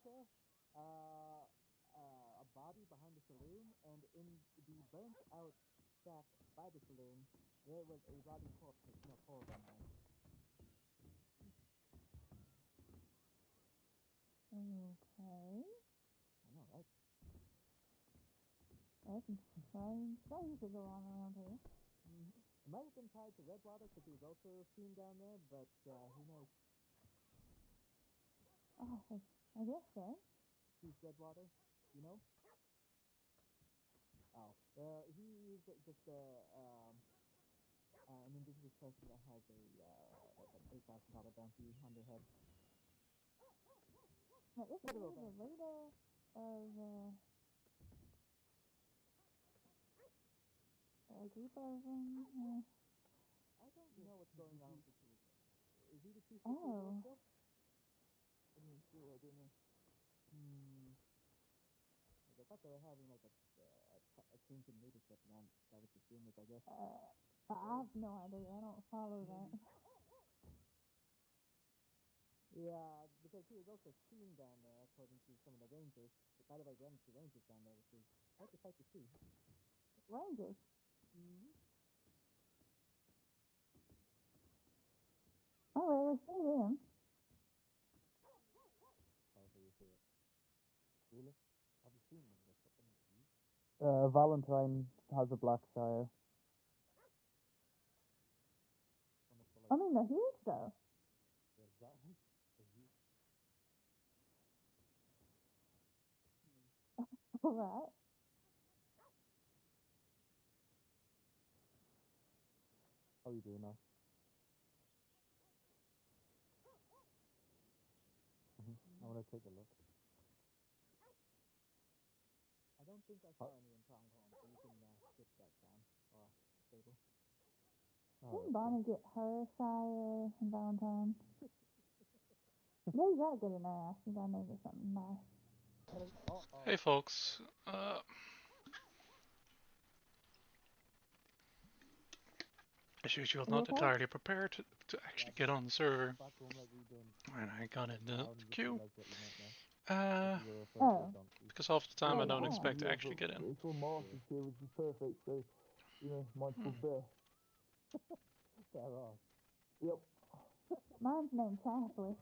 saw a body behind the saloon, and in the burnt out shack by the saloon, there was a rotting corpse that smelled horrible in there. Okay. I know, right? There's some strange things that go on around here. It might have been tied to Redwater because he was also seen down there, but who knows? Oh, I guess so. Who's Redwater? You know? Oh, he's just an indigenous person that has a like an $8,000 bounty on their head. Now, isn't he the leader of a group of them? I don't know what's going on with the two of them. Is he the chief Oh. still? I mean, I don't know. I thought they were having like a change in leadership, and that was just rumors, I guess. I have no idea. I don't follow that. Yeah, because he was also seen down there, according to some of the rangers. By the way, there are rangers down there, which is quite the sight to see. Rangers? Oh, well, we see them. How do you see it? Really? Have you seen them? Valentine has a black shire. I mean, they're huge, though. Exactly. All right. How you doing now? I want to take a look. I don't think I saw any in Pronghorn, so you can skip that down, or stable. Didn't Bonnie get her shire and Valentine? Yeah, you gotta get an ass. You gotta make it something nice. Hey folks, as usual, not entirely prepared to actually get on the server, and I got in the queue, because half the time I don't expect to actually get in. It's all Marcus here, which is perfect, so, you know, mine's called Bear. Fair off. Yep. Mine's named Chapley.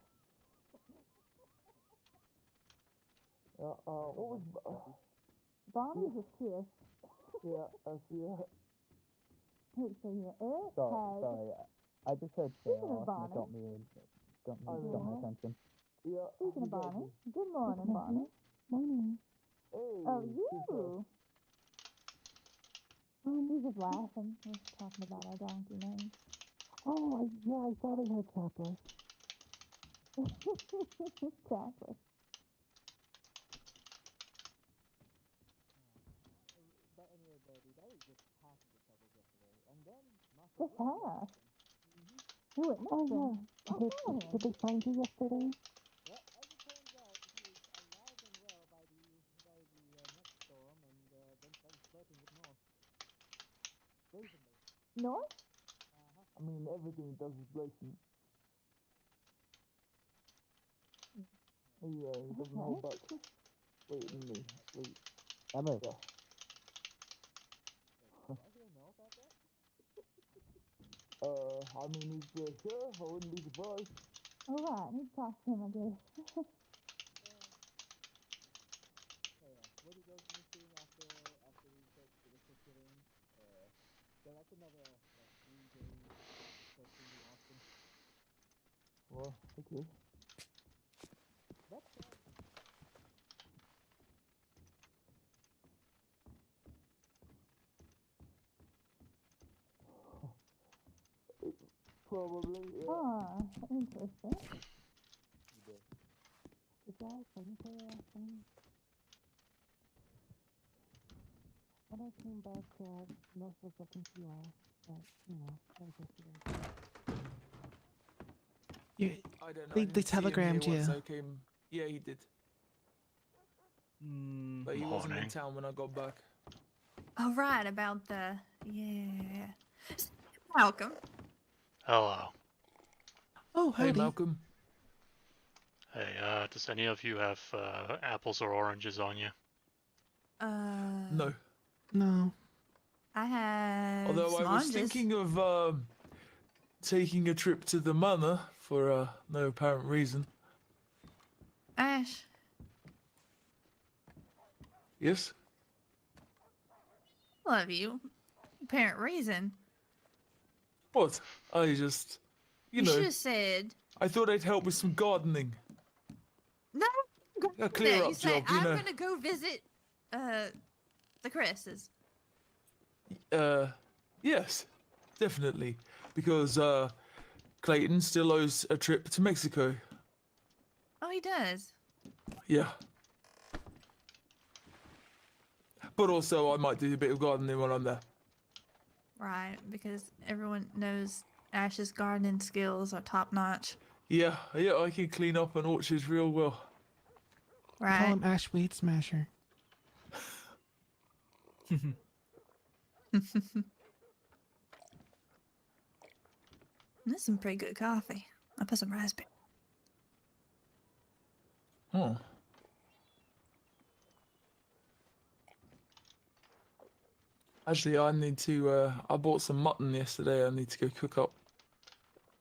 What was... Bonnie's a kiss. Yeah, yeah. Let's see here. Eric has... Sorry, I just heard Speaking of and Bonnie... it got my attention. Yeah. Speaking of Bonnie, good morning, Bonnie. Morning. Hey. Oh, you! He's just laughing. He's talking about our donkey name. Oh, yeah, I thought I heard Chapley. Chapley. But anyway, Brody, that was just half of the trouble yesterday. And then Marshall... Just half? You went missing. Oh, yeah. Did they find you yesterday? Well, as it turns out, he was alive and well by the next storm, and then started flirting with North. Brazenly. North? I mean, everything does is blatant. Yeah, he doesn't hold back. Wait a minute. Wait. Emma. Yeah. Do I hear North out there? I mean, he's sure, I wouldn't be surprised. All right, need to talk to him, I guess. What he goes missing after he takes the district killing. So that's another 3 days searching in Austin. Well, okay. That's Probably, yeah. Ah, interesting. You did. Is that something? When I came back, North was looking for you all, but, you know, that was yesterday. I don't know. They telegrammed you. I came. Yeah, he did. But he wasn't in town when I got back. Oh, right, about the... Yeah. Welcome. Hello. Oh, hey, Malcolm. Hey, does any of you have apples or oranges on you? No. No. I have Although I some was oranges. thinking of taking a trip to the manor for no apparent reason. Ash, Yes? love you. Apparent reason. What? I just, you know, should have said I thought I'd help with some gardening. no. A clear up You say job, you I'm know. gonna go visit the Cresses. Yes, definitely. Because Clayton still owes a trip to Mexico. Oh, he does. Yeah. But also, I might do a bit of gardening while I'm there. Right, because everyone knows Ash's gardening skills are top notch. Yeah, I can clean up an orchard real well. Call Right. him Ash Weed Smasher. This is some pretty good coffee. I put some raspberry. Oh. Actually, I need to, I bought some mutton yesterday. I need to go cook up.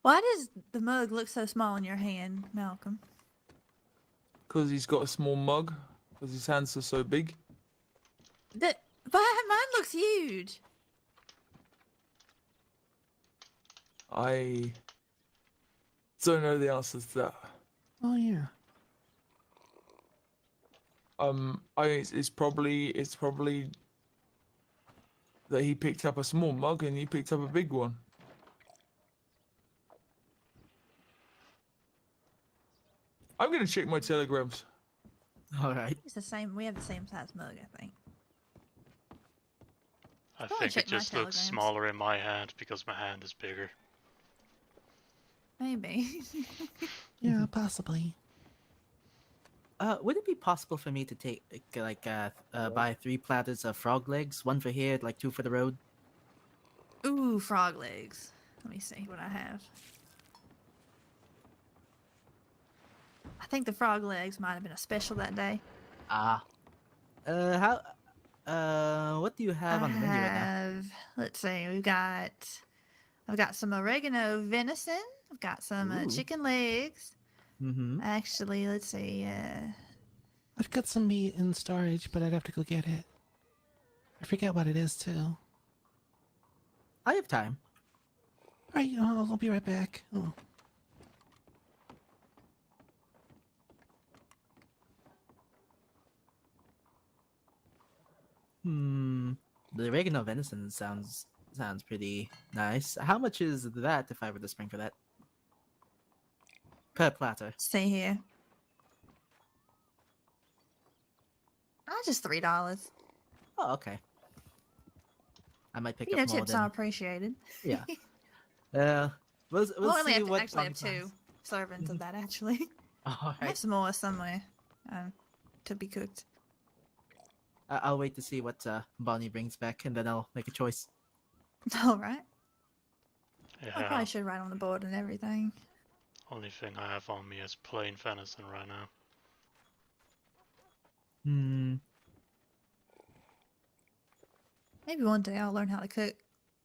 Why does the mug look so small in your hand, Malcolm? Because he's got a small mug. Because his hands are so big. But mine looks huge. I don't know the answer to that. Oh yeah. It's probably that he picked up a small mug and you picked up a big one. I'm gonna check my telegrams. All right. It's the same. We have the same size mug, I think. I Go and think check it my just looks telegrams. smaller in my hand because my hand is bigger. Maybe. Yeah, possibly. Would it be possible for me to take buy 3 platters of frog legs, 1 for here, like 2 for the road? Ooh, frog legs. Let me see what I have. I think the frog legs might have been a special that day. Ah. What do you have on the menu right now? Let's see, I've got some oregano venison. I've got some Ooh. chicken legs. Mm-hmm. Actually, let's see. I've got some meat in storage, but I'd have to go get it. I forget what it is too. I have time. All right, I'll be right back. Oh. The oregano venison sounds pretty nice. How much is that if I were to spring for that? Per platter. See here. Just $3. Oh, okay. I might pick You know, up more tips than... are appreciated. Yeah. We'll Only see have what actually have Bonnie 2 servings of that. Actually, finds. I All have right. some more somewhere to be cooked. I'll wait to see what Bonnie brings back, and then I'll make a choice. All right. I Yeah, probably should write on the board and everything. only thing I have on me is plain venison right now. Maybe one day I'll learn how to cook.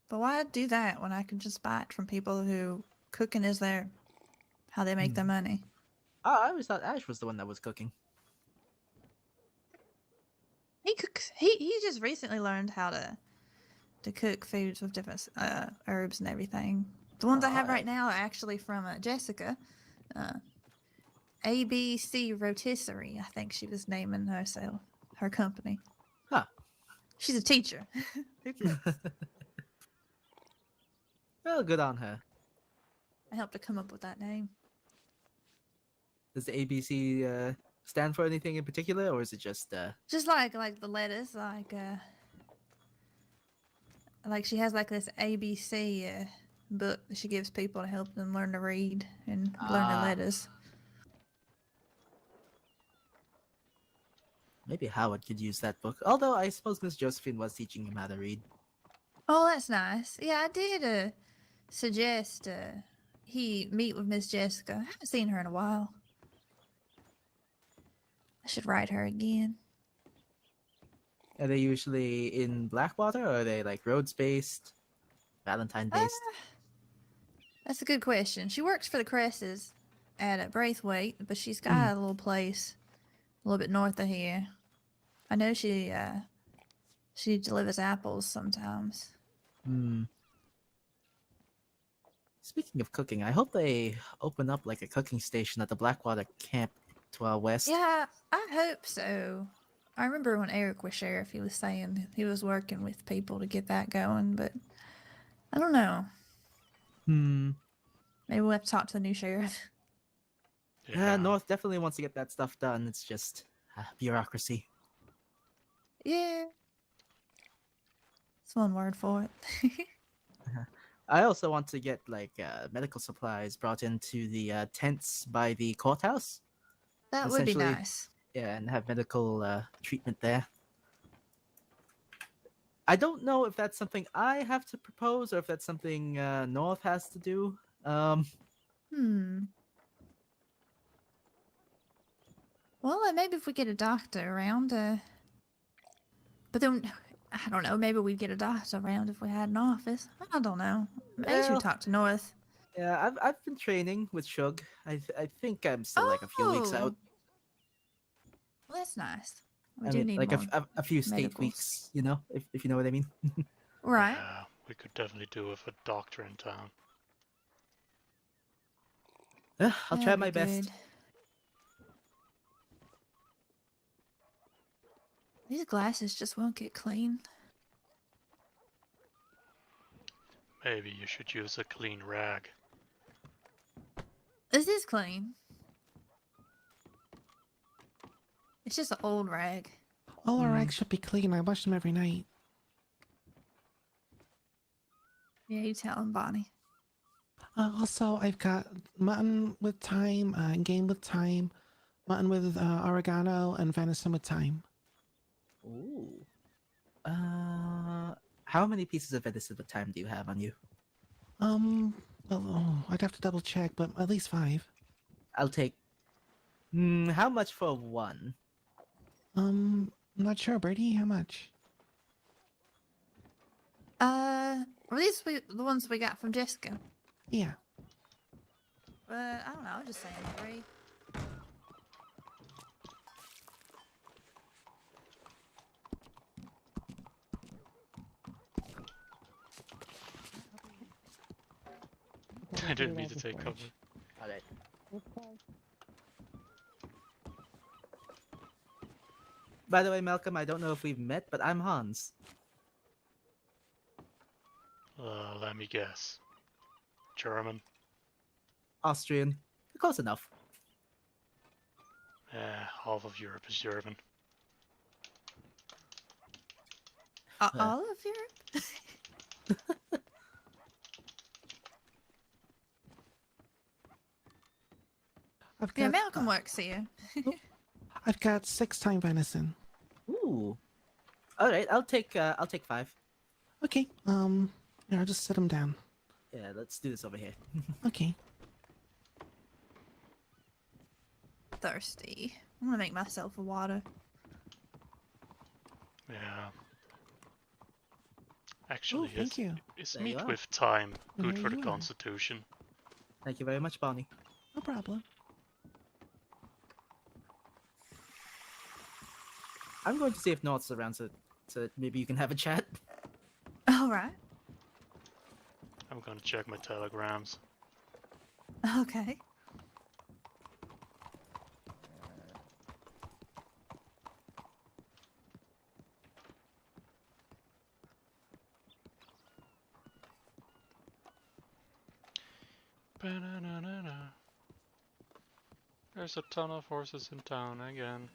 But why do that when I can just buy it from people who cooking is how they make their money? Oh, I always thought Ash was the one that was cooking. He cooks. He just recently learned how to cook foods with different herbs and everything. The ones I have right now are actually from Jessica. ABC Rotisserie, I think she was naming herself, her company. Huh. She's a teacher. Well, good on her. I helped her come up with that name. Does the ABC stand for anything in particular, or is it just Just like the letters, like she has like this ABC book that she gives people to help them learn to read and learn the letters. Maybe Howard could use that book. Although I suppose Miss Josephine was teaching him how to read. Oh, that's nice. Yeah, I did suggest he meet with Miss Jessica. I haven't seen her in a while. should write her again. Are they usually in Blackwater, or are they like Rhodes based, Valentine based? That's a good question. She works for the Cresses at a Braithwaite, but she's got Mm. a little place a little bit north of here. I know she delivers apples sometimes. Hmm. Speaking of cooking, I hope they open up like a cooking station at the Blackwater camp to our west. Yeah, I hope so. I remember when Eric was sheriff, he was saying he was working with people to get that going, but I don't know. Hmm. Maybe we'll have to talk to the new sheriff. Yeah, North definitely wants to get that stuff done. It's just bureaucracy. Yeah. That's one word for it. I also want to get like medical supplies brought into the tents by the courthouse. That would be Essentially, nice. Yeah, and have medical treatment there. I don't know if that's something I have to propose or if that's something North has to do. Well, maybe if we get a doctor around, but then I don't know. Maybe we'd get a doctor around if we had an office. I don't know. Maybe we Well, talk to North. Yeah, I've been training with Shug. I think I'm still like a few weeks out. Well, that's nice. We I do mean, need like more a few state medicals. weeks, you know, if you know what I mean. Right. Yeah, we could definitely do with a doctor in town. I'll try That'd my be best. good. These glasses just won't get clean. Maybe you should use a clean rag. This is clean. It's just an old rag. All our rags should be clean. I wash them every night. Yeah, you tell him, Bonnie. Also, I've got mutton with thyme, game with thyme, mutton with oregano, and venison with thyme. Ooh. How many pieces of venison with thyme do you have on you? Well, I'd have to double check, but at least 5. I'll take. How much for one? I'm not sure, Birdie. How much? Were these the ones we got from Jessica? Yeah. I don't know. I was just saying 3. I didn't mean to take cover. Alright. By the way, Malcolm, I don't know if we've met, but I'm Hans. Let me guess. German? Austrian. Close enough. Half of Europe is German. All of Europe? Yeah, Malcolm works here. I've got 6 thyme venison. Ooh. Alright, I'll take 5. Okay. Yeah, I'll just set them down. Yeah, let's do this over here. Okay. Thirsty. I'm gonna make myself a water. Yeah. Actually, thank you. is There you meat are. with thyme good There for the you are. constitution? Thank you very much, Bonnie. No problem. I'm going to see if North's around so maybe you can have a chat. Alright. I'm gonna check my telegrams. Okay. Ba-na-na-na-na. There's a ton of horses in town again.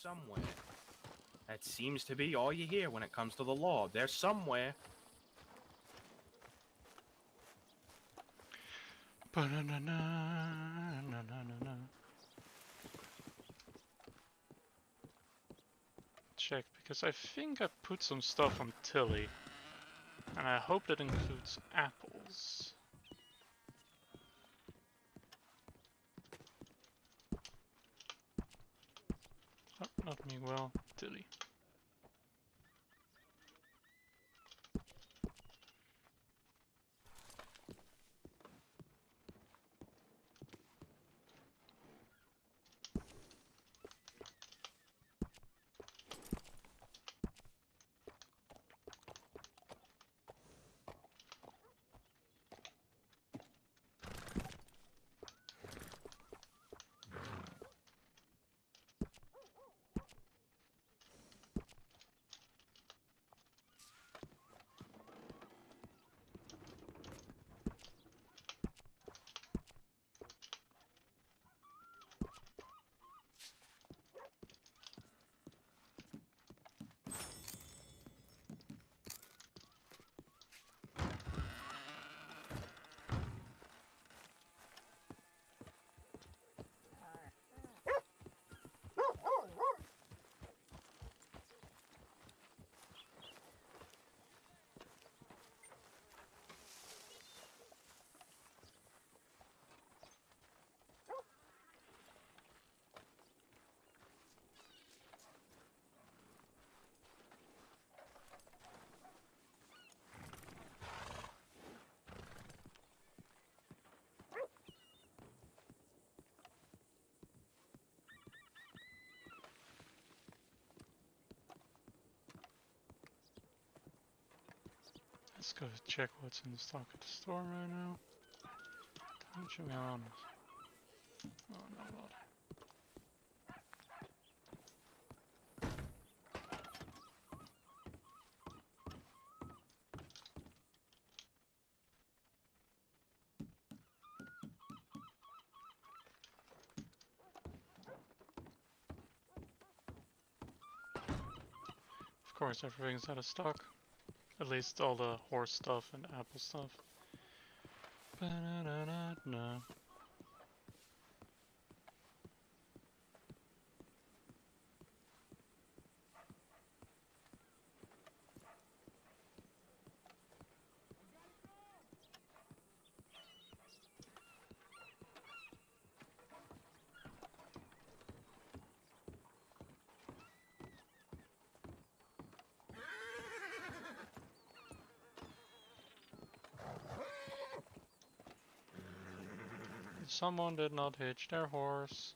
somewhere. That seems to be all you hear when it comes to the law. They're somewhere. Ba-na-na-na-na-na-na-na. Check, because I think I put some stuff on Tilly. And I hope that includes apples. Oh, not me, well, Tilly. Let's go check what's in the stock at the store right now. Don't you be honest. Oh no, Lord. Of course, everything's out of stock. At least all the horse stuff and apple stuff. Ba-na-na-na-na. Someone did not hitch their horse.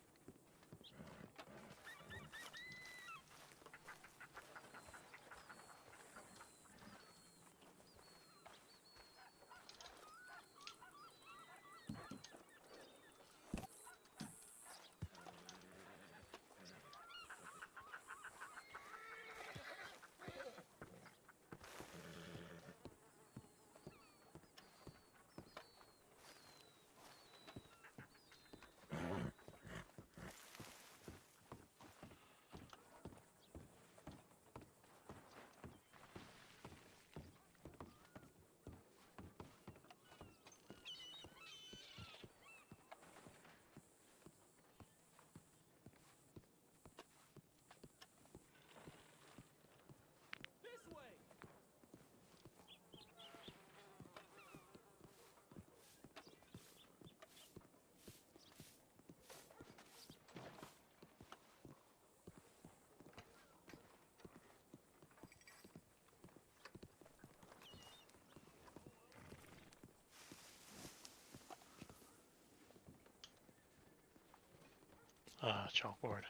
Chalkboard.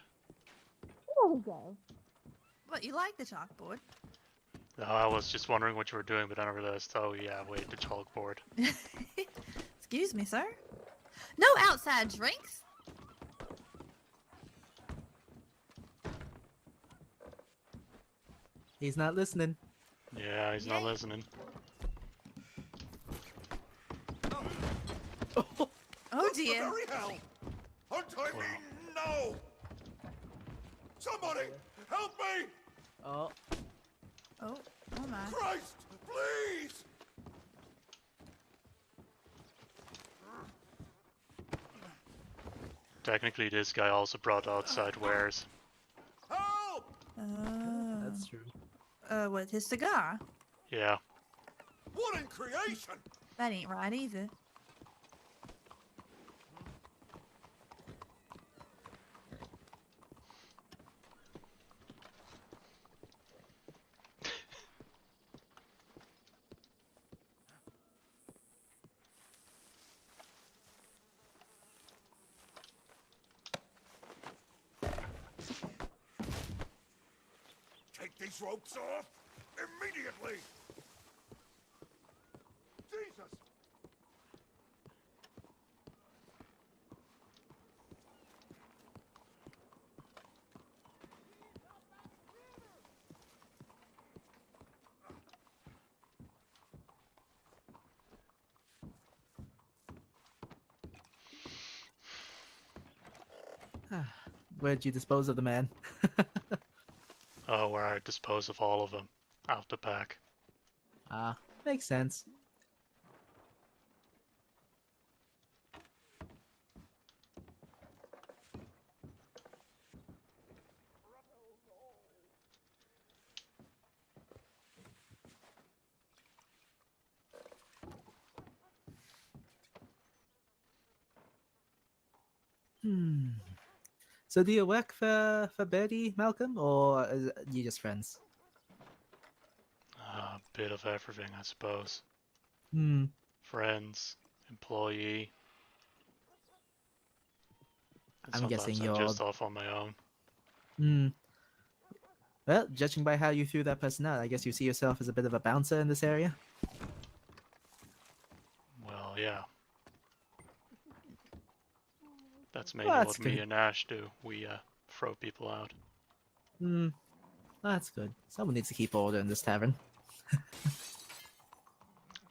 There we go. What, you like the chalkboard? No, I was just wondering what you were doing, but then I realized, oh yeah, wait, the chalkboard. Excuse me, sir. No outside drinks! He's not listening. Yeah, he's not listening. Oh dear. Hell! Untie me! No! Somebody, help me! Oh, Oh, oh my. Christ, please! Technically, this guy also brought outside wares. Help! that's true. What, his cigar? Yeah. What in creation? That ain't right either. Take these ropes off immediately! Jesus! Where'd you dispose of the man? Oh, where I dispose of all of them. Out the back. Ah, makes sense. So do you work for Birdie, Malcolm, or is you just friends? A bit of everything, I suppose. Hmm. Friends, employee. And I'm sometimes guessing I'm you're. just off on my own. Hmm. Well, judging by how you threw that person out, I guess you see yourself as a bit of a bouncer in this area. Well, yeah. That's mainly Well, that's what me good. and Ash do. We throw people out. Hmm. That's good. Someone needs to keep order in this tavern.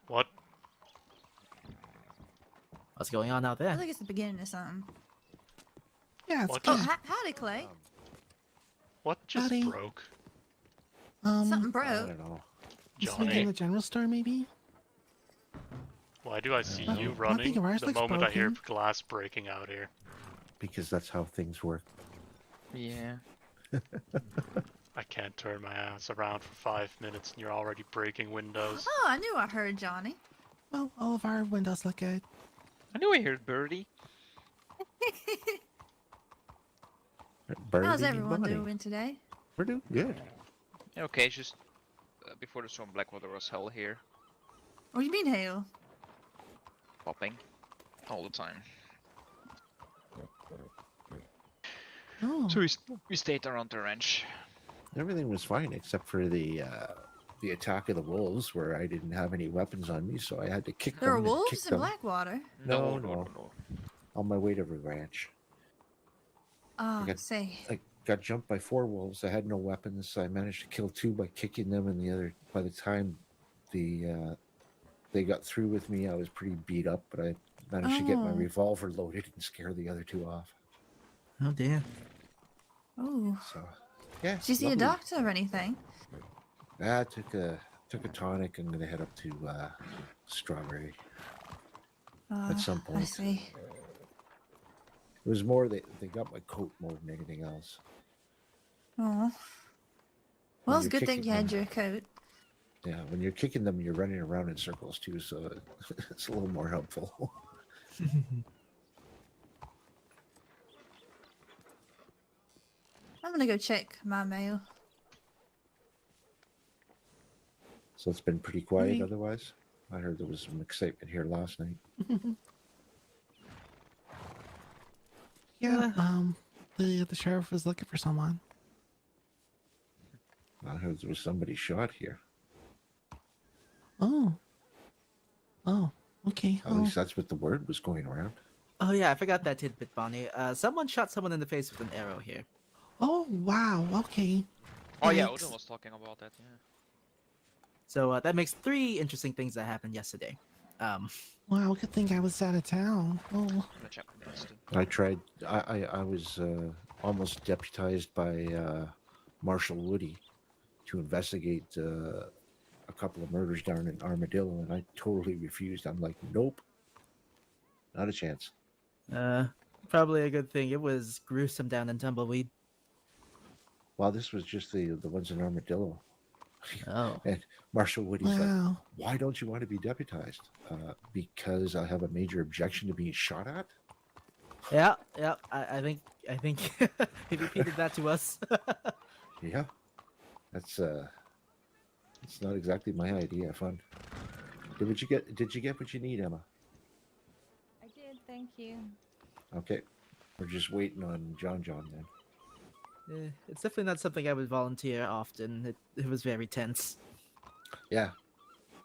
What? What's going on out I there? think it's the beginning of something. Yeah, it's What? Oh, good. howdy, Clay. What just Howdy. broke? Something I broke. don't know. Something in Johnny, the general store, maybe? why do I see Uh, you nothing, running ours the looks moment I hear broken. glass breaking out here? Because that's how things work. Yeah. I can't turn my ass around for 5 minutes and you're already breaking windows. Oh, I knew I heard Johnny. Well, all of our windows look good. I knew I heard Birdie. Birdie How's and everyone Bonnie. doing today? We're doing good. Okay, it's just before the storm, Blackwater was hell here, What do you mean, hell? popping all the time. Oh, So we stayed around the ranch. Everything was fine except for the attack of the wolves, where I didn't have any weapons on me, so I had to kick There them. are and wolves kick in them Blackwater. No. on my way to the ranch. Ah, got- say. I got jumped by 4 wolves. I had no weapons, so I managed to kill 2 by kicking them, and the other. By the time they got through with me, I was pretty beat up, but I managed to get my Oh. revolver loaded and scare the other 2 off. Oh dear. Oh. So, yeah. Did you see a luckily- doctor or anything? I took a tonic. I'm gonna head up to Strawberry at some I point. see. It was more they got my coat more than anything else. Oh. Well, it's a you're good thing kicking you had them- your coat. Yeah, when you're kicking them, you're running around in circles too, so it's a little more helpful. I'm gonna go check my mail. So it's been pretty quiet Right. otherwise. I heard there was some excitement here last night. yeah. The sheriff was looking for someone. I heard there was somebody shot here. Oh. Oh. Okay. At Oh. least that's what the word was going around. Oh yeah, I forgot that tidbit, Bonnie. Someone shot someone in the face with an arrow here. Oh wow. Okay. Oh yeah, Yikes. Odin was talking about that. Yeah. So that makes 3 interesting things that happened yesterday. Wow. Good thing I was out of town. Oh. I'm gonna check the next. I tried. I was almost deputized by Marshal Woody to investigate a couple of murders down in Armadillo, and I totally refused. I'm like, nope, not a chance. Probably a good thing. It was gruesome down in Tumbleweed. Well, this was just the ones in Armadillo. Oh. And Marshal Woody's like, Wow. why don't you want to be deputized? Because I have a major objection to being shot at. Yeah. I think he repeated that to us. Yeah, that's it's not exactly my idea of fun. Did you get what you need, Emma? I did, thank you. Okay, we're just waiting on John then. It's definitely not something I would volunteer often. It was very tense. Yeah,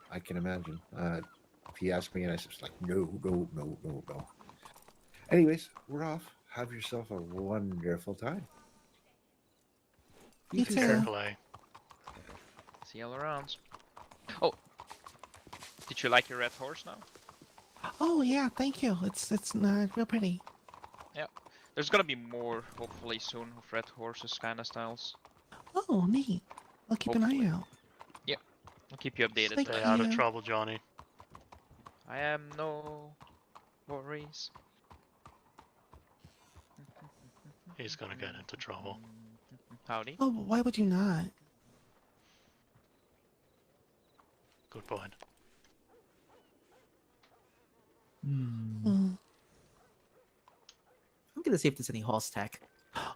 I can imagine. He asked me, and I was like, no. Anyways, we're off. Have yourself a wonderful time. You Fair too. play. See you all around. Oh, did you like your red horse now? Oh yeah, thank you. It's real pretty. Yeah. There's gonna be more, hopefully soon, of red horses kind of styles. Oh neat. I'll keep an eye out. Yeah, I'll keep you updated. Thank Stay out of you. trouble, Johnny. I am no worries. He's gonna get into trouble. Howdy. Oh, why would you not? Good point. Mm. I'm gonna see if there's any horse tack.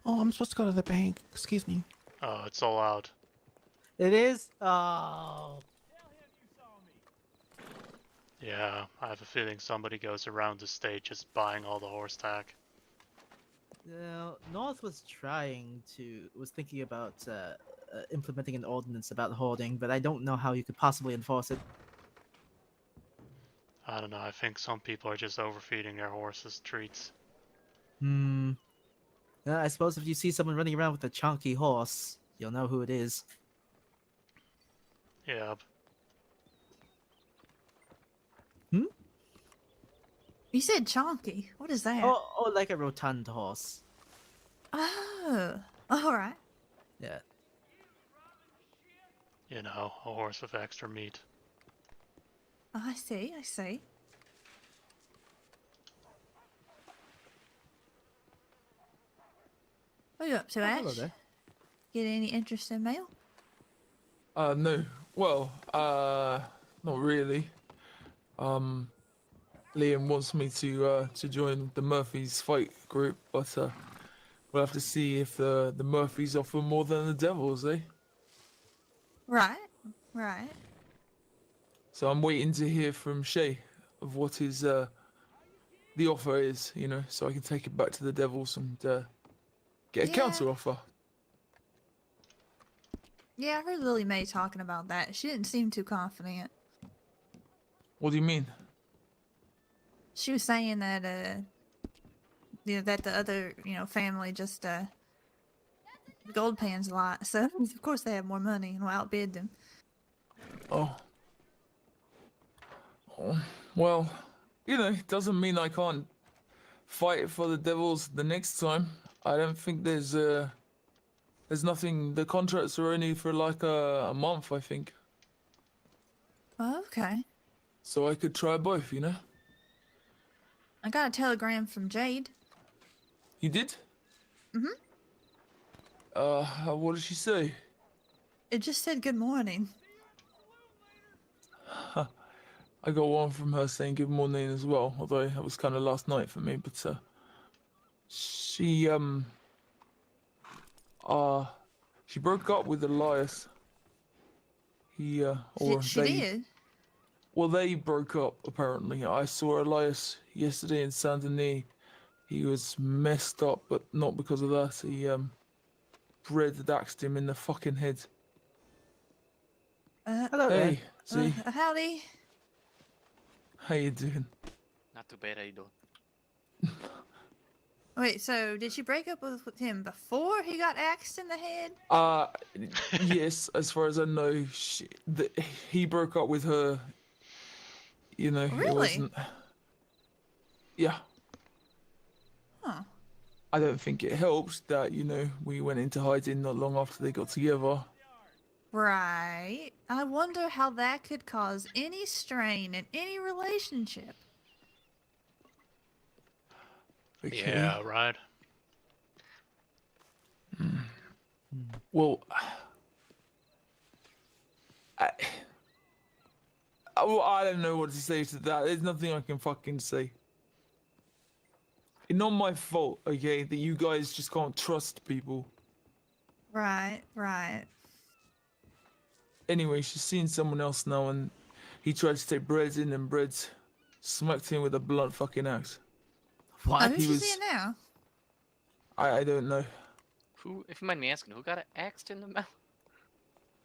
Oh, I'm supposed to go to the bank. Excuse me. Oh, it's all out. It is? Oh. Yeah, I have a feeling somebody goes around the state just buying all the horse tack. North was thinking about implementing an ordinance about hoarding, but I don't know how you could possibly enforce it. I don't know, I think some people are just overfeeding their horses treats. I suppose if you see someone running around with a chunky horse, you'll know who it is. Yeah. You said chonky. What is that? Oh, like a rotund horse. Oh, all right. Yeah. You know, a horse with extra meat. I see. What are you up to, Ash? hello there. Get any interesting mail? No. Well, not really. Liam wants me to join the Murphys fight group, but we'll have to see if the Murphys offer more than the Devils, eh? Right. So I'm waiting to hear from Shay of what his the offer is, you know, so I can take it back to the Devils and get a counter offer. Yeah, I heard Lily Mae talking about that. She didn't seem too confident. What do you mean? She was saying that that the other, family just gold pans a lot. So of course they have more money and will outbid them. Oh, well, it doesn't mean I can't fight for the Devils the next time. I don't think there's nothing. The contracts are only for like a month, I think. Oh, okay. So I could try both, I got a telegram from Jade. You did? What did she say? It just said good morning. I got one from her saying good morning as well, although it was kind of last night for me, but she broke up with Elias. She did? Well, they broke up, apparently. I saw Elias yesterday in Saint Denis. He was messed up, but not because of that. He bread axed him in the fucking head. Hello hey, there. see? Howdy. How you doing? Not too bad, how you doing? Wait, so did she break up with him before he got axed in the head? Yes, as far as I know, he broke up with her. Really? It wasn't... Yeah. Huh. I don't think it helps that, you know, we went into hiding not long after they got together. Right. I wonder how that could cause any strain in any relationship. Okay. Yeah, right. Well, I don't know what to say to that. There's nothing I can fucking say. It's not my fault, okay, that you guys just can't trust people. Right, right. Anyway, she's seen someone else now, and he tried to take Bread in, and Bread smacked him with a blunt fucking axe. Oh, who's He she was- seeing now? I don't know. Who, if you mind me asking, who got axed in the mouth?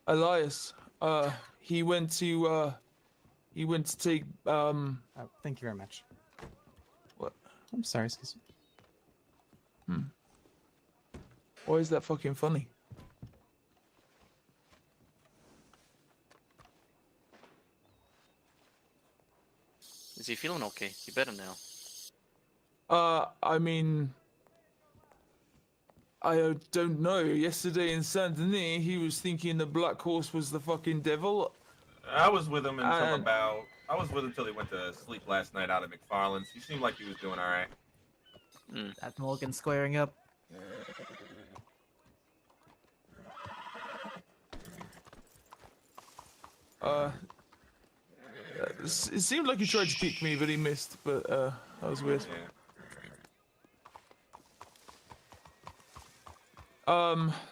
Elias, he went to take, Oh, thank you very much. What? I'm sorry, excuse me. Why is that fucking funny? Is he feeling okay? You better now. I mean, I don't know. Yesterday in Saint Denis, he was thinking the Black Horse was the fucking devil. I was with him until And- I was with him till he went to sleep last night out at McFarland's. He seemed like he was doing all right. That Morgan squaring up. It seemed like he tried to kick me, but he missed. But that was weird.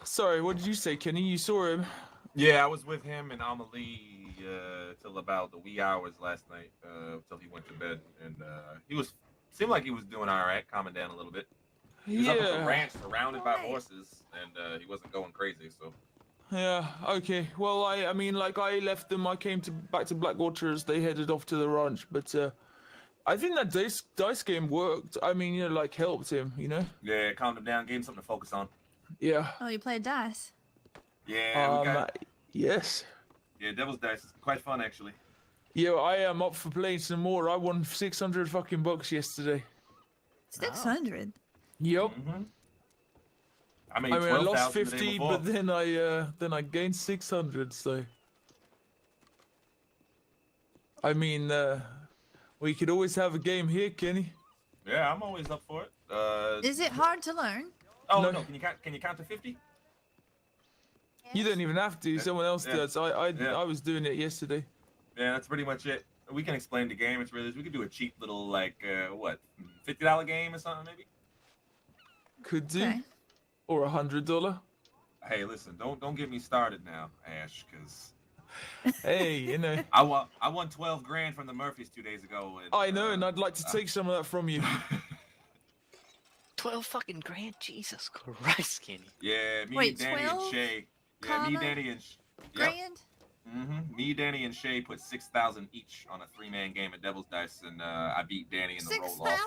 Sorry, what did you say, Kenny? You saw him? Yeah, I was with him and Amelie till about the wee hours last night, till he went to bed, and seemed like he was doing all right, calming down a little bit. He was up at the ranch, surrounded by horses, and he wasn't going crazy. So. Yeah. Okay. Well, I mean, like, I left them. I came back to Blackwater as they headed off to the ranch, but I think that dice game worked. I mean, you know, like, helped him. You know. Yeah, calmed him down, gave him something to focus on. Yeah. Oh, you played dice. Yeah. We got, yes. yeah, Devil's Dice is quite fun actually. Yeah, I am up for playing some more. I won 600 fucking bucks yesterday. 600. Yep. I made I 12,000 lost the day 50, before. but then I gained 600. So. I mean, we could always have a game here, Kenny. Yeah, I'm always up for it. Is it hard to learn? Oh No. no, can you count to 50? You don't even have to. Someone else Yeah. does. I was doing it yesterday. Yeah, that's pretty much it. We can explain the game. It's really we could do a cheap little like $50 game or something maybe. Could do. Okay. Or $100. Hey, listen, don't get me started now, Ash, because Hey, you know. I won 12 grand from the Murphys 2 days ago. And, I know, and I'd like to take some of that from you. 12 fucking grand? Jesus Christ, Kenny. Yeah, me, Wait, Danny, 12 and Shay. Yeah, me, comma Danny, and Grand? Me, Danny, and Shay put 6,000 each on a 3-man game at Devil's Dice, and I beat Danny in the roll 6,000? off.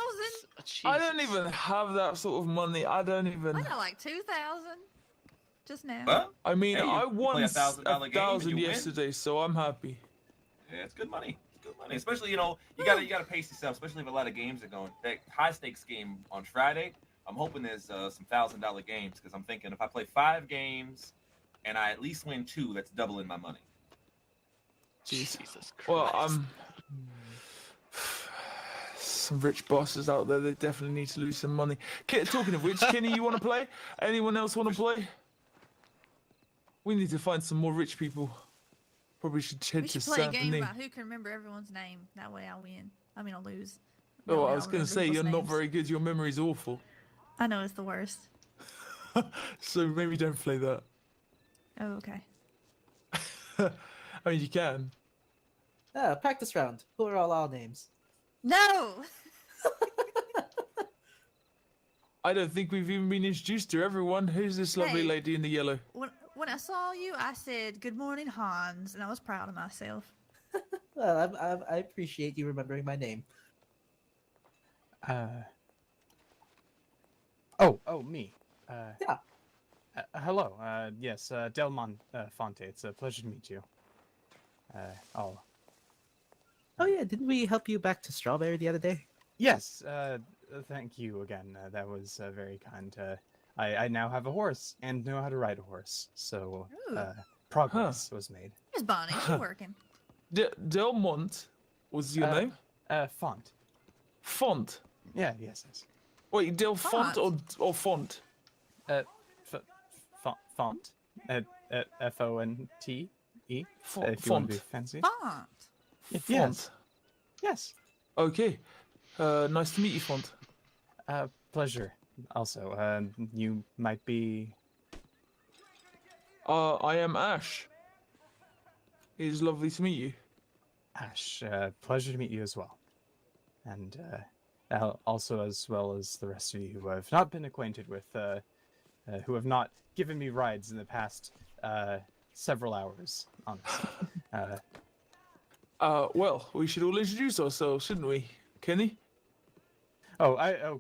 I don't even have that sort of money. I don't even. I got like 2,000 just now. Well, I mean, hey, I you won play a $1,000 $1,000 game and you win. yesterday, so I'm happy. Yeah, it's good money. It's good money, especially you gotta pace yourself, especially if a lot of games are going. That high stakes game on Friday, I'm hoping there's some $1,000 games because I'm thinking if I play 5 games and I at least win 2, that's doubling my money. Jesus Christ. Well, some rich bosses out there, they definitely need to lose some money. Talking of which, Kenny, you want to play? Anyone else want to play? We need to find some more rich people. Probably should head We to should play a Saint game Denis. about who can remember everyone's name. That way I'll win. I mean, I'll lose. That Oh, way I I'll was going to remember say, people's you're not names. very good. Your memory's awful. I know it's the worst. So maybe don't play that. Oh, okay. I mean, you can. Practice round. Who are all our names? No! I don't think we've even been introduced to everyone. Who's this lovely Hey. lady in the yellow? When I saw you, I said, "Good morning, Hans," and I was proud of myself. Well, I appreciate you remembering my name. Oh, me. Yeah. Hello. Yes, Delmon Fonte. It's a pleasure to meet you. Oh yeah, didn't we help you back to Strawberry the other day? Yes. Thank you again. That was very kind. I now have a horse and know how to ride a horse, so Ooh. progress was made. Here's Bonnie. She's working. Delmont was your name? Font. Font. Yeah. Yes. Wait, Del Font or Font? Font. FONTE. Font. If you want to be fancy. Font. Yes. Yes. Okay. Nice to meet you, Font. Pleasure. Also, you might be. I am Ash. It is lovely to meet you. Ash, pleasure to meet you as well. And also as well as the rest of you who I've not been acquainted with, who have not given me rides in the past several hours, honestly. Well, we should all introduce ourselves, shouldn't we? Kenny?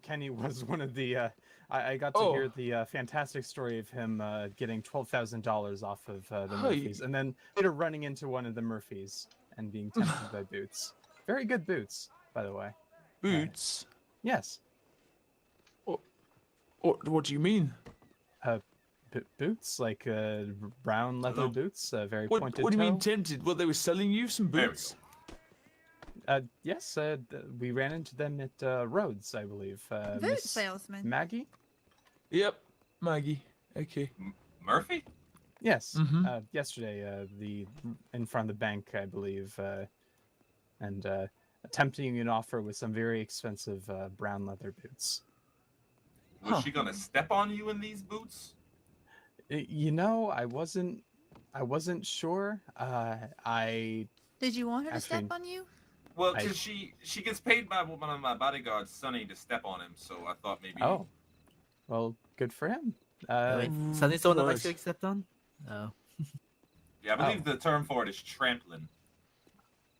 Kenny was one of the. I got to hear the fantastic story of him getting $12,000 off of the Murphys, and then later running into one of the Murphys and being tempted by boots. Very good boots, by the way. Boots? Yes. What do you mean? Boots, like brown leather boots, very pointed. What do you mean tempted? Well, they were selling you some boots. Yes, we ran into them at Rhodes, I believe. Boot salesman. Maggie? Yep, Maggie. Okay. Murphy? Yes. Yesterday, in front of the bank, I believe, and attempting an offer with some very expensive brown leather boots. Was she gonna step on you in these boots? You know, I wasn't sure. Did you want her to step on you? Well, because she gets paid by one of my bodyguards, Sonny, to step on him. So I thought maybe. Oh, well, good for him. Wait, Sonny's the one that likes to stepped on? Oh. Yeah, I believe the term for it is trampling.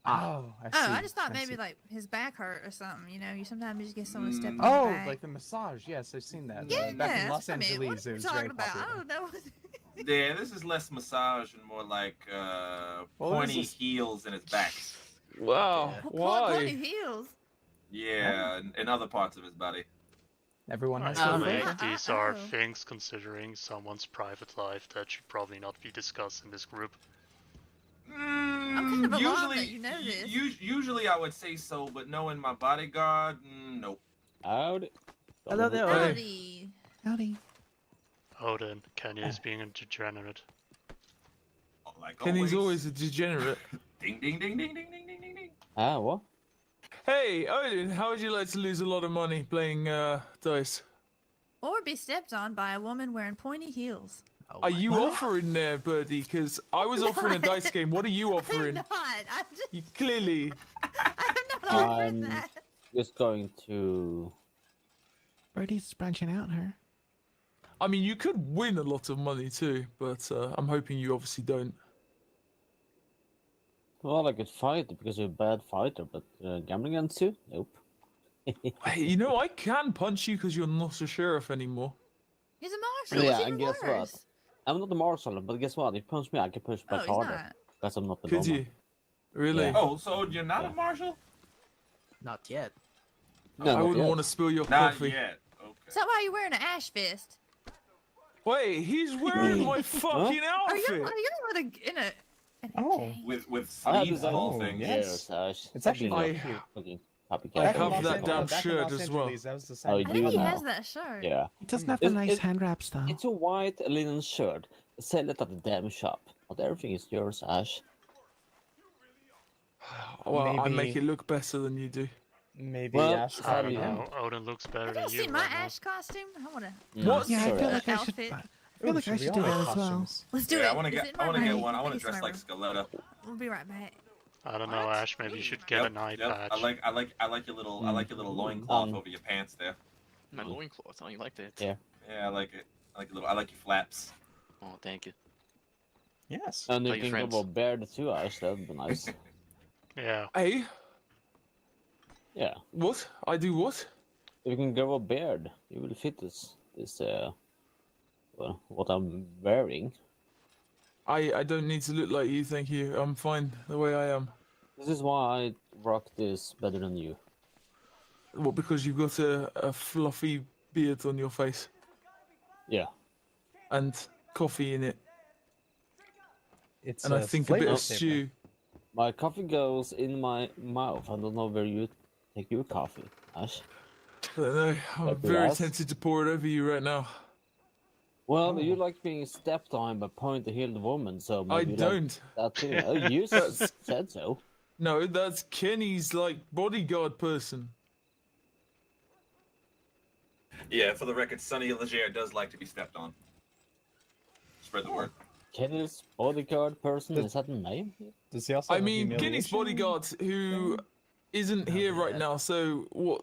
Oh, I just thought maybe like his back hurt or something. You know, you sometimes just get someone to step on Oh, your back. like the massage. Yes, I've seen that. Yeah, back in that's Los what I mean. What Angeles, are it you was talking very about? popular. I don't know. Yeah, this is less massage and more like pointy heels in his back. Wow, why? Pointy heels. Yeah, and other parts of his body. Everyone has I their feel favorite. like these are things considering someone's private life that should probably not be discussed in this group. I'm kind of alarmed that you know this. Usually I would say so, but knowing my bodyguard, nope. Howdy. Hello there. Howdy. Howdy. Odin, Kenny is being a degenerate. Like Kenny's always a degenerate. Ding, ding, ding, ding, ding, ding, ding, ding, ding. Ah, what? Hey, Odin, how would you like to lose a lot of money playing dice? Or be stepped on by a woman wearing pointy heels. Are you offering there, Birdie? Because I was offering a dice game. What are you offering? I'm just... You clearly. I'm just going to. Birdie's branching out her. I mean, you could win a lot of money too, but I'm hoping you obviously don't. Well, I could fight because you're a bad fighter, but gambling against you? Nope. Hey, you know, I can punch you because you're not a sheriff anymore. He's a marshal. Yeah, It's and even guess worse. what? I'm not a marshal, but guess what? If you punch me, I can push back he's harder. not. Because I'm not the Could normal. you? Really? Yeah. Oh, so you're not a marshal? Not yet. No, I not wouldn't yet. want to spill your Not coffee. yet. Okay. Is that why you're wearing an ash fist? Wait, he's wearing my fucking Are outfit. you in a Oh. With I have sleeves this and all own things. yes. Ash. It's actually I- not cute. Fucking happy I cat. have that damn back in shirt Los as well. Angeles, that was the Oh, same. you I do think he now. has that shirt. Yeah. He doesn't have the nice hand wraps though. It's a white linen shirt. Sell it at the damn shop. Not everything is yours, Ash. Well, I Maybe- make it look better than you do. Maybe Well, Ash is I Sorry, don't yeah. know. Odin looks better Have than y'all you seen my right now. ash costume? I want to. What? Yeah, I Sorry, feel Ash. like I should. Outfit. I feel like I should do that as well. Let's do Yeah, it. I want to Is get. it in I my want to get room? one. I want to think it's dress in like my room. Skeletta. We'll be right back. I don't know, Ash. Maybe you should get an eye patch. I like your little. I like your little loincloth over your pants there. My loincloth. Oh, you like that? Yeah. Yeah, I like it. I like your flaps. Oh, thank you. Yes. And you Tell your can friends. go about beard too, Ash. That'd be nice. Yeah. Hey, Yeah. what? I do what? If you can grow a beard, you will fit this well, what I'm wearing. I don't need to look like you, thank you. I'm fine the way I am. This is why I rock this better than you. What, because you've got a fluffy beard on your face? Yeah. And coffee in it. It's and I think a bit of stew. My coffee goes in my mouth. I don't know where you take your coffee, Ash. I don't know. I'm very tempted to pour it over you right now. Well, you like being stepped on by point-to-healed woman, so maybe I you don't. Like that too. Oh, you said so. No, that's Kenny's like bodyguard person. Yeah, for the record, Sonny Leger does like to be stepped on. Spread the word. Kenny's bodyguard person, is that a name? Does he also? I mean, Kenny's bodyguard who isn't here right now. So what?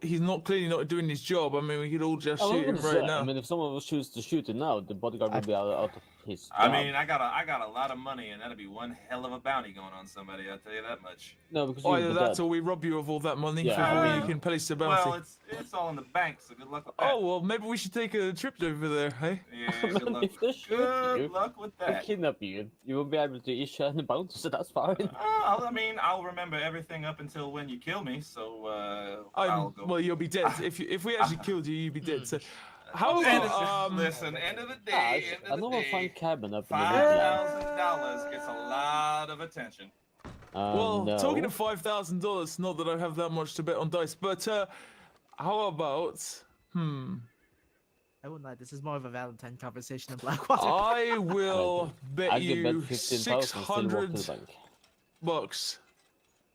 He's not clearly not doing his job. I mean, we could all just shoot him right now. I mean, if someone was choose to shoot him now, the bodyguard would be out of his job. I mean, I got a lot of money, and that'd be one hell of a bounty going on somebody. I'll tell you that much. No, because either that or we rob you of all that money before you can place the bounty. Well, it's all in the bank, so good luck with that. Oh well, maybe we should take a trip over there, hey? Yeah, good luck. Good luck with that. I kidnap you. You won't be able to issue any bounty, so that's fine. I mean, I'll remember everything up until when you kill me. So I'll go. Well, you'll be dead. If we actually killed you, you'd be dead. So, how listen, end of the day, I know a fine cabin up in the $5,000 gets a lot of attention. Well, talking of $5,000, not that I have that much to bet on dice, but how about I wouldn't lie. This is more of a Valentine conversation than Blackwater. I will bet you bet $600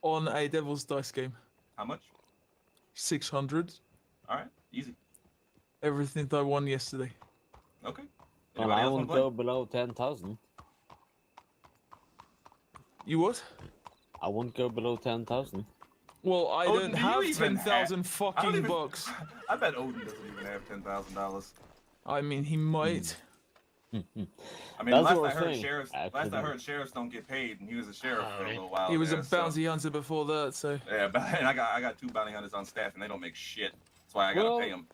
on a Devil's Dice game. How much? 600. All right, easy. Everything that I won yesterday. Okay. Well, I won't go below 10,000. You what? I won't go below 10,000. Well, I don't have 10,000 fucking bucks. I bet Odin doesn't even have $10,000. I mean, he might. I mean, last I heard sheriffs don't get paid, and he was a sheriff for a little while. He was there, a bounty hunter before that, so. Yeah, but and I got 2 bounty hunters on staff, and they don't make shit. That's why I gotta pay them.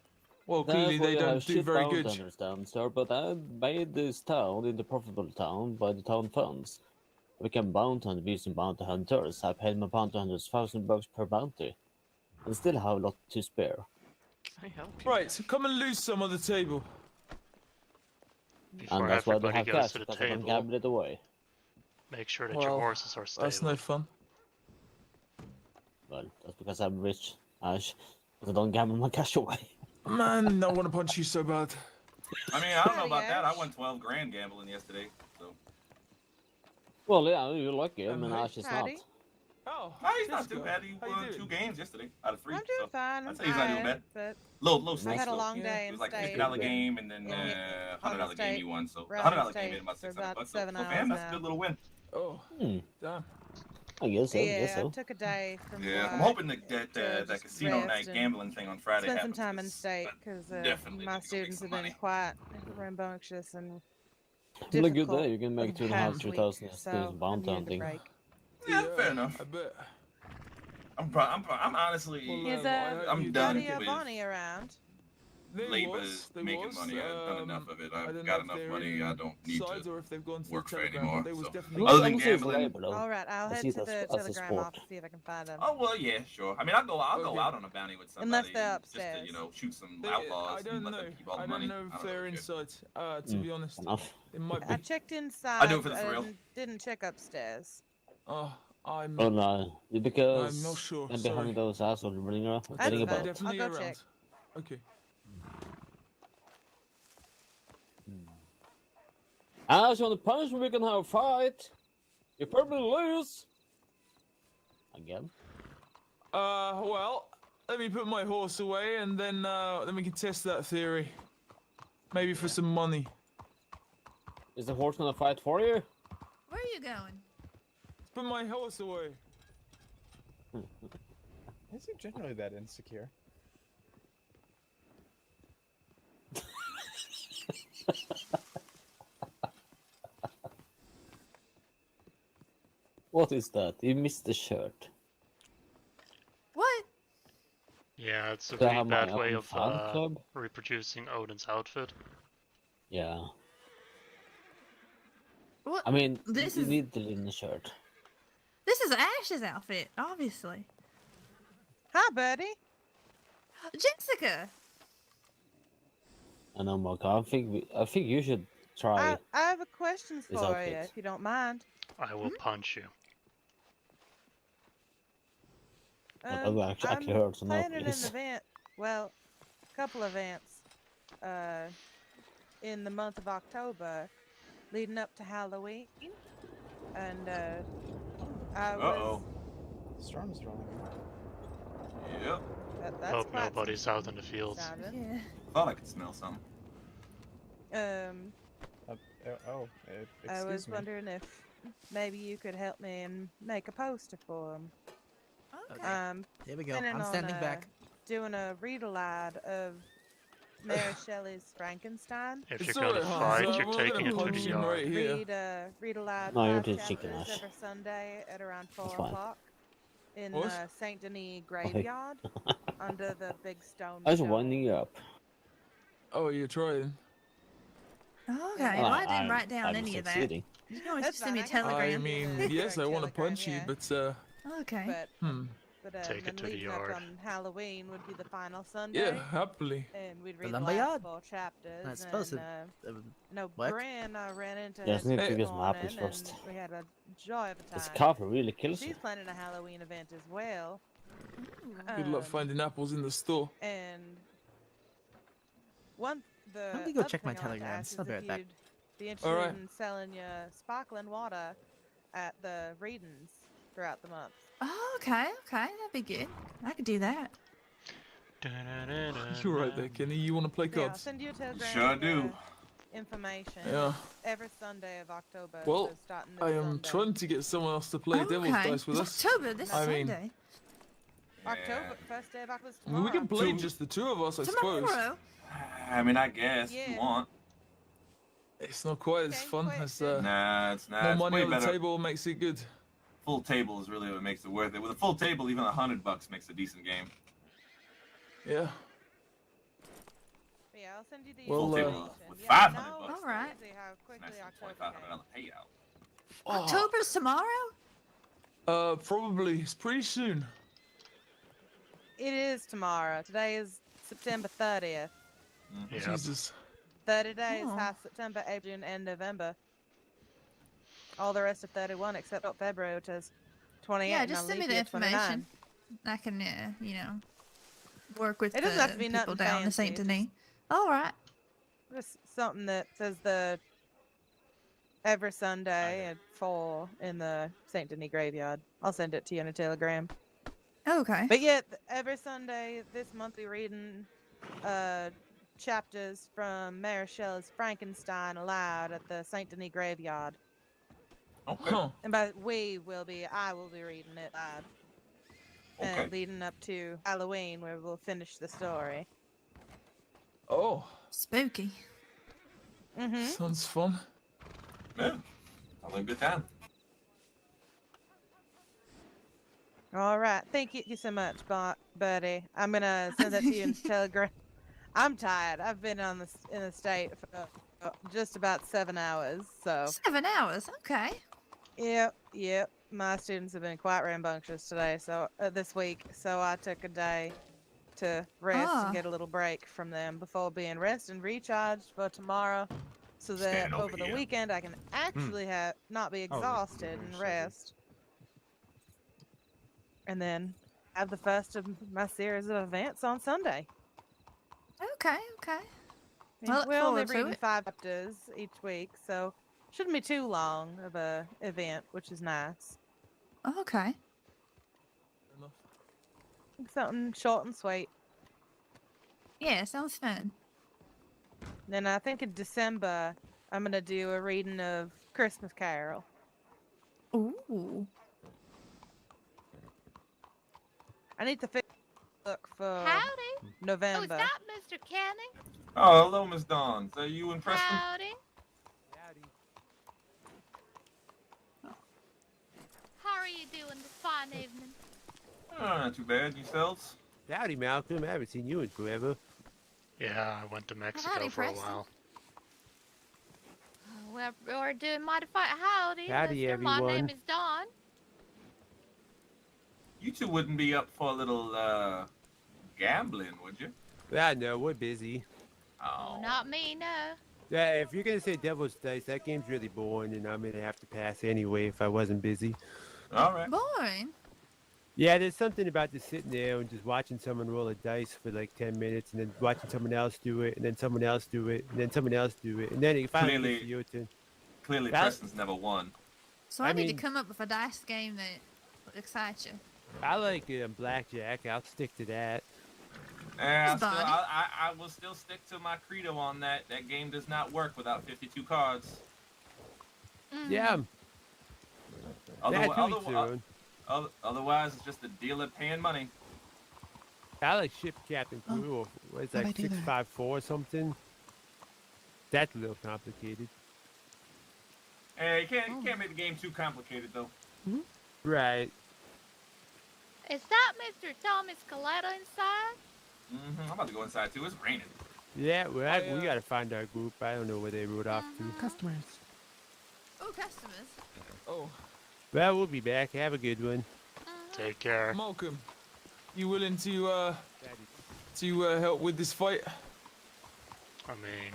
Well, clearly they don't do very good. Down, sir, but I made this town into a profitable town by the town funds. I became bounty hunter using bounty hunters. I paid my bounty hunters $1,000 per bounty, and still have a lot to spare. Can I help you? Right, so come and lose some of the table. Before And that's why they everybody have goes cash, to the because I can table, gamble it away. make sure that your horses are stable. That's no fun. Well, that's because I'm rich, Ash. Because I don't gamble my cash away. Man, I want to punch you so bad. I mean, I don't know about that. I won 12 grand gambling yesterday, so. Well, yeah, you're lucky. I mean, Ash is not. Oh, no, he's not too bad. He won 2 games yesterday out of 3. I'm doing fine. I'd say he's not doing bad. But Low I stakes. had a though. long day It in was like state. $50 game and then $100 game you won. So $100 game made about $600. So for him, that's a good little win. Oh, damn. I guess so. Yeah, I took a to from Yeah, I'm work hoping that casino rest night and gambling thing on Friday spent some happens. time in state because definitely my need to go make students some have been quite rambunctious and Well, a good difficult day. You can make the 2,500, past 3,000 week, as so bounty I needed a hunting. break. Yeah, fair enough. I bet. I'm honestly, Is I'm done Daddy or with Bonnie around? labor making money. I've done enough of it. I've got enough money. I don't need to work for it anymore. So. Other than gambling. All right, I'll head to the Telegram office see if I can find them. Oh well, yeah, sure. I mean, I'll go out on a bounty with somebody. Unless they're just to, upstairs. Shoot some outlaws and let them keep all the money. I don't know if they're inside. To be honest, it might I be. checked inside. I do it for the thrill. And didn't check upstairs. Oh, I'm. Oh no, because I'm not sure. I'm behind those assholes running around. That's Getting fine. about. Definitely I'll go around. check. Okay. As you want to punish me, we can have a fight. You probably lose. Again. Well, let me put my horse away, and then we can test that theory. Maybe for some money. Is the horse gonna fight for you? Where are you going? Let's put my horse away. Is he generally that insecure? What is that? You missed the shirt. What? Yeah, it's a Do I really have my bad way own of fan club? reproducing Odin's outfit. Yeah. What? I mean, This you is- need the linen shirt. This is Ash's outfit, obviously. Hi, buddy. Jessica. I know, Mark. I think you should try. I have a question this for you, outfit. if you don't mind. I will punch you. I've actually I'm heard some planning an outfits. event. Well, a couple events. In the month of October, leading up to Halloween, and I was. Storm's rolling. Yep. That's Hope quite nobody's out in the fields. sounding. Yeah. Thought I could smell something. I Excuse was me. wondering if maybe you could help me and make a poster for them. Okay. Here we go. Planning I'm standing on, back. Doing a read-aloud of Mary Shelley's Frankenstein. If you're gonna fight, you're taking it to the yard. Read aloud. No, you're 5 just chicken chapters ass. every Sunday at around 4 That's fine. o'clock in What? the Saint Denis graveyard under the big stone. I was dome. winding you up. Oh, you're trying. Okay, Well, well, I didn't I'm- write down I'm any of that. succeeding. You can always That's just send me a fine, I can- telegram. I mean, yes, I want to punch you, but Okay. Take then it to the leading up yard. on Halloween would be the final Sunday. yeah, happily. And we'd The read the lumberyard? last 4 chapters. I suppose and, it work? Bren, I ran into Yes, her need to this get some morning, apples first. and we had a joy of a time. This coffee really kills She's you. planning a Halloween event as well. Good luck finding apples in the store. And the Let me go other check my thing I wanted to telegrams. ask is I'll be if right back. you'd be interested All right. in selling your sparkling water at the readings throughout the month. Oh, okay, that'd be good. I could do that. You're right there, Kenny. You want to play Yeah, I'll cards? send you a telegram. Sure with do. the Information. Yeah. Every Sunday of October. Well, so starting this I am Sunday. trying to get someone else to play Oh, Devil's okay. Dice with It's us. October, this I mean, Sunday. October, first day of October. I mean, we can play tomorrow. just the two of us, I suppose. Tomorrow. I mean, I guess if Yeah. you want. It's not quite as fun as Nah, it's not. more It's money way on the better. table makes it good. Full table is really what makes it worth it. With a full table, even $100 makes a decent game. Yeah. Yeah, I'll send you the Well, Full table information. with Yeah, 500 no, bucks. it's All right. crazy how quickly Nice October $2,500 payout. Oh. October's tomorrow? Probably. It's pretty soon. It is tomorrow. Today is September 30th. Yep. Jesus. 30 days, Oh. half September, April, and November. All the rest of 31 except February, which is 28. Yeah, and just on send me leap the year 29. information. I can, work with It doesn't the have to be people nothing down in fancy, Saint just- Denis. All right. Just something that says the every Sunday at 4 in the Saint Denis graveyard. I'll send it to you in a telegram. Okay. But yeah, every Sunday this month we're reading chapters from Mary Shelley's Frankenstein aloud at the Saint Denis graveyard. Okay. Huh. And by I will be reading it loud. Okay. And leading up to Halloween where we'll finish the story. Oh, Spooky. Mm-hmm. sounds fun. Yeah. I'll have a good time. All right. Thank you so much, buddy. I'm going to send that to you in Telegram. I'm tired. I've been in the state for just about 7 hours. So 7 hours. Okay. Yep. My students have been quite rambunctious today, so this week. So I took a day to rest and get a little break from them before being rest and recharged for tomorrow, so that Stand over over the here. weekend I can actually not be exhausted and rest, and then have the first of my series of events on Sunday. Okay. And I look we're only forward to reading it. 5 chapters each week, so shouldn't be too long of a event, which is nice. Okay. Something short and sweet. Yeah, sounds fun. Then I think in December I'm gonna do a reading of Christmas Carol. Ooh. I need to look for Howdy. Oh, is November. that Mr. Canning? Oh, hello, Miss Dawn. Is that you and Preston? Howdy. How are you doing this fine evening? Oh, not too bad. Yourselves? Howdy, Malcolm. I haven't seen you in forever. Yeah, I went to Mexico Howdy, for a Preston. while. Oh, we're doing mighty fine. Howdy, Howdy, mister. My name everyone. is Dawn. You two wouldn't be up for a little gambling, would you? Yeah, no, we're busy. Oh, not me, no. Yeah, if you're gonna say Devil's Dice, that game's really boring, and I'm gonna have to pass anyway if I wasn't busy. All right. Boring. Yeah, there's something about just sitting there and just watching someone roll a dice for like 10 minutes, and then watching someone else do it, and then someone else do it, and then someone else do it, and then it finally gets to your turn. Clearly, That's- Preston's never won. So I need to come up with a dice game that excites you. I like blackjack. I'll stick to that. And I will still stick to my credo on that. That game does not work without 52 cards. Yeah. Otherwise, it's just a dealer paying money. I like Ship Captain Crew. Or it's like 654 or something. That's a little complicated. Hey, you can't make the game too complicated, though. Right. Is that Mr. Thomas Coletta inside? I'm about to go inside, too. It's raining. Yeah, we gotta find our group. I don't know where they rode off to. Customers. Oh, customers. Oh. Well, we'll be back. Have a good one. Take care. Malcolm, you willing to help with this fight? I mean,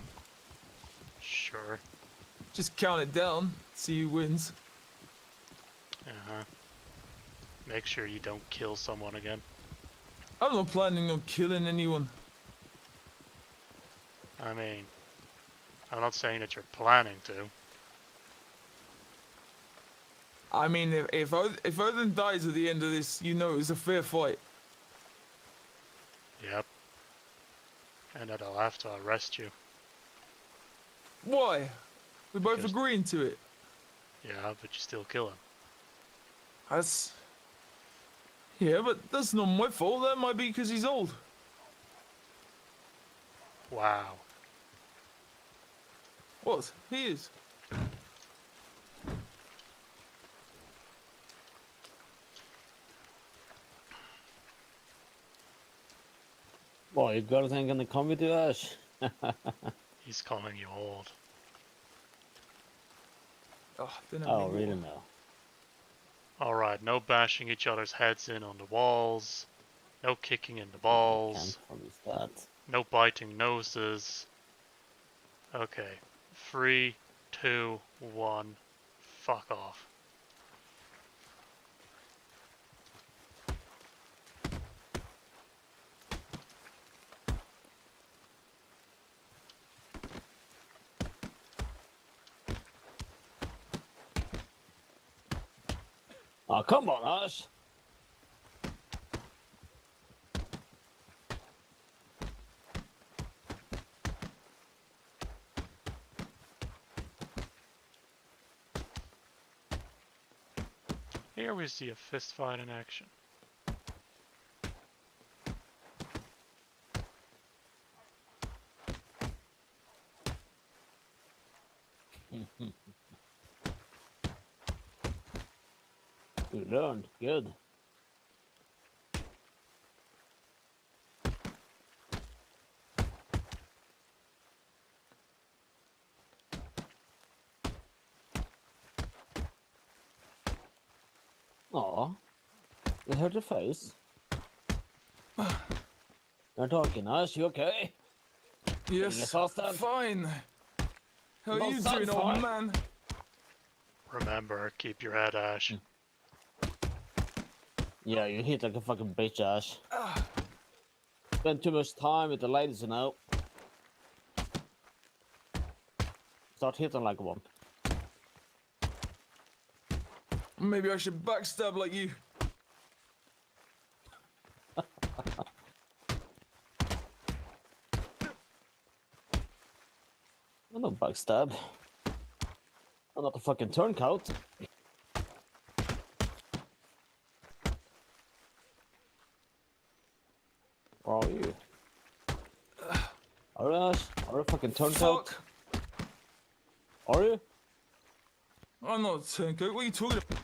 sure. Just count it down. See who wins. Make sure you don't kill someone again. I'm not planning on killing anyone. I mean, I'm not saying that you're planning to. I mean, if Odin dies at the end of this, you know it's a fair fight. Yep. And that I'll have to arrest you. Why? We're both agreeing to it. Yeah, but you still kill him. That's... Yeah, but that's not my fault. That might be because he's old. Wow. What? He is. Boy, you girls ain't gonna come with you, Ash. He's calling you old. Oh, really now? Alright, no bashing each other's heads in on the walls. No kicking in the balls. No biting noses. Okay. 3, 2, 1. Fuck off. Oh, come on, Ash. Here we see a fist fight in action. You learned. Good. Aw. You hurt your face. You're talking, Ash. You okay? Yes, Faster. fine. How are Well, you sounds doing, old fine. man? Remember, keep your head, Ash. Yeah, you hit like a fucking bitch, Ash. Spend too much time with the ladies, you know. Start hitting like one. Maybe I should backstab like you. I'm not backstab. I'm not a fucking turncoat. Where are you? Are you, Ash? Are you a fucking turncoat? Fuck. Are you? I'm not a turncoat. What are you talking about?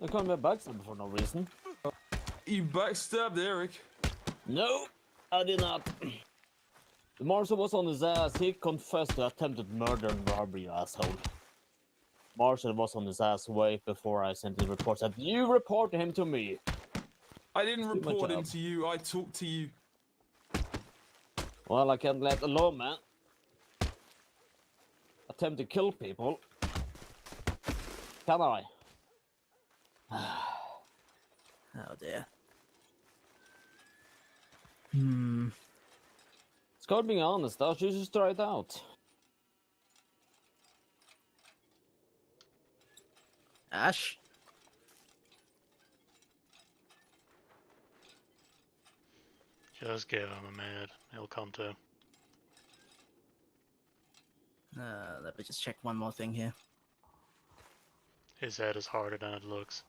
I can't be a backstabber for no reason. You backstabbed Eric. No, I did not. The marshal was on his ass. He confessed to attempted murder and robbery, you asshole. Marshall was on his ass way before I sent the report. Said, you reported him to me. I didn't Do my report him job. to you. I talked to you. Well, I can't let alone, man. Attempt to kill people. Can I? Oh dear. Hmm. Scott being honest, though, you should try it out. Ash? Just give him a minute. He'll come to. Let me just check one more thing here. His head is harder than it looks.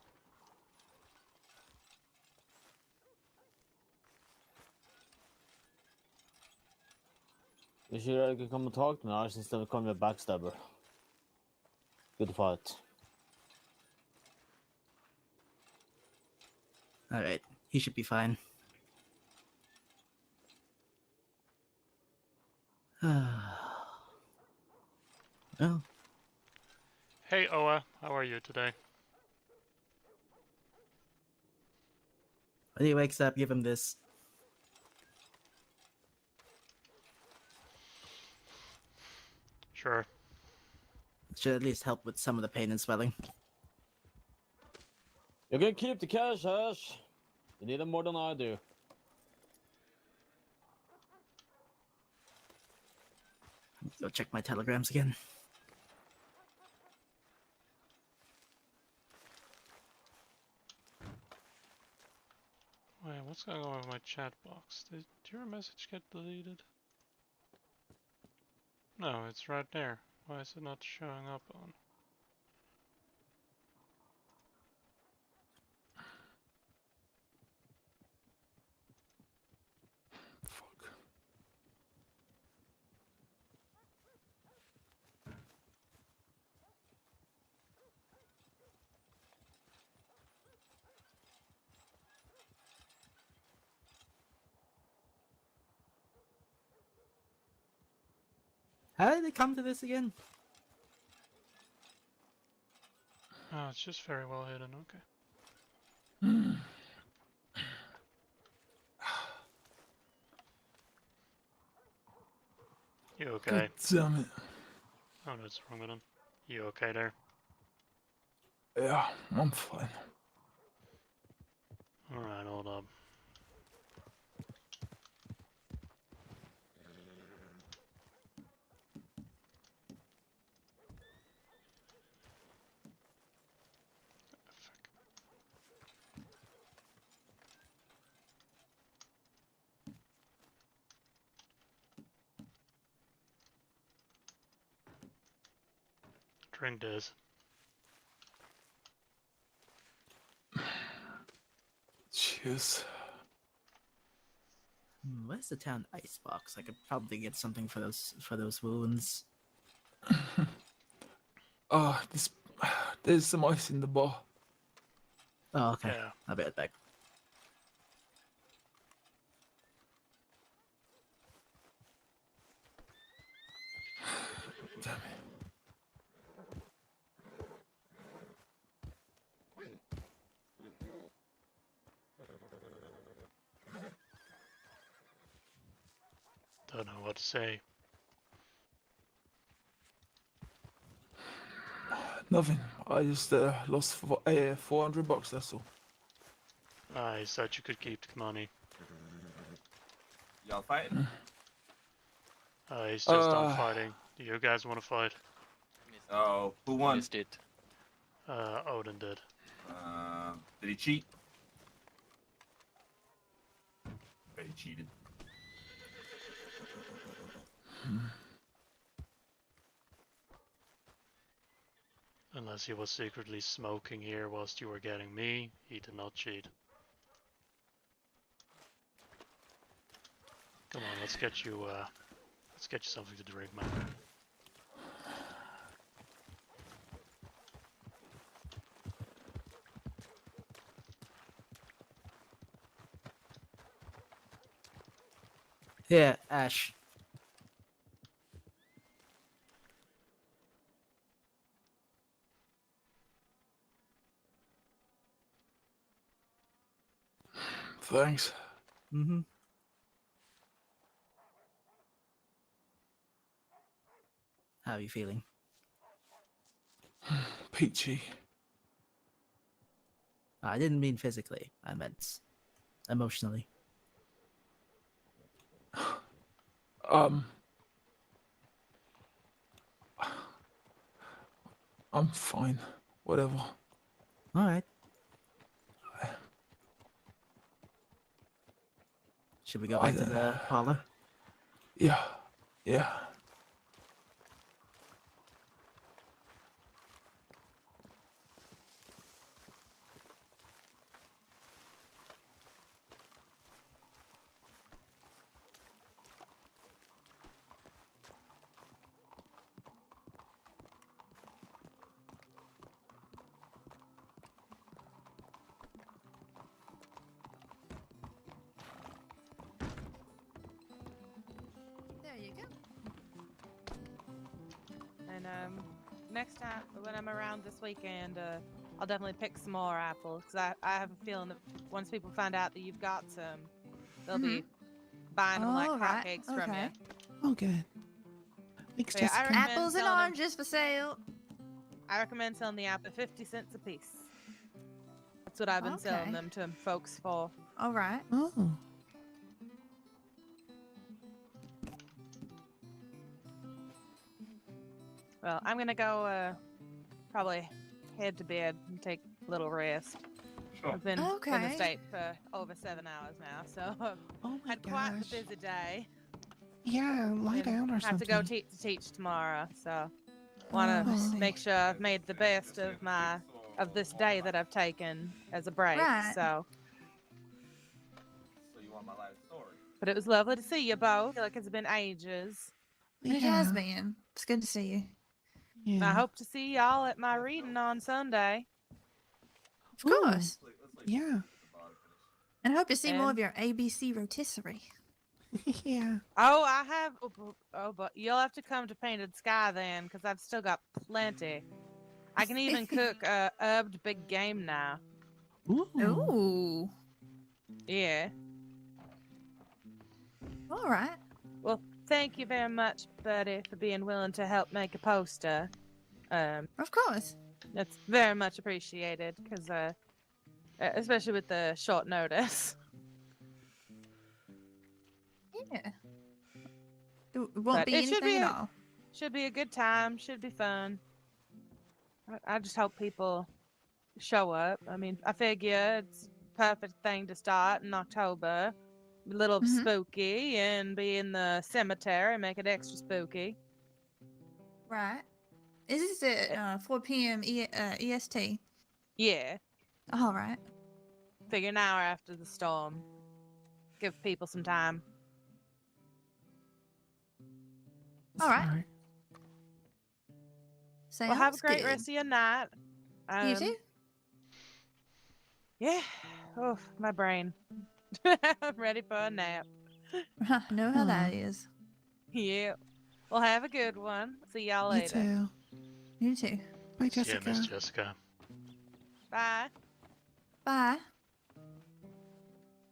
You should come and talk to me, Ash, instead of calling me a backstabber. Good fight. Alright, he should be fine. Oh. Hey Oa, how are you today? When he wakes up, give him this. Sure. Should at least help with some of the pain and swelling. You can keep the cash, Ash. You need it more than I do. Go check my telegrams again. Wait, what's going on with my chat box? Did your message get deleted? No, it's right there. Why is it not showing up on? How did it come to this again? Oh, it's just very well hidden, okay. You okay? God damn it. Oh, that's wrong button. You okay there? Yeah, I'm fine. Alright, hold up. Drink this. Cheers. Where's the town icebox? I could probably get something for those wounds. There's some ice in the bar. Oh, okay. Yeah. I'll be right back. Damn it. Don't know what to say. Nothing. I just lost $400. That's all. I said you could keep the money. Y'all fighting? He's just done fighting. Do you guys want to fight? Oh, who won? Missed it. Odin did. Did he cheat? Bet he cheated. Unless he was secretly smoking here whilst you were getting me, he did not cheat. Come on, let's get you something to drink, man. Here, Ash. Thanks. Mm-hmm. How are you feeling? Peachy. I didn't mean physically. I meant emotionally. I'm fine. Whatever. All right. Should we go back to the parlor? Yeah. Yeah. There you go. And next time when I'm around this weekend, I'll definitely pick some more apples. Cause I have a feeling that once people find out that you've got some, they'll be buying them like hotcakes from you. Oh, good. Thanks, So yeah, I Jessica. recommend Apples and selling 'em- oranges for sale. I recommend selling the apple 50 cents a piece. That's what I've been selling them to folks for. All right. Oh. Well, I'm gonna go probably head to bed and take a little rest. Sure. I've been in the Okay. state for over 7 hours now, so I've had quite the busy day. Yeah, lie And down or have something. to go teach tomorrow, so want to make sure I've made the best of this day that I've taken as a break. Right. So, So you want my life story? but it was lovely to see you both. I feel like it's been ages. It has been. It's good to see you. And I hope to see y'all at my reading on Sunday. Of course. Yeah. And I hope to see more And- of your ABC rotisserie. Yeah. Oh, I have. But you'll have to come to Painted Sky then, because I've still got plenty. I can even cook herbed big game now. Ooh. Yeah. All right. Well, thank you very much, Buddy, for being willing to help make a poster. Of course. That's very much appreciated, because especially with the short notice. Yeah. It won't But be it should anything be at all. Should be a good time. Should be fun. I just hope people show up. I mean, I figure it's a perfect thing to start in October. A little spooky and be in the cemetery, make it extra spooky. Right. Is this at 4 p.m. EST? Yeah. All right. Figure an hour after the storm. Give people some time. All right. Sounds Well, have a great good. rest of your night. You too? Yeah. Oh, my brain. I'm ready for a nap. I know how that is. Yeah. Well, have a good one. See y'all You later. too. You too. Bye, Yeah, Jessica. Miss Jessica. Bye. Bye.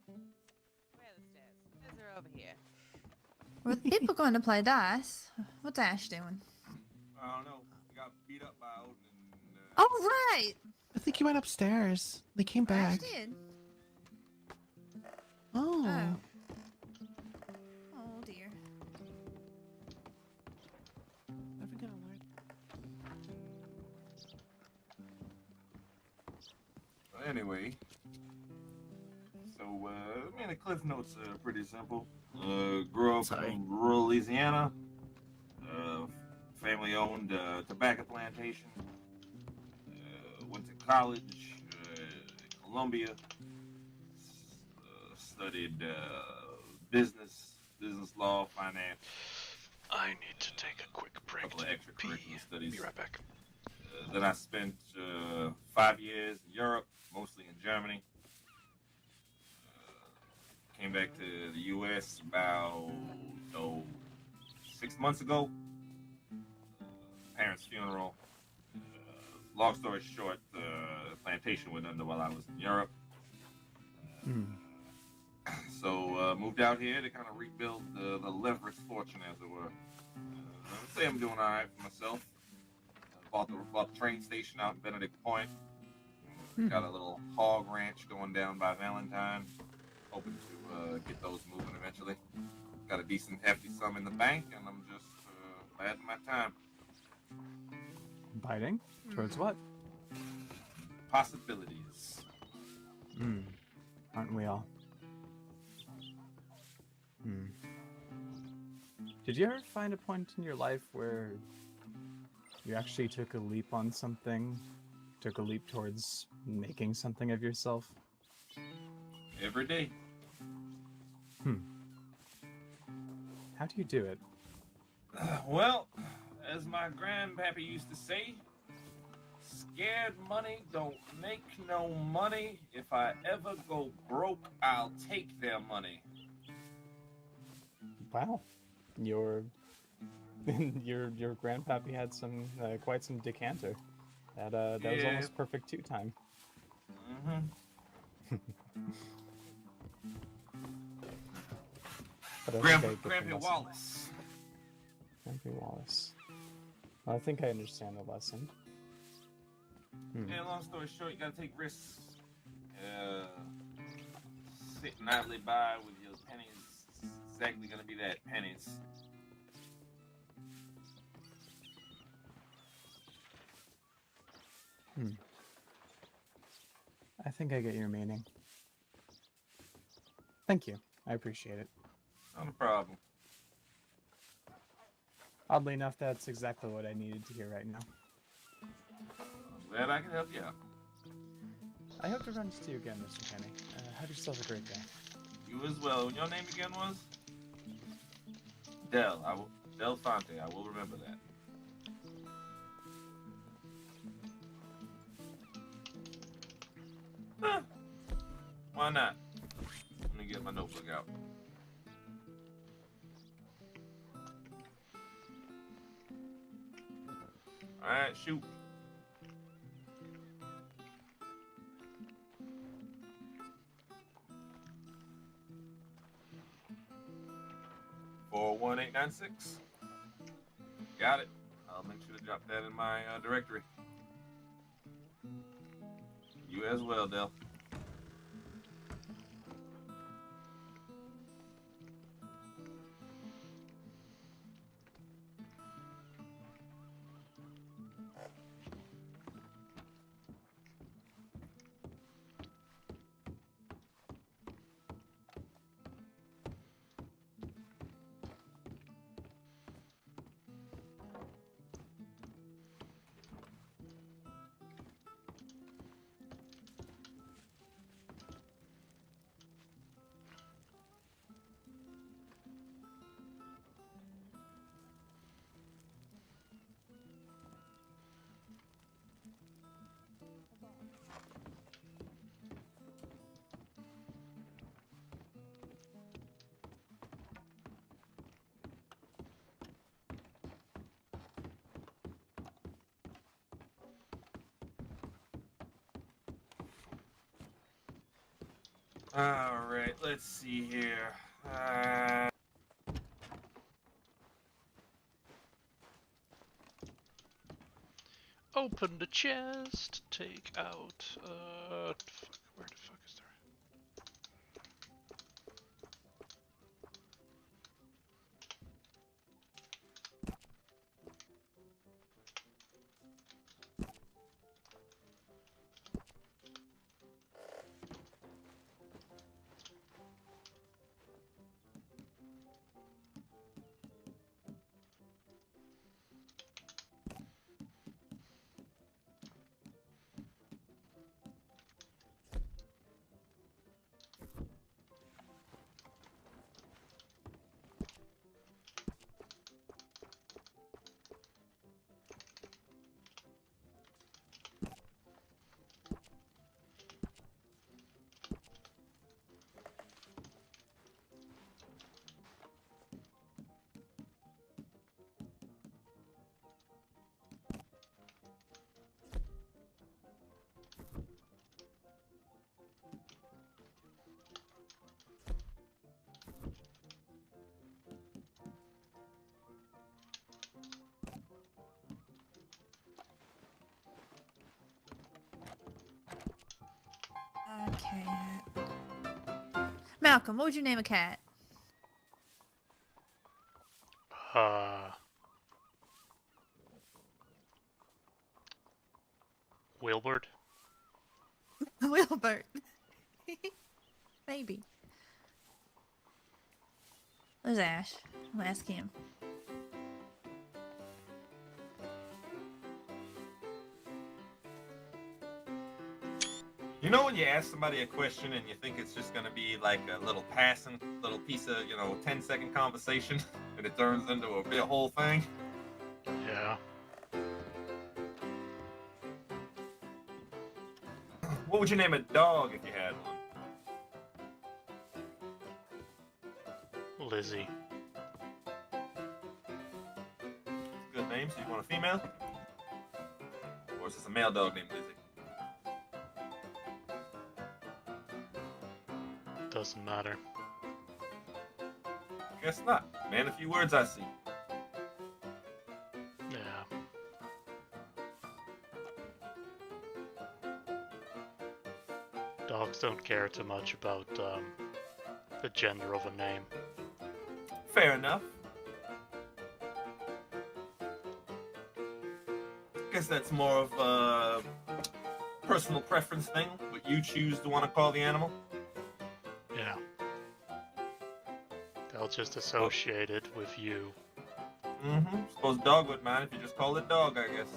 Where are the stairs? Stairs are over here. Were the people going to play dice? What's Ash doing? I don't know. He got beat up by Odin. Oh, right. I think he went upstairs. They came Ash back. did. Oh. Oh, dear. Never gonna learn. Anyway, so the Cliff Notes are pretty simple. Grew up in rural Louisiana. Family-owned tobacco plantation. Went to college, Columbia. Studied business law, finance. I need to take a quick break. Couple of extracurricular studies. Be right back. Then I spent 5 years in Europe, mostly in Germany. Came back to the U.S. about 6 months ago. Parents' funeral. Long story short, the plantation went under while I was in Europe. So moved out here to kind of rebuild the leverage fortune, as it were. I'd say I'm doing all right for myself. Bought the train station out in Benedict Point. Got a little hog ranch going down by Valentine. Hoping to get those moving eventually. Got a decent hefty sum in the bank, and I'm just biding my time. Biting? Towards what? Possibilities. Aren't we all? Did you ever find a point in your life where you actually took a leap on something? Took a leap towards making something of yourself? Every day. How do you do it? Well, as my grandpappy used to say, scared money don't make no money. If I ever go broke, I'll take their money. Wow, your grandpappy had some quite some decanter. That was almost perfect two time. Grandpa Wallace. Grandpa Wallace. Well, I think I understand the lesson. Yeah, long story short, you gotta take risks. Sitting idly by with your pennies exactly gonna be that, pennies. I think I get your meaning. Thank you. I appreciate it. Not a problem. Oddly enough, that's exactly what I needed to hear right now. I'm glad I can help you out. I hope to run into you again, Mr. Penny. Have yourself a great day. You as well. Your name again was? Del. Del Fonte. I will remember that. Why not? Let me get my notebook out. Alright, shoot. $41896. Got it. I'll make sure to drop that in my directory. You as well, Del. Alright, let's see here. Open the chest, take out, where the fuck is there? cat. Malcolm, what would you name a cat? Wilbert? Wilbert. Maybe. Where's Ash? I'll ask him. You know when you ask somebody a question and you think it's just gonna be like a little passing, little piece of, 10-second conversation, and it turns into a whole thing? Yeah. What would you name a dog if you had one? Lizzie. Good name. So you want a female? Or is this a male dog named Lizzie? Doesn't matter. Guess not. Man, a few words I see. Yeah. Dogs don't care too much about the gender of a name. Fair enough. Guess that's more of a personal preference thing, what you choose to want to call the animal. Yeah. They'll just associate it with you. Mm-hmm. Suppose dog would mind if you just called it dog, I guess.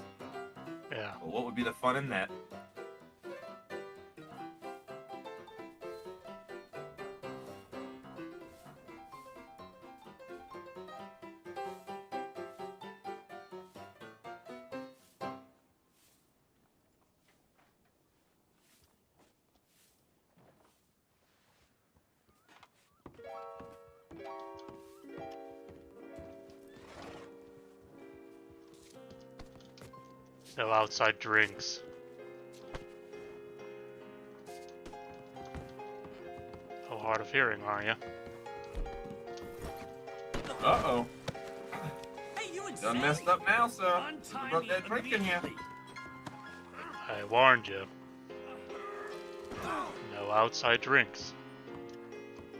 Yeah. Well, what would be the fun in that? No outside drinks. How hard of hearing are you? Uh-oh. Done messed up now, sir. You brought that drink in here. I warned you. No outside drinks.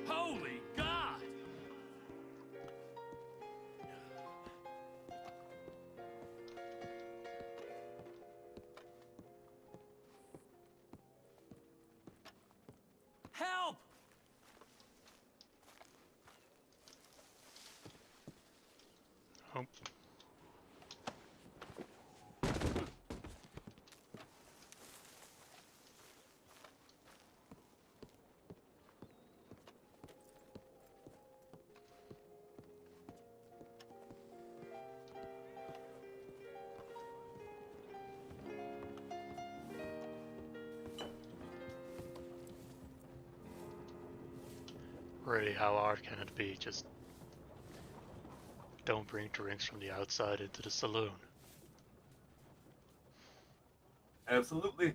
Holy God! Help! Oh. Really, how hard can it be? Just don't bring drinks from the outside into the saloon. Absolutely.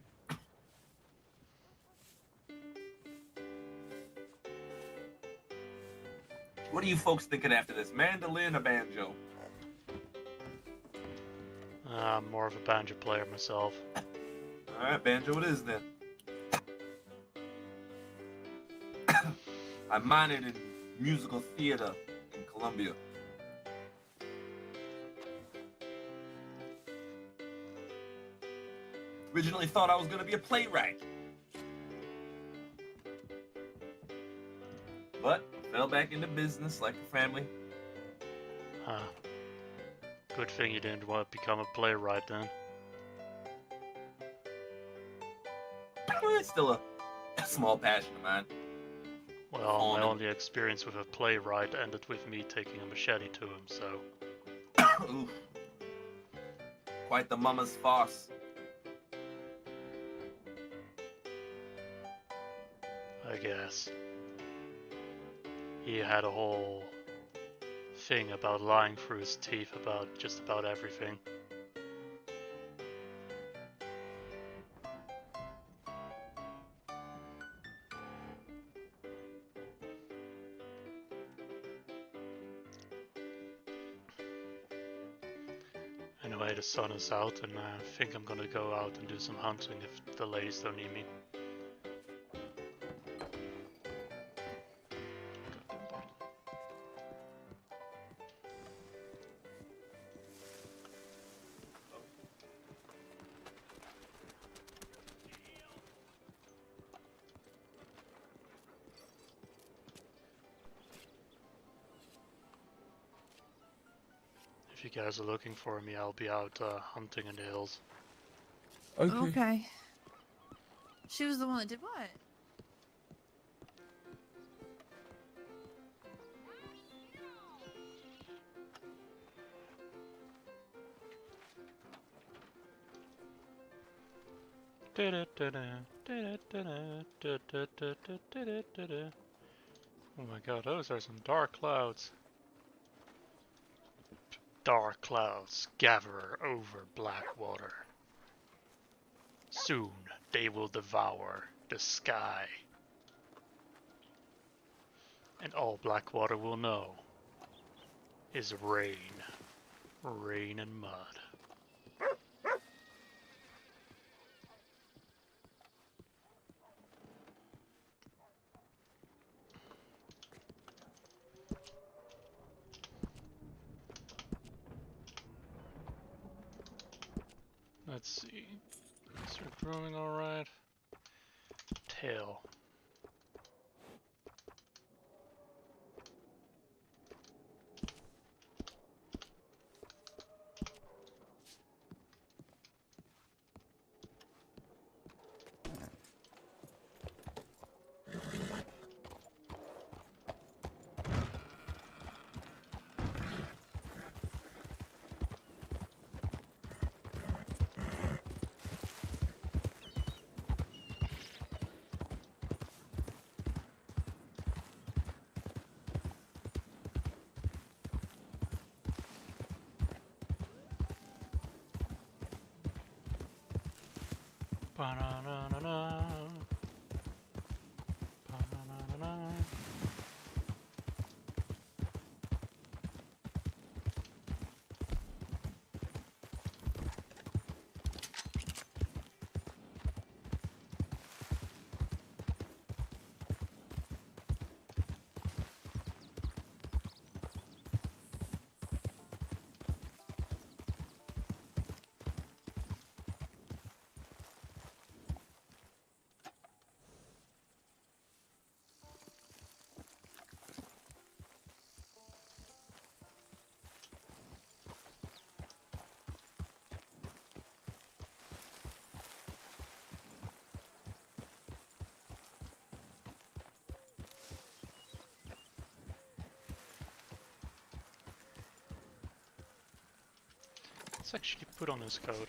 What are you folks thinking after this? Mandolin or banjo? I'm more of a banjo player myself. Alright, banjo it is then. I minored in musical theater in Columbia. Originally thought I was gonna be a playwright. But fell back into business like a family. Huh. Good thing you didn't want to become a playwright then. It's still a small passion of mine. Well, my only experience with a playwright ended with me taking a machete to him, so... Oof. Quite the mama's farce. I guess. He had a whole thing about lying through his teeth about just about everything. Anyway, the sun is out and I think I'm gonna go out and do some hunting if the ladies don't need me. If you guys are looking for me, I'll be out hunting in the hills. Okay. She was the one that did what? Oh my god, those are some dark clouds. Dark clouds gather over Blackwater. Soon they will devour the sky. And all Blackwater will know is rain. Rain and mud. Let's see. Start growing alright. Tail. Ba-na-na-na-na. Ba-na-na-na-na. Let's actually put on this code.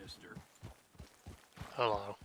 mister. Hello.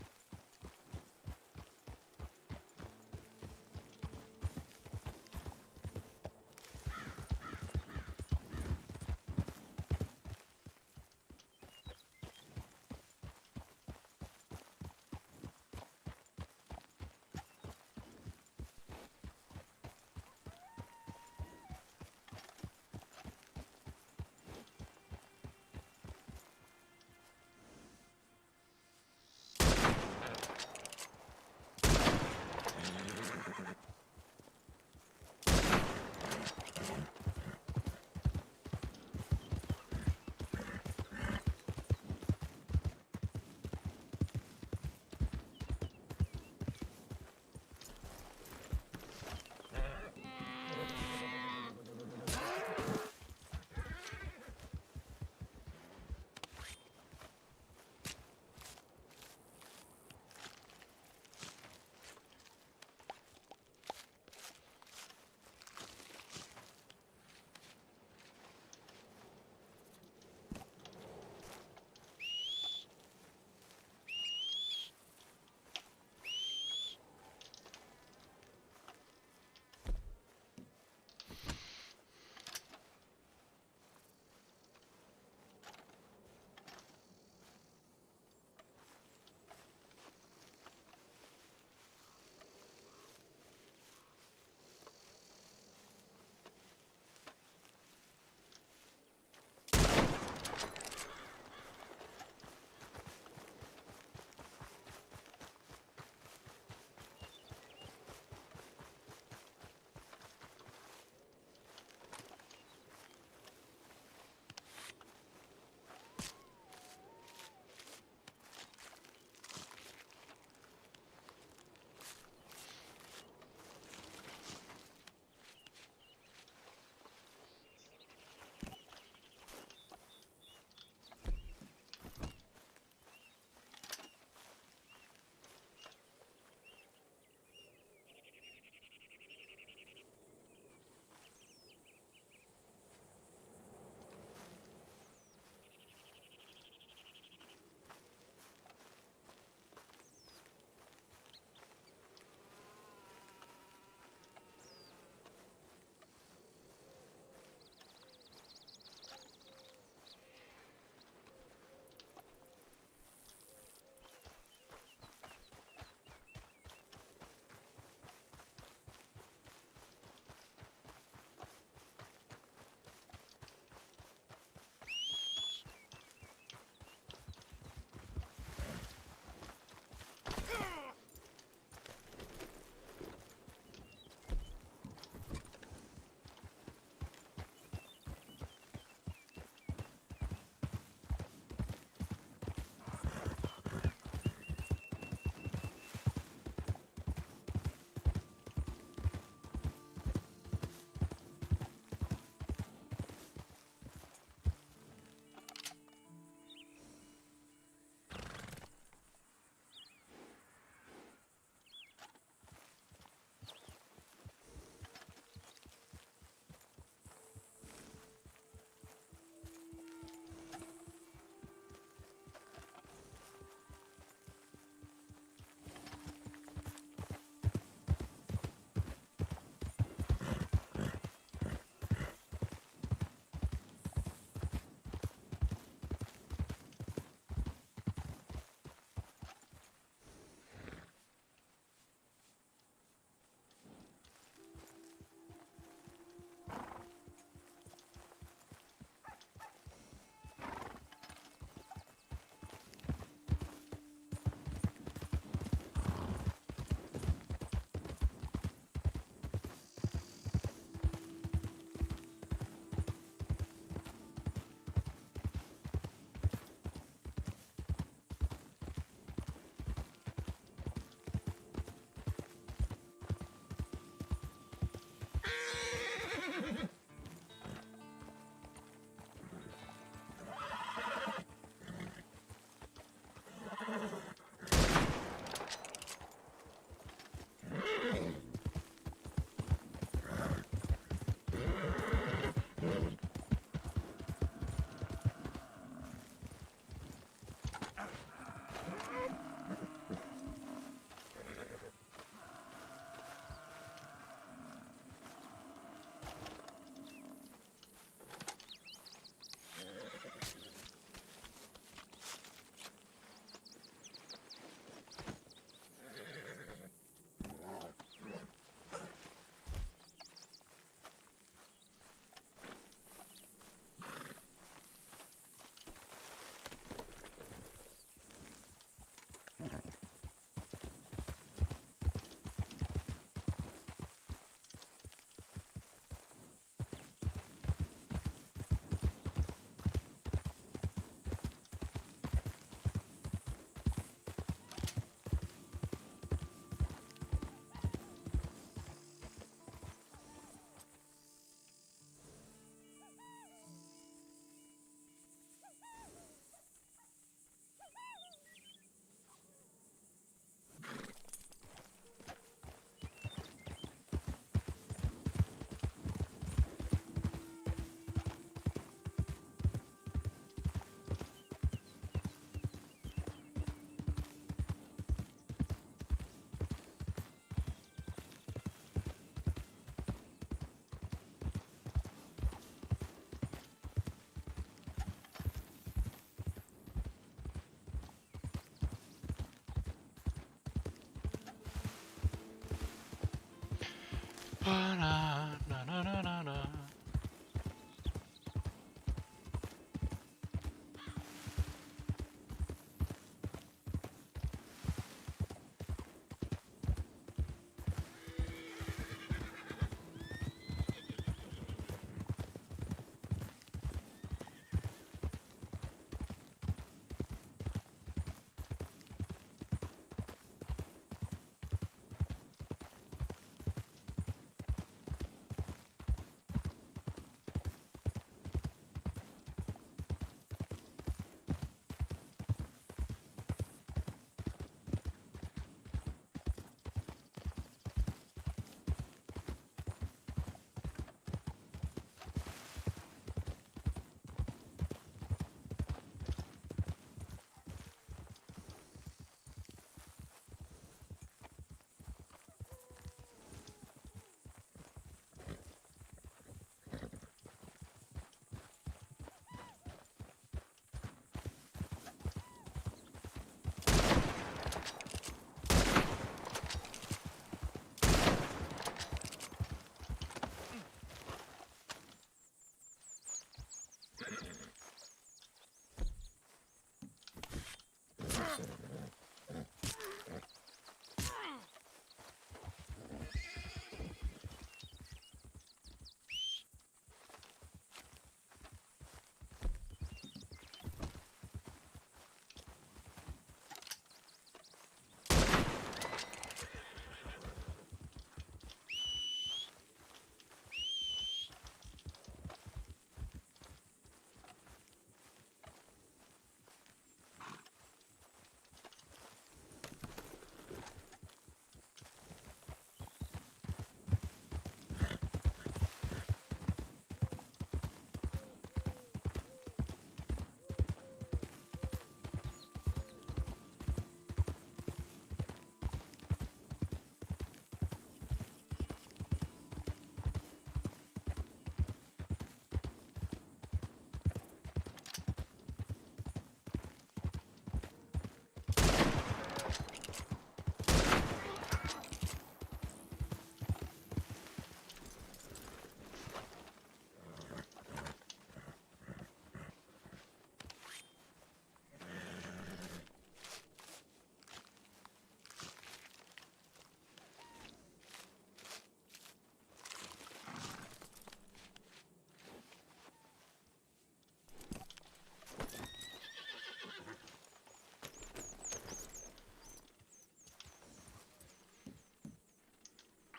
Ba-na-na-na-na-na.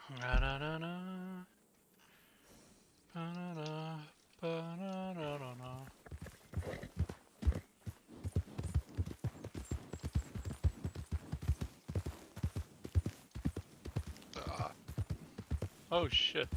Ba-da-da-da. Ba-da-da. Ba-da-da-da-da. Oh shit.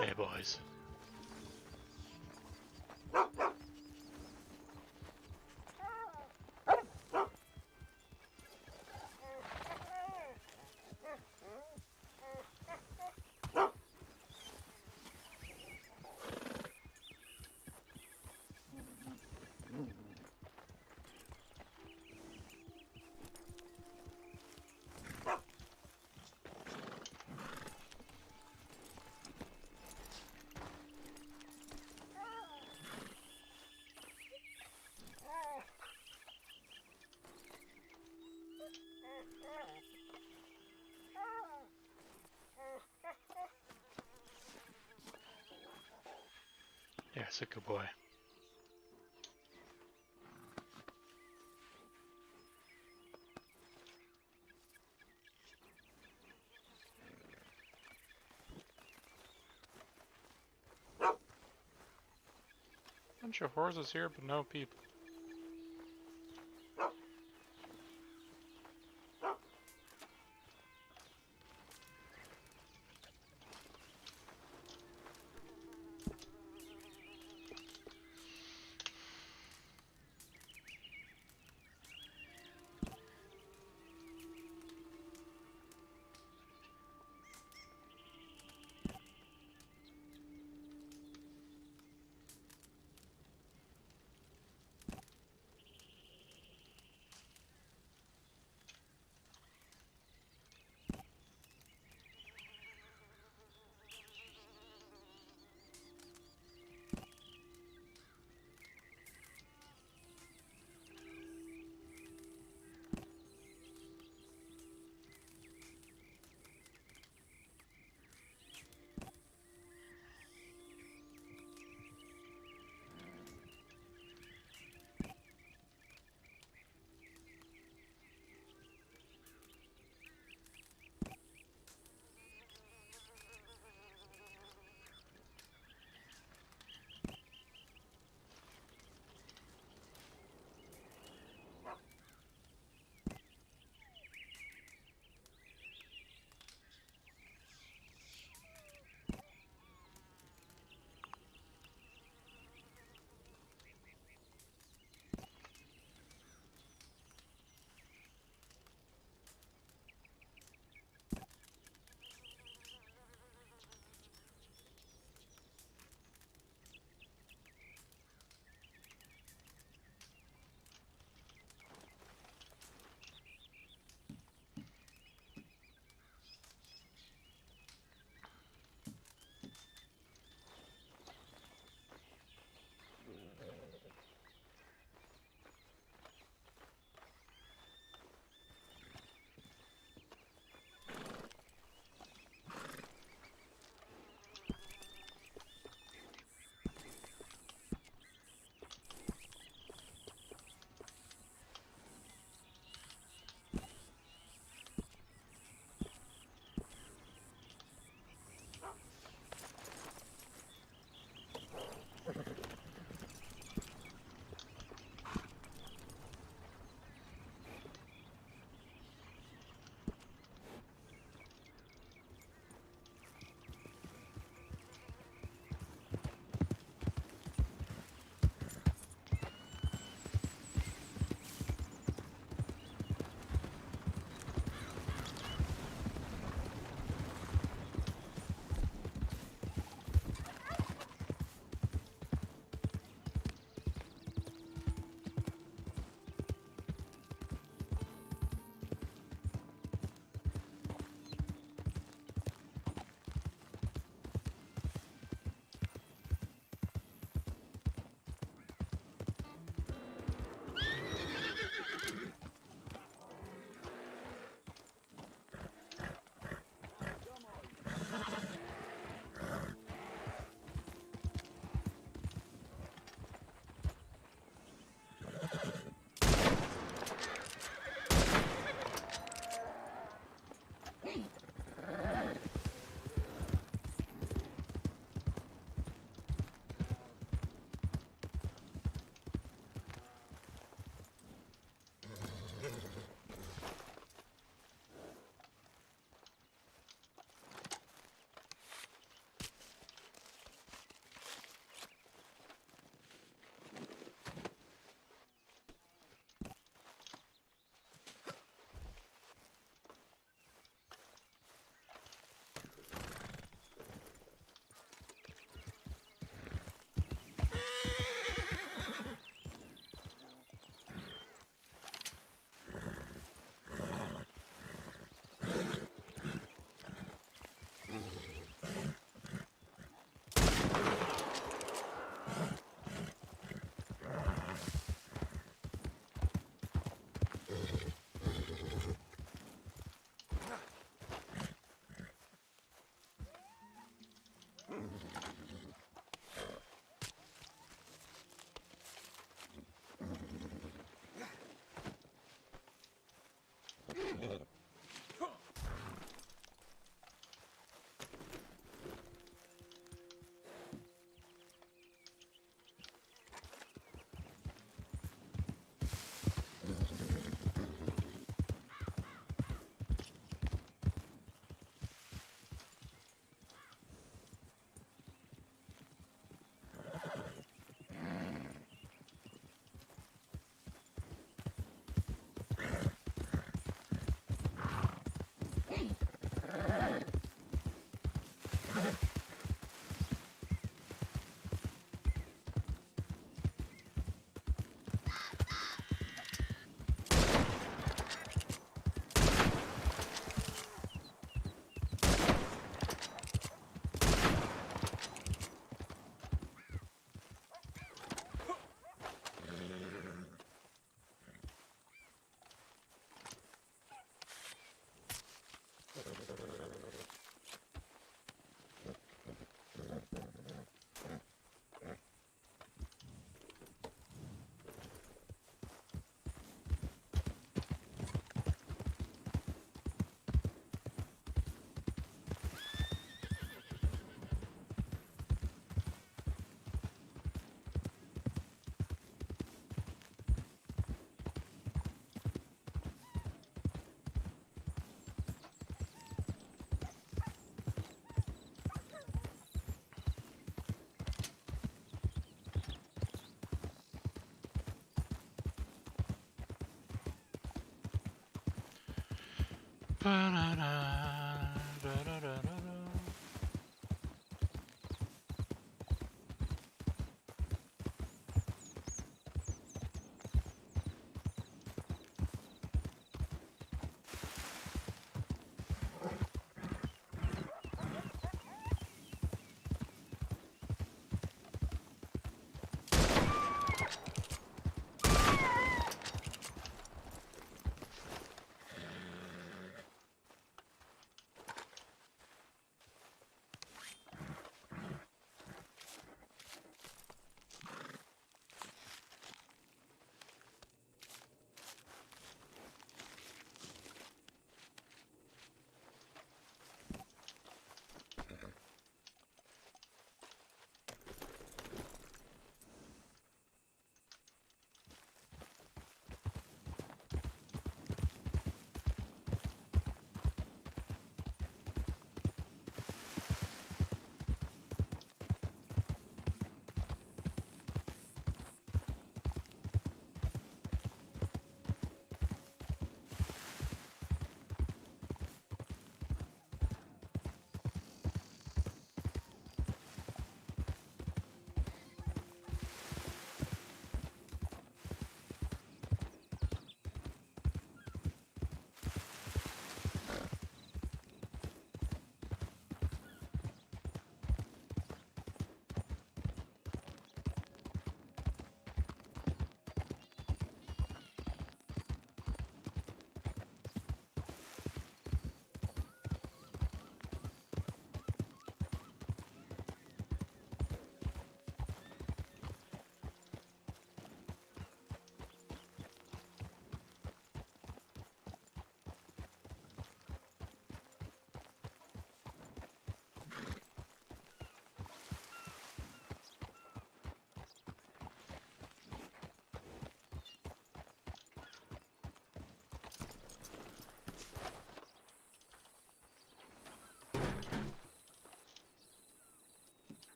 Hey boys. Yes, a good boy. Bunch of horses here, but no people.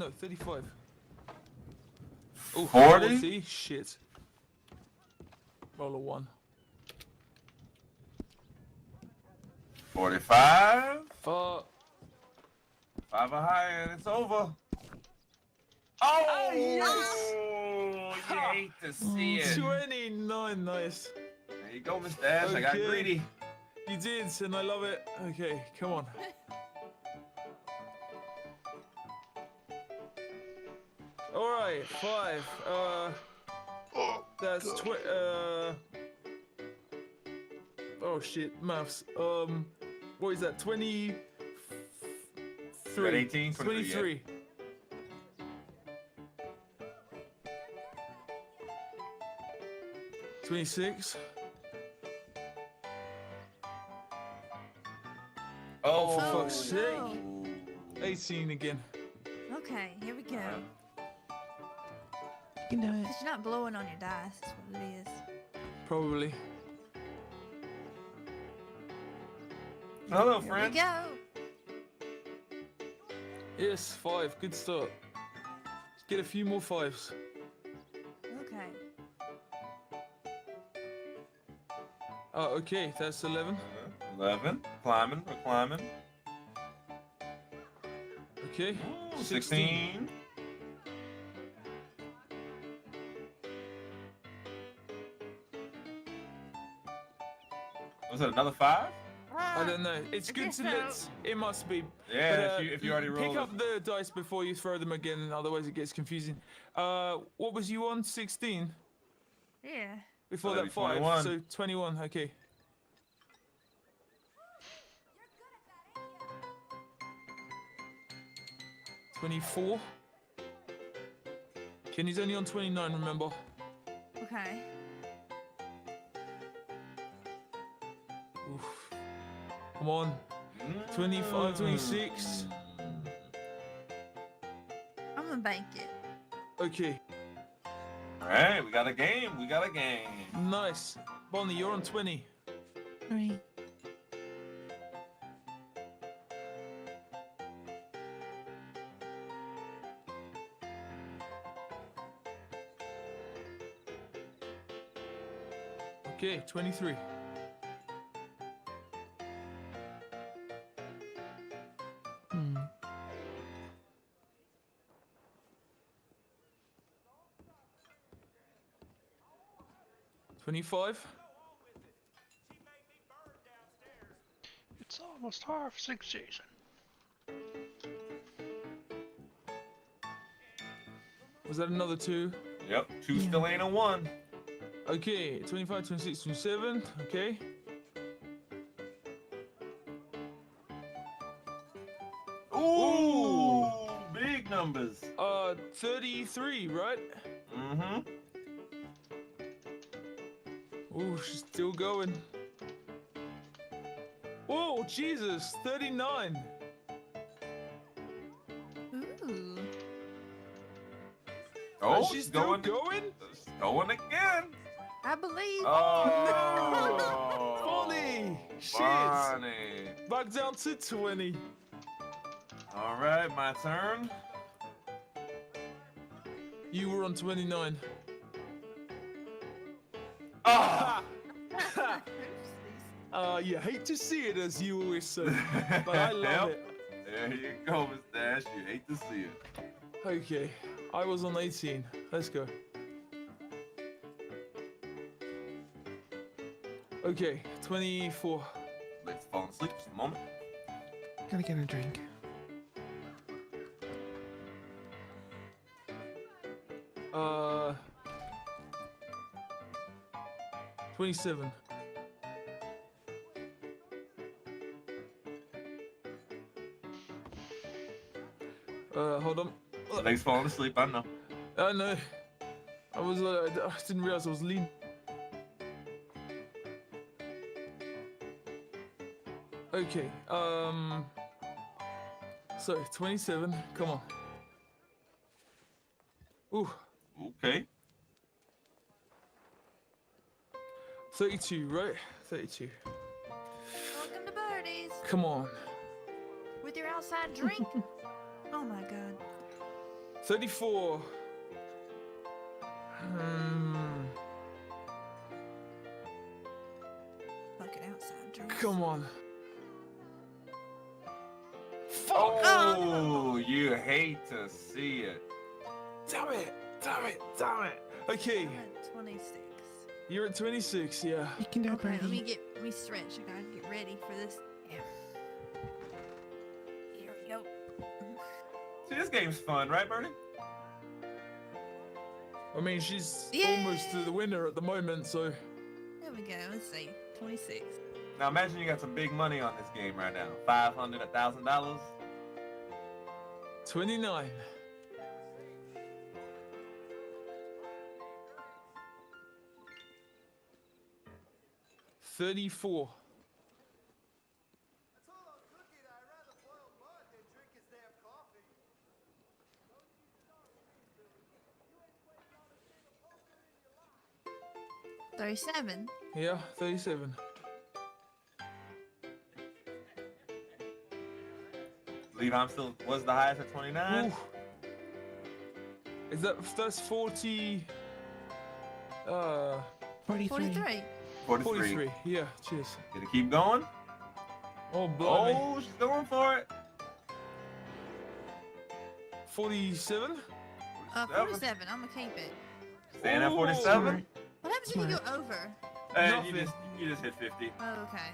No, 35. Oh, 40? 40? Shit. Roll a 1. 45. 5 or higher, and it's over. Oh, yes! You hate to see it. 29, nice. There you go, Mr. Ash. I got Okay. greedy. You did, and I love it. Okay, come on. Alright, 5. That's oh shit, maths. What is that? 23. 18, 23. 26. Oh, for fuck's sake. no. 18 again. Okay, here we go. You can do it. Because you're not blowing on your dice, that's what it is. Probably. Hello, Here friend. we go. Yes, 5. Good start. Let's get a few more 5s. Okay. Oh, okay, that's 11. 11. Climbing. We're climbing. Okay. 16. Was it another 5? I don't know. It's good to let. It must be. Yeah, But, if you already rolled pick it. up the dice before you throw them again, otherwise it gets confusing. What was you on? 16. Yeah. Before So that that'd be 5. 21. So 21. Okay. $24. Kenny's only on 29. Remember. Okay. Oof. Come on. 25, 26. I'm gonna bank it. Okay. All right, we got a game. We got a game. Nice. Bonnie, you're on 20. All right. Okay, 23. Hmm. 25. It's almost harvesting season. Was that another 2? Yep, 2 still ain't a 1. Okay, 25, 26, 27. Okay. Ooh, big numbers. 33, right? Mm-hmm. Ooh, she's still going. Whoa, Jesus, 39. Ooh. Oh, she's still going? Going again. I believe. Oh, Bonnie! Shit! Bonnie. Back down to 20. All right, my turn. You were on 29. Ah! You hate to see it, as you always say, but I love it. There you go, Mr. Ash. You hate to see it. Okay, I was on 18. Let's go. Okay, 24. Let's fall asleep just a moment. Gotta get a drink. Uh, 27. Hold on. Legs falling asleep, I know. I know. I was, I didn't realize I was lean. Okay, so 27, come on. Ooh. Okay. 32, right? 32. Welcome to Birdies Come on. with your outside drink. Oh my god. 34. Fucking outside drinks. Come on. Fuck! Oh, you hate to see it. Damn it! Damn it! Damn it! Okay. I'm at 26. You're at 26, yeah. You can do it, Okay, Birdie. let me stretch. I gotta get ready for this. Yeah. Here we go. See, this game's fun, right, Bernie? I mean, she's Yeah. almost to the winner at the moment, so. There we go. Let's see. 26. Now imagine you got some big money on this game right now. $500, $1,000. 29. $34. $37. Yeah, 37. Believe I'm still was the highest at 29. Ooh. That's 40. 43. 43. 43. Yeah, cheers. Did it keep going? Oh, blimey. Oh, she's going for it. 47? 47. I'm gonna keep it. Staying at 47. What happens if you go over? You just hit 50. Oh, okay.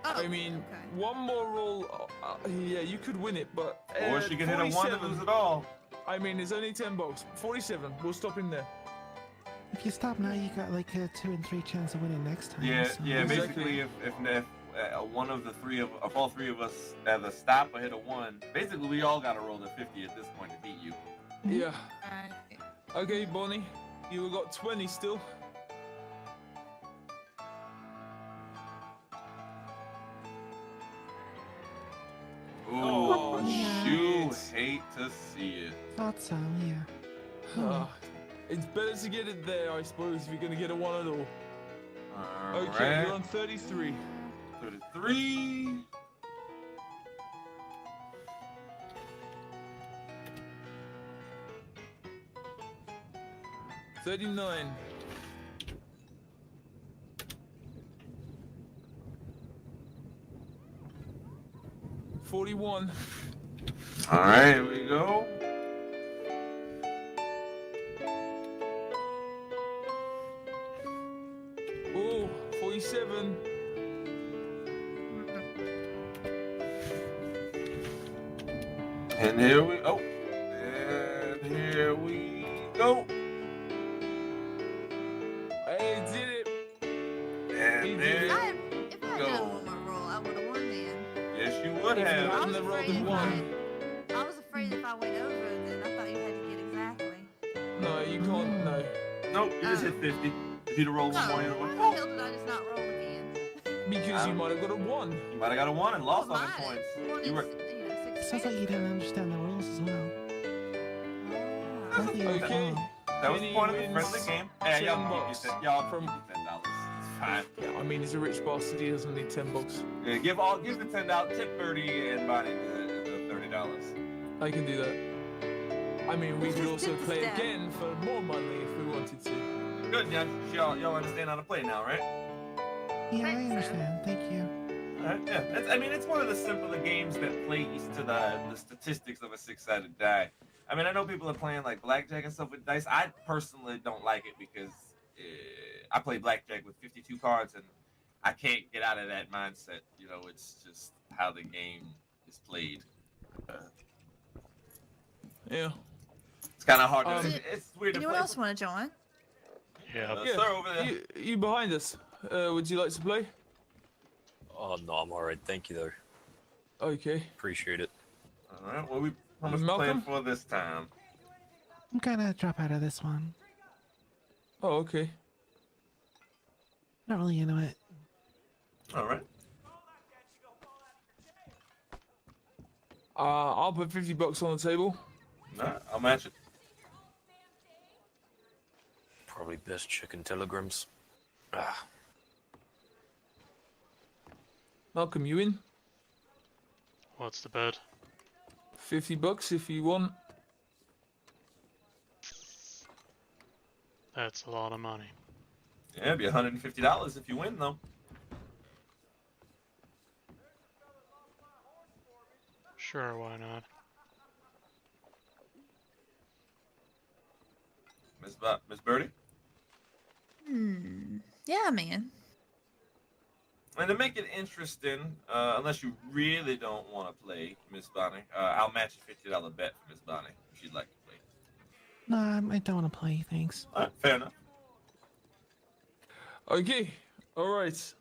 I mean, one more roll. Yeah, you could win it, but. Or she could hit a 1 and lose it all. I mean, it's only $10. 47. We'll stop in there. If you stop now, you got like a 2 in 3 chance of winning next time. Yeah, so. yeah. Basically, if one of the three of, if all three of us either stop or hit a 1, basically we all got to roll to 50 at this point to beat you. Yeah. Okay, Bonnie, you got 20 still. Oh, you shit. hate to see it. Thought so, yeah. It's better to get it there, I suppose, if you're going to get a 1 at all. Okay, Alright. you're on 33. 33. $39. $41. All right, here we go. Oh, 47. And here we go. Hey, did it. And there If I had go. done one more roll, I would have won then. Yes, you would have. I was afraid if I went over, then I thought you had to get exactly. No, you can't. No. Nope, you just hit 50. If you'd have rolled one more, you'd have won. Why the hell did I just not roll again? Because you might have got a 1. You might have got a 1 and lost all the points. You were. Sounds like you didn't understand the rules as well. Okay. That was the point of the friendly game. Hey, y'all $10. keep $10. It's fine. Yeah, I mean, he's a rich bastard. He doesn't need $10. Yeah, give the $10, tip 30, and Bonnie the $30. I can do that. I mean, we could also play again for more money if we wanted to. Good, y'all understand how to play now, right? Yeah, I understand. Thank you. Alright, yeah. It's one of the simpler games that plays to the statistics of a 6-sided die. I mean, I know people are playing like blackjack and stuff with dice. I personally don't like it because I play blackjack with 52 cards and I can't get out of that mindset. You know, it's just how the game is played. Yeah. It's kind of hard to. It's weird to Anyone play. else want to join? Yeah. Sir, over there. You behind us. Would you like to play? Oh, no, I'm alright. Thank you, though. Okay. Appreciate it. All right. What we playing Malcolm? for this time? I'm gonna drop out of this one. Oh, okay. Not really into it. All right. I'll put $50 on the table. Nah, I'll match it. Probably best chicken telegrams. Ah. Malcolm, you in? What's the bet? $50 if you want. That's a lot of money. Yeah, it'd be $150 if you win, though. Sure, why not? Miss Birdie? Yeah, man. And to make it interesting, unless you really don't want to play, Miss Bonnie, I'll match a $50 bet for Miss Bonnie if she'd like to play. No, I don't want to play, thanks. All right, fair enough. Okay, alright.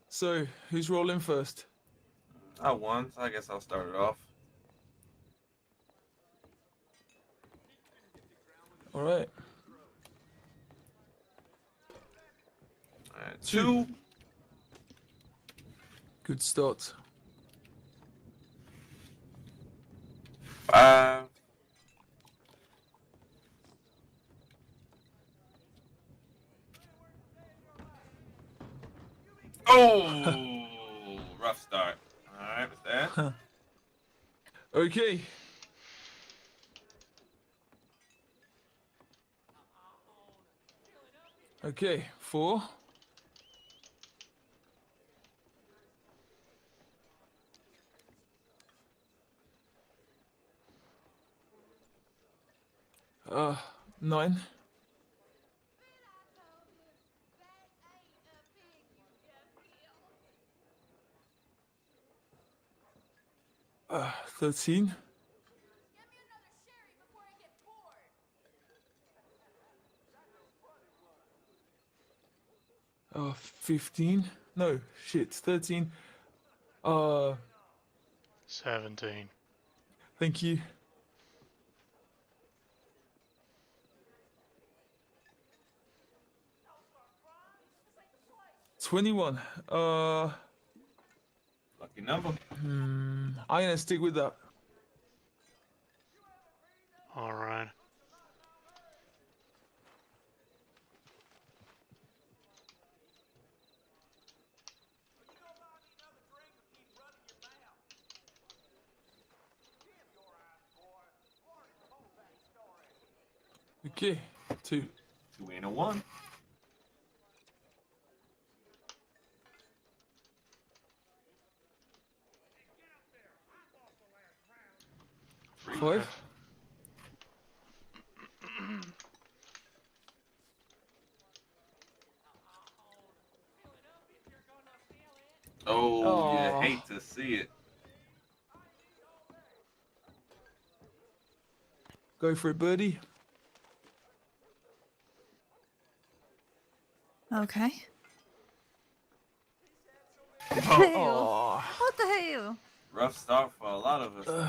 So, who's rolling first? I won, so I guess I'll start it off. Alright. Alright, 2. Good start. 5. Oh, rough start. All right, what's that? Okay. Okay, 4. Uh, 9. Uh, 13. 15. No, shit, 13. 17. Thank you. $21. Lucky number. I'm gonna stick with that. All right. Okay, 2. 2 and a 1. Five. Oh, you hate to see it. Go for it, birdie. Okay. Oh. What the hell? Rough start for a lot of us. All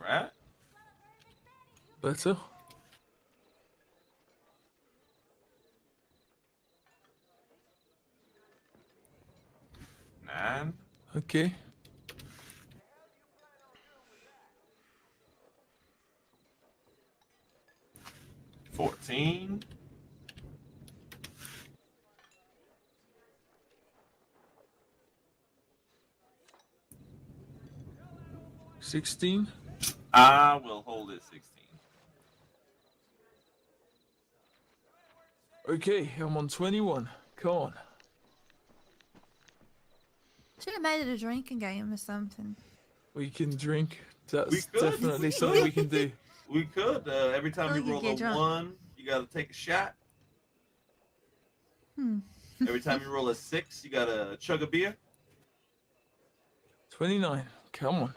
right. Better. Nine. Okay. 14. 16. I will hold it 16. Okay, I'm on 21. Come on. Should have made it a drinking game or something. We can drink. That's We could. definitely something we can do. We could. Every time you you roll get a drunk. 1, you got to take a shot. Every time you roll a 6, you got to chug a beer. 29. Come on.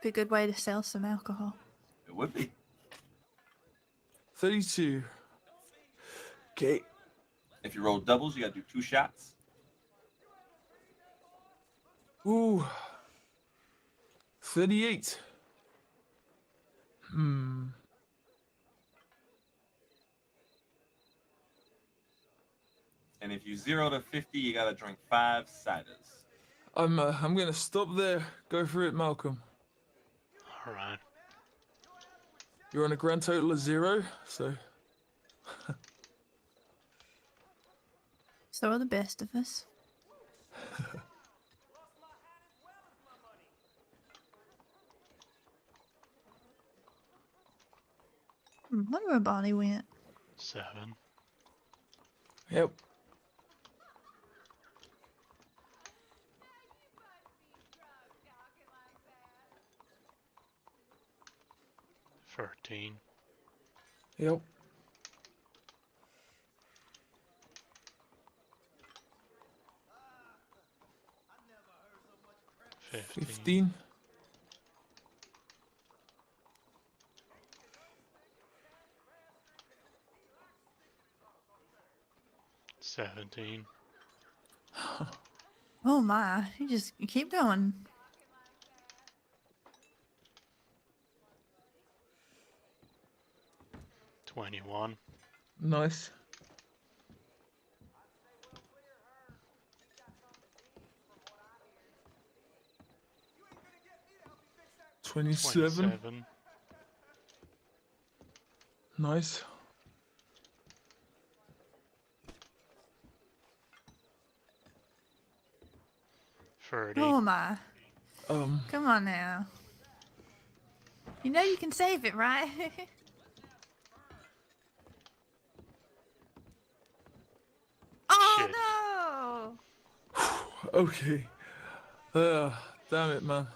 Be a good way to sell some alcohol. It would be. 32. Okay. If you roll doubles, you got to do 2 shots. Ooh. 38. And if you 0 to 50, you got to drink 5 ciders. I'm gonna stop there. Go for it, Malcolm. All right. You're on a grand total of 0, so. So are the best of us. Wonder where Bonnie went. 7. Yep. $13. Yep. 15. 17. Oh my, you keep going. 21. Nice. 27. Nice. 30. Oh my. Come on now. You know you can save it, right? Oh no! Okay. Damn it, man.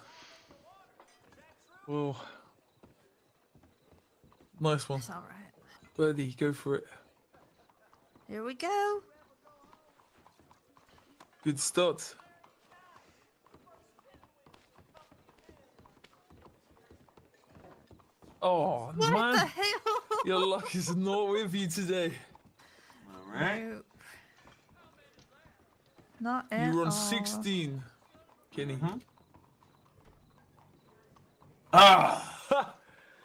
Well, nice one. It's all right. Birdie, go for it. Here we go. Good start. Oh, What man. the hell? Your luck is not with you today. All right. Nope. Not at You were on all. 16, Kenny. Ah!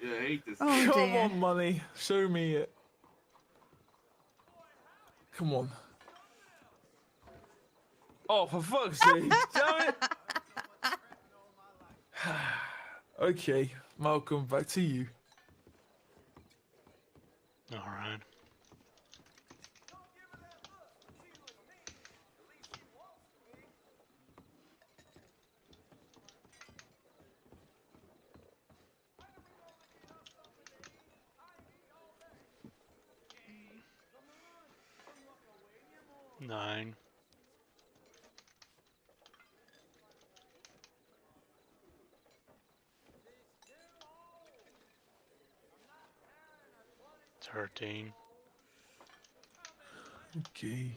Yeah, I hate this. Oh, Come dear. on, money. Show me it. Come on. Oh, for fuck's sake. Damn it. Okay, Malcolm, back to you. All right. Nine. 13. Okay.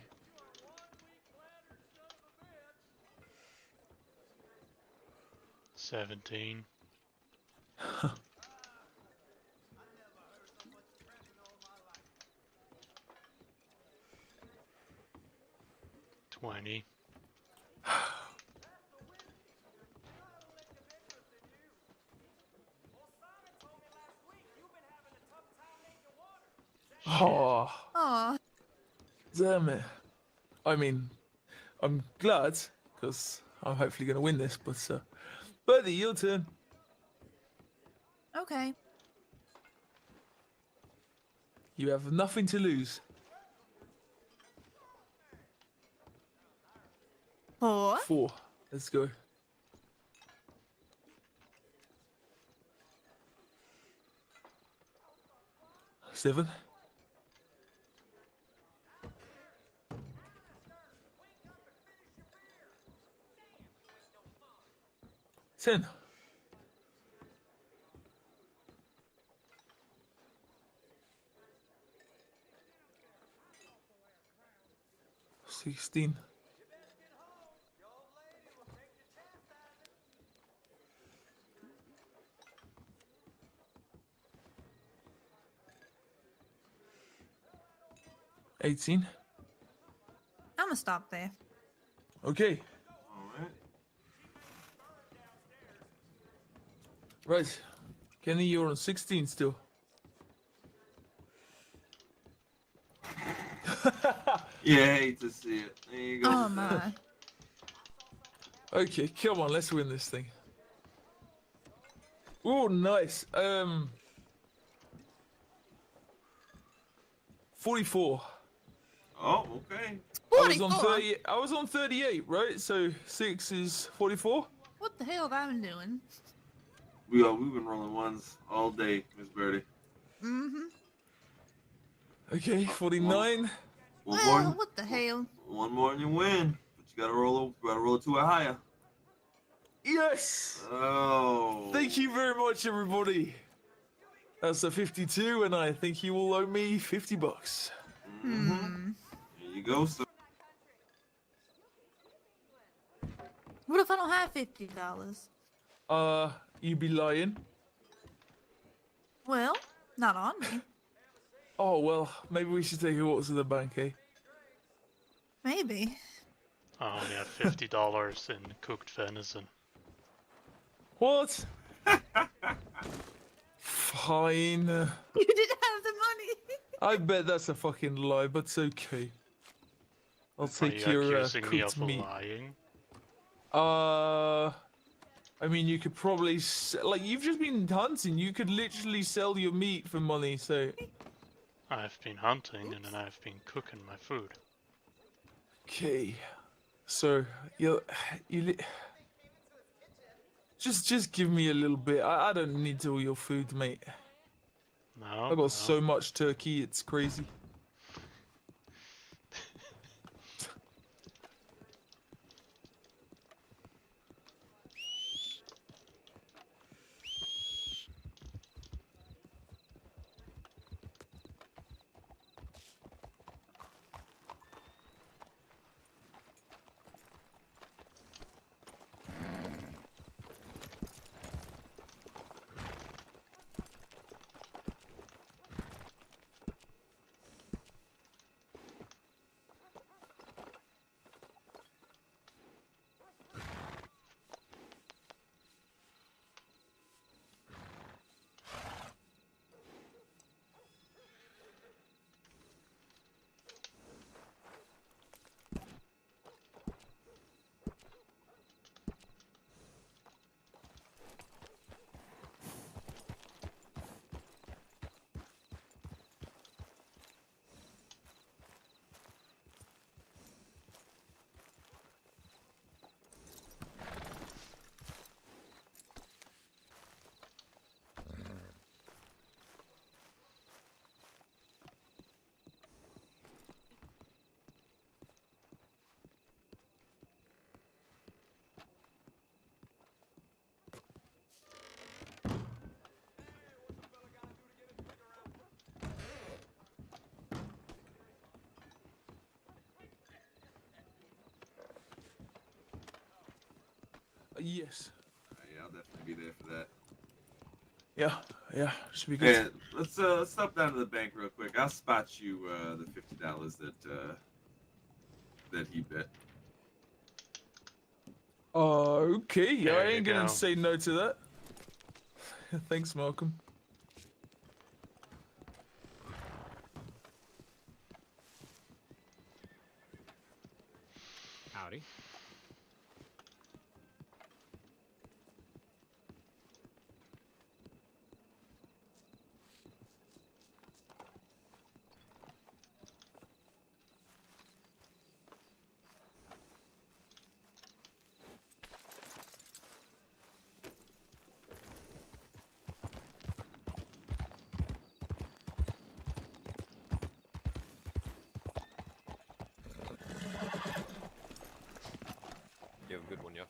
17. 20. Oh, Oh. damn it. I mean, I'm glad, because I'm hopefully going to win this, but, Birdie, your turn. Okay. You have nothing to lose. 4. 4. Let's go. 7. 10. 16. 18. I'm gonna stop there. Okay. All right. Right. Kenny, you're on 16 still. Yeah, I hate to see it. There you go. Oh my. Okay, come on, let's win this thing. Oh, nice. 44. Oh, okay. I was on 30. I was on 38, right? So 6 is 44. What the hell have I been doing? We've been rolling ones all day, Miss Birdie. Mm-hmm. Okay, 49. Well, what the hell? One more and you win. But you gotta roll to a higher. Yes! Oh. Thank you very much, everybody. That's a 52, and I think you will owe me $50. Mm-hmm. Here you go, sir. What if I don't have $50? You be lying. Well, not on me. Oh, well, maybe we should take a walk to the bank, eh? Maybe. I only have $50 in cooked venison. What? Fine. You didn't have the money. I bet that's a fucking lie, but it's okay. I'll Are take you your accusing me cooked of meat. lying? I mean, you could probably like you've just been hunting. You could literally sell your meat for money. So I've been hunting and then I've been cooking my food. okay, so you just give me a little bit. I don't need all your food, mate. No. I got so much turkey, it's crazy. Yes. Yeah, I'll definitely be there for that. Yeah, should be good. Yeah, let's stop down to the bank real quick. I'll spot you the $50 that he bet. Okay. There I you ain't gonna go. say no to that. Thanks, Malcolm. Howdy. You have a good one, yeah.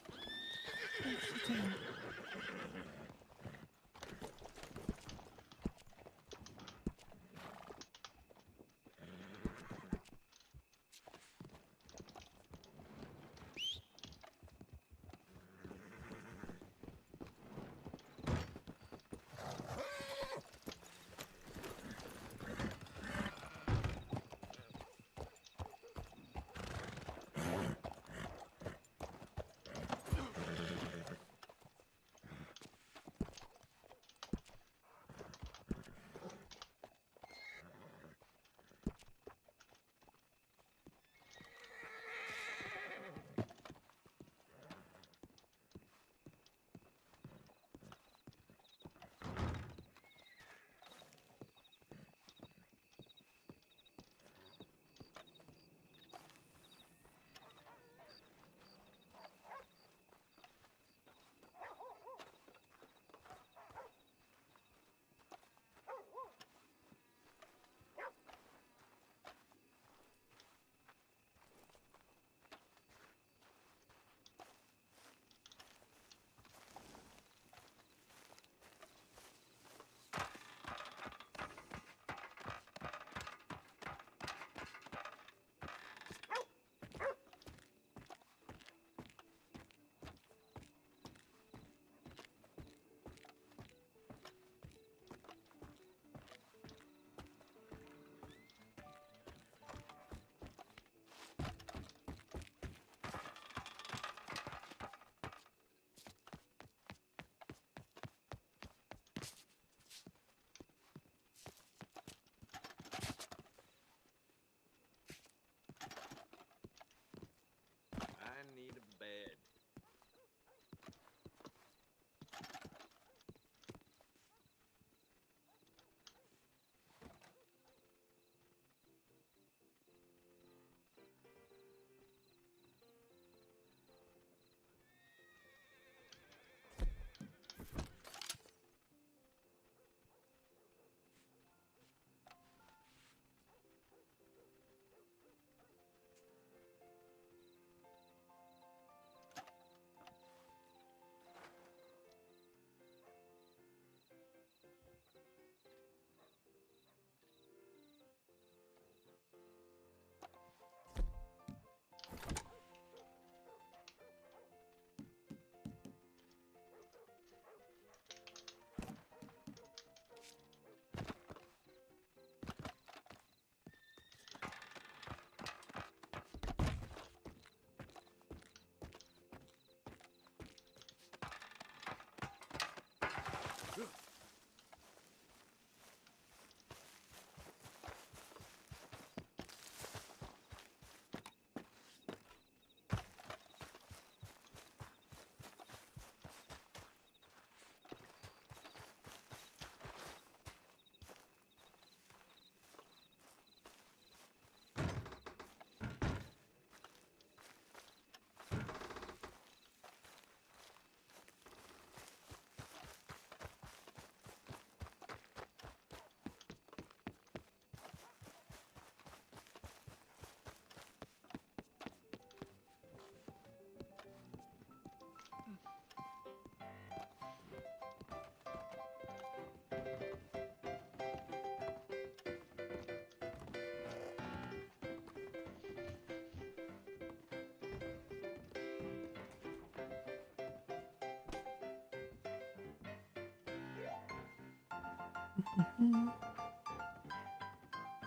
I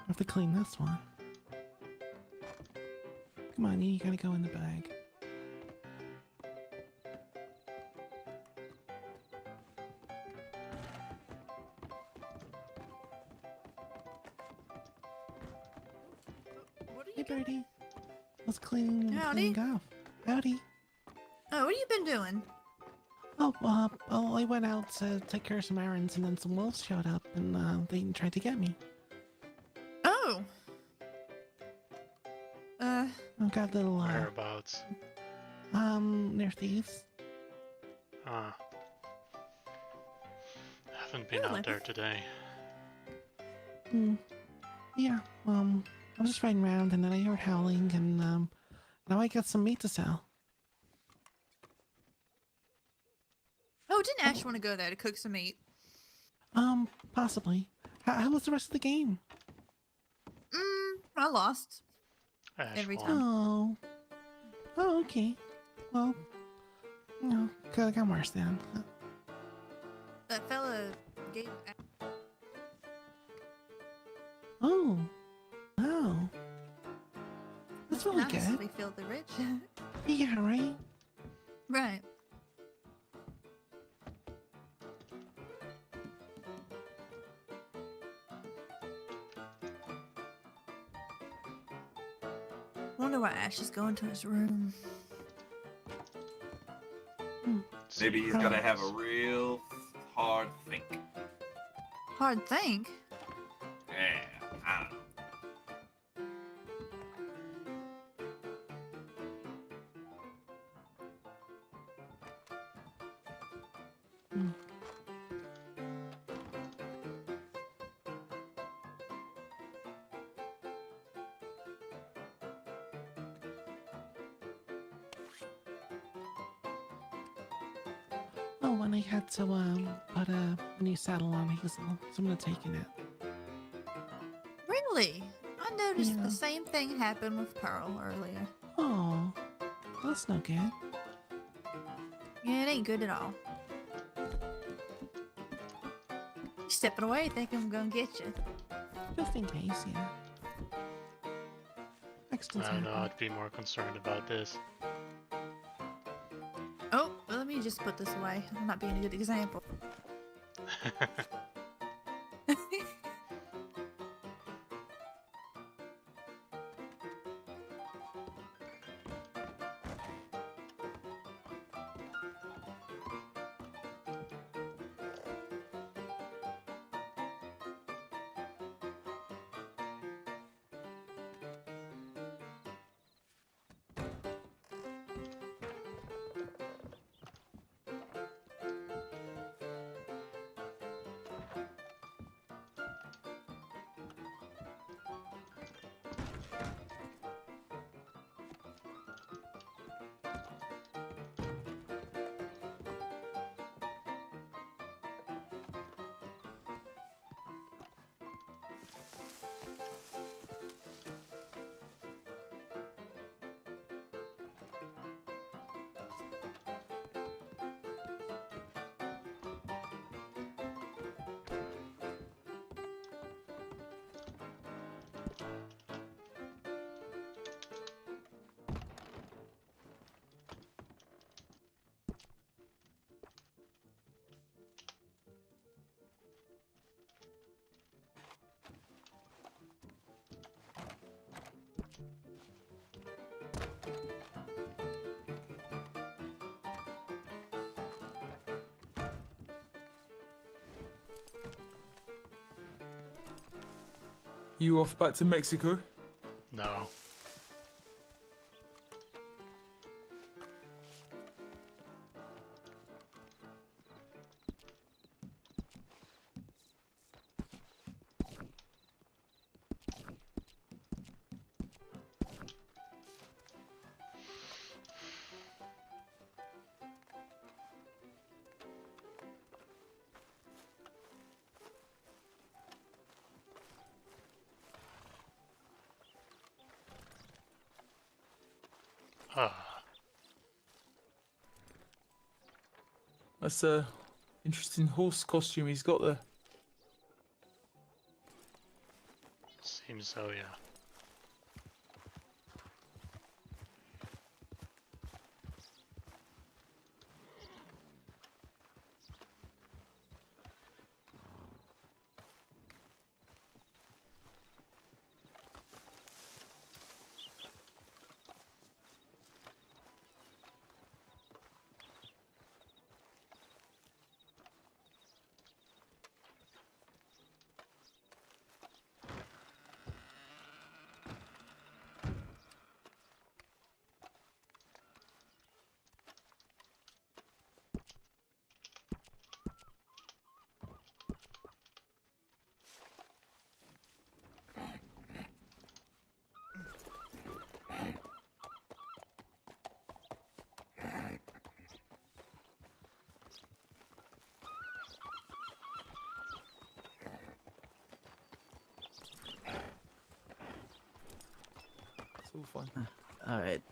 have to clean this one. Come on, you gotta go in the bag. Hey, Birdie. Let's clean off. Howdy. Oh, what have you been doing? Oh, I went out to take care of some errands, and then some wolves showed up, and they tried to get me. Oh. I got a little, Whereabouts? Near thieves. Ah. Haven't been out there today. Yeah, I was just riding around, and then I heard howling, and, now I got some meat to sell. Oh, didn't Ash want to go there to cook some meat? Possibly. How was the rest of the game? I lost. Ash Every won. time. Oh, okay. Well, no, could have gone worse then. That fella gave. Oh, that's really nice. good. We feel the rich. Yeah, right? Right. Wonder why Ash is going to his room. Maybe he's gonna have a real hard think. Hard think. Yeah, I don't know. Oh, and I had to, put a new saddle on Hazel, so I'm gonna take it. Really? I noticed Yeah. the same thing happened with Pearl earlier. Oh, that's no good. Yeah, it ain't good at all. You stepping away, think I'm gonna get you. Just in case, yeah. Accidents I don't know, happen. I'd be more concerned about this. Oh, well, let me just put this away. I'm not being a good example. You off back to Mexico? No. That's a interesting horse costume he's got there. Seems so, yeah. It's all fine. All right.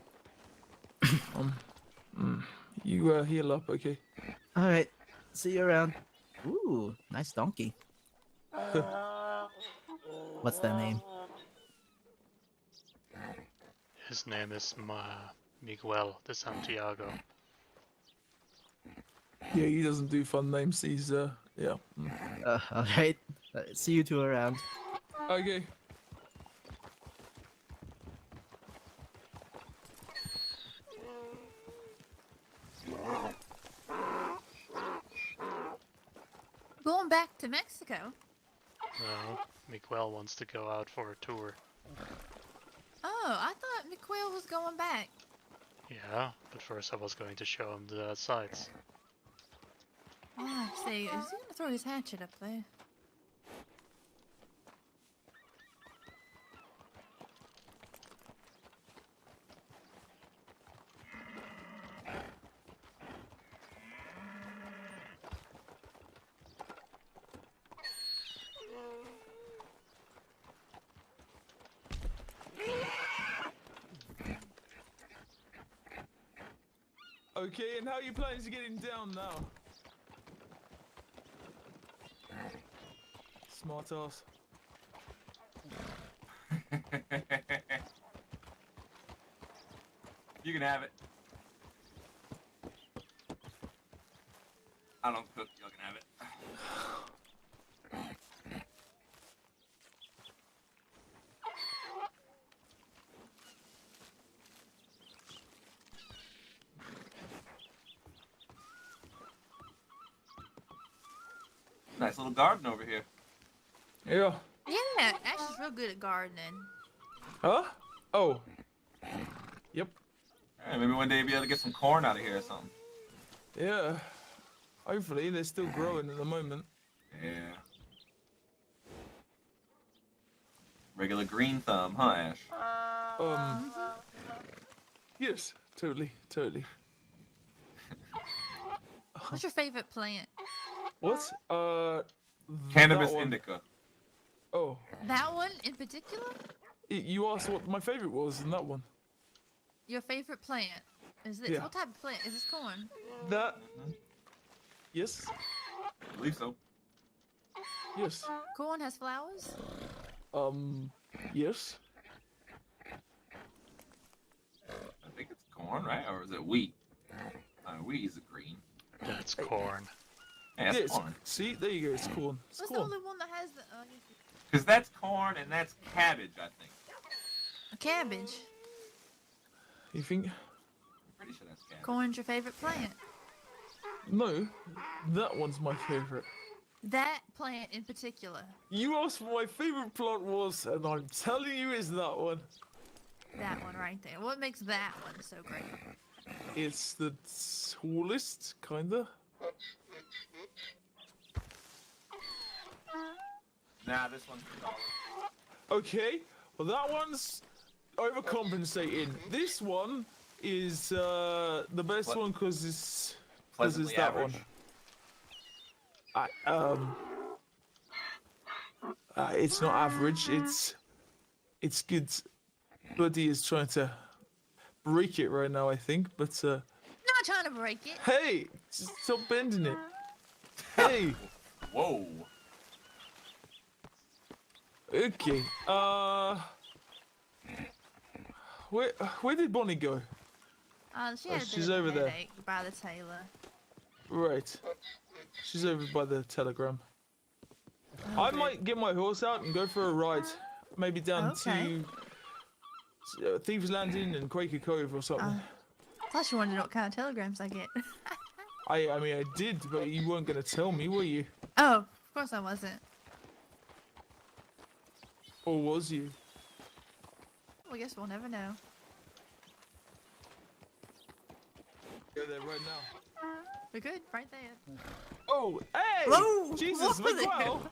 You heal up, okay? All right. See you around. Ooh, nice donkey. What's that name? His name is Miguel de Santiago. Yeah, he doesn't do fun names. He's yeah. All right. See you two around. Okay. Going back to Mexico? No, Miguel wants to go out for a tour. Oh, I thought Miguel was going back. Yeah, but first I was going to show him the sights. Oh, I see. Is he going to throw his hatchet up there? Okay, and how are you planning to get him down now? Smart ass. You can have it. I don't cook, you can have it. Nice little garden over here. Yeah. Yeah, Ash is real good at gardening. Huh? Oh. Yep. Hey, maybe one day you'll be able to get some corn out of here or something. Yeah. Hopefully, they're still growing at the moment. Yeah. Regular green thumb, huh, Ash? Yes, totally. What's your favorite plant? What? Cannabis that one. indica. Oh. That one in particular? You asked what my favorite was in that one. Your favorite plant? Is this Yeah. what type of plant? Is this corn? That. Yes. I believe so. Yes. Corn has flowers? Yes. I think it's corn, right? Or is it wheat? Wheat is green. That's corn. Yeah, Yeah, it's corn. See, there you go. It's corn. It's What's the corn. only one that has the Because that's corn and that's cabbage, I think. a cabbage? You think? I'm pretty sure that's cabbage. Corn's your favorite plant? No, that one's my favorite. That plant in particular? You asked what my favorite plant was, and I'm telling you, it's that one. That one right there. What makes that one so great? It's the tallest, kinda. Nah, this one's taller. Okay, well that one's overcompensating. This one is the best one because it's Pleasantly that average. one. It's not average. It's good. Buddy is trying to break it right now, I think. But Not trying to break it. hey, just stop bending it. Hey. Whoa. Okay. Where did Bonnie go? She had a she's bit of over a there. headache by the tailor. Right. She's over by the telegram. I might get my horse out and go for a ride. Maybe down to Thieves Landing and Quaker Cove or something. I thought you wanted to know what kind of telegrams I get. I mean, I did, but you weren't going to tell me, were you? Oh, of course I wasn't. Or was you? Well, I guess we'll never know. Go there right now. We could, right there. Oh, hey! Whoa, Jesus, what was Miguel!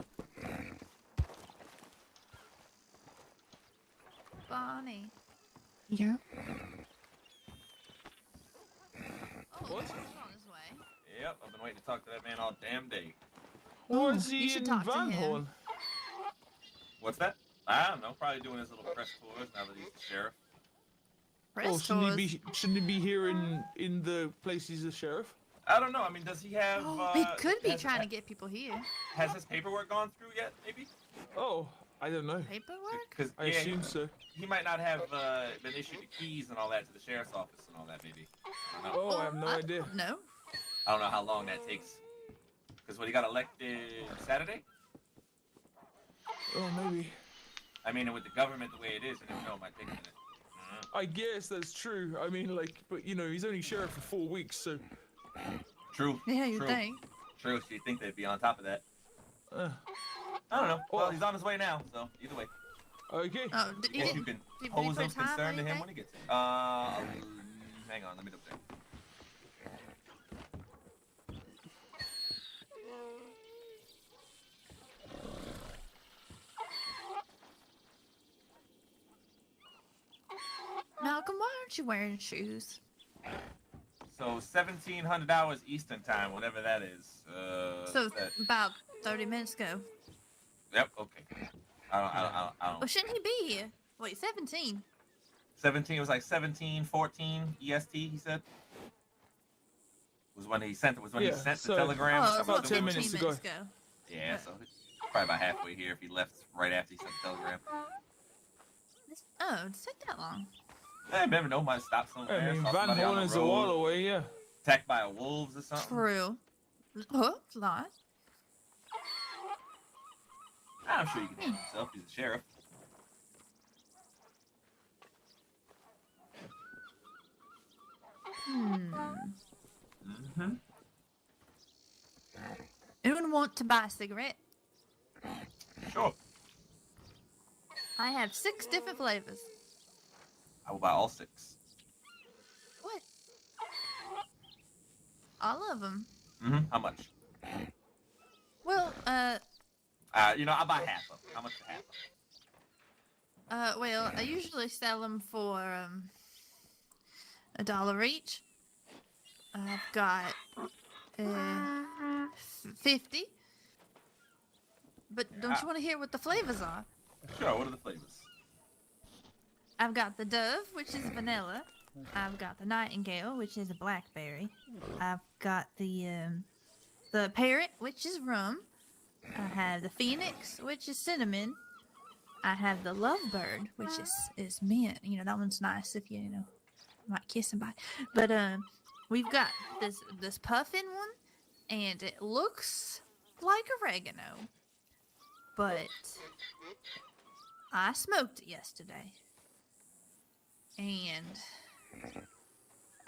Bonnie. Yeah. What? Yep, I've been waiting to talk to that man all damn day. Was you he should in talk to Van him. Horn? What's that? I don't know. Probably doing his little press tours now that he's the sheriff. Oh, shouldn't he be here in the place he's the sheriff? I don't know. I mean, does he have? He could be trying to get people here. Has his paperwork gone through yet? Maybe. Oh, I don't know. Paperwork? Because I assume so. He might not have been issued the keys and all that to the sheriff's office and all that. Maybe. I don't know. Oh, I have no idea. No. I don't know how long that takes. Because when he got elected Saturday. Oh, maybe. I mean, with the government the way it is, you never know. It might take a minute. I guess that's true. I mean, like, but you know, he's only sheriff for 4 weeks, so. True. Yeah, you true. think. True. So you think they'd be on top of that? I don't know. Well, he's on his way now, so either way. Okay. Oh, I guess you can pose those concerns to him when he gets it. Hang on, let me double check. Malcolm, why aren't you wearing shoes? So 1,700 hours Eastern time, whatever that is. So about 30 minutes ago. Yep. Okay. I don't. Well, shouldn't he be here? Wait, 17. 17 was like 17:14 EST. He said. Was when he sent the telegram. Oh, about 10 minutes ago. Yeah, so probably about halfway here if he left right after he sent the telegram. Oh, it's take that long. I never know. Might stop somewhere. I mean, saw Van somebody on Horn the is a road, while away, yeah. Attacked by wolves or something. True. Oh, it's a lot. I'm sure he can handle himself. He's a sheriff. Mm-hmm. Anyone want to buy a cigarette? Sure. I have 6 different flavors. I will buy all 6. What? All of them. Mm-hmm. How much? Well, I'll buy half of them. How much for half of them? well, I usually sell them for $1 each. I've got 50. But don't you want to hear what the flavors are? Sure. What are the flavors? I've got the Dove, which is vanilla. I've got the Nightingale, which is a blackberry. I've got the Parrot, which is rum. I have the Phoenix, which is cinnamon. I have the Lovebird, which is mint. You know, that one's nice if you might kiss somebody. But we've got this puffin one, and it looks like oregano. But I smoked it yesterday. And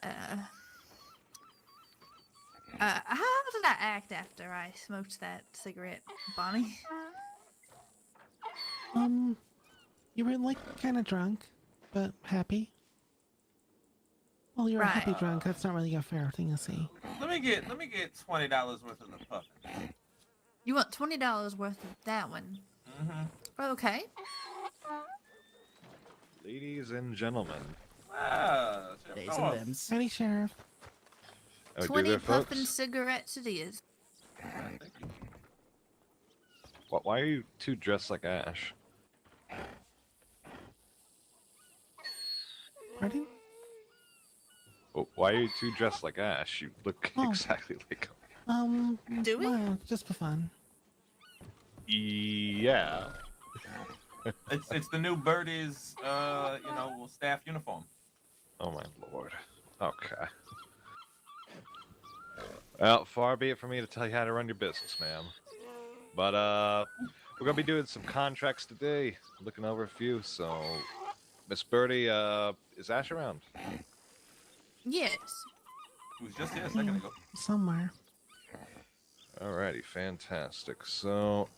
how did I act after I smoked that cigarette, Bonnie? You were like kind of drunk, but happy. Well, you're a happy drunk. That's not really a fair thing to say. Let me get $20 worth of the puffin. You want $20 worth of that one? Mm-hmm. Okay. Ladies and gentlemen. Days and limbs. Ready, Sheriff. 20 puffin cigarettes it is. Thank you. Why are you two dressed like Ash? Pardon? Why are you two dressed like Ash? You look exactly like him. Do we? Well, just for fun. Yeah. It's the new Birdie's staff uniform. Oh my lord. Okay. Well, far be it from me to tell you how to run your business, ma'am. But we're gonna be doing some contracts today. Looking over a few. So, Miss Birdie, is Ash around? Yes. He was just here a second ago. Somewhere. Alrighty, fantastic. So,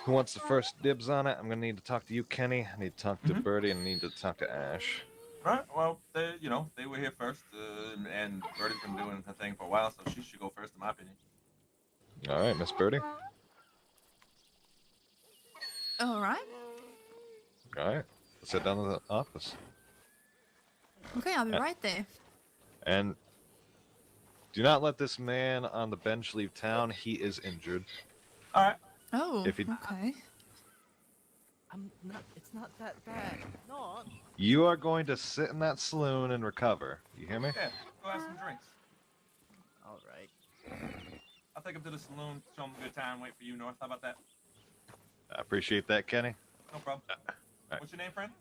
who wants the first dibs on it? I'm gonna need to talk to you, Kenny. I need to talk to Birdie, and I need to talk to Ash. Right. Well, they were here first, and Birdie's been doing her thing for a while, so she should go first, in my opinion. All right, Miss Birdie. All right. All right, let's head down to the office. Okay, I'll be right there. And do not let this man on the bench leave town. He is injured. All right. Oh, If he- okay. It's not that bad. No. You are going to sit in that saloon and recover. You hear me? Yeah. Go have some drinks. All right. I'll take him to the saloon, show him a good time, wait for you, North. How about that? I appreciate that, Kenny. No problem. right. What's your name, friend?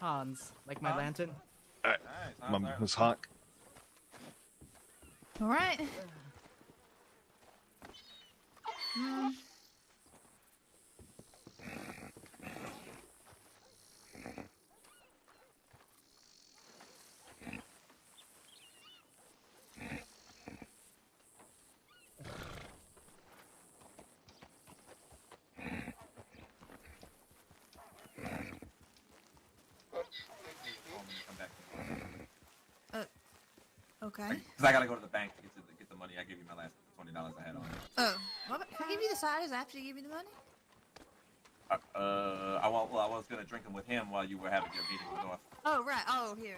Hans, like my Hans? lantern. All right. Nice. My Miss Hawk. All right. Okay. Because I gotta go to the bank to get the money. I gave you my last $20 I had on me. Oh, what, can I give you the ciders after you give me the money? I was gonna drink them with him while you were having your meeting with North. Oh, right. Oh, here.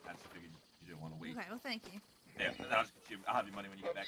I just figured you didn't want to wait. Okay, well, thank you. Yeah, I'll have your money when you get back.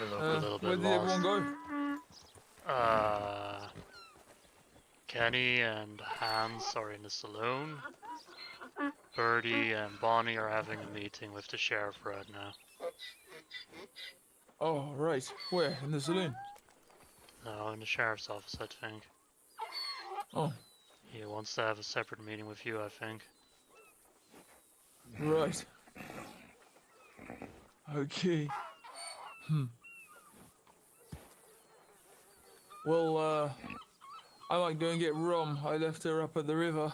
look a little Where bit did everyone lost. go? Kenny and Hans are in the saloon. Birdie and Bonnie are having a meeting with the sheriff right now. Oh, right. Where? In the saloon? No, in the sheriff's office, I think. Oh. He wants to have a separate meeting with you, I think. Right. Okay. Well, I might go and get Rom. I left her up at the river,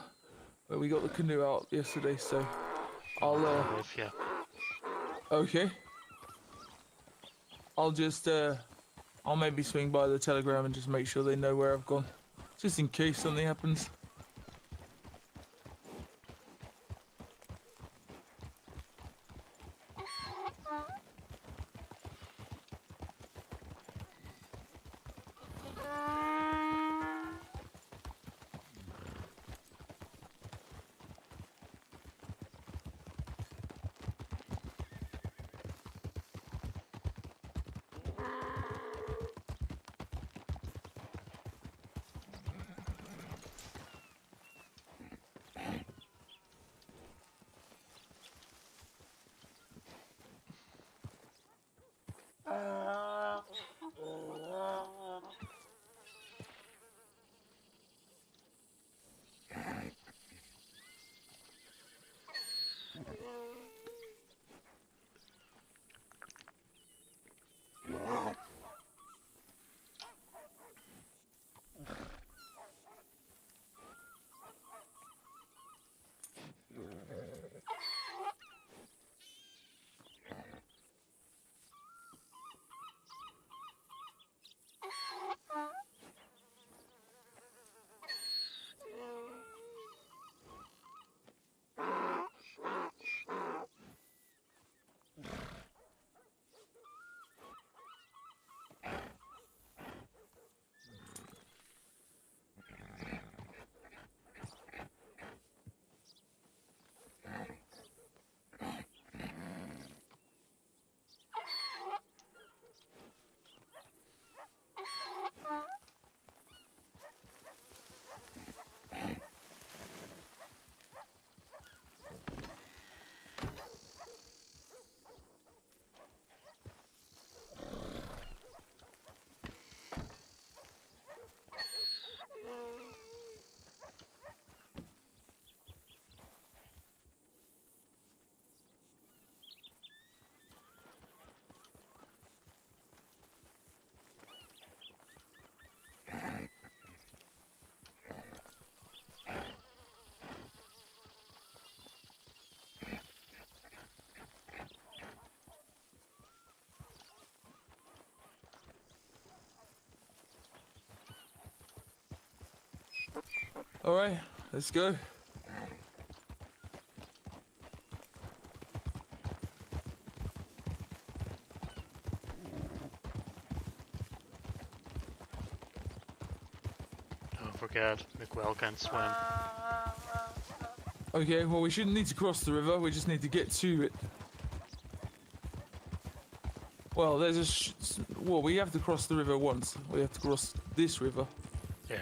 but we got the canoe out yesterday, so I'll with you. Okay. I'll just I'll maybe swing by the telegram and just make sure they know where I've gone, just in case something happens. All right, let's go. Don't forget, Miguel can swim. Okay, well, we shouldn't need to cross the river. We just need to get to it. Well, there's a well, we have to cross the river once. We have to cross this river. Yeah.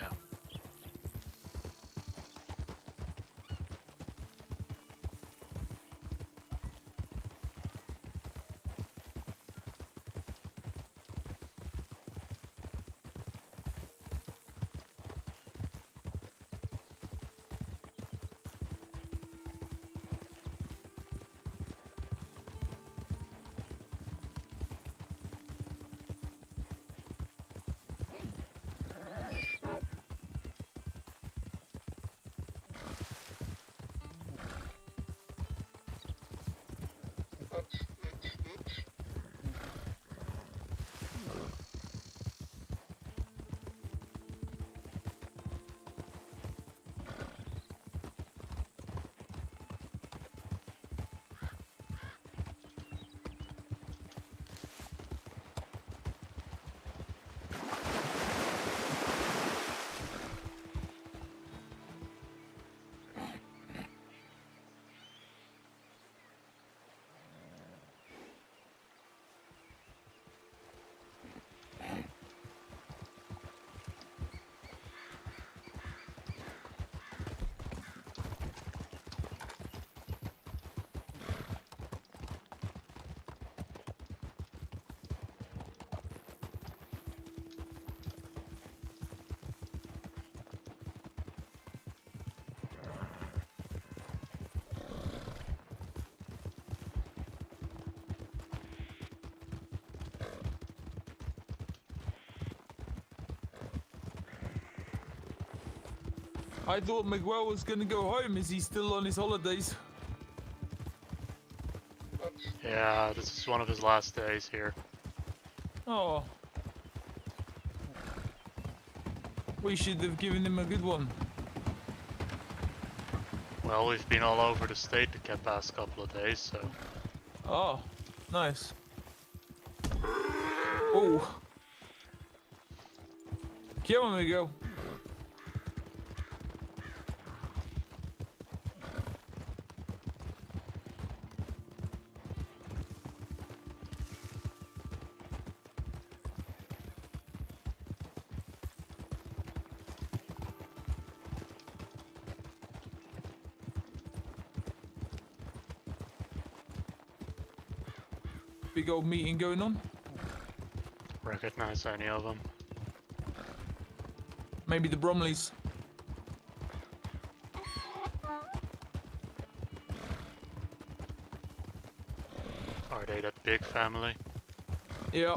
I thought Miguel was gonna go home. Is he still on his holidays? Yeah, this is one of his last days here. Oh. We should have given him a good one. Well, we've been all over the state the past couple of days, so... Oh, nice. Oh. Come on, Miguel. Big old meeting going on. Recognize any of them? Maybe the Bromleys. Are they that big family? Yeah.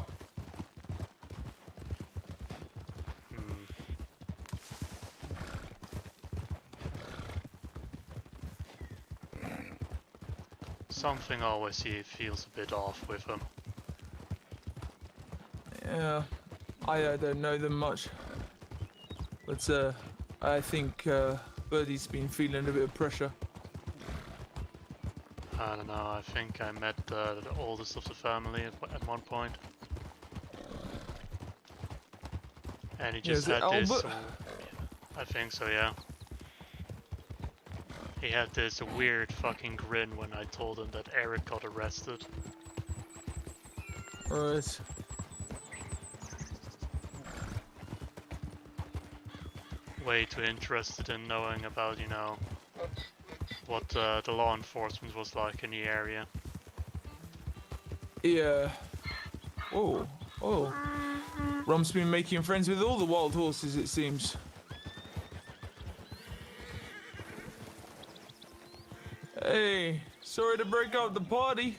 Something always feels a bit off with them. Yeah, I don't know them much. But I think Birdie's been feeling a bit of pressure. I don't know, I think I met the oldest of the family at one point. And he just had this... I think so, yeah. He had this weird fucking grin when I told him that Eric got arrested. Right. Way too interested in knowing about, you know, what the law enforcement was like in the area. Yeah. Oh, oh. Rom's been making friends with all the wild horses, it seems. Hey, sorry to break up the party.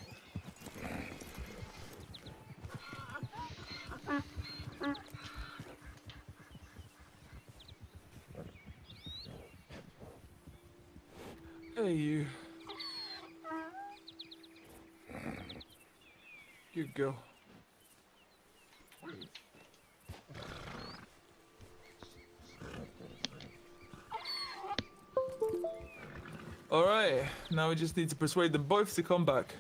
Hey, you. Good girl. Alright, now we just need to persuade them both to come back.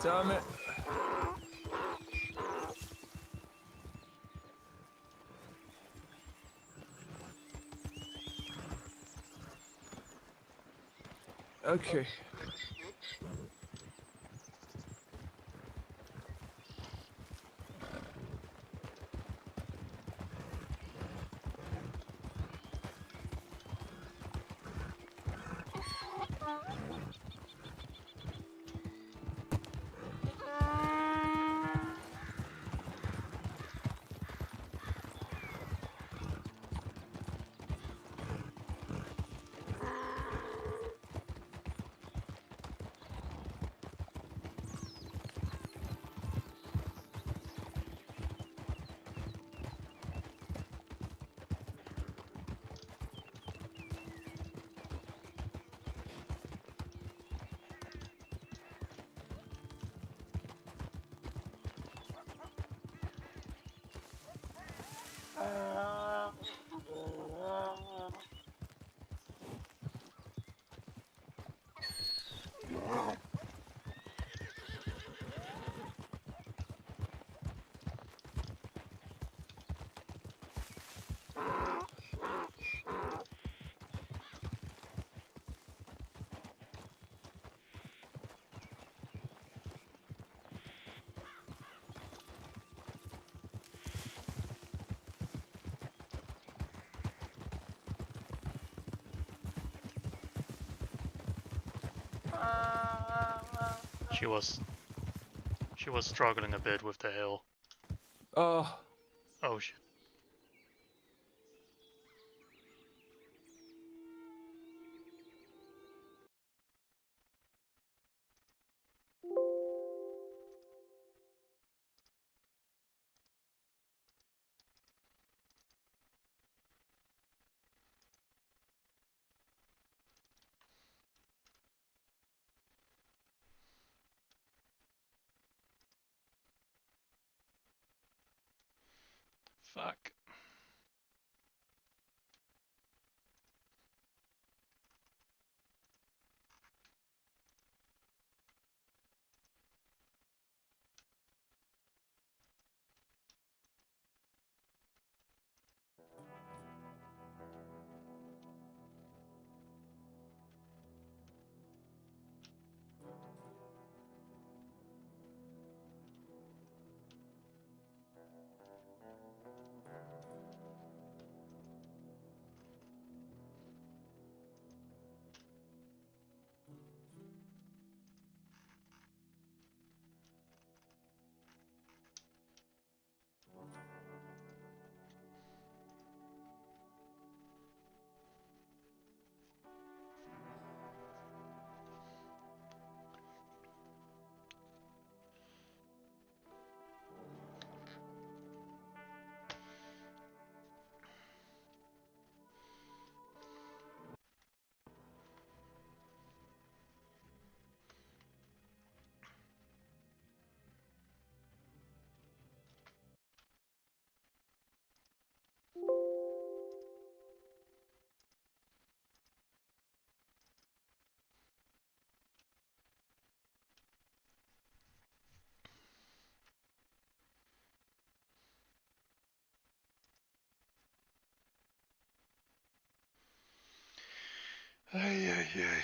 Damn it. Okay. She was struggling a bit with the hill. Oh. Oh shit. Fuck. Ay, ay, ay.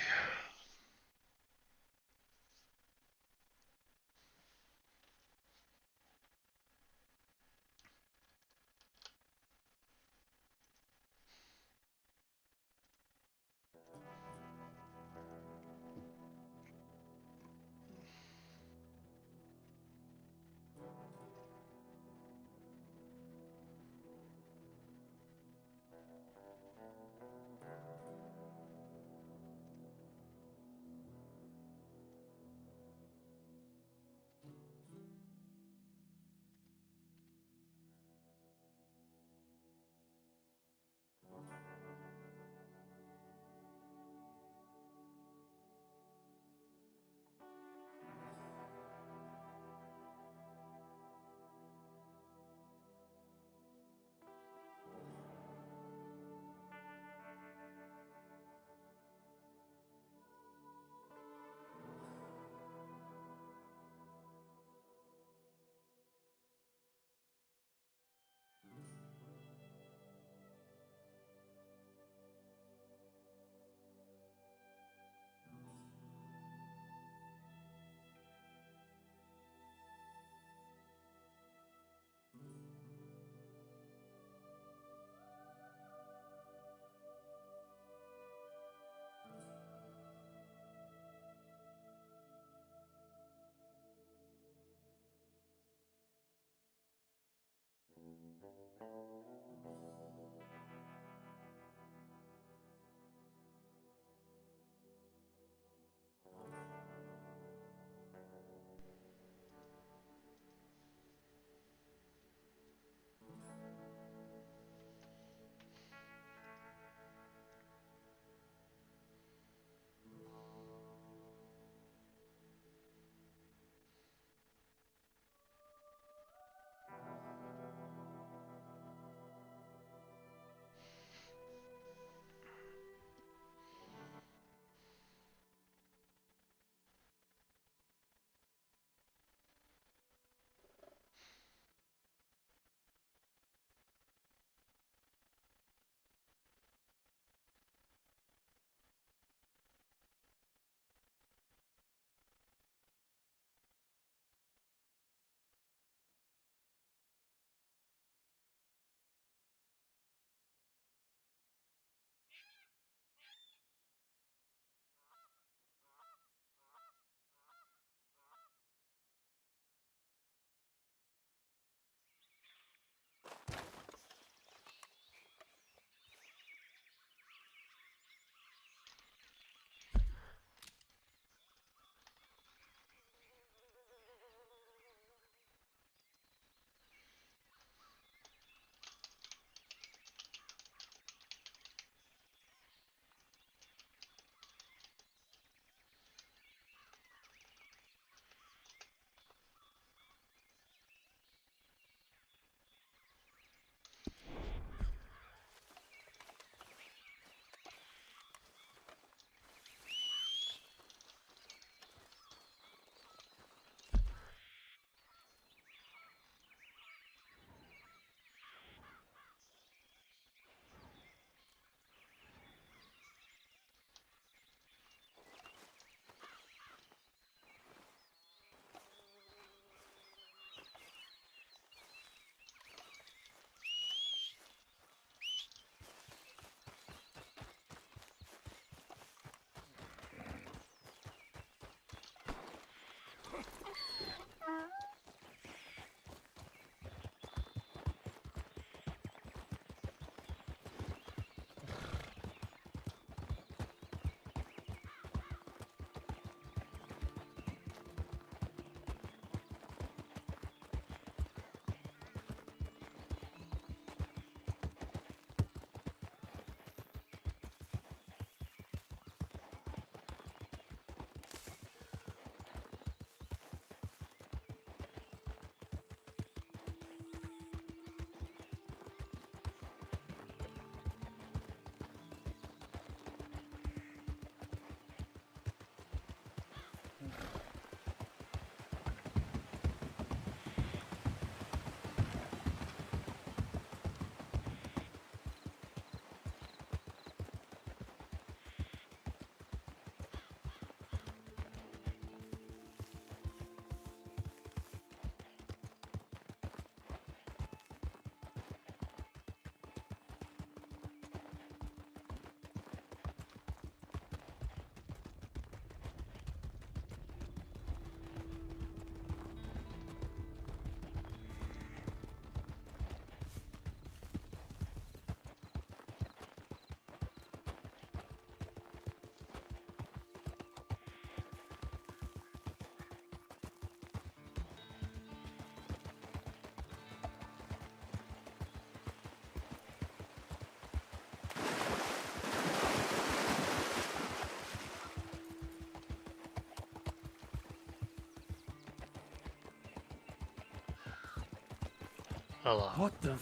Hello. What the?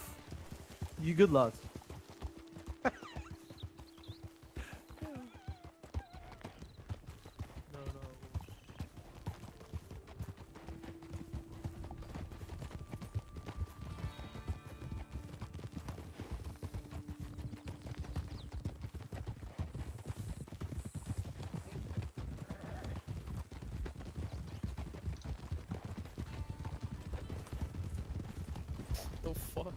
You good, lads? The fuck?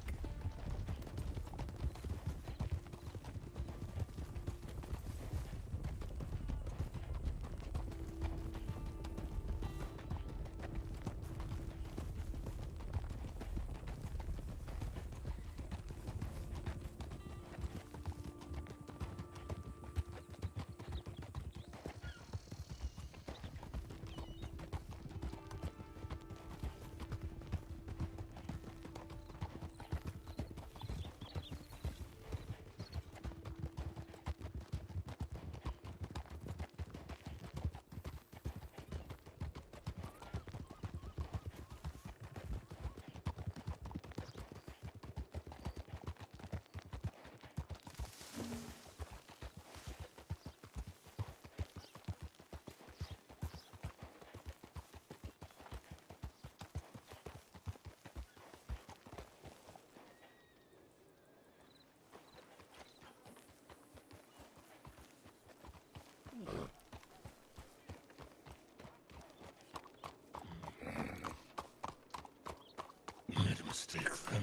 Made a mistake then.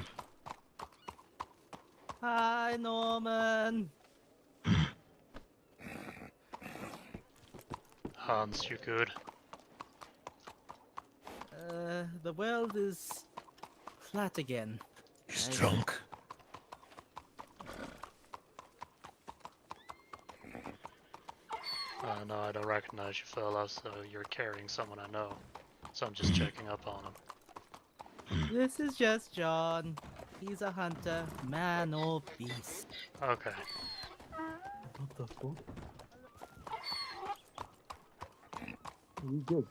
Hi, Norman. Hans, you good? The world is flat again. He's drunk. No, I don't recognize you, fella, so you're carrying someone I know. So I'm just checking up on him. This is just John. He's a hunter, man or beast. Okay. What the fuck? You good?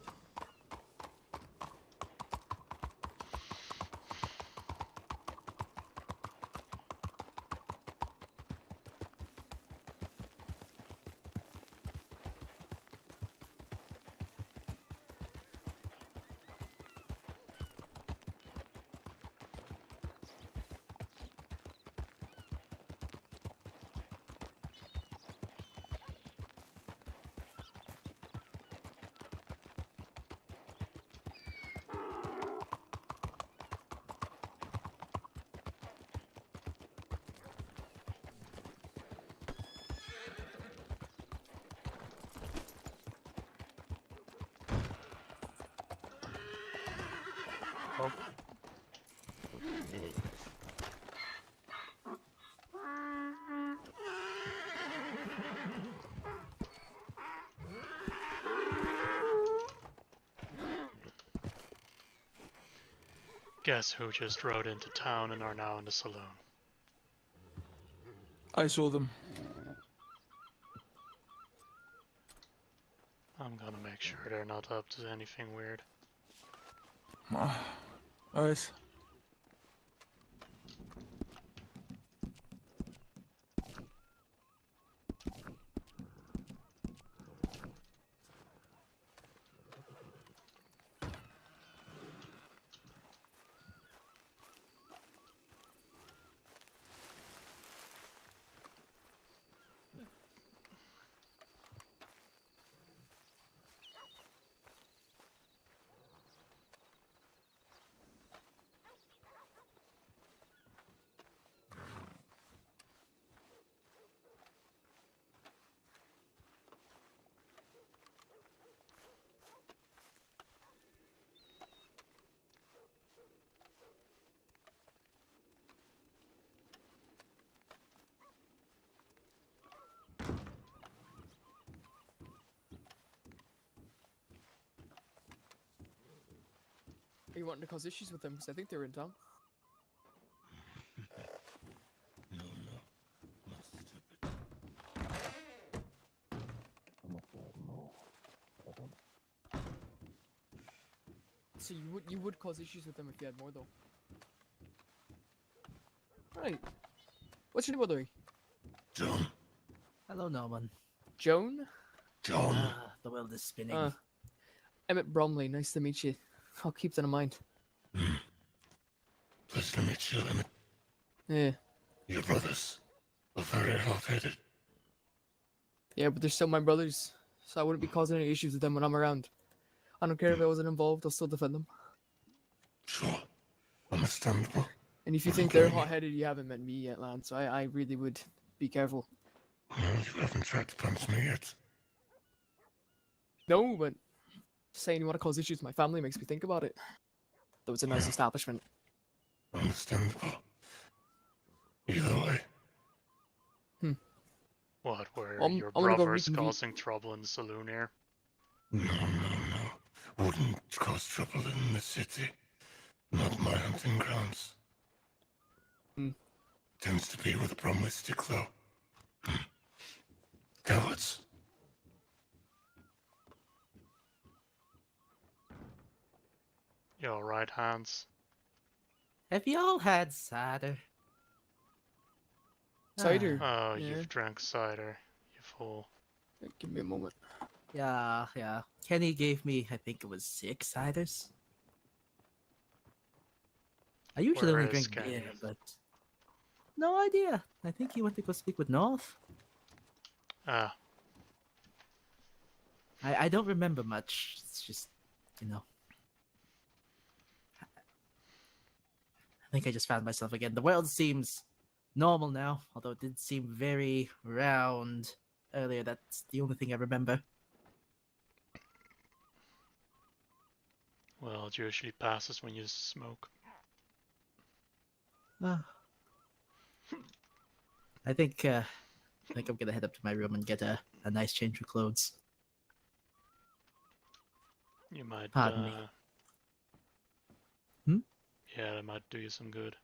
Oh. Guess who just rode into town and are now in the saloon? I saw them. I'm gonna make sure they're not up to anything weird. Alright. Are you wanting to cause issues with them? Because I think they're in town. So you would cause issues with them if you had more though. Right. What's your name, brother? John. Hello, Norman. Joan? The world is spinning. Emmett Bromley, nice to meet you. I'll keep that in mind. Pleasure to meet you, Emmett. Yeah. Your brothers are very hot-headed. Yeah, but they're still my brothers, so I wouldn't be causing any issues with them when I'm around. I don't care if I wasn't involved, I'll still defend them. Sure. Understandable. And if you think they're hot-headed, you haven't met me yet, lad, so I really would be careful. Well, you haven't tried to punch me yet. No, but saying you want to cause issues with my family makes me think about it. Though it's a nice establishment. Understandable. Either way. What, were I'm your gonna go brothers reconvene. causing trouble in the saloon here? No. Wouldn't cause trouble in the city. Not my hunting grounds. Tends to be where the Bromley stick, though. Cowards. You alright, Hans? Have you all had cider? Cider? Oh, Yeah. you've drank cider, you fool. Give me a moment. Yeah. Kenny gave me, I think it was 6 ciders. I usually Where only is drink Kenny? beer, but no idea. I think he went to go speak with North. Ah. I don't remember much. It's just, you know. I think I just found myself again. The world seems normal now, although it did seem very round earlier. That's the only thing I remember. Well, it usually passes when you smoke. I think I'm gonna head up to my room and get a nice change of clothes. You might, Pardon me. Yeah, that might do you some good.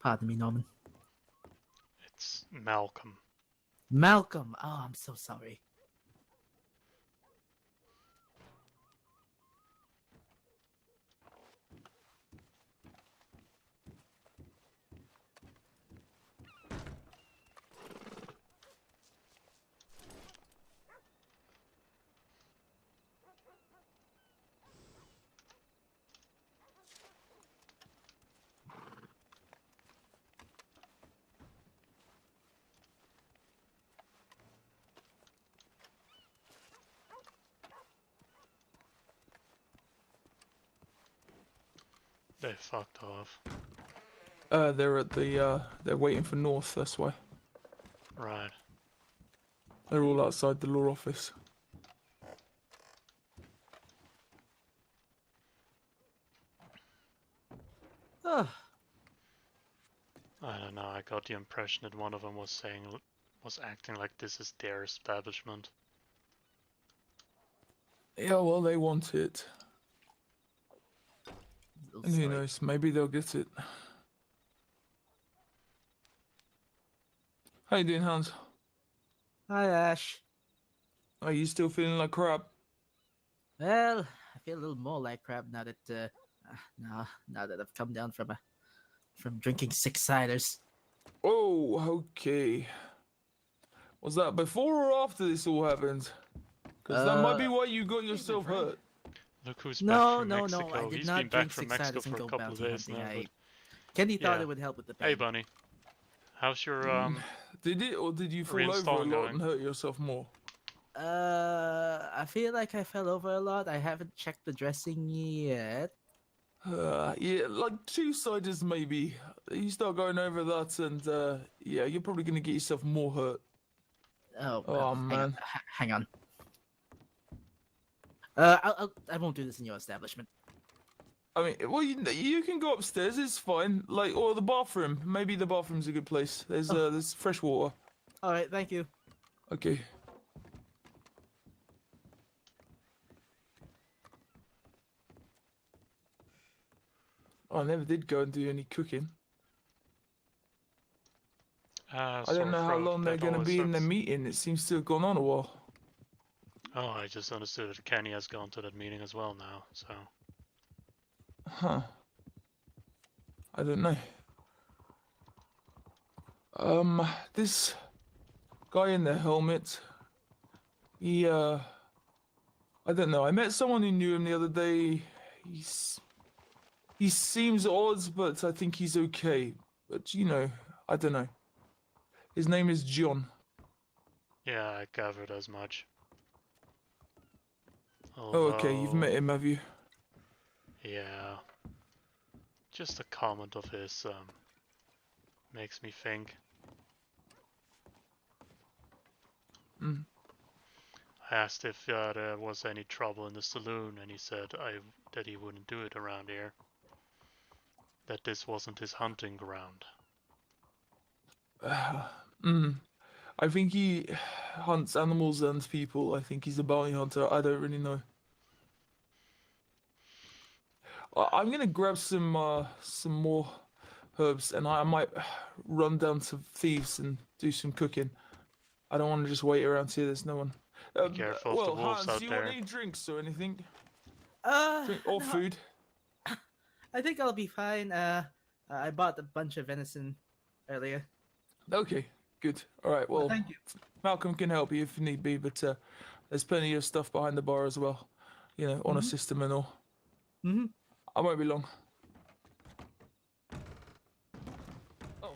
Pardon me, Norman. It's Malcolm. Malcolm! Oh, I'm so sorry. They fucked off. They're at the they're waiting for North. That's why Right. they're all outside the law office. I don't know, I got the impression that one of them was acting like this is their establishment. Yeah, well, they want it. And who knows, maybe they'll get it. How you doing, Hans? Hi, Ash. Are you still feeling like crap? Well, I feel a little more like crap now that now that I've come down from drinking 6 ciders. Oh, okay. Was that before or after this all happened? Because that might be why you got yourself hurt. Look who's No, back from no, Mexico. no, I did He's not been back drink from 6 Mexico ciders and for a go couple of bounty days hunting. now. Kenny thought yeah. it would help with the pain. Hey, Bunny. How's your Did it, or did you fall over a reinstalling lot going? and hurt yourself more? I feel like I fell over a lot. I haven't checked the dressing yet. Yeah, like 2 ciders maybe. You start going over that, and yeah, you're probably gonna get yourself more hurt. Oh, Oh, well, man. hang on. I won't do this in your establishment. I mean, well, you can go upstairs. It's fine. Like, or the bathroom. Maybe the bathroom's a good place. There's fresh water. All right, thank you. Okay. I never did go and do any cooking. I don't know how long they're going to be in the meeting. It seems to have gone on a while. Oh, I just understood that Kenny has gone to that meeting as well now, so... Huh. I don't know. This guy in the helmet, he, I don't know. I met someone who knew him the other day. He seems odd, but I think he's okay. But, you know, I don't know. His name is John. Yeah, I gathered as much. Oh, okay, you've met him, have you? Yeah. Just a comment of his, makes me think. Mm. I asked if there was any trouble in the saloon, and he said that he wouldn't do it around here. That this wasn't his hunting ground. I think he hunts animals and people. I think he's a bounty hunter. I don't really know. I'm gonna grab some more herbs, and I might run down to Thieves and do some cooking. I don't want to just wait around here. There's no one. Be careful of Well, the wolves Hans, out do you there. want any drinks or anything? Drink or No, food? I think I'll be fine. I bought a bunch of venison earlier. Okay, good. All right. Well, thank you. Malcolm can help you if you need be, but there's plenty of stuff behind the bar as well. You know, on a system and all. Mm-hmm. I won't be long. Oh.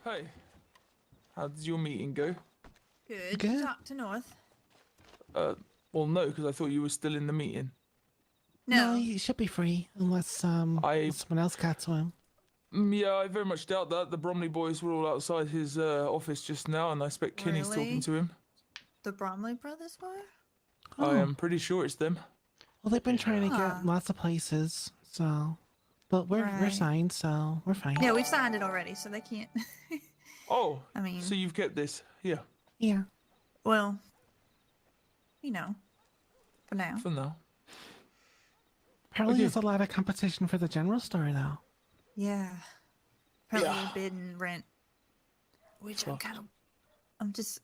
Hey. How did your meeting go? Good. Did you talk to North? Well, no, because I thought you were still in the meeting. No. he should be free unless someone else got to him. Yeah, I very much doubt that. The Bromley boys were all outside his office just now, and I expect Kenny's talking Really? to him. The Bromley brothers were? I am pretty sure it's them. Well, they've been trying to Huh. get lots of places, so. But we're Right. signed, so we're fine. Yeah, we've signed it already, so they can't. Oh. I mean. So you've kept this? Yeah. Yeah. Well, you know, for now. For now. Apparently, Okay. there's a lot of competition for the general store, though. Yeah. Apparently Yeah. we're bidding rent. Which Well. I'm just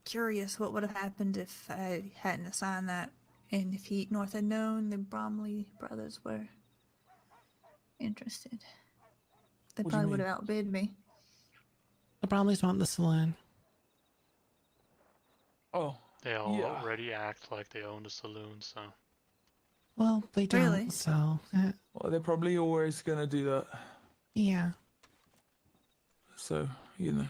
curious what would have happened if I hadn't assigned that, and if North had known the Bromley brothers were interested. They What do you probably would mean? have outbid me. The Bromleys want the saloon. Oh. They all Yeah. already act like they own the saloon, so. Well, they don't, Really? so. Well, they're probably always going to do that. Yeah. So, you know.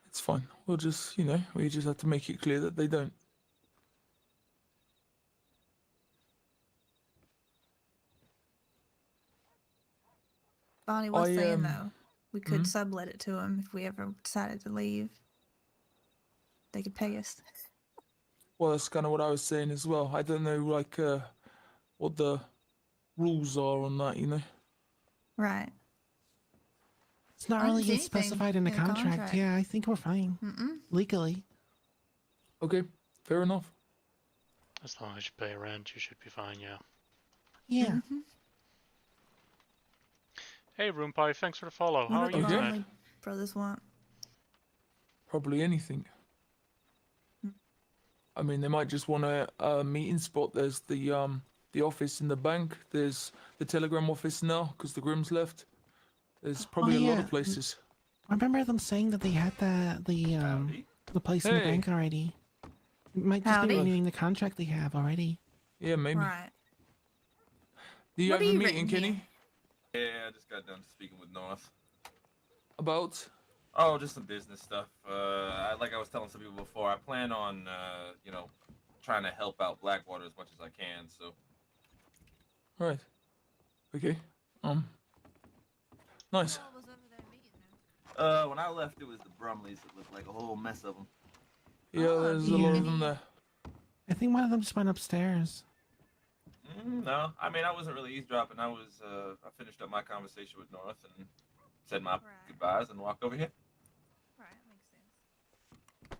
It's fine. We'll just, you know, we just have to make it clear that they don't. Bonnie was I, saying, though, we could hmm? sublet it to them if we ever decided to leave. They could pay us. Well, that's kind of what I was saying as well. I don't know, like, what the rules are on that, you know? Right. It's not I don't really see anything specified in the in the contract. contract. Yeah, I think we're fine. Mm-mm. Legally. Okay, fair enough. As long as you pay rent, you should be fine, yeah. Yeah. Mm-hmm. Hey, Room Pie, thanks for the follow. How are What do you the Okay. tonight? Bromley brothers want? Probably anything. I mean, they might just want a meeting spot. There's the office in the bank. There's the telegram office now because the Grims left. There's probably a lot yeah. of places. I remember them saying that they had the place in the Hey. bank already. It might just Howdy. be renewing the contract they have already. Yeah, maybe. Right. Do you What have are a you meeting, written Kenny? Yeah, I just got done speaking with North. About? Oh, just some business stuff. Like I was telling some people before, I plan on, you know, trying to help out Blackwater as much as I can. So Right. Okay. Nice. when I left, it was the Brumleys. It looked like a whole mess of them. Yeah, there's a lot of them there. I think one of them just went upstairs. No, I mean I wasn't really eavesdropping. I finished up my conversation with North and said my goodbyes and walked over here. Right, makes sense.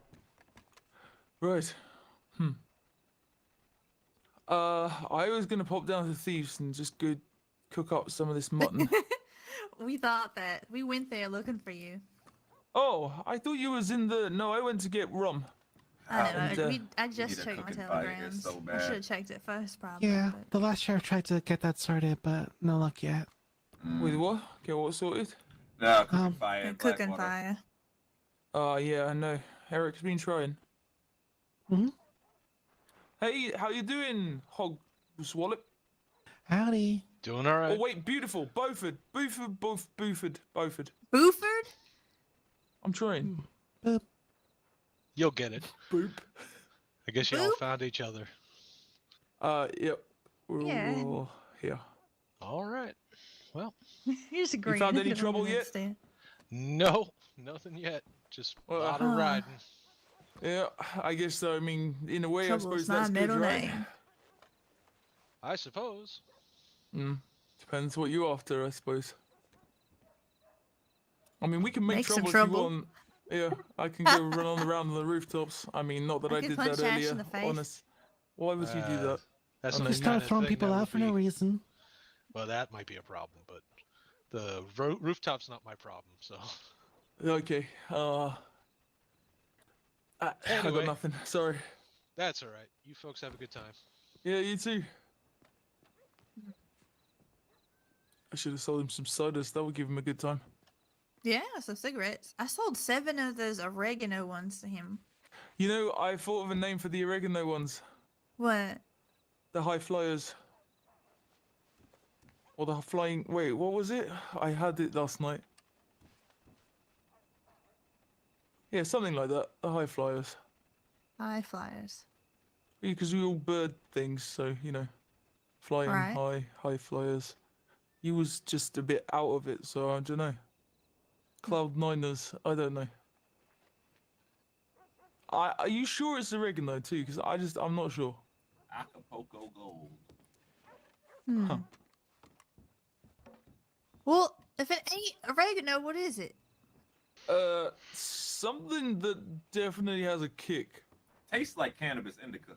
Right. I was gonna pop down to Thieves and just go cook up some of this mutton. We thought that. We went there looking for you. Oh, I thought you was in the. No, I went to get rum. I know. And, I need just a checked my cooking fire here telegrams. so I bad. should have checked it first, probably. Yeah, but- the last sheriff tried to get that started, but no luck yet. With what? Get what sorted? No, cooking fire. A cooking Blackwater. fire. Yeah, I know. Eric's been trying. Hmm? Hey, how you doing, Hog Swallop? Howdy. Doing all right. Oh wait, beautiful. Beaufort. Beaufort. Buford? I'm trying. Boop. You'll get it. Boop. I guess you all found each other. Yep. We're Yeah. all here. All right. Well, You're just agreeing. found I any don't trouble even yet? understand. no, nothing yet. Just a lot of riding. Yeah, I guess so. I mean, in a way, Trouble's I suppose my that's good, middle right? name. I suppose. Depends what you're after, I suppose. I mean, we can make, Make some trouble if trouble. you want. Yeah, I can go run around on the rooftops. I mean, not that I I could did punch that Ash earlier. in the face. Honest. Why would you do that? That's I the know. You start kinda throwing thing people that out would for no be- reason. Well, that might be a problem, but the rooftop's not my problem. So. Okay. I got Anyway. nothing. Sorry. That's all right. You folks have a good time. Yeah, you too. I should have sold him some sodas. That would give him a good time. Yeah, some cigarettes. I sold 7 of those oregano ones to him. You know, I thought of a name for the oregano ones. What? The high flyers. Or the flying... Wait, what was it? I had it last night. Yeah, something like that. The high flyers. High flyers. Because we all bird things, so, you know. Flying Right. high flyers. He was just a bit out of it, so I don't know. Cloud Niners, I don't know. Are you sure it's oregano too? Because I'm not sure. Acapulco Gold. Hmm. Well, if it ain't oregano, what is it? Something that definitely has a kick. Tastes like cannabis indica.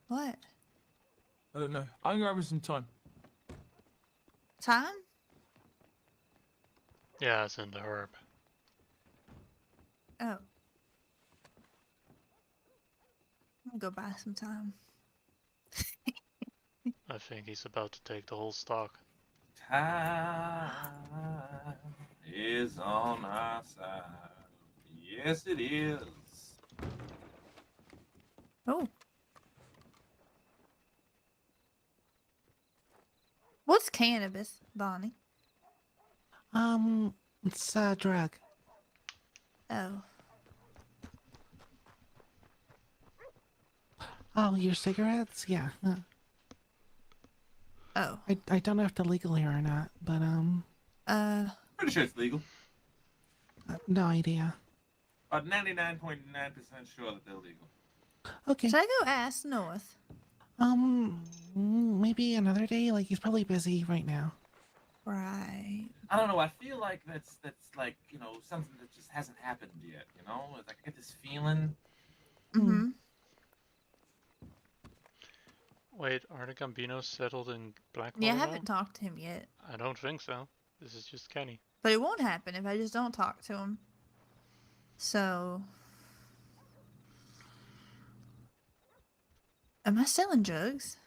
What? I don't know. I'm grabbing some time. Time? Yeah, it's in the herb. Oh. I'm gonna go buy some time. I think he's about to take the whole stock. Time is on our side. Yes, it is. Oh. What's cannabis, Bonnie? It's a drug. Oh. Oh, your cigarettes? Yeah. Oh. I don't know if they're legal here or not, but Pretty sure it's legal. no idea. About 99.9% sure that they're legal. Okay. Should I go ask North? Maybe another day. Like he's probably busy right now. Right. I don't know. I feel like that's like, you know, something that just hasn't happened yet. You know, like I get this feeling. Mm-hmm. Wait, are the Gambinos settled in Blackwater Yeah, I now? haven't talked to him yet. I don't think so. This is just Kenny. But it won't happen if I just don't talk to him. So... Am I selling drugs?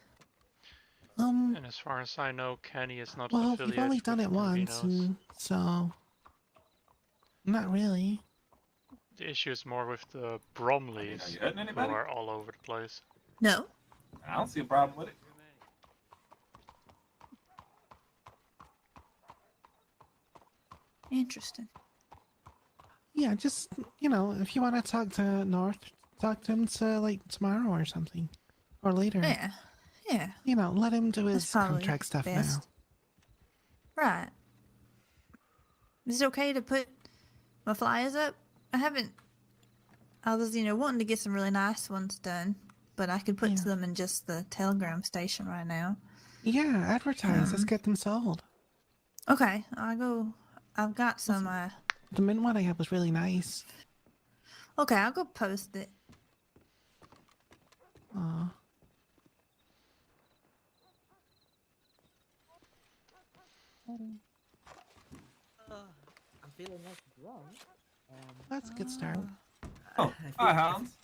And as far as I know, Kenny is not Well, affiliated you've only with done the it once, Gambinos. and so not really. The issue is more with the Bromleys, Are you hurting who anybody? are all over the place. No. I don't see a problem with it. Interesting. Yeah, just if you want to talk to North, talk to him like tomorrow or something, or later. Yeah. Yeah. Let him do his That's probably contract stuff best. Right. Is it okay to put my flyers up? I was, wanting to get some really nice ones done, but I could put them in just the telegram station right now. now. Yeah, advertise. Let's get them sold. Okay, I've got some, The mint one I had was really nice. okay, I'll go post it. Aw. I'm feeling like drunk. That's a good start. Oh, hi, Hans.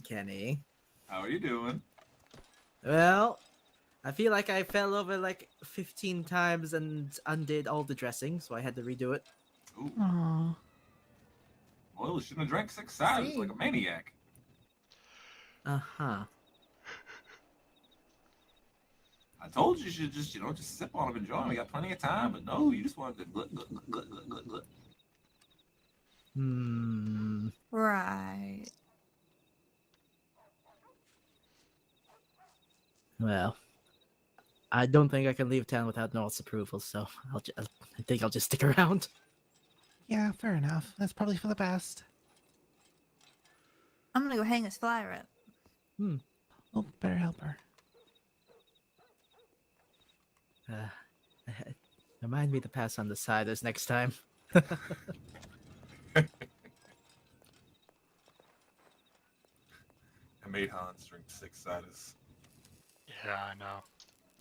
Kenny. How are you doing? Well, I feel like I fell over like 15 times and undid all the dressing, so I had to redo it. Ooh. Aww. Well, you shouldn't have drank 6 ciders like a maniac. Uh-huh. I told you should just, just sip on them, enjoy them. We got plenty of time, but no, you just wanted to glut. Right. Well, I don't think I can leave town without North's approval, so I think I'll just stick around. Yeah, fair enough. That's probably for the best. I'm gonna go hang this flyer up. Oh, better help her. Remind me to pass on the ciders next time. I made Hans drink 6 ciders. Yeah, I know.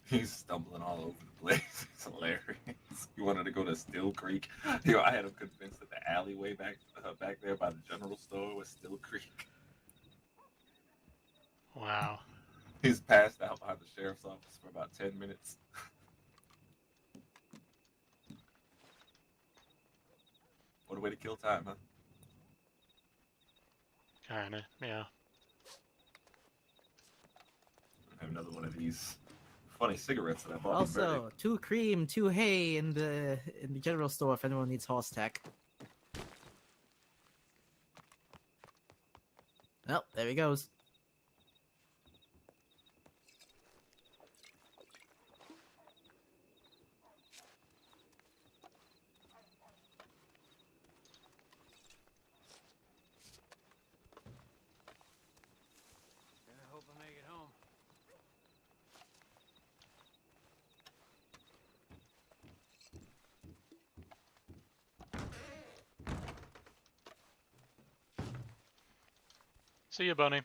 He's stumbling all over the place. It's hilarious. He wanted to go to Still Creek. I had him convinced that the alleyway back there by the general store was Still Creek. Wow. He's passed out behind the sheriff's office for about 10 minutes. What a way to kill time, huh? Kinda, yeah. I have another one of these funny cigarettes that I bought. Also, 2 cream, 2 hay in the general store if anyone needs horse tack. Well, there he goes. I hope I make it home. See you, Bunny.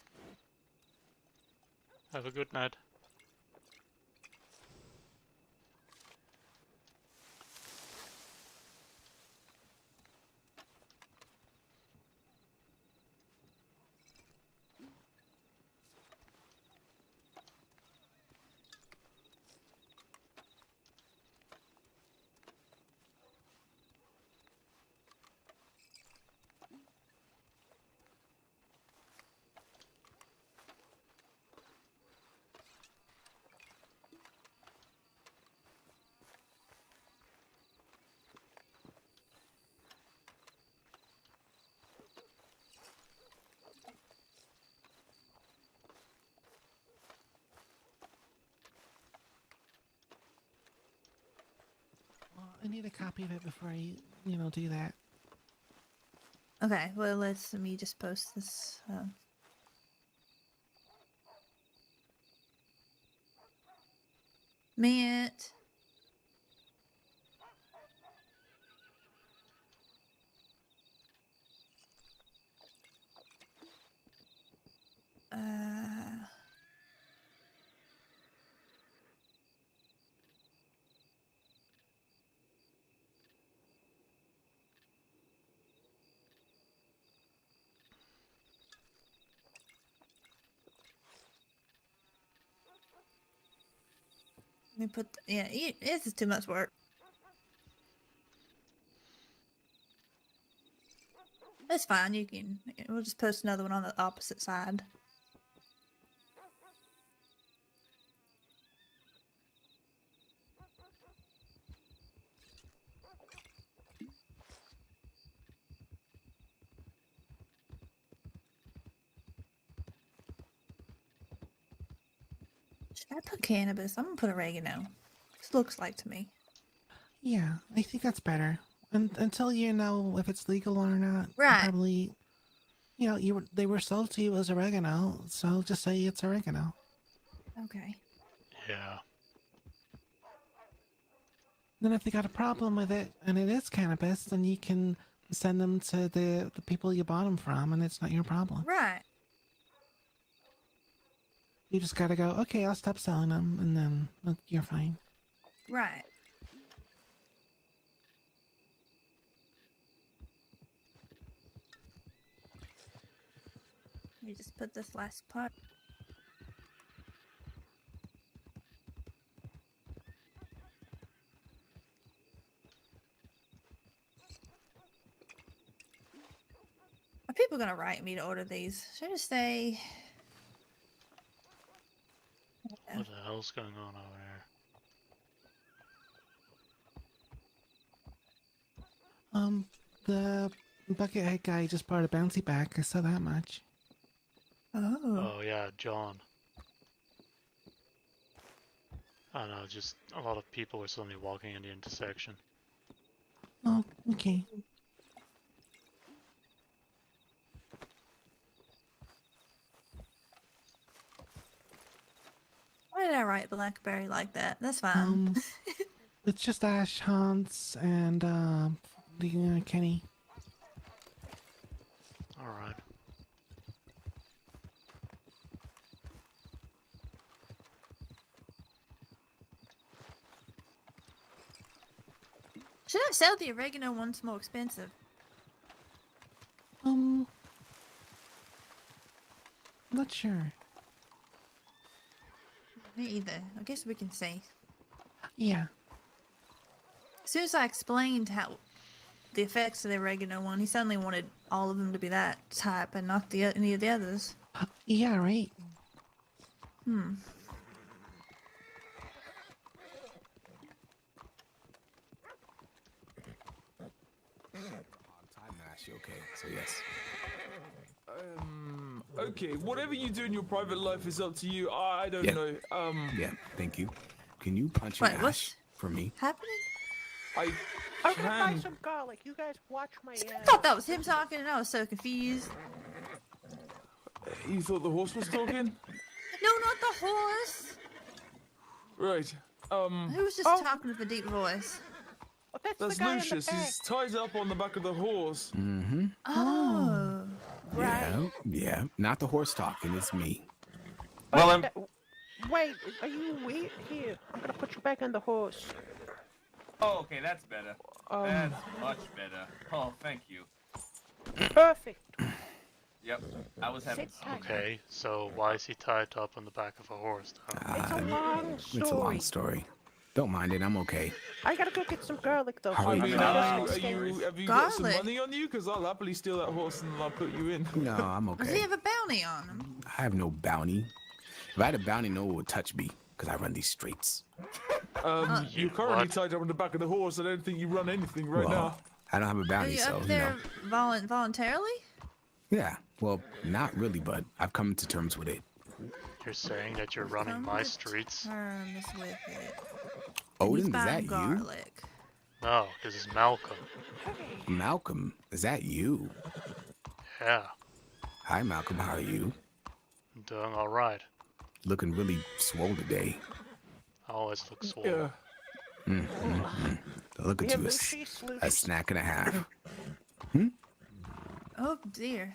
Have a good night. Well, I need a copy of it before I, do that. Okay, well, let me just post this. Mint. Let me put. This is too much work. That's fine. We'll just post another one on the opposite side. Should I put cannabis? I'm gonna put oregano. This looks like to me. Yeah, I think that's better. Until you know if it's legal or not. Right. Probably, they were sold to you as oregano, so just say it's oregano. Okay. Yeah. Then if they got a problem with it and it is cannabis, then you can send them to the people you bought them from, and it's not your problem. Right. You just gotta go, okay, I'll stop selling them, and then you're fine. Right. me just put this last part. Are people gonna write me to order these? Should I just say? What the hell's going on over The buckethead guy just brought a bouncy back. I saw that much. there? Oh. Oh yeah, John. I don't know, just a lot of people were suddenly walking in the intersection. Oh, okay. Why did I write Blackberry like that? That's fine. It's just Ash, Hans, and Kenny. Alright. Should I sell the oregano ones more expensive? Not sure. Me either. I guess we can see. Yeah. As soon as I explained how the effects of the oregano one, he suddenly wanted all of them to be that type and not any of the others. Yeah, right. Hmm. Time Nash, okay, so yes. Okay, whatever you do in your private life is up to you. I don't Yeah. know. Yeah, thank you. Can you punch Wait, an what's Ash for me? happening? I I'm gonna buy can. some garlic. You guys watch my. I thought that was him talking, and I was so confused. You thought the horse was talking? No, not the horse. Right. Who was just talking with a deep voice? That's the guy in the Lucius. back. He's tied up on the back of the horse. Mm-hmm. Oh. Yeah, yeah. Not the horse talking, it's me. Well, Wait, are you weird? Here, I'm gonna put you back on the horse. Oh, okay, that's better. That's much better. Oh, thank you. Perfect. Yep, I was having. Sit tight. Okay, so why is he tied up on the back of a horse though? It's a long story. It's a long story. Don't mind it, I'm okay. I gotta go get some garlic though. I mean, Have you got some Garlic? money on you? Because I'll happily steal that horse and I'll put you in. No, I'm Does he okay. have a bounty on him? I have no bounty. If I had a bounty, no one would touch me, because I run these streets. You're currently tied up on the back of the horse. I don't think you run anything right Well, now. I don't have a Are bounty, you so, up you there know. voluntarily? Yeah, well, not really, but I've come to terms with it. You're saying that you're running my streets? Terms with it. Odin, He's is that buying you? garlic. No, this is Malcolm. Malcolm, is that you? Yeah, Hi, Malcolm, how are you? I'm doing alright. Looking really swole today. I always look swole. Look at Yeah, you, Lucius, a snack and a half. Oh dear.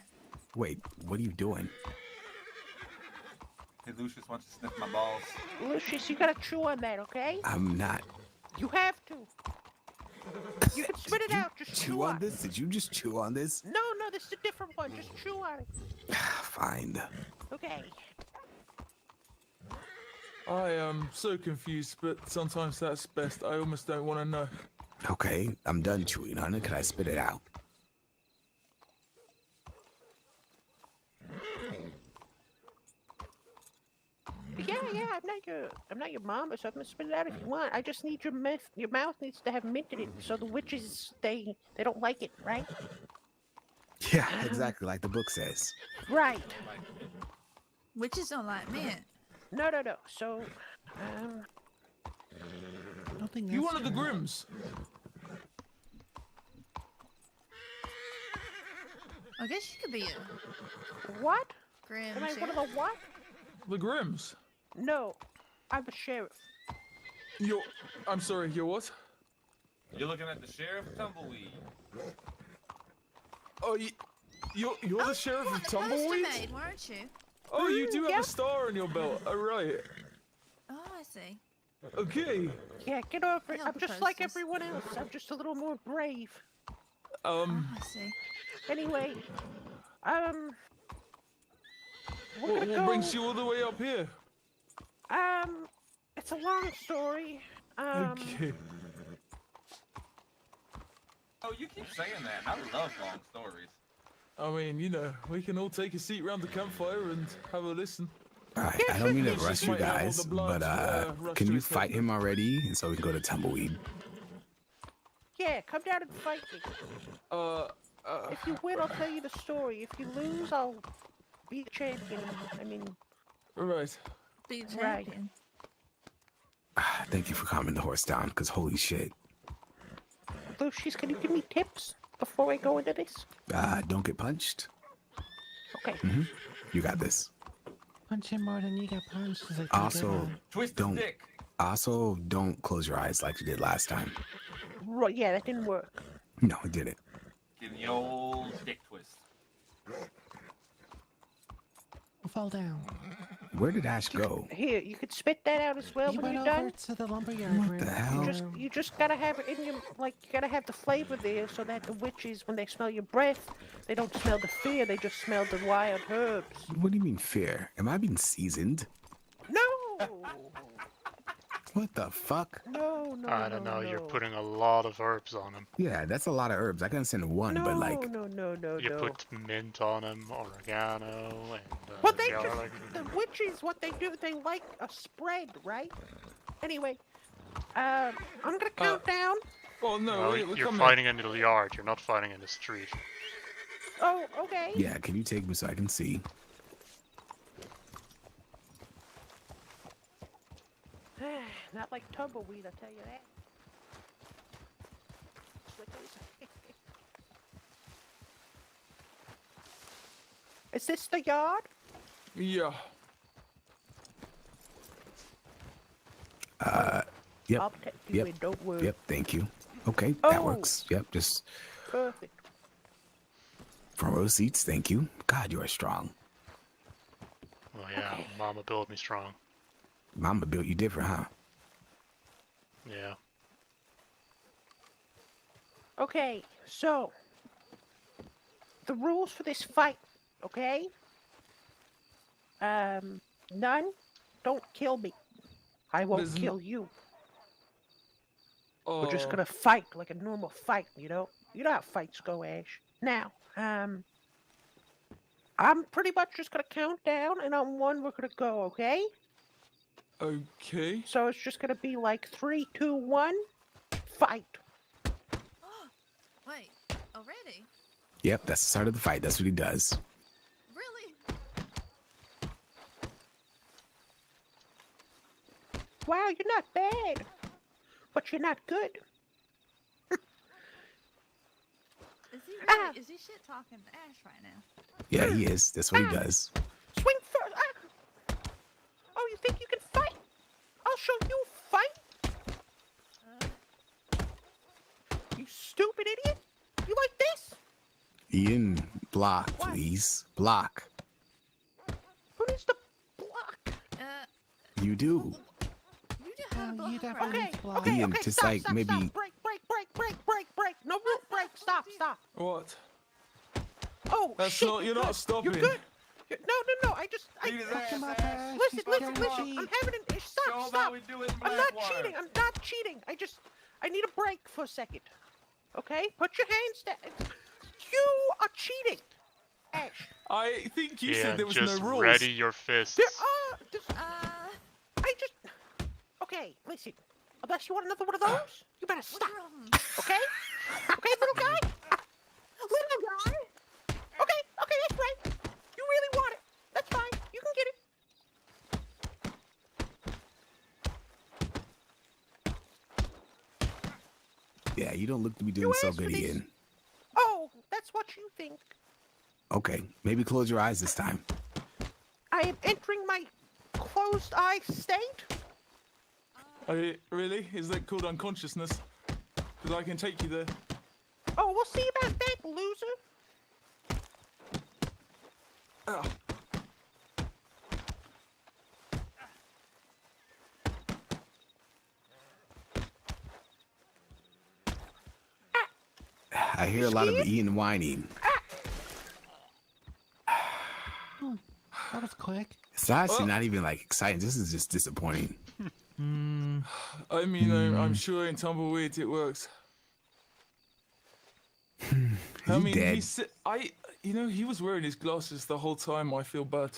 Wait, what are you doing? Hey, Lucius wants to sniff my balls. Lucius, you gotta chew on that, okay? I'm not. You have to. You can spit it out. Just Chew on this? Did you just chew on this? No, this is a different one. Just chew on it. Fine. Okay. I am so confused, but sometimes that's best. I almost don't want to know. Okay, I'm done chewing on it. Can I spit it out? Yeah, I'm not your mom, so I'm gonna spit it out if you want. I just need your mouth needs to have mint in it, so the witches they don't like it, right? Yeah, exactly like the book says. Right. Witches don't like mint. No. So, Nothing You else one of the to- Grims? I guess you could be a what? grim Am I one of sheriff. the what? The Grims? No, I'm a sheriff. I'm sorry, you're what? You're looking at the sheriff tumbleweed. Oh, you're the sheriff of Poster Tumbleweed? maid, weren't you? Oh, you do have yeah. a star on your belt. Oh, right. Oh, I see. Okay. Yeah, get over it. Help I'm the just like posters. everyone else. I'm just a little more brave. I see. Anyway, What brings you all the way up here? It's a long story. Okay. Oh, you keep saying that. I love long stories. I mean, you know, we can all take a seat around the campfire and have a listen. Alright, I don't mean to Lucius rush you might have all guys, the blood, but rushed can to you his head. fight him already? And so we can go to Tumbleweed. Yeah, come down and fight me. If you win, I'll tell you the story. If you lose, I'll be the champion. I mean, Right. Be a right. champion. Thank you for calming the horse down, because holy shit. Lucius, can you give me tips before I go into this? Don't get punched. Okay. You got this. Punch him more than you get punched. Is like Also, Twist don't. dick. Also, don't close your eyes like you did last time. Right, yeah, that didn't work. No, it didn't. Give the old dick twist. fall down. Where did Ash go? Here, you could spit that out as well He when went you're over done. to the lumberyard. What the hell? You just gotta have it in your, like, you gotta have the flavor there so that the witches, when they smell your breath, they don't smell the fear, they just smell the wild herbs. What do you mean fear? Am I being seasoned? No! What the fuck? No, I don't know, you're putting a lot of herbs on him. Yeah, that's a lot of herbs. I can understand one, but like, No, You put mint on him, oregano, and Well, they garlic. just, the witches, what they do, they like a spread, right? Anyway, I'm gonna count down. Oh No, you're fighting in the yard, you're not fighting in the street. Oh, okay. yeah, can you take me so I can see? Not like tumbleweed, I tell you that. Is this the yard? Yeah. Yep. I'll take you in, don't worry. Yep, thank you. Okay, that Oh. works. Yep, just Perfect. front row seats, thank you. God, you are strong. Well, yeah, Mama built me strong. Mama built you different, huh? Yeah. Okay, so the rules for this fight, okay? None. Don't kill me. I won't There's kill you. We're Oh. just gonna fight like a normal fight, you know? You know how fights go, Ash. Now, I'm pretty much just gonna count down, and on one we're gonna go, okay? Okay. So it's just gonna be like 3, 2, 1, fight. Wait, already? Yep, that's the start of the fight. That's what he does. Really? Wow, you're not bad, but you're not good. Is he shit talking to Ash right now? Yeah, he is. That's what he does. Swing first. Oh, you think you can fight? I'll show you fight. You stupid idiot. You like this? Ian, block, please. Block. Who needs to block? You do. You definitely need to block. Ian, just stop, like stop, maybe. Stop. Break. No, break. Stop. What? Oh, That's shit, not. You're not stopping. You're good. No. I just. Beat his ass, Ash. Listen. Show him I'm having an. Show him Stop. how we do it in I'm not Blackwater. cheating. I need a break for a second. Okay? Put your hands down. You are cheating, Ash. I think you Yeah, said there was just no rules. ready your fists. Okay, listen. Unless you want another one of those, you better stop. Okay? Okay, little guy? Little guy? Okay, that's right. You really want it. That's fine. You can get it. Yeah, you don't look to be doing so good, Ian. Oh, that's what you think. Okay, maybe close your eyes this time. I am entering my closed eye state. Really? Is that called unconsciousness? Because I can take you there. Oh, we'll see about that, loser. I hear a lot of Ian whining. That was quick. It's actually not even like exciting. This is just disappointing. I mean, I'm sure in Tumbleweed it works. I mean, dead? he said, he was wearing his glasses the whole time. I feel bad.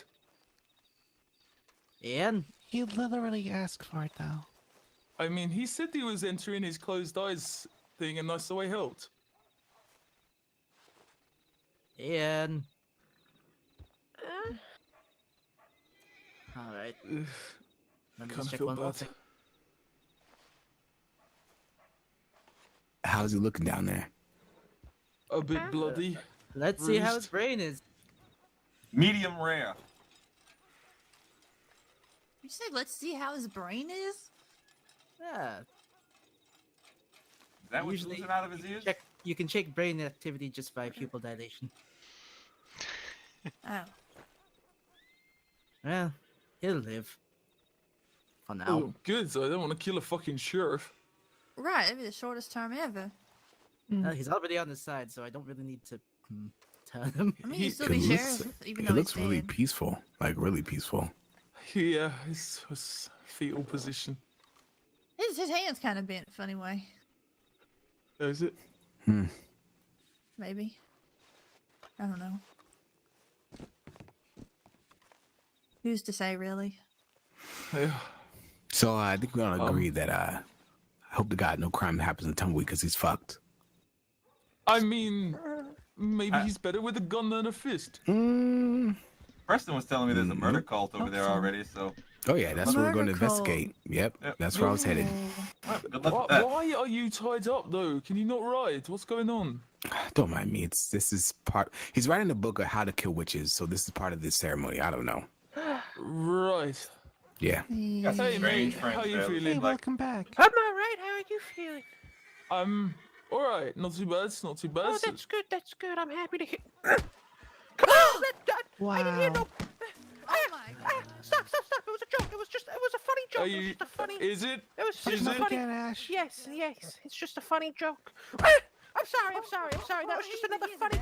Ian? He literally asked for it, though. I mean, he said he was entering his closed eyes thing, and that's the way it helped. Ian. All right. Let me Kinda just check feel one more bad. thing. How's he looking down there? A bit bloody. Let's see how his bruised. brain is. Medium rare. You say, let's see how his brain is? Yeah. Is that what's Usually, oozing out of his ears? you can check brain activity just by pupil dilation. Oh. Well, he'll live. For now. Oh, good. I don't want to kill a fucking sheriff. Right, it'd be the shortest term ever. He's already on the side, so I don't really need to tell him. I mean, he'd still be sheriff, even though It looks he's really dead. peaceful. Like, really peaceful. Yeah, his fetal position. His hand's kind of bent, funny way. Is it? Maybe. I don't know. Who's to say, really? Yeah. So I think we all agree that I hope to God no crime happens in Tumbleweed because he's fucked. I mean, maybe he's better with a gun than a fist. Preston was telling me there's a murder cult over there already, so. Oh yeah, that's where we're going to Murder cult. investigate. Yep, that's where I was headed. Good luck with that. Why are you tied up though? Can you not ride? What's going on? Don't mind me. This is part. He's writing a book of how to kill witches, so this is part of this ceremony. I don't know. Right. Yeah. Hey mate, how you feeling? Hey, welcome back. I'm alright. How are you feeling? All right. Not too bad. Not too bad. Oh, that's good. That's good. I'm happy to hear. Come on, I didn't hear no. Stop! It was a joke. It was a funny joke. It was just a funny. Is it? It was just Is a it? funny. Ash. Yes. It's just a funny joke. I'm sorry. That was just another funny.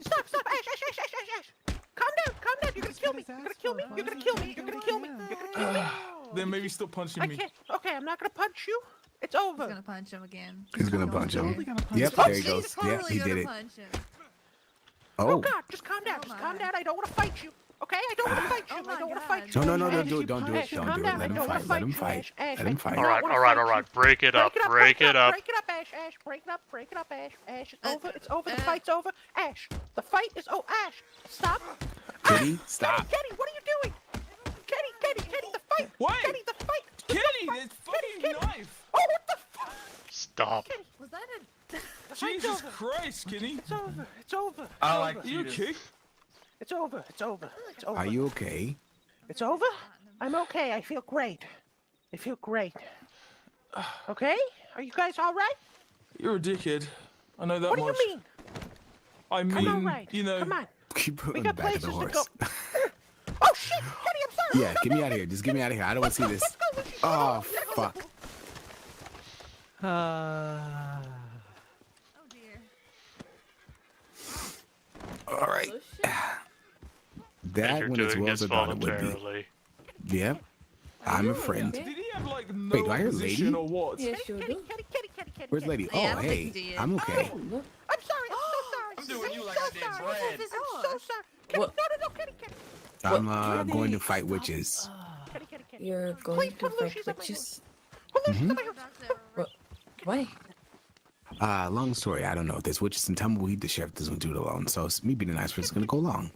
Stop! Ash! Calm down. You're gonna kill me. Then maybe stop punching I me. can't. Okay, I'm not gonna punch you. It's over. He's gonna punch him again. He's gonna punch him. Yep, him. there he goes. Yep, he did it. Punch him. Oh God, just calm down. I don't want to fight you. Okay, I don't want to fight you. I don't want to fight you. No, Ash, don't do it. Don't do it. calm Don't do it. down. Let I him don't wanna fight. Let him you, fight. Ash. Let him fight. All right. Break it up. Break it up. Ash. Break it up, Ash. Ash, it's over. The fight's over. Ash, the fight is over. Ash, stop. Kitty, stop. Kenny, what are you doing? Kenny, the fight. What? Kenny, the fight. Kenny, this fucking knife. Oh, what the fuck? Stop. Was that a... Jesus Christ, Kenny. It's over. I like You okay? It's over. Are you okay? It's over? I'm okay. I feel great. Okay? Are you guys all right? You're a dickhead. I know that What do much. you mean? I mean, I'm all right. you know. Come on. Keep putting We the got back of the places to horse. go. Oh shit! Kenny, I'm sorry. Yeah, get me out of here. Just get me out of here. I don't want to see this. Oh, fuck. Oh dear. All right. That You're went as doing well as this I thought it would voluntarily. be. Yep. I'm a friend. Did he have like no Wait, do I hear opposition lady? or what? Kenny. Where's lady? Yeah, I Oh, don't hey. think he did. I'm okay. I'm sorry. I'm so sorry. I'm doing you like I did Brad. I'm so sorry. Kenny, no, Kenny. I'm going to fight witches. Kenny. You're going Please to put fight Lucy's on my witches? Mhm. Why? Long story. I don't know. There's witches in Tumbleweed. The sheriff doesn't do it alone. So it's me being a nice person is going to go along.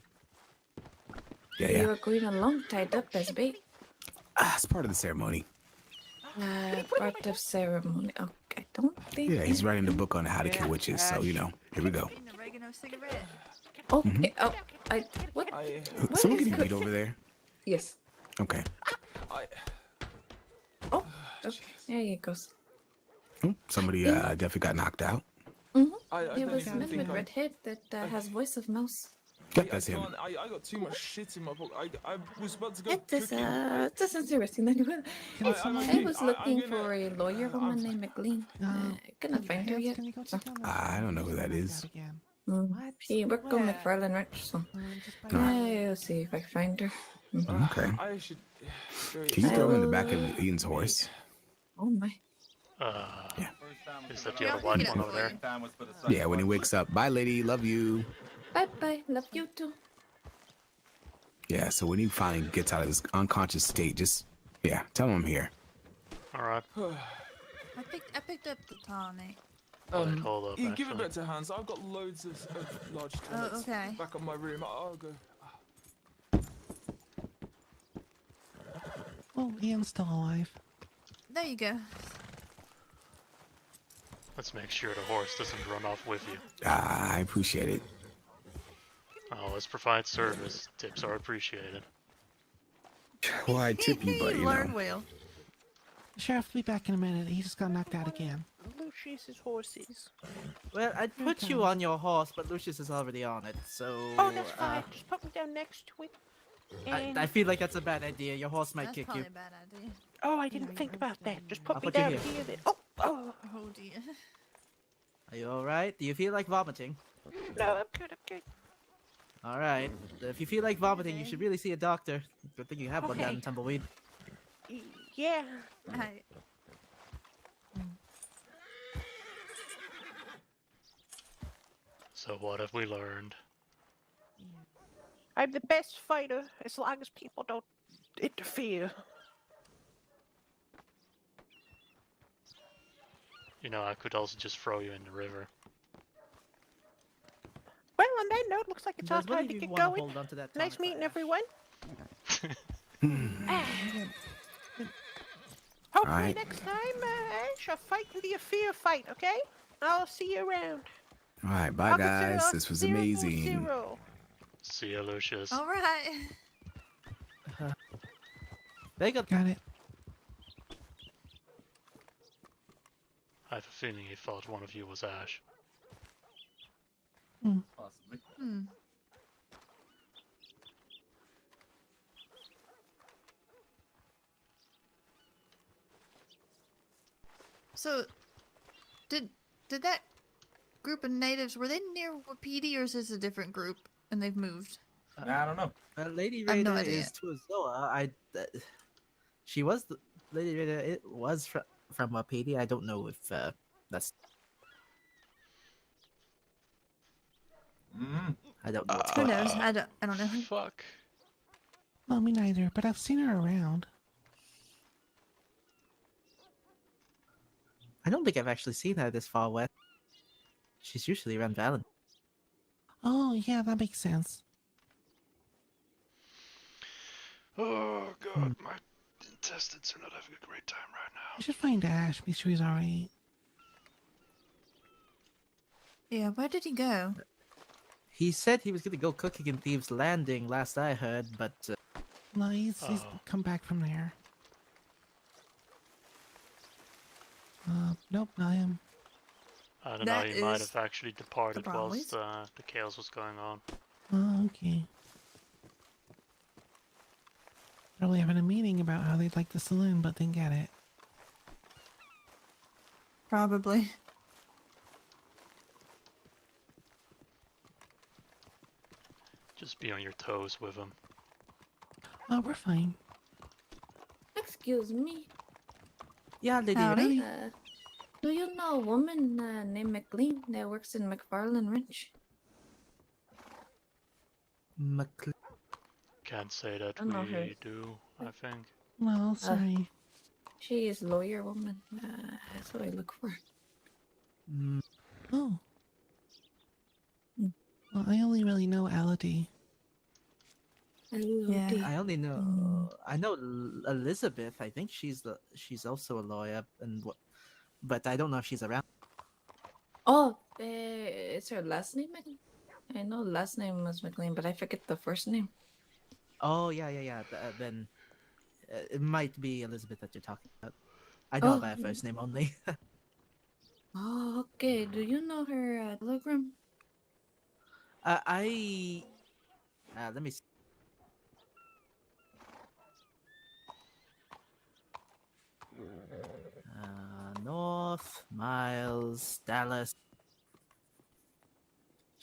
Yeah. You're going along tied up as bait. It's part of the ceremony. Part of ceremony. Okay, I don't think. Yeah, he's writing a book on how to kill witches. So, here we go. An oregano cigarette. Okay. Oh, what? Someone is getting good? beat over there? Yes. Okay. Oh, okay. There he goes. Oh, somebody definitely got knocked out. He was met with red head that has voice of mouse. Yep, that's him. I got too much shit in my book. I was about to go That is cooking. that's interesting. Anyway, I was I'm looking gonna- for a lawyer woman named McLean. I cannot find her yet. I don't know who that is. She worked on McFarlane Ridge, so I'll see if I find her. Okay. I should. Can you throw him in the back of Ian's horse? Oh my. Yeah. Is that the other white one over there? Yeah, when he wakes up. Bye, lady. Love you. Bye bye. Love you too. Yeah, so when he finally gets out of his unconscious state, just, yeah, tell him I'm here. Alright. I picked up the tonic. Hold up, Ian, give it actually. back to Hans. I've got loads of large toilets okay. back up my room. I'll go. Oh, Ian's still alive. There you go. Let's make sure the horse doesn't run off with you. I appreciate it. Oh, let's provide service. Tips are appreciated. Well, I tip you, but you know. Well. The sheriff will be back in a minute. He just got knocked out again. Lucius's horses. Well, I'd put you on your horse, but Lucius is already on it, so... Oh, that's fine. Just put me down next to it. And... I feel like that's a bad idea. Your horse might kick you. That's probably a bad idea. Oh, I didn't think about that. Just put I'll me put you down here. here then. Oh, oh. Oh dear. Are you alright? Do you feel like vomiting? No, I'm good, I'm good. Alright. If you feel like vomiting, you should really see a doctor. Good thing you have one down in Okay. Tumbleweed. Yeah. So what have we learned? I'm the best fighter as long as people don't interfere. You know, I could also just throw you in the river. Well, on that note, looks like it's our Does one time of to you get wanna going. hold on to that Nice tonic meeting flash? everyone. Hopefully Alright. next time, Ash, our fight can be a fair fight, okay? I'll see you around. All right, bye, I'll consider guys. us This was 0-0. amazing. See ya, Lucius. Alright. They got it. I have a feeling he thought one of you was Ash. Possibly. So, did that group of natives, were they near Wapiti, or is this a different group and they've moved? I don't know. Lady I have Raider no idea. is Tuazoa. She was the Lady Raider. It was from Wapiti. I don't know if that's. I don't know. What's Who going knows? on. I don't know. Fuck. Well, me neither, but I've seen her around. I don't think I've actually seen her this far west. She's usually around Valen. Oh, yeah, that makes sense. Oh god, my intestines are not having a great time right now. I should find Ash, make sure he's alright. Yeah, where did he go? He said he was going to go cooking in Thieves' Landing, last I heard, but No, he's come back from there. Nope, not him. I don't know, he might have actually departed whilst the chaos was going on. Oh, okay. Probably having a meeting about how they'd like the saloon, but didn't get it. Probably. Just be on your toes with him. Oh, we're fine. Excuse me. yeah, Lady Howdy. Raider. Do you know a woman named McLean that works in McFarlane Ridge? Can't say that I know her. we do, I think. Well, sorry. She is lawyer woman. That's what I look for. Oh. Well, I only really know Ality. Yeah. I only know. I know Elizabeth. I think she's also a lawyer, but I don't know if she's around. Oh, is her last name McLean? I know last name was McLean, but I forget the first name. Oh yeah. Then it might be Elizabeth that you're talking about. I know her by her first name only. Oh, okay. Do you know her telegram? Let me see. North, Miles, Dallas.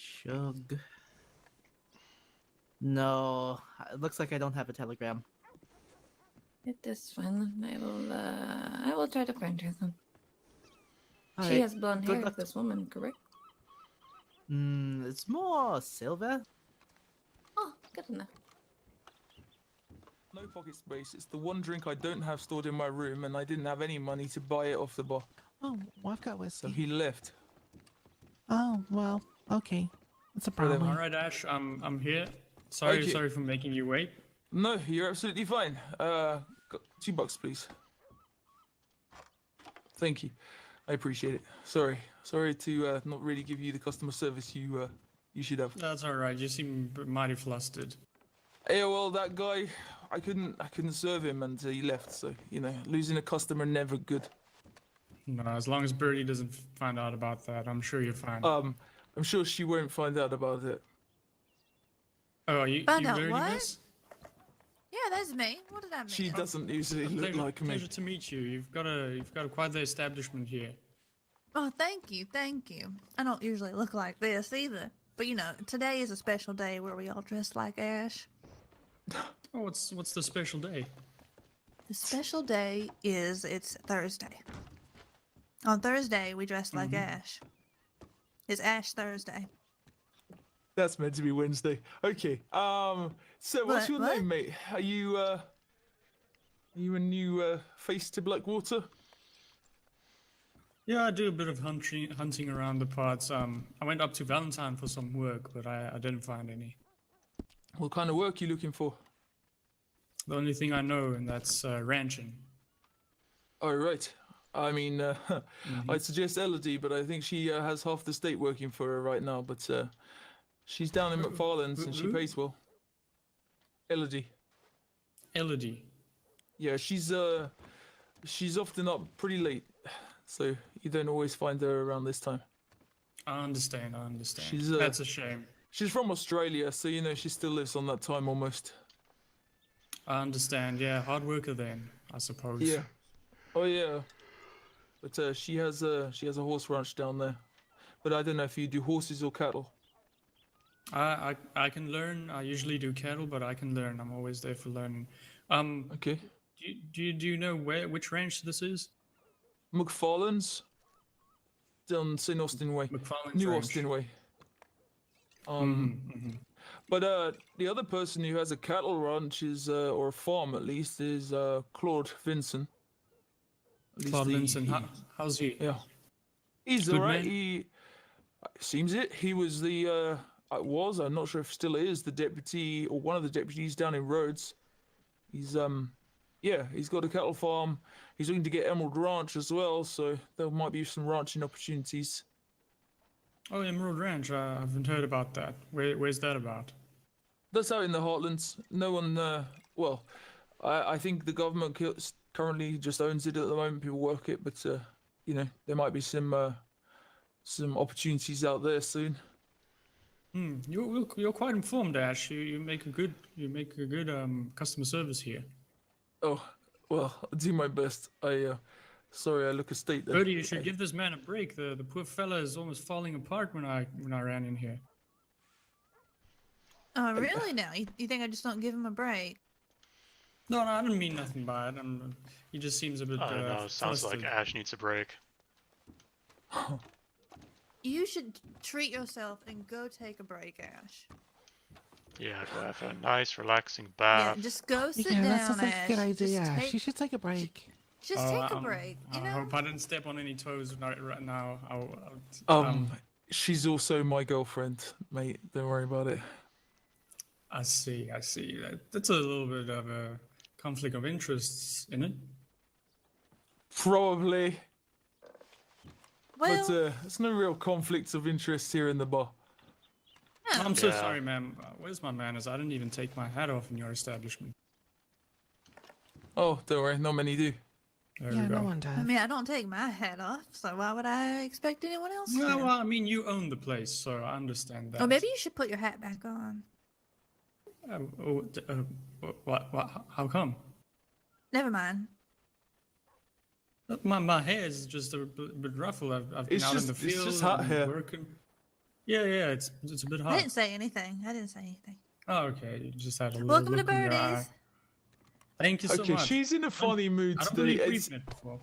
Chug. No, it looks like I don't have a telegram. It is fine. I will try to find her then. She Alright, has blonde good hair, luck. this woman, correct? It's more silver. Oh, good enough. No pocket space. It's the one drink I don't have stored in my room, and I didn't have any money to buy it off the bar. Oh, well, I've got whiskey. So he left. Oh, well, okay. That's a problem. Whatever. All right, Ash, I'm here. Sorry, Okay. sorry for making you wait. No, you're absolutely fine. Got $2, please. Thank you. I appreciate it. Sorry to not really give you the customer service you should have. That's all right. You seem mighty flustered. Yeah, well, that guy, I couldn't serve him until he left. So losing a customer never good. No, as long as Birdie doesn't find out about that, I'm sure you're fine. I'm sure she won't find out about it. Oh, you Find out Birdie, what? miss? Yeah, that's me. What did I mean? She doesn't usually look Pleasure, like me. pleasure to meet you. You've got quite the establishment here. Oh, thank you, thank you. I don't usually look like this either. But today is a special day where we all dress like Ash. Oh, what's the special day? The special day is it's Thursday. On Thursday, we dress like Ash. It's Ash Thursday. That's meant to be Wednesday. Okay. So what's your What? name, mate? Are you a new face to Blackwater? Yeah, I do a bit of hunting around the parts. I went up to Valentine for some work, but I didn't find any. What kind of work you looking for? The only thing I know, and that's ranching. Oh, right. I mean, I'd suggest Elodie, but I think she has half the state working for her right now. But she's down in McFarland's and she pays well. Elodie. Elodie. Yeah, she's often up pretty late, so you don't always find her around this time. I understand. She's That's a shame. She's from Australia, so she still lives on that time almost. I understand. Yeah, hard worker then, I suppose. Yeah. Oh yeah. But she has a horse ranch down there. But I don't know if you do horses or cattle. I can learn. I usually do cattle, but I can learn. I'm always there for learning. Okay. Do you know which ranch this is? McFarland's. Down St. Austin Way. McFarland's New ranch. Austin Way. But the other person who has a cattle ranch is, or a farm at least, is Claude Vincent. At least Claude Vincent. How's he? Yeah. He's Good alright. man? He seems it. He was I'm not sure if still is, the deputy or one of the deputies down in Rhodes. He's he's got a cattle farm. He's looking to get Emerald Ranch as well, so there might be some ranching opportunities. Oh, Emerald Ranch. I haven't heard about that. Where's that about? That's out in the Heartlands. No one, I think the government currently just owns it at the moment. People work it, but there might be some opportunities out there soon. You're quite informed, Ash. You make a good customer service here. Oh, well, I'll do my best. Sorry, I look a state there. Birdie, you should give this man a break. The poor fella is almost falling apart when I ran in here. Oh, really now? You think I just don't give him a break? No, I didn't mean nothing by it. He just seems a bit. I don't know. Sounds like flustered. Ash needs a break. You should treat yourself and go take a break, Ash. Yeah, go have a nice, relaxing Yeah, bath. just go sit Yeah, down, that sounds like Ash. a good idea. Just She take, should take a break. just take a break, you I know? hope I didn't step on any toes right now. She's also my girlfriend, mate. Don't worry about it. I see. That's a little bit of a conflict of interests, isn't it? Probably. Well, But there's no real conflicts of interest here in the bar. I'm so Yeah. sorry, ma'am. Where's my manners? I didn't even take my hat off in your establishment. Oh, don't worry, not many do. There Yeah, we go. no one does. I mean, I don't take my hat off, so why would I expect anyone else to? No, well, I mean, you own the place, so I understand that. Or maybe you should put your hat back on. What? How come? Never mind. My hair is just a bit ruffled. I've been It's out just- in the it's field just hot and hair. working. Yeah, it's a bit I hot. didn't say anything. I didn't say anything. Oh, okay. You just had a little Welcome to look in your eye. Birdies. Thank you so Okay, much. she's in a funny mood I don't today. believe It's- we've met before.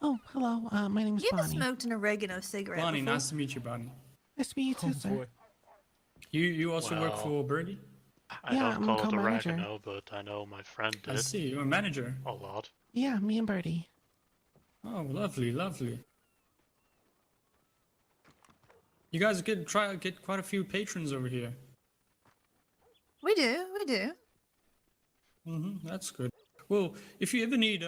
Oh, hello. My name's You ever Bonnie. smoked an oregano cigarette Bonnie, before? nice to meet you, Bonnie. Nice to meet you too, sir. You also work Well, for Birdie? I Yeah, don't I'm call it co-manager. oregano, but I know my friend did. I see. You're a manager. A lot. Yeah, me and Birdie. Oh, lovely, lovely. You guys get quite a few patrons over here. We do. That's good. Well, if you ever need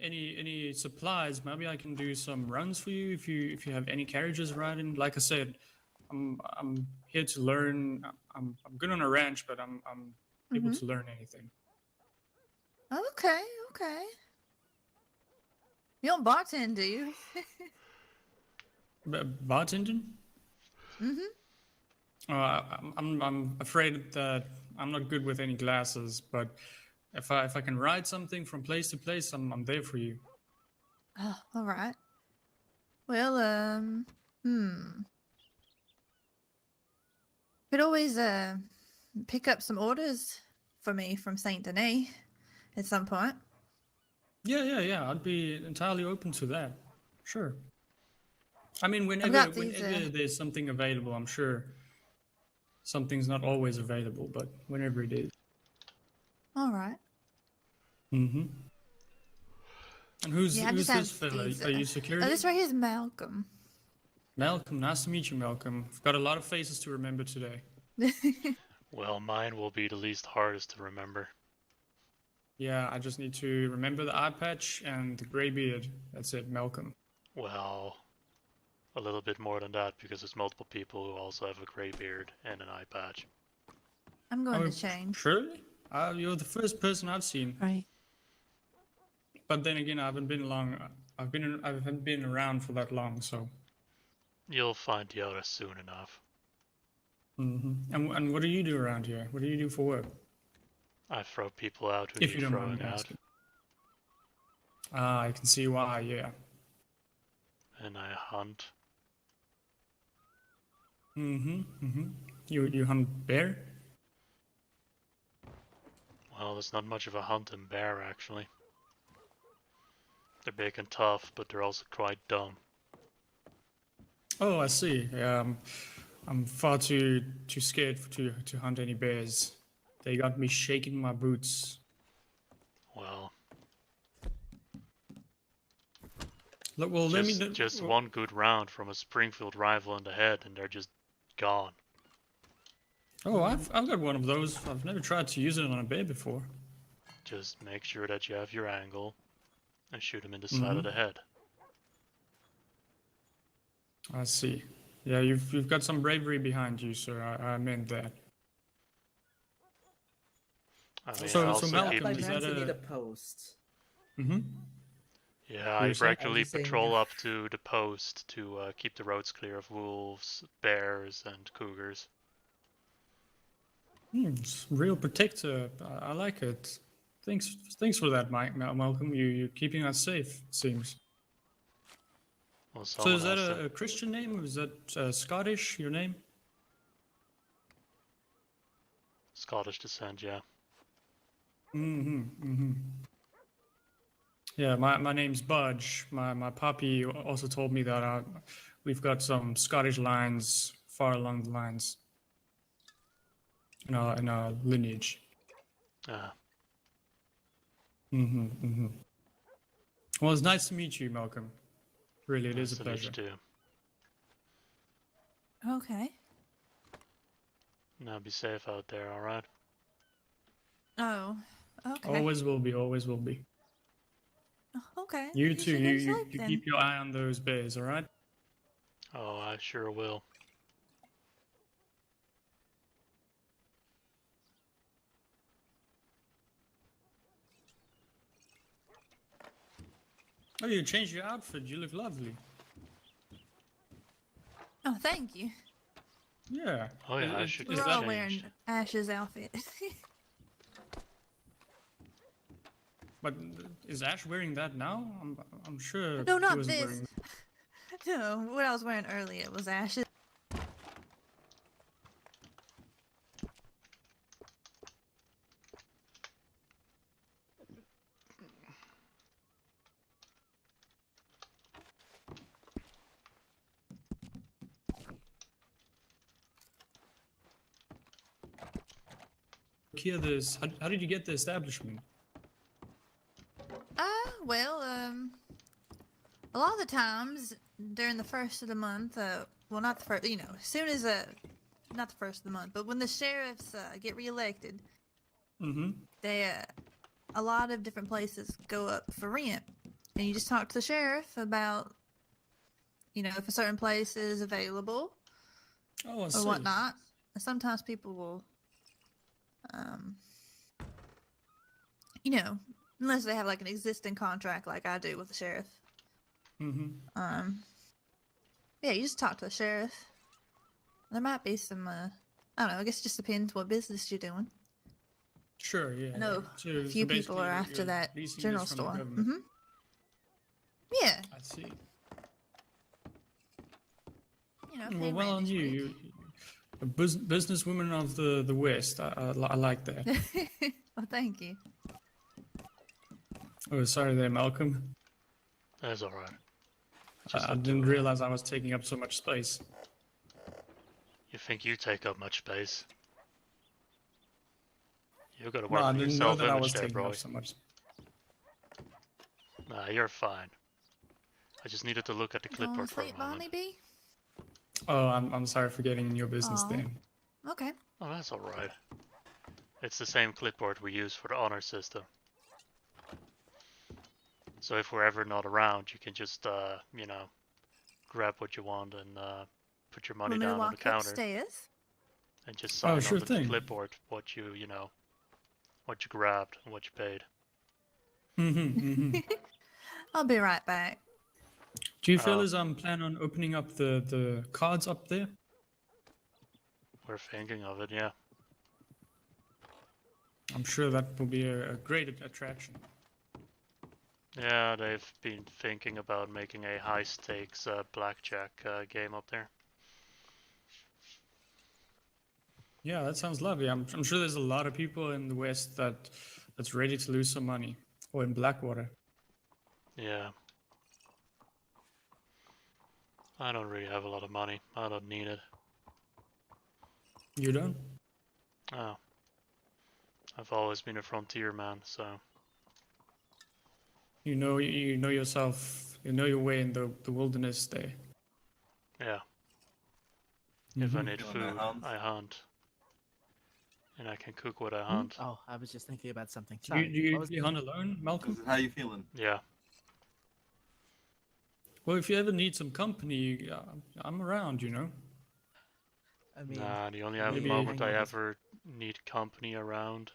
any supplies, maybe I can do some runs for you. If you have any carriages riding, like I said, I'm here to learn. I'm good on a ranch, but I'm able to learn anything. Okay. You don't bartend, do you? Bartending? Mm-hmm. I'm afraid that I'm not good with any glasses, but if I can ride something from place to place, I'm there for you. Oh, all right. Well, could always pick up some orders for me from Saint Denis at some point. Yeah. I'd be entirely open to that. Sure. I mean, whenever got these, there's something available, I'm sure something's not always available, but whenever it is. All right. Mm-hmm. And who's Yeah, I just this have fella? these, Are you security? Oh, this right here is Malcolm. Malcolm, nice to meet you, Malcolm. I've got a lot of faces to remember today. Well, mine will be the least hardest to remember. Yeah, I just need to remember the eye patch and the grey beard. That's it, Malcolm. Well, a little bit more than that because there's multiple people who also have a grey beard and an eye patch. I'm going to change. Surely? You're the first person I've seen. Right. But then again, I haven't been around for that long, so. You'll find the others soon enough. And what do you do around here? What do you do for work? I throw people out who If need you don't mind throwing me out. asking. I can see why. Yeah. And I hunt. You hunt bear? Well, there's not much of a hunt in bear actually. They're big and tough, but they're also quite dumb. Oh, I see. I'm far too scared to hunt any bears. They got me shaking my boots. Well, Look, well, just one good round from a Springfield rival in the head, and they're just gone. Oh, I've got one of those. I've never tried to use it on a bear before. Just make sure that you have your angle, and shoot him in the side of the head. I see. Yeah, you've got some bravery behind you, sir. I meant that. I mean, So also Malcolm, keep- is that need a a... post. Yeah, I You're saying- regularly patrol up to the post to keep the roads clear of wolves, bears, and cougars. It's real protector. I like it. Thanks for that, Malcolm. You're keeping us safe, it seems. Well, So is that someone has a Christian name? Is that Scottish, your name? Scottish descent, yeah. Yeah, my name's Budge. My puppy also told me that we've got some Scottish lines far along the lines in our lineage. Ah, Well, it's nice to meet you, Malcolm. Really, it is a nice to meet pleasure. you too. Okay. Now be safe out there, alright? Oh, okay. Always will be. Always will be. Okay. You too. should You, get you, safe you then. keep your eye on those bears, all right? Oh, I sure will. Oh, you changed your outfit. You look lovely. Oh, thank you. Yeah. Oh yeah, I Is- should is We're get all that- wearing changed. Ash's outfit. But is Ash wearing that now? I'm sure. No, he not wasn't this. wearing- No, what I was wearing earlier was Ash's. secure this? How did you get the establishment? Well, a lot of the times during the first of the month, well, not the first, as soon as, not the first of the month, but when the sheriffs get reelected, they, a lot of different places go up for rent. And you just talk to the sheriff about, if a certain place is available Oh, I or see. whatnot. Sometimes people will, unless they have like an existing contract like I do with the sheriff. Yeah, you just talk to the sheriff. There might be some, I don't know, I guess it just depends what business you're doing. Sure, yeah. I know So, a so few people basically are you're after that leasing this general from the store. government. Yeah. I see. Pay Well, rent on each you. week. You a businesswoman of the West. I like that. Well, thank you. Oh, sorry there, Malcolm. That's alright. I didn't realize I was taking up so much space. You think you take up much space? You gotta No, work I on your didn't know that I self-image was there, taking bro. up so much. Nah, you're fine. I just needed to look at the Going clipboard to for a sleep, moment. Bonnie B? Oh, I'm sorry for getting in your business Aw. then. Okay. Oh, that's alright. It's the same clipboard we use for the honor system. So if we're ever not around, you can just, grab what you want and put your money Want me to down on the walk you counter upstairs? and just sign sure on the thing. clipboard what you grabbed and what you paid. I'll be right back. Do you fellas plan on opening up the cards up there? We're thinking of it, yeah. I'm sure that will be a great attraction. Yeah, they've been thinking about making a high stakes blackjack game up there. Yeah, that sounds lovely. I'm sure there's a lot of people in the West that's ready to lose some money, or in Blackwater. Yeah. I don't really have a lot of money. I don't need it. You don't? Oh. I've always been a frontier man, so. You know yourself. You know your way in the wilderness there. Yeah. If I Mhm. need You food, wanna hunt? I hunt. And I can cook what I hunt. Oh, I was just thinking about something. Do you, Sorry. do you what was usually hunt alone, Malcolm? How you feeling? Yeah. Well, if you ever need some company, I'm around. I mean, Nah, the only maybe moment hang I out with- ever need company around,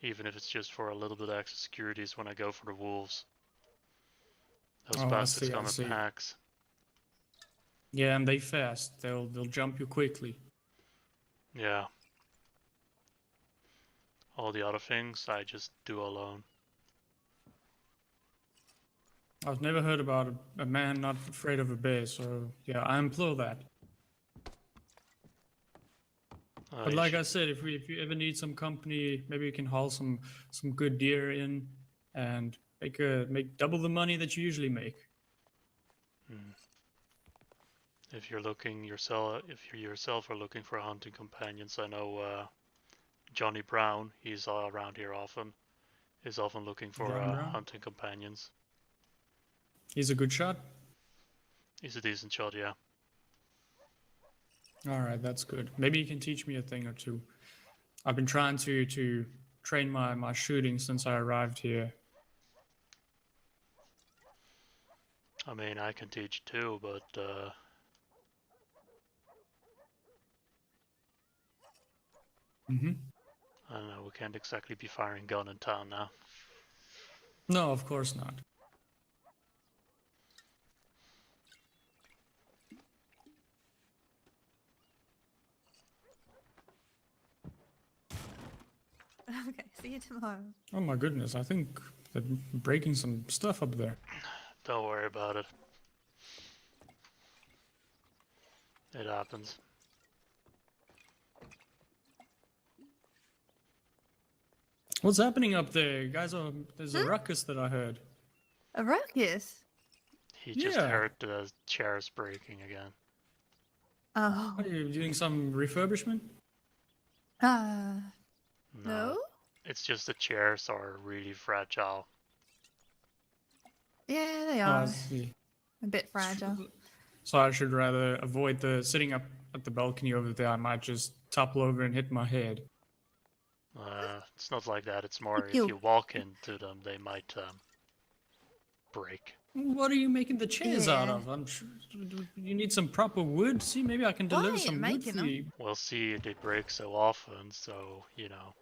even if it's just for a little bit extra security, is when I go for the wolves. Those Oh, I bastards see, I come in see. packs. Yeah, and they fast. They'll jump you quickly. Yeah. All the other things I just do alone. I've never heard about a man not afraid of a bear, so yeah, I implore that. But you like I said, if you ever need some company, maybe you can haul some good deer in and make double the money that you usually make. If you're looking yourself, if you yourself are looking for hunting companions, I know Johnny Brown. He's around here often. Is often looking for Johnny Brown? hunting companions. He's a good shot. He's a decent shot, yeah. All right, that's good. Maybe you can teach me a thing or two. I've been trying to train my shooting since I arrived here. I mean, I can teach too, but I don't know. We can't exactly be firing gun in town now. No, of course not. Okay, see you tomorrow. Oh my goodness, I think they're breaking some stuff up there. Don't worry about it. It happens. What's happening up there? Guys, there's a ruckus that I heard. A ruckus? He just Yeah. heard the chairs breaking again. Oh. Are you doing some refurbishment? No? It's just the chairs are really fragile. Yeah, they Oh, I are. see. A bit fragile. So I should rather avoid the sitting up at the balcony over there. I might just topple over and hit my head. It's not like that. It's more if You- you walk into them, they might break. What are you making the chairs out Yeah. of? I'm sure you need some proper wood. See, maybe I can Why deliver are you some wood making for them? you. We'll see. They break so often, so you know.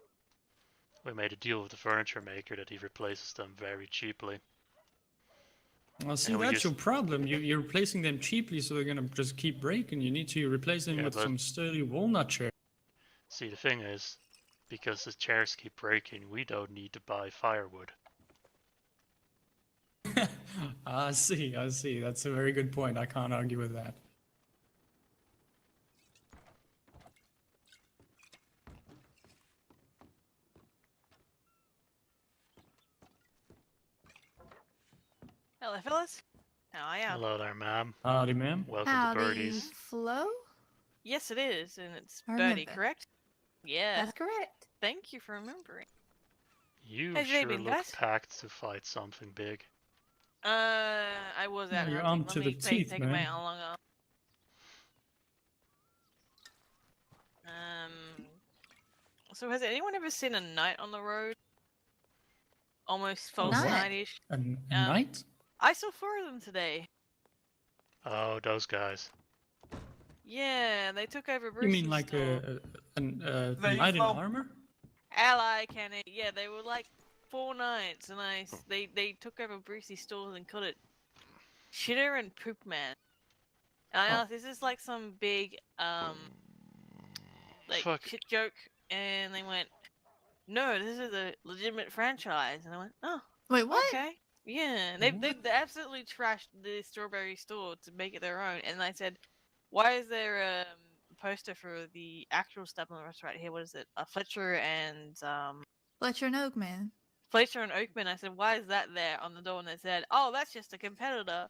We made a deal with the furniture maker that he replaces them very cheaply. Well, see, And we that's just- your problem. You're replacing them cheaply, so they're gonna just keep breaking. You need to replace them Yeah, with but- some sturdy walnut chair. See, the thing is, because the chairs keep breaking, we don't need to buy firewood. I see. That's a very good point. I can't argue with that. Hello, fellas. How are ya? Hello there, ma'am. Howdy, ma'am. Welcome Howdy, to Birdie's. Flo? Yes, it is, and it's I Birdie, remember. correct? Yeah. That's correct. Thank you for remembering. You How's your day sure been, look guys? packed to fight something big. I was Yeah, out you're hunting. armed Let to me the teeth, take a man. minute how long so has anyone ever seen a knight on the road? Almost false what? night-ish. A knight? I saw 4 of them today. Oh, those guys. Yeah, they took over You Bruce's mean like store. a There you knight in go. armor? Ally Kenny. Yeah, they were like 4 knights, and they took over Brucey's stores and called it Shitter and Poop Man. And I asked, is this like some big like Fuck. shit joke? And they went, no, this is a legitimate franchise. And I went, oh, Wait, what? okay. Yeah, they absolutely trashed the strawberry store to make it their own. And I said, why is there a poster for the actual establishment right here? What is it? Fletcher and Fletcher and Oakman. Fletcher and Oakman. I said, why is that there on the door? And they said, oh, that's just a competitor.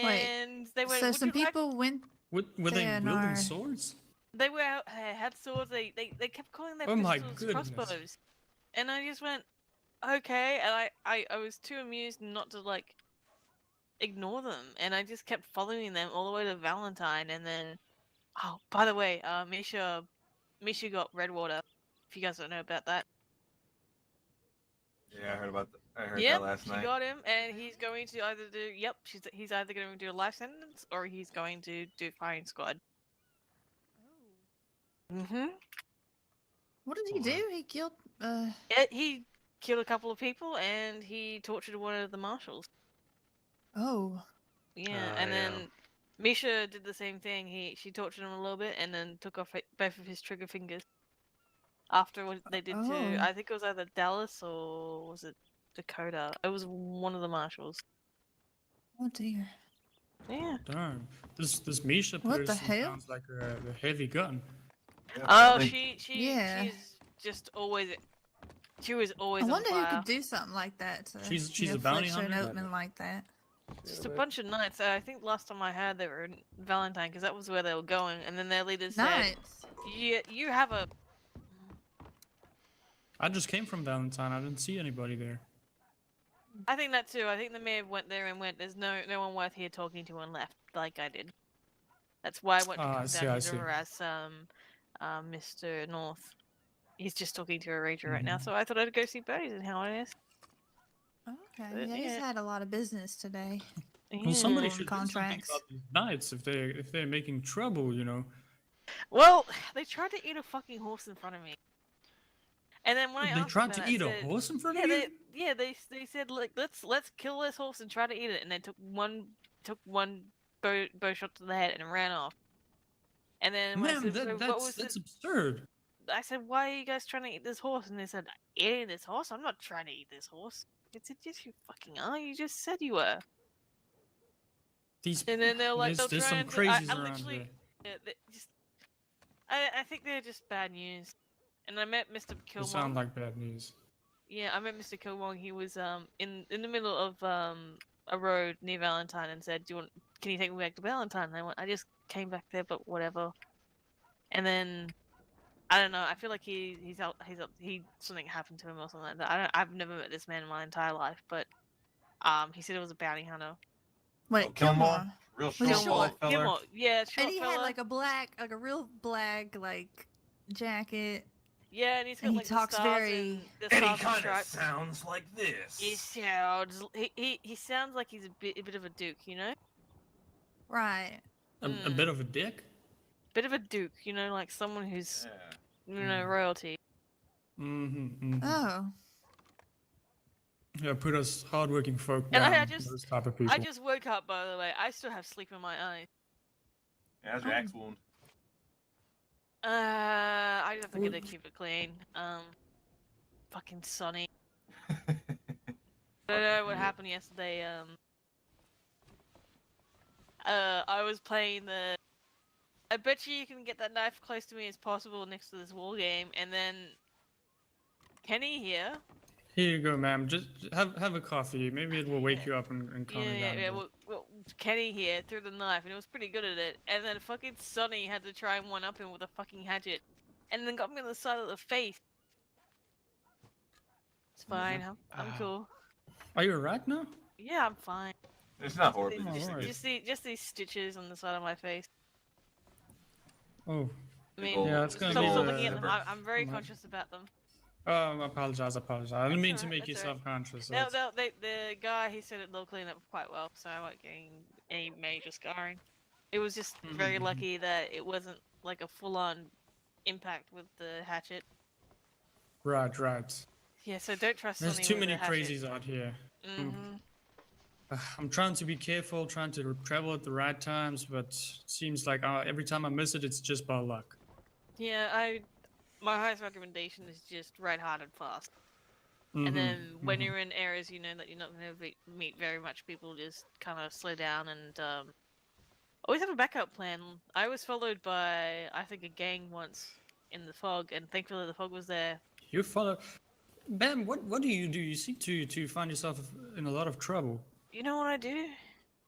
And they went, So would some you like- people went Were they there and wielding are- swords? They were had swords. They kept calling their Oh my pistols goodness. crossbows, and I just went, okay. And I was too amused not to like ignore them, and I just kept following them all the way to Valentine, and then oh, by the way, Misha got Redwater. If you guys don't know about that. Yeah, I heard about that. I heard Yep, that last she night. got him, and he's going to either do he's either going to do a life sentence or he's going to do firing squad. Mm-hmm. What did he do? He killed. Yeah, he killed a couple of people and he tortured one of the marshals. Oh. Yeah, and then Misha did the same thing. She tortured him a little bit and then took off both of his trigger fingers. After what they did to, Oh. I think it was either Dallas or was it Dakota? It was one of the marshals. Oh dear. Yeah. Darn. This Misha What the person hell? sounds like a heavy gun. Oh, Like- Yeah. she's just always. She was always I on wonder who fire. could do something like that. To, She's you know, a bounty Fletcher and hunter? Oatman like that. Just a bunch of knights. I think last time I heard they were in Valentine because that was where they were going, and then their leader said, Knights. "Yeah, you have a." I just came from Valentine. I didn't see anybody there. I think that too. I think the mayor went there and went, "There's no one worth here talking to," and left like I did. That's why I went to Ah, I come see, down I here see. to harass Mr. North. He's just talking to a ranger right now, Mm-hmm. so I thought I'd go see Birdie's and how it is. Okay. Yeah, he's had a lot of business today. Well, somebody Yeah. should do something Contracts. about these knights if they're making trouble, you know. Well, they tried to eat a fucking horse in front of me. And then when I They asked tried about to it, I eat a said- horse in front yeah, of you? they said like let's kill this horse and try to eat it, and they took one bow shot to the head and ran off. And then when I Ma'am, said, "So what was that's it?" absurd. I said, "Why are you guys trying to eat this horse?" And they said, "Eating this horse? I'm not trying to eat this horse." I said, "Yes, you fucking are. You just said you were." These And then they're like, there's "They'll some try and crazies I around literally, here. yeah, I think they're just bad news. And I met Mr. They sound Kilmore. like bad news. Yeah, I met Mr. Kilmore. He was in the middle of a road near Valentine and said, can you take me back to Valentine?" And I went, "I just came back there, but whatever." And then I don't know. I feel like he's something happened to him or something like that. I've never met this man in my entire life, but he said it was a bounty hunter. Wait, Gilmore? Gilmore. Real Was short, he bald short? fella. Gilmore, yeah, short And he fella. had like a real black like jacket. Yeah, and he's got And he like talks the stars very. and the And he stars and kind of stripes. sounds like this. He sounds like he's a bit of a duke, you know? Right. A bit of a dick. Bit of a duke, you know, like someone who's royalty. Mm-hmm. Oh. Yeah, put us hardworking folk And down. I just Those type of people. I just woke up, by the way. I still have sleep in my eyes. Yeah, how's your axe wound? I just have to keep it clean. Fucking Sonny. I don't know what happened yesterday. I was playing the. I bet you can get that knife close to me as possible next to this wall game, and then Kenny here. Here you go, ma'am. Just have a coffee. Maybe it will wake you up and calm you down. Yeah. Well, Kenny here threw the knife, and he was pretty good at it. And then fucking Sonny had to try and one-up him with a fucking hatchet, and then got me on the side of the face. It's fine. I'm cool. Are you alright now? Yeah, I'm fine. It's not horribly Just these stitches on the side of my face. Oh. I mean, yeah, it's gonna stop be looking at them. I'm very conscious about them. I apologize. I didn't mean to make you self-conscious. No, the guy, he said they'll clean up quite well, so I won't get any major scarring. It was just very lucky that it wasn't like a full-on impact with the hatchet. Right. Yeah, so don't trust. There's Sonny too with many the hatchet. crazies out here. Mm-hmm. I'm trying to be careful, trying to travel at the right times, but it seems like every time I miss it, it's just by luck. Yeah, my highest recommendation is just ride hard and fast. And then when you're in areas you know that you're not going to meet very much people, just kind of slow down and always have a backup plan. I was followed by, I think, a gang once in the fog, and thankfully the fog was there. You follow... Ben, what do? You seem to find yourself in a lot of trouble. You know what I do?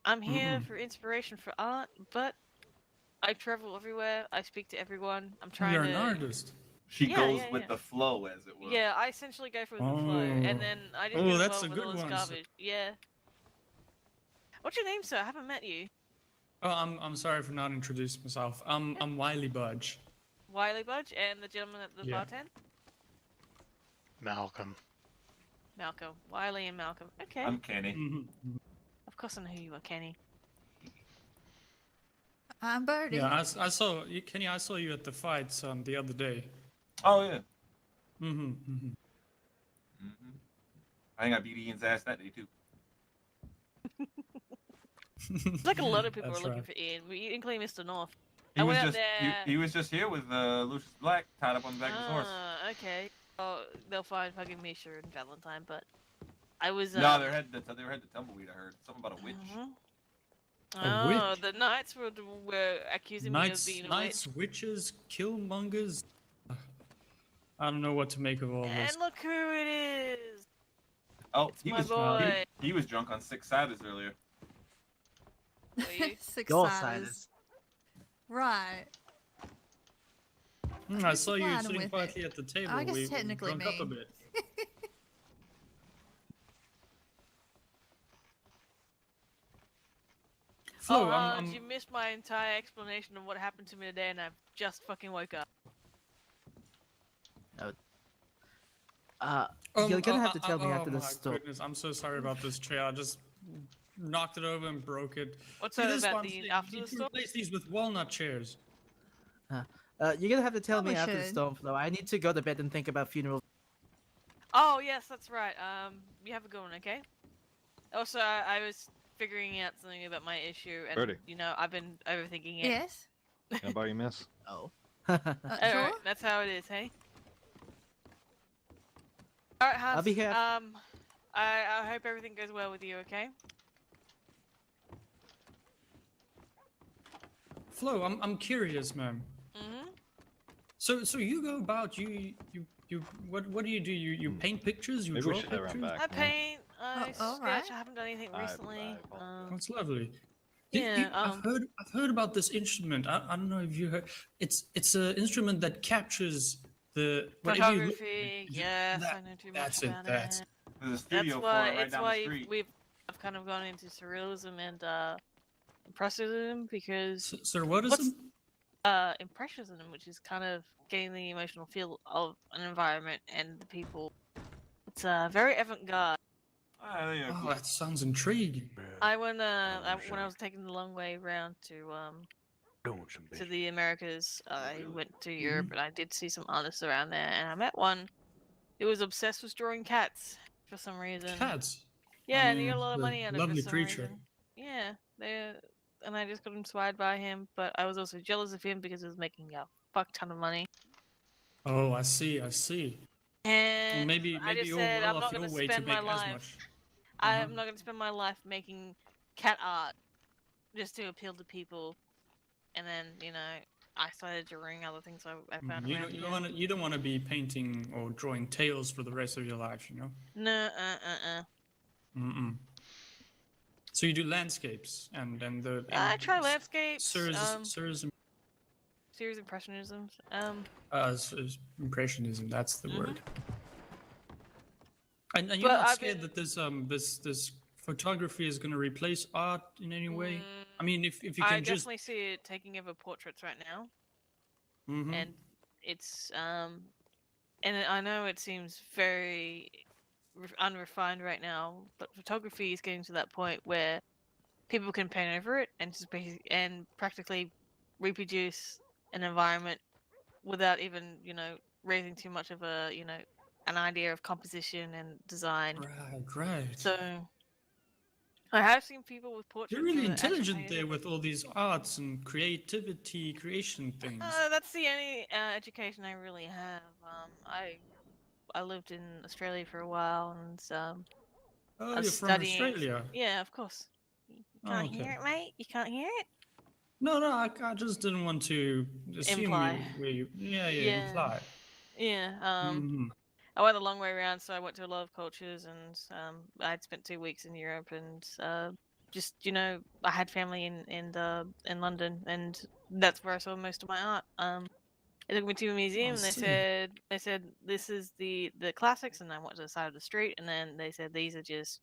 I'm here for inspiration for art, but I travel everywhere. I speak to everyone. I'm trying You're to... an artist. She goes with the flow, as it were. Yeah, I essentially go for the flow, and then I just Oh, get that's involved a with good all this one. garbage. Yeah. What's your name, sir? I haven't met you. Oh, I'm sorry for not introducing myself. I'm Wiley Budge. Wiley Budge and the gentleman at the Yeah. bartend? Malcolm. Malcolm. Wiley and Malcolm. Okay. I'm Kenny. Of course I know who you are, Kenny. I'm Birdie. Yeah, I saw you, Kenny. I saw you at the fights the other day. Oh yeah. I think I beat Ian's ass that day too. It's like a lot of people are That's looking right. for Ian, including Mr. North. He I was went out just there. he was just here with Lucius Black tied up on the back of his horse. Okay. Oh, they'll find fucking Misha and Valentine, but I was. No, they had the tumbleweed. I heard something about a witch. Oh, the knights were accusing me of being a witch. Knights, witches, killmongers. I don't know what to make of all this. And look who it is! Oh, It's my boy. He was drunk on 6 ciders earlier. Six Goal ciders. Right. I saw you supplying him sitting with quietly it. at the table. I guess we technically drunk up a me. bit. Flo, You missed my entire explanation of what happened to me today, and I've just fucking woke up. You're gonna have to tell me after oh this my story. goodness, I'm so sorry about this chair. I just knocked it over and broke it. What's See, that this is about what I'm the saying, after you the need to storm? replace these with walnut chairs. You're gonna have to tell me Probably after the should. storm flow. I need to go to bed and think about funeral. Oh yes, that's right. You have a good one, okay? Also, I was figuring out something about my issue, and Birdie. you know, I've been overthinking it. Yes. Can I borrow your miss? Oh. Alright, Sure. that's how it is, hey? Alright, Hans, I'll be here. I hope everything goes well with you, okay? Flo, I'm curious, ma'am. So you go about what do you do? You paint pictures? You Maybe we draw should head around pictures? back. I paint, I Oh, scratch. alright. I haven't done anything recently. That's lovely. Yeah. I've heard about this instrument. I don't know if you heard. It's an instrument that captures the whatever you look. Photography. Yes, I know too much That's it. about That's it. There's a studio That's why for it right it's down why the street. I've kind of gone into surrealism and impressionism because Surrealism? Impressionism, which is kind of getting the emotional feel of an environment and the people. It's very avant-garde. Oh, that sounds intriguing. When I was taking the long way around to the Americas, I went to Europe and I did see some artists around there, and I met one who was obsessed with drawing cats for some reason. Cats. Yeah, I and he got a mean, lot of the money out of it lovely for some creature. reason. Yeah, and I just got inspired by him, but I was also jealous of him because he was making a fuck ton of money. Oh, I see. I see. And Maybe I just you're said, well I'm not off going your to way to spend make my as life. much. I'm not going to spend my life making cat art just to appeal to people. And then, I started drawing other things I found around here. You don't want to be painting or drawing tails for the rest of your life, you know? No, Mm-mm. So you do landscapes and then the. I try landscapes. Serious Impressionisms. Impressionism. That's the word. And you're But not I've scared that this photography is going to replace art in any way? I mean, if you can I just. definitely see it taking over portraits right now. Mm-hmm. And it's and I know it seems very unrefined right now, but photography is getting to that point where people can paint over it and and practically reproduce an environment without even raising too much of a an idea of composition and design. Right. So I have seen people with portraits. You're really that actually intelligent painted there it. with all these arts and creation things. That's the only education I really have. I lived in Australia for a while, and Oh, I was you're from studying. Australia? Yeah, of course. You Oh, can't okay. hear it, mate. You can't hear it. No, I just didn't want to assume Imply. Yeah, Yeah. imply. Yeah. Mhm. I went a long way around, so I went to a lot of cultures, and I'd spent 2 weeks in Europe, and just I had family in London, and that's where I saw most of my art. They took me to a museum, and they said this is the classics, and I went to the side of the street, and then they said these are just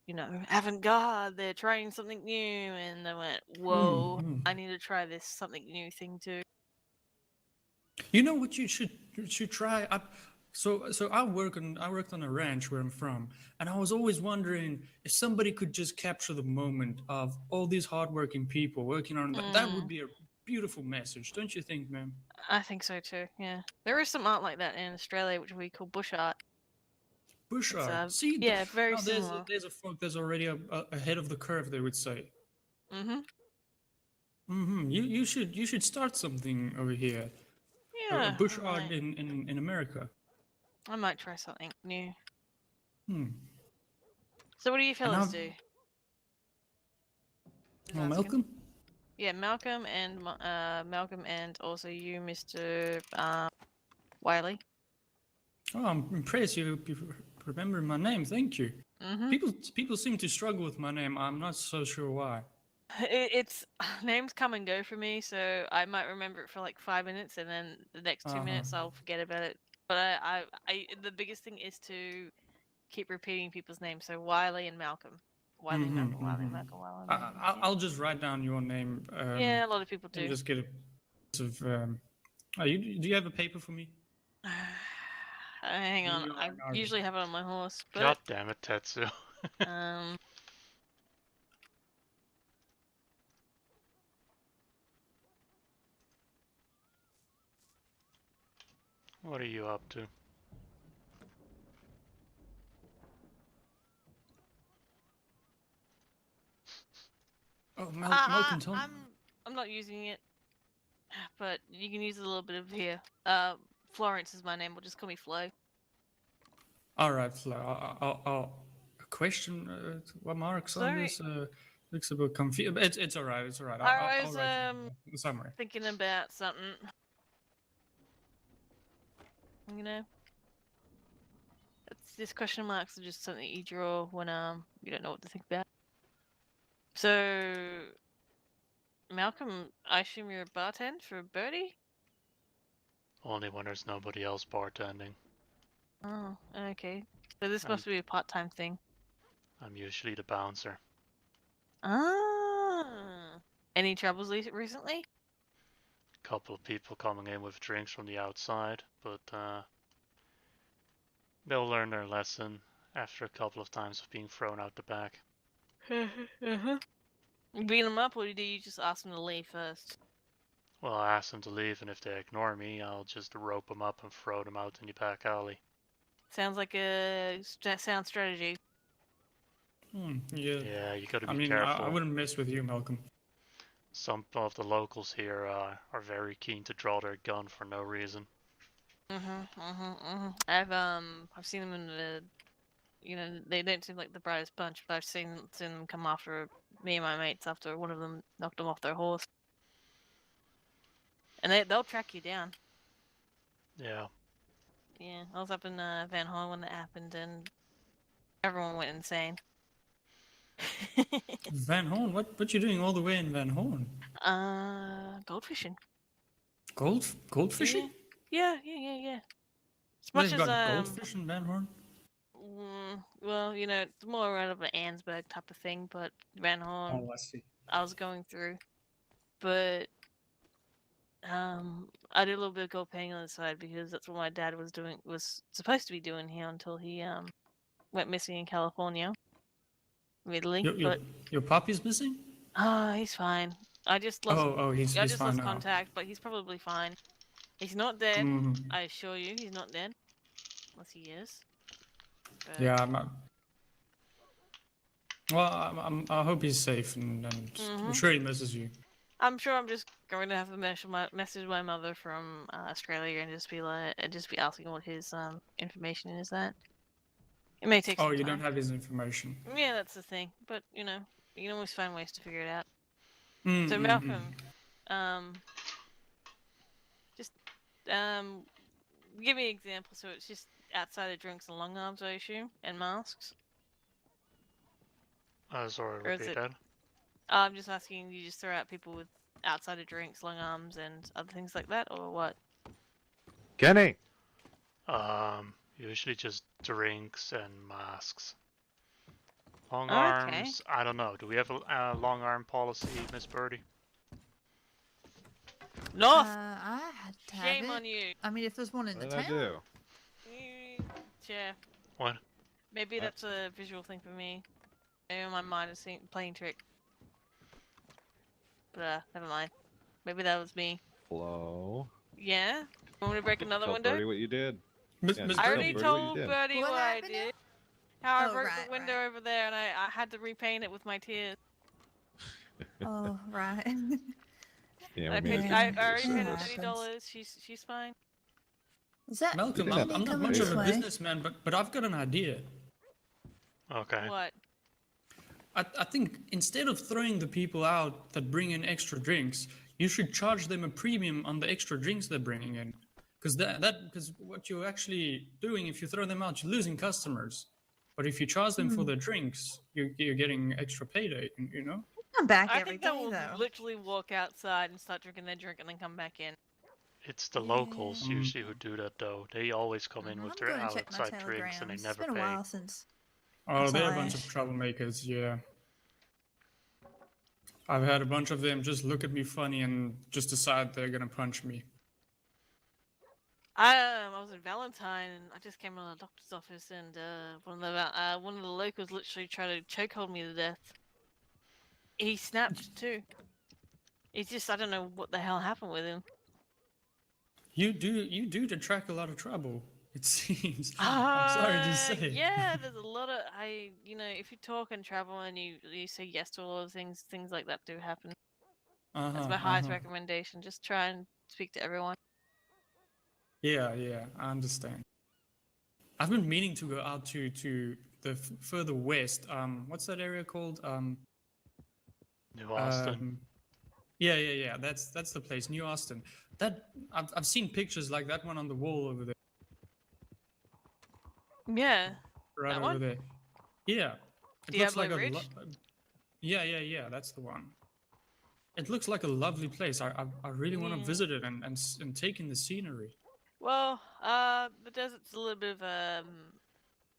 avant-garde. They're trying something new, and I went, whoa, I need to try this something new thing too. You know what you should try? So I worked on a ranch where I'm from, and I was always wondering if somebody could just capture the moment of all these hardworking people working on that. That would be a beautiful message, don't you think, ma'am? I think so too. Yeah, there is some art like that in Australia, which we call bush art. Bush It's, art. See, yeah, very now similar. there's a folk that's already ahead of the curve, they would say. You should start something over here. Yeah, Bush I art might. in America. I might try something new. Hmm. So what do you fellas do? Oh, Malcolm? Yeah, Malcolm and also you, Mr. Wiley. Oh, I'm impressed you remember my name. Thank you. People seem to struggle with my name. I'm not so sure why. It's names come and go for me, so I might remember it for like 5 minutes, and then the next 2 minutes I'll forget about it. But I the biggest thing is to keep repeating people's names. So Wiley and Malcolm. Wiley, Malcolm, Wiley, Malcolm, Wiley, Malcolm. I'll just write down your name. Yeah, a lot of people do. And just get a piece of. Do you have a paper for me? Hang on, I usually have it on my horse. But, God damn it, Tetsu. What are you up to? Oh, Malcolm, tell me. I'm not using it, but you can use a little bit of here. Florence is my name. We'll just call me Flo. All right, Flo. I'll a question. What marks on Sorry. this? Looks a bit confused. It's all right. It's all right. I I'll was write the summary. thinking about something. It's just question marks are just something you draw when you don't know what to think about. So, Malcolm, I assume you're a bartender for Birdie? Only when there's nobody else bartending. Oh, okay. So this I'm- must be a part-time thing. I'm usually the bouncer. Ah. Any troubles recently? Couple of people coming in with drinks from the outside, but they'll learn their lesson after a couple of times of being thrown out the back. Uh-huh. You beat them up, or do you just ask them to leave first? Well, I ask them to leave, and if they ignore me, I'll just rope them up and throw them out in the back alley. Sounds like a sound strategy. Yeah. Yeah, you gotta be I mean, careful. I wouldn't mess with you, Malcolm. Some of the locals here are very keen to draw their gun for no reason. I've seen them in the, you know, they don't seem like the brightest bunch, but I've seen them come after me and my mates after one of them knocked them off their horse. And they'll track you down. Yeah. Yeah, I was up in Van Horn when that happened, and everyone went insane. Van Horn? What you doing all the way in Van Horn? Gold fishing. Gold fishing? Yeah. As much They've as got goldfish in Van Horn? well, you know, it's more around of an Ansberg type of thing, but Van Horn. Oh, I see. I was going through, but I did a little bit of gold panning on the side because that's what my dad was supposed to be doing here until he went missing in California. Weirdly, Your puppy's missing? he's fine. I just lost. He's I just fine lost now. contact, but he's probably fine. He's not dead. Mhm. I assure you, he's not dead. Unless he is. But... Yeah, I hope he's safe, and I'm sure he misses you. I'm sure I'm just going to have to message my mother from Australia and just be asking what his information is. That it may take. Oh, some you time. don't have his information. Yeah, that's the thing. But you know, you can always find ways to figure it out. Mm, So mm, Malcolm, just give me an example. So it's just outside of drinks and long arms, I assume, and masks. Sorry, Or is repeat it- that. I'm just asking you just throw out people with outside of drinks, long arms, and other things like that, or what? Kenny. Usually just drinks and masks. Long Okay. arms, I don't know. Do we have a long arm policy, Miss Birdie? No. I had to have Shame it. on you. I mean, if there's one in What the did I town. do? Yeah. What? Maybe that's a visual thing for me. Maybe my mind is playing trick. But never mind. Maybe that was me. Hello. Yeah? Want me to break another Tell window? Birdie what you did. Miss Yeah, Miss tell I already Birdie told what you did. Birdie What what I happened did. How I Oh, broke right, the window over there, and I had to repaint it with my tears. Oh, right. Yeah, I, we made paid, it I to already paid her service. $30. She's fine. Is that Malcolm, did have I'm not coming much this of a way? businessman, but I've got an idea. Okay. What? I think instead of throwing the people out that bring in extra drinks, you should charge them a premium on the extra drinks they're bringing in. Because because what you're actually doing, if you throw them out, you're losing customers. But if you charge them for their drinks, you're getting extra payday, you know? I'm back I every think they day, will though. literally walk outside and start drinking their drink and then come back in. It's the locals usually who do that, though. They always come in with I'm their going to check my outside drinks and they telegrams. never It's been a pay. while since. Oh, they're a Sorry. bunch of troublemakers, yeah. I've had a bunch of them just look at me funny and just decide they're gonna punch me. I was in Valentine and I just came out of the doctor's office and one of the locals literally tried to chokehold me to death. He snapped too. It's just I don't know what the hell happened with him. You do attract a lot of trouble, it seems. I'm sorry to say. Yeah, there's a lot of if you talk and travel and you say yes to a lot of things like that do happen. That's my highest recommendation. Just try and speak to everyone. Yeah, I understand. I've been meaning to go out to the further west. What's that area called? New Austin. Yeah. That's the place, New Austin. That I've seen pictures like that one on the wall over there. Yeah. Right That over one? there. Yeah. It looks like Diablo a Ridge? Yeah. That's the one. It looks like a lovely place. I really want to Yeah. visit it and take in the scenery. Well, the desert's a little bit of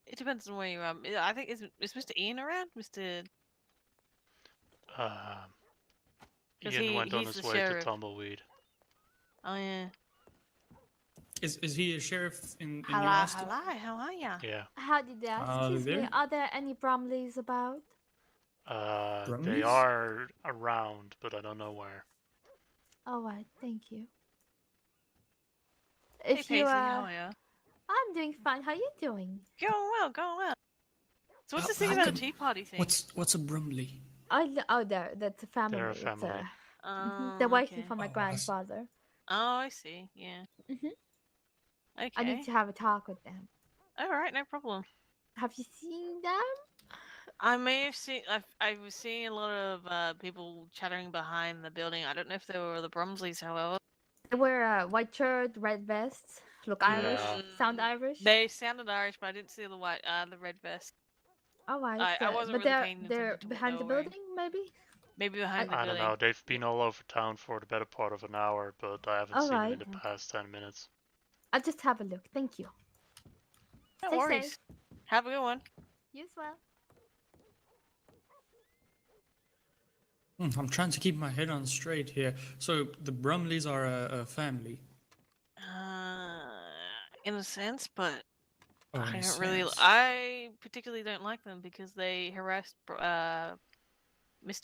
it depends on where you are. I think is Mr. Ian around? Mr. Because Ian went on he's his the way to sheriff. Tumbleweed. Oh yeah. Is he a sheriff in your Hello, estate? hello. How are ya? Yeah. How did that? Excuse me, there. are there any Bromleys about? They Brumleys? are around, but I don't know where. Alright, thank you. Hey, If you Paisley, how are ya? I'm doing fine. How you doing? Going well, going well. So what's this thing How about a come- tea party thing? What's a Brumley? That's a family. They're a It's family. they're waiting Okay. for my grandfather. Oh, I see. Yeah. Okay. I need to have a talk with them. All right, no problem. Have you seen them? I may have seen. I was seeing a lot of people chattering behind the building. I don't know if they were the Bromsleys, however. They wear a white shirt, red vests, look Irish, sound Irish. They sounded Irish, but I didn't see the red vest. Alright, I wasn't but really paying they're attention to what behind they the were wearing. building, maybe. Maybe behind the I don't building. know. They've been all over town for the better part of an hour, but I haven't seen them in Alright. the past 10 minutes. I'll just have a look. Thank you. No Stay worries. safe. Have a good one. You as well. I'm trying to keep my head on straight here. So the Brumleys are a family. In a sense, but Oh, I in a don't really. sense. I particularly don't like them because they harassed Mr.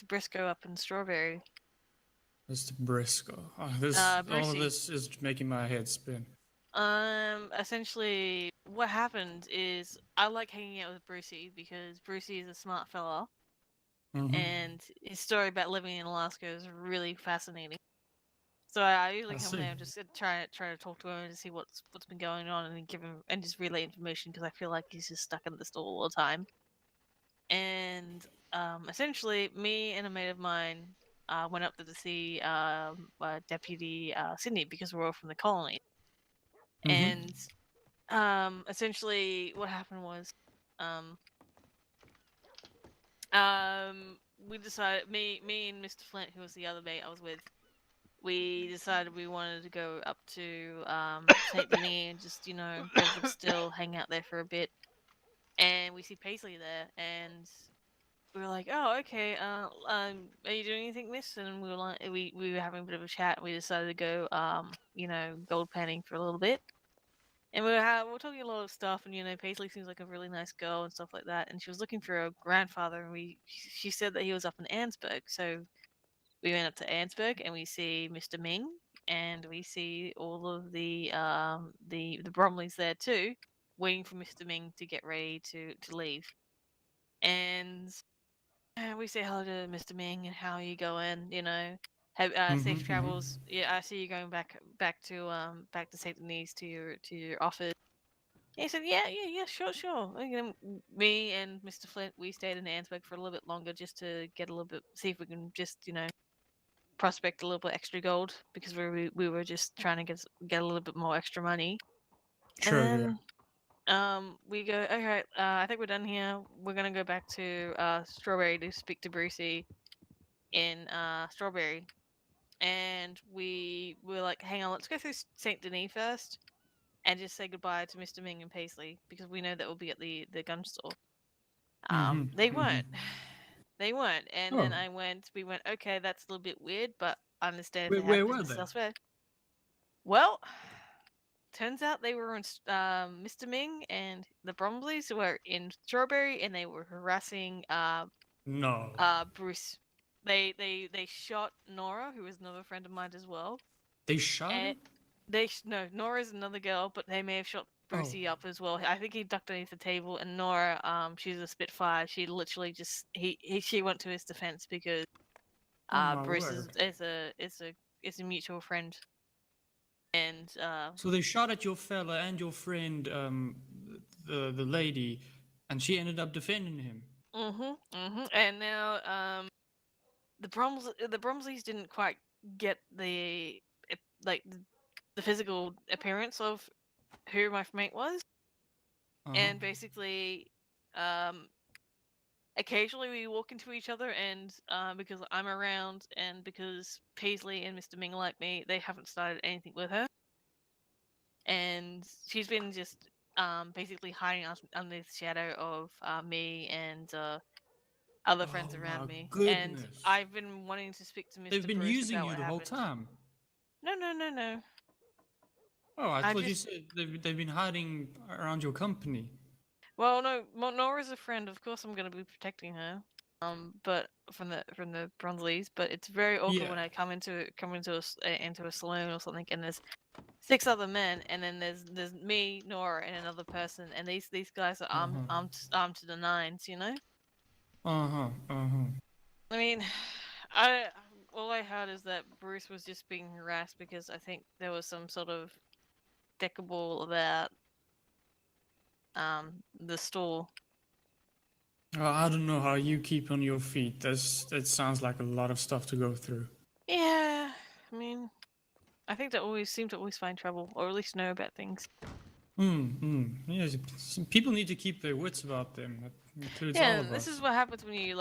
Briscoe up in Strawberry. Mr. Briscoe. Oh, all of Brucey. this is making my head spin. Essentially, what happened is I like hanging out with Brucey because Brucey is a smart fella, and his story about living in Alaska is really fascinating. So I usually I come see. there and just try to talk to him to see what's been going on and give him and just relay information because I feel like he's just stuck in the store all the time. And essentially, me and a mate of mine went up there to see Deputy Sydney because we're all from the colony. And essentially, what happened was, we decided me and Mr. Flint, who was the other mate I was with, we decided we wanted to go up to Saint Denis and just go still hang out there for a bit. And we see Paisley there, and we were like, "Oh, okay. Are you doing anything, miss?" And we were like, we were having a bit of a chat. And we decided to go, gold panning for a little bit. And we were talking a lot of stuff, and Paisley seems like a really nice girl and stuff like that. And she was looking for a grandfather, and she said that he was up in Ansburg. So we went up to Ansburg, and we see Mr. Ming, and we see all of the Bromleys there too, waiting for Mr. Ming to get ready to leave. And we say hello to Mr. Ming and how are you going? Have safe travels. Yeah, I see you going back to Saint Denis to your office. And he said, yeah, sure. And then me and Mr. Flint, we stayed in Ansburg for a little bit longer just to get a little bit, see if we can just prospect a little bit extra gold because we were just trying to get a little bit more extra money. Sure, and then, we go, okay, I think we're done here. We're gonna go back to Strawberry to speak to Brucey in Strawberry. And we were like, hang on, let's go through Saint Denis first and just say goodbye to Mr. Ming and Paisley because we know that we'll be at the gun store. They weren't. They weren't. And then we went, okay, that's a little bit weird, but I understand if they Where have were business they? elsewhere. Well, turns out they were in Mr. Ming and the Bromleys were in Strawberry and they were harassing No. Bruce. They shot Nora, who was another friend of mine as well. They shot him? No, Nora's another girl, but they may have shot Brucey up as well. I think he ducked underneath the table, and Nora, she's a Spitfire. She literally just she went to his defense because Bruce is a mutual friend. And So they shot at your fella and your friend, the lady, and she ended up defending him. And now the Bromsleys didn't quite get the physical appearance of who my mate was, and basically occasionally we walk into each other, and because I'm around, and because Paisley and Mr. Ming like me, they haven't started anything with her, and she's been just basically hiding under the shadow of me and other friends around me. And goodness. I've been wanting to speak to Mr. They've been Bruce using about you what the whole happened. time. No. Oh, I I thought you just- said they've been hiding around your company. Well, no, Nora's a friend. Of course, I'm going to be protecting her. But from the Bronsleys, but it's very awkward Yeah. when I come into a saloon or something, and there's 6 other men, and then there's me, Nora, and another person, and these guys are armed to the nines, you know. Uh-huh. I mean, all I heard is that Bruce was just being harassed because I think there was some sort of deckable about the store. I don't know how you keep on your feet. That sounds like a lot of stuff to go through. Yeah, I mean, I think they always seem to always find trouble, or at least know about things. Yes, people need to keep their wits about them. That includes all Yeah, of us. this is what happens when you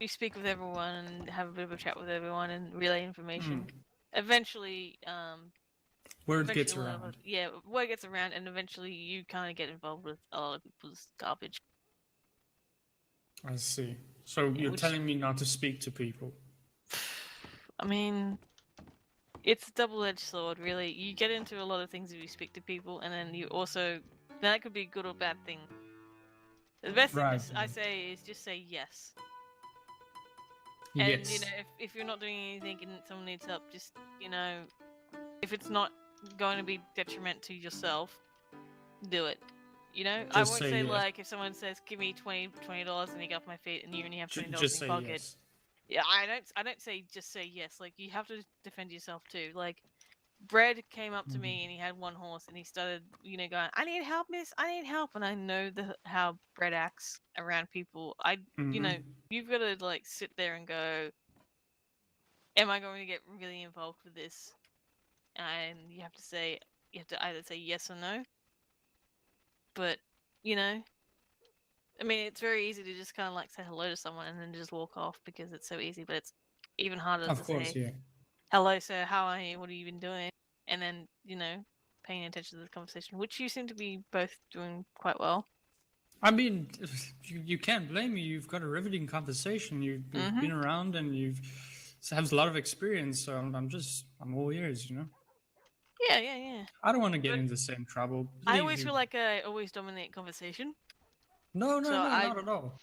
you speak with everyone and have a bit of a chat with everyone and relay information. Eventually, Word gets eventually, around. yeah, word gets around, and eventually you kind of get involved with a lot of people's garbage. I see. So you're which- telling me not to speak to people. I mean, it's a double-edged sword, really. You get into a lot of things if you speak to people, and then you also that could be a good or bad thing. The best Right. thing I say is just say yes. And Yes. you know, if you're not doing anything and someone needs help, just if it's not going to be detriment to yourself, do it. You know, I Just won't say say yes. like if someone says give me $20 and you get off my feet and you only have $20 Just in say your pocket. yes. Yeah, I don't say just say yes. Like you have to defend yourself too. Like Brad came up to me and he had one horse and he started, going, I need help, miss, I need help. And I know how Brad acts around people. You've got to sit there and go, am I going to get really involved with this? And you have to either say yes or no. But, I mean, it's very easy to just kind of say hello to someone and then just walk off because it's so easy. But it's even harder Of to course, say, yeah. hello, sir, how are you? What have you been doing? And then, paying attention to the conversation, which you seem to be both doing quite well. I mean, you can't blame me. You've got a riveting conversation. You've been around and you've have a lot of experience. So I'm all ears, Yeah. I don't want to get into the same trouble. I always feel like I always dominate conversation. No, So not at all.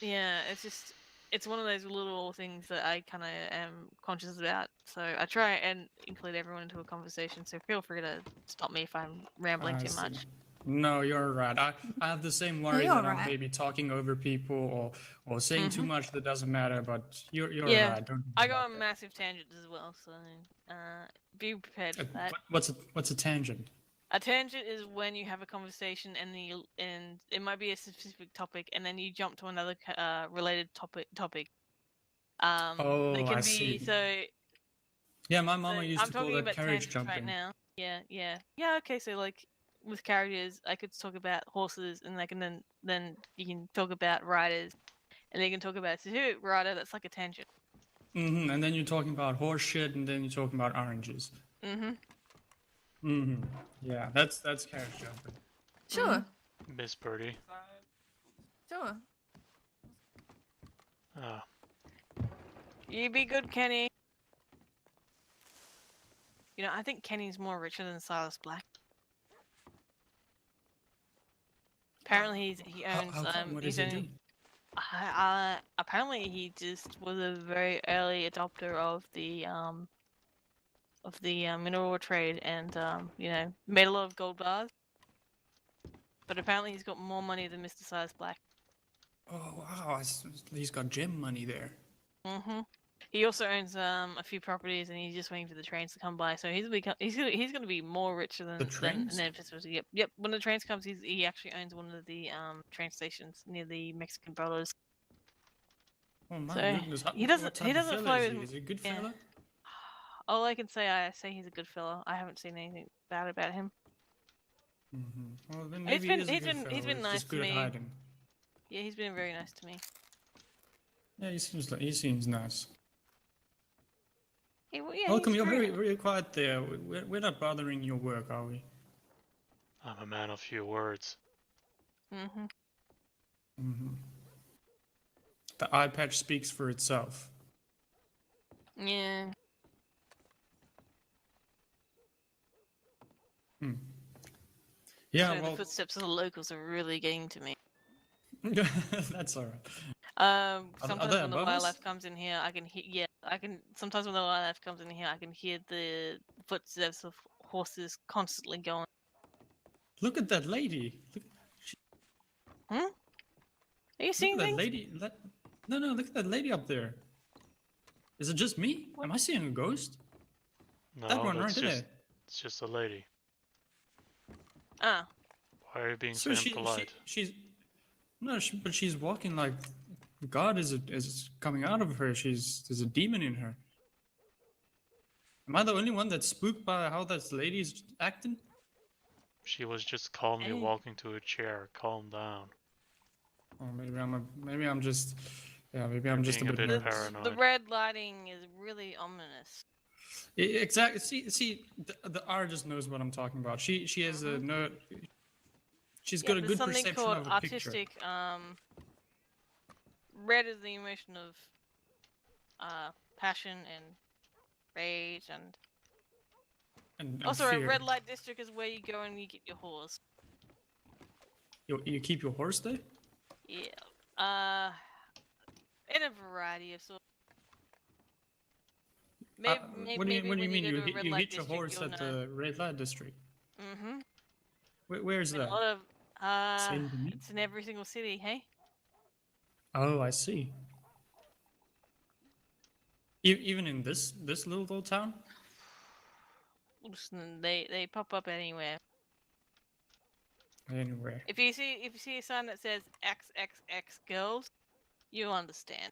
Yeah, it's one of those little things that I kind of am conscious about. So I try and include everyone into a conversation. So feel free to stop me if I'm rambling I too see. much. No, you're right. I have the same worry you're that I'm right. maybe talking over people or saying too much that doesn't matter. But you're Yeah, right. Don't I go on massive tangents as well. So be prepared for that. What's a tangent? A tangent is when you have a conversation and it might be a specific topic, and then you jump to another related topic. They can I be see. so. Yeah, my mama So used I'm to call talking that about carriage tangents right jumping. now. Yeah. Okay, so with carriages, I could talk about horses, and then you can talk about riders, and then you can talk about a specific rider. That's like a tangent. And then you're talking about horse shit, and then you're talking about oranges. Yeah, that's carriage jumping. Sure. Miss Birdie. Sure. You be good, Kenny. I think Kenny's more richer than Silas Black. Apparently, he owns. What does he do? Apparently, he just was a very early adopter of the mineral trade, and made a lot of gold bars. But apparently, he's got more money than Mr. Silas Black. Oh wow, he's got gym money there. He also owns a few properties, and he's just waiting for the trains to come by. So he's going to be more richer than The trains? than Yep. When the trains comes, he actually owns one of the train stations near the Mexican borders. Oh my So goodness, he doesn't what type of fly fella is with he? Is he a good yeah. fella? All I can say, I say he's a good fellow. I haven't seen anything bad about him. Well, then He's maybe been he is a good fella. he's been He's nice just to good me. at hiding. Yeah, he's been very nice to me. Yeah, he seems nice. Yeah, Welcome. he's You're very very quiet there. We're not bothering your work, are we? I'm a man of few words. Mm-hmm. Mm-hmm. The eye patch speaks for itself. Yeah. Hmm. Yeah, So well, the footsteps of the locals are really getting to me. that's all right. Sometimes they when the above us? wildlife comes in here, I can hear. Yeah, I can. Sometimes when the wildlife comes in here, I can hear the footsteps of horses constantly going. Look at that lady. Hmm? Are you Look seeing at that things? lady. No, look at that lady up there. Is it just me? Am I seeing a ghost? No, That one that's right just there. it's just a lady. Ah. Why are you being So so impolite? but she's walking like God is coming out of her. There's a demon in her. Am I the only one that's spooked by how that lady's acting? She was just calmly Hey. walking to a chair. Calm down. Or maybe I'm just maybe You're I'm just a being a bit bit nervous. paranoid. The red lighting is really ominous. Exactly. See, the R just knows what I'm talking about. She has a no. She's got a there's good something perception called of a picture. artistic. Red is the emotion of passion and rage, and also fear. a red light district is where you go and you get your horse. You keep your horse there? Yeah. In a variety of sorts. Maybe, what do you when mean? you go You to a red you light hit your district, horse you'll at know. the red light district. Mm-hmm. Where's A that? lot of Same to me. it's in every single city, hey? Oh, I see. Even in this little old town? Listen, they pop up anywhere. Anywhere. If you see a sign that says XXX girls, you'll understand.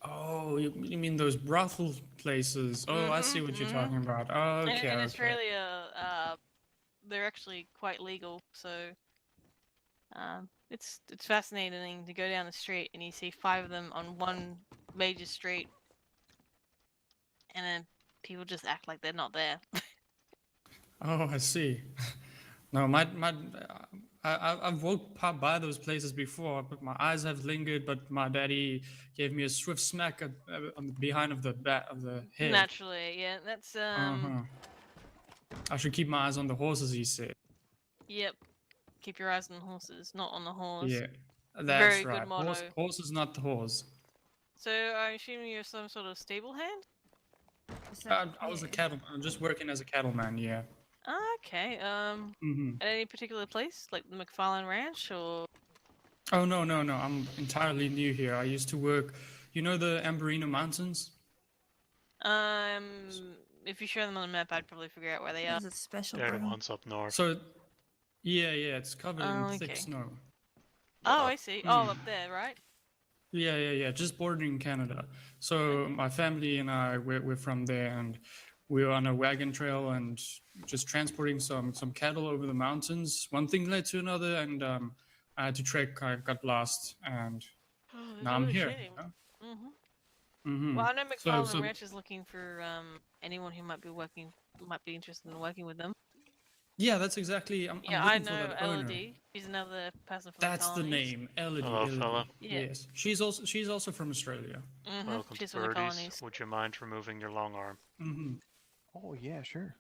Oh, you mean those brothel places? Oh, I see what you're talking about. In Okay, okay. Australia, they're actually quite legal, so it's fascinating to go down the street and you see 5 of them on one major street, and then people just act like they're not there. Oh, I see. No, I've walked by those places before, but my eyes have lingered. But my daddy gave me a swift smack on the behind of the head. Naturally, yeah, that's I should keep my eyes on the horses, he said. Yep. Keep your eyes on the horses, not on the horse. Yeah, that's Very right. good motto. Horse is not the horse. So I'm assuming you're some sort of stable hand? I was a cattleman. I'm just working as a cattleman. Yeah. Okay. Mhm. At any particular place, like the McFarlane Ranch, or? Oh no. I'm entirely new here. I used to work. You know the Amberino Mountains? If you show them on the map, I'd probably figure out where they are. Is it special? They're the bro? ones up north. So, yeah, it's covered in thick okay. snow. Oh, I see. Oh, up there, right? Yeah. Just bordering Canada. So my family and I, we're from there, and we were on a wagon trail and just transporting some cattle over the mountains. One thing led to another, and I had to trek. I got lost, and now I'm here. Well, I know McFarlane So- Ranch is looking for anyone who might be interested in working with them. Yeah, that's exactly. I'm Yeah, I looking for know that owner. Elodie. She's another person from That's the colonies. name, Elodie. Hello, Elodie. fella. Yeah. Yes, she's also from Australia. Welcome She's to from the Birdies. colonies. Would you mind removing your long arm? Oh yeah, sure.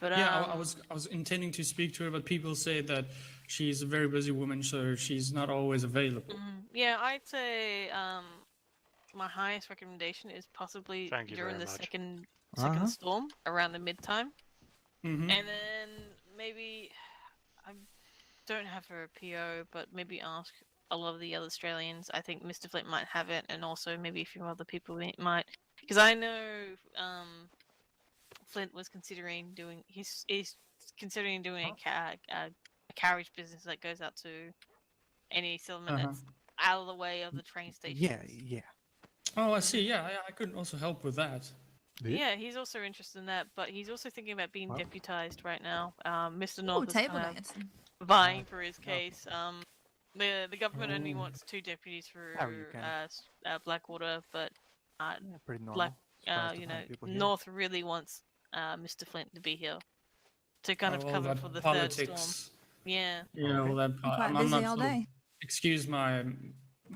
But Yeah, I was intending to speak to her, but people say that she's a very busy woman, so she's not always available. Yeah, I'd say my highest recommendation is possibly Thank you during very the much. second Uh-huh. storm around the mid time. Mhm. And then maybe I don't have her PO, but maybe ask a lot of the other Australians. I think Mr. Flint might have it, and also maybe a few other people might, because I know Flint was considering doing. He's considering doing a carriage business that goes out to any settlement that's out of the way of the train station. Yeah. Oh, I see. Yeah, I could also help with that. Yeah, he's also interested in that, but he's also thinking about being deputized right now. Mr. Ooh, North is table kind dancing. of vying for his case. The government only wants 2 deputies for How are you, Kenny? Blackwater, but Pretty normal. Black, Surprised to you know, find people here. North really wants Mr. Flint to be here to kind of all cover that for the third storm. politics. Yeah. Yeah, all that. Quite I'm busy not all sort of- day. excuse my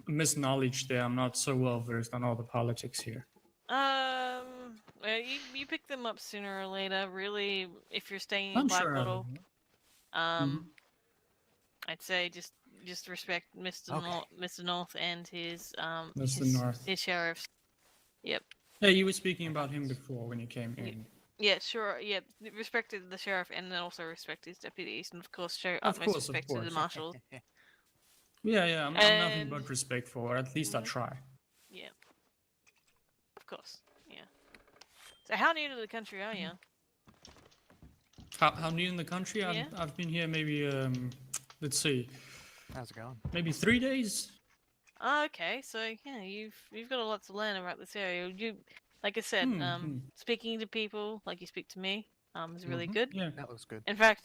misknowledge there. I'm not so well versed on all the politics here. Well, you pick them up sooner or later. Really, if you're staying in I'm sure I Blackwater, will. I'd say just respect Mr. Mr. North and his Mr. North. his sheriffs. Yep. Yeah, you were speaking about him before when you came in. Yeah, sure. Yeah, respected the sheriff and then also respect his deputies, and of course, show Of utmost course, of respect to the course. marshals. Yeah, I'm nothing And- but respectful, or at least I try. Yeah. Of course. Yeah. So, how new to the country are you? How new in the country? Yeah. I've been here maybe let's see, How's it going? maybe 3 days. Oh, okay, so yeah, you've got a lot to learn about this area. You, like I said, speaking to people like you speak to me, is really good. Yeah, that looks good. In fact,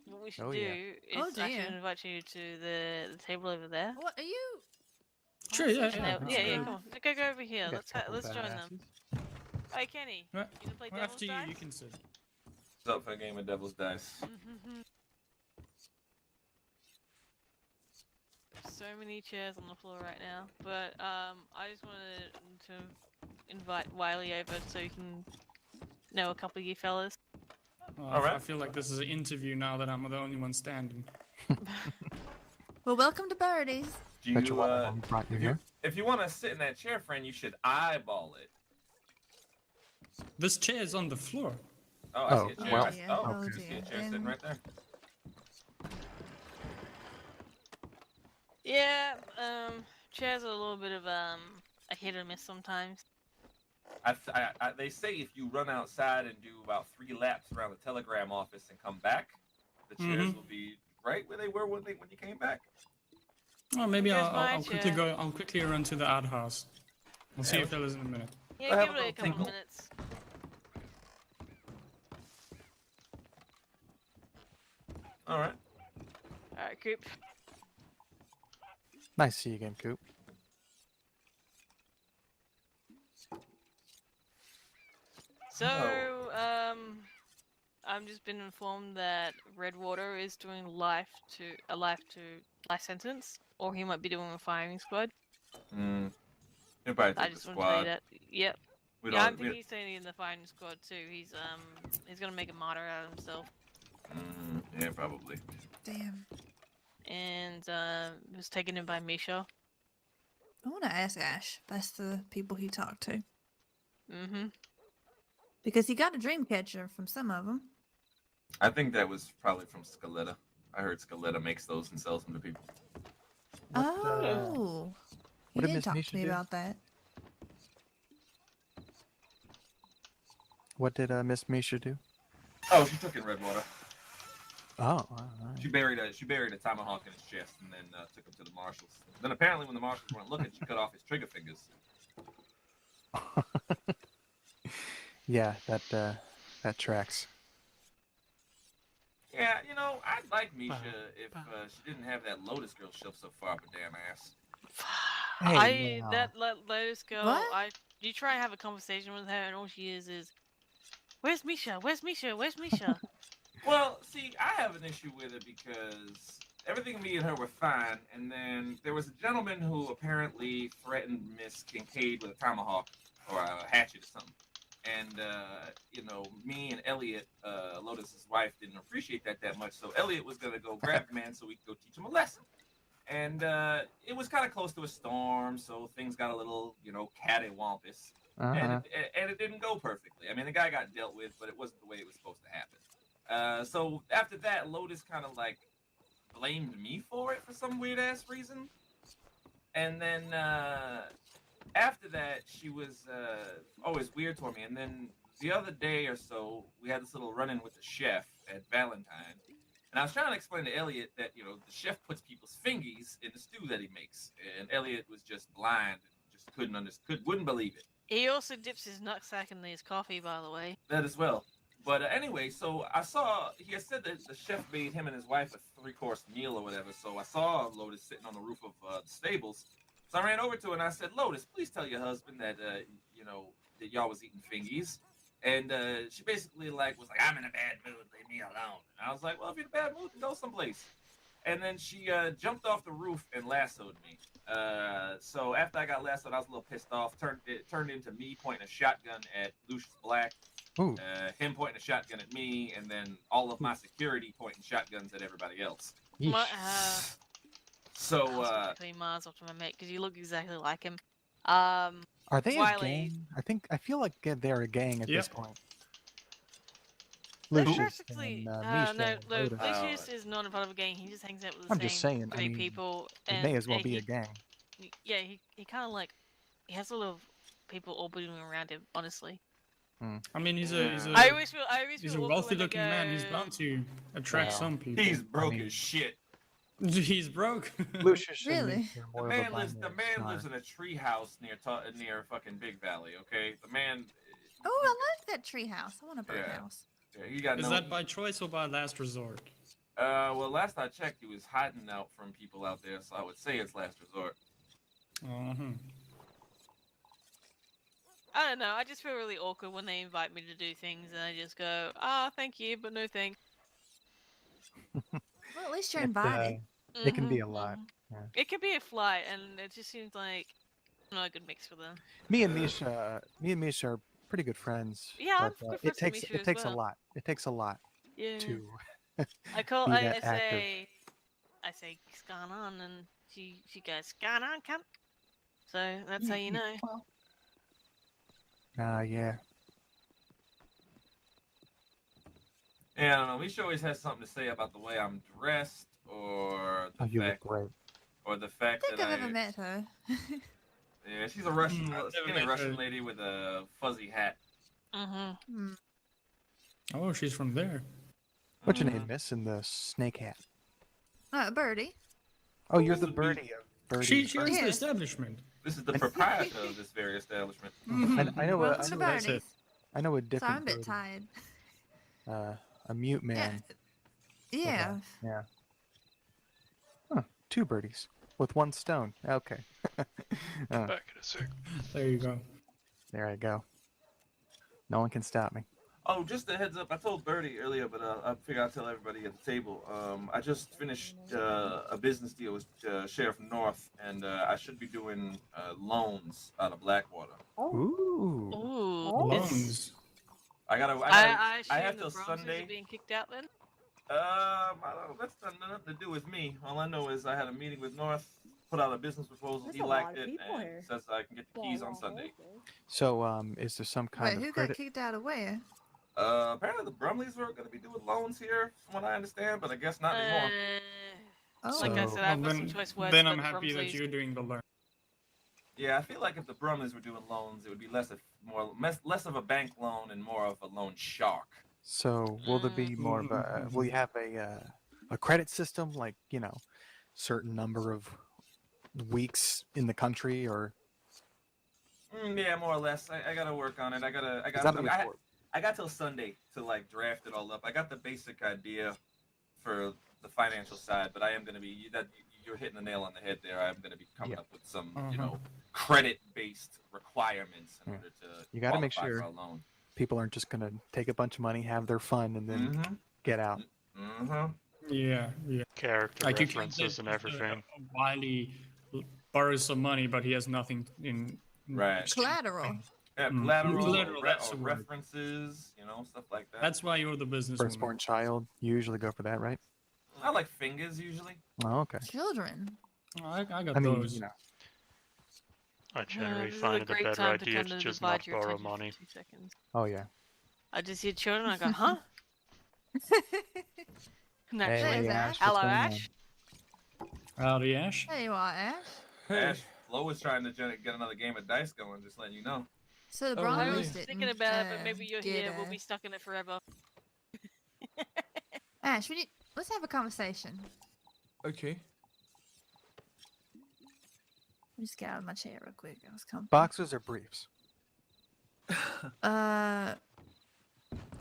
what we should Oh, do yeah. is I should invite you to the table over there. What are you? Sure, yeah, And yeah, come on, go over here. Got a couple Let's join badasses. them. Hey, Kenny, Right. you gonna play Well, Devil's after you, Dice? you can sit. What's up for a game of Devil's Dice? So many chairs on the floor right now, but I just wanted to invite Wiley over so you can know a couple of you fellas. I feel like this is an interview now that I'm the only one standing. Well, welcome to Parodies. Do Bet you you, want one right here. if you want to sit in that chair, friend, you should eyeball it. This chair is on the floor. Oh, I see a chair. well. I see a chair sitting right there. Yeah, chairs are a little bit of a hit or miss sometimes. They say if you run outside and do about 3 laps around the telegram office and come back, the chairs will be right where they were when you came back. Oh, maybe Here's I'll my quickly chair. go. I'll quickly run to the outhouse. We'll see you fellas in a minute. Yeah, have give a it a little couple tinkle. minutes. All right. Alright, Coop. Nice to see you again, Coop. So, I've just been informed that Redwater is doing a life sentence, or he might be doing a firing squad. He'll probably I take just the want to tell you squad. that. Yep. We Yeah, I don't- think we- he's staying in the firing squad too. He's gonna make a martyr out of himself, Yeah, probably. Damn. and was taken in by Misha. I want to ask Ash. That's the people he talked to. Mm-hmm. Because he got a dream catcher from some of them. I think that was probably from Scaletta. I heard Scaletta makes those and sells them to people. Oh. He what did did Miss talk Misha to me do? about that. What did Miss Misha do? Oh, she took in Redwater. Oh, all right. She buried a tomahawk in his chest and then took him to the marshals. Then apparently, when the marshals weren't looking, she cut off his trigger fingers. Yeah, that tracks. Yeah, you know, I'd like Misha if she didn't have that Lotus girl shoved so far up her damn ass. Hey, now. That Lotus girl. What? You try and have a conversation with her, and all she is, "Where's Misha? Where's Misha? Where's Misha?" Well, see, I have an issue with it because everything me and her were fine, and then there was a gentleman who apparently threatened Miss Kincaid with a tomahawk or a hatchet or something. And, you know, me and Elliot, Lotus's wife, didn't appreciate that much, so Elliot was going to go grab the man so we could go teach him a lesson. And it was kind of close to a storm, so things got a little, you know, cattywampus. And it didn't go perfectly. I mean, the guy got dealt with, but it wasn't the way it was supposed to happen. So after that, Lotus kind of like blamed me for it for some weird ass reason. And then after that, she was always weird toward me. And then the other day or so, we had this little run-in with the chef at Valentine. And I was trying to explain to Elliot that, you know, the chef puts people's fingies in the stew that he makes. And Elliot was just blind and just wouldn't believe it. He also dips his nutsack in his coffee, by the way. That as well. But anyway, so I saw he had said that the chef made him and his wife a 3-course meal or whatever. So I saw Lotus sitting on the roof of the stables. So I ran over to her and I said, Lotus, please tell your husband that that y'all was eating fingies. And she basically was like, I'm in a bad mood, leave me alone. And I was like, well, if you're in a bad mood, then go someplace. And then she jumped off the roof and lassoed me. So after I got lassoed, I was a little pissed off. It turned into me pointing a shotgun at Lucius Black. Him pointing a shotgun at me, and then all of my security pointing shotguns at everybody else. So between Mars off to my mate because you look exactly like him. Are they a Wiley. gang? I feel like they're a gang at this point. They're Lucius practically and no, Misha and look, Lotus. Lucius is not a part of a gang. He just hangs out with the I'm same just saying. I three mean, people. it And may as well and be he, a gang. Yeah, he kind of like he has a lot of people orbiting around him. Honestly. I mean, he's I always feel he's a awkward when wealthy-looking they man. He's go- bound to attract some people. he's broke as shit. He's broke. Lucius and Really? Misha are The more of a man lives binary in a tree house near fucking Big Valley. Okay, the man. Oh, I like that tree house. I want a birdhouse. Yeah, he got Is no. that by choice or by last resort? Well, last I checked, he was hiding out from people out there, so I would say it's last resort. I don't know. I just feel really awkward when they invite me to do things, and I just go, thank you, but no thanks. Well, at least you're invited. It can be a lot. Yeah. It could be a flight, and it just seems like not a good mix for them. Me and Misha are pretty good friends. Yeah, I'm but, good friends with Misha it as takes well. a lot. It takes a lot Yeah. to I call. be I that active. say, "What's going on?" And she goes, "Going on, cunt." So that's how you know. Yeah. Yeah, I don't know. Misha always has something to say about the way I'm dressed, or the You look fact, great. or the I fact think that I've ever met her. yeah, she's a Russian, I've never skinny met Russian her. lady with a fuzzy hat. Oh, she's from there. What's your name, miss? In the snake hat. Birdie. Oh, you're the birdie of Birdie. She owns the establishment. This is the proprietor of this very establishment. I know. Welcome to Birdie's. I know a Sorry, I'm different a bit Birdie. tired. A mute man. Yeah. Yeah. Huh. 2 birdies with 1 stone. Okay. Back in a sec. There you go. There I go. No one can stop me. Oh, just a heads up. I told Birdie earlier, but I figured I'd tell everybody at the table. I just finished a business deal with Sheriff North, and I should be doing loans out of Blackwater. Ooh. Loans. I I have assume till the Bronxers Sunday. are being kicked out then. That's nothing to do with me. All I know is I had a meeting with North, put out a business proposal. There's He a liked lot of it, people and here. says I can get the keys on Sunday. So, is there some kind Wait, of who credit? got kicked out of where? Apparently the Brumleys were going to be doing loans here, from what I understand, but I guess not anymore. Like I said, I've got some choice words. Then but I'm the happy that Brumleys- you're doing the learn. Yeah, I feel like if the Brumleys were doing loans, it would be less of a bank loan and more of a loan shark. So, will there be more of a? Will you have a credit system, like certain number of weeks in the country, or? Yeah, more or less. I gotta work on it. I got till Sunday to draft it all up. I got the basic idea for the financial side, but I am gonna be you're hitting the nail on the head there. I'm gonna be coming up with some credit-based requirements in order to You got to make qualify sure for a loan. people aren't just gonna take a bunch of money, have their fun, and then get out. Yeah. Character Like you can't references and everything. Wiley borrows some money, but he has nothing in Right. Collateral. Yeah, Mm. collateral, Collateral, or that's the word. references, stuff like that. That's why you're the business. Firstborn child, you usually go for that, right? I like fingers usually. Oh, okay. Children. I got I mean, those. I generally this is find a it a great better time to idea kind to of just divide not your borrow attention for money. 2 seconds. Oh yeah. I just hear children. I go, huh? Hey, Ash, what's Hello, going Ash. Howdy, Ash. There you are, Ash. Ash, Flo was trying to get another game of dice going. Just letting you know. So the Oh, Broncos really? didn't. Thinking about it, but maybe you're get here. We'll be stuck in it forever. Ash, let's have a conversation. Okay. Let me just get out of my chair real quick. I was coming. Boxers or briefs? Uh,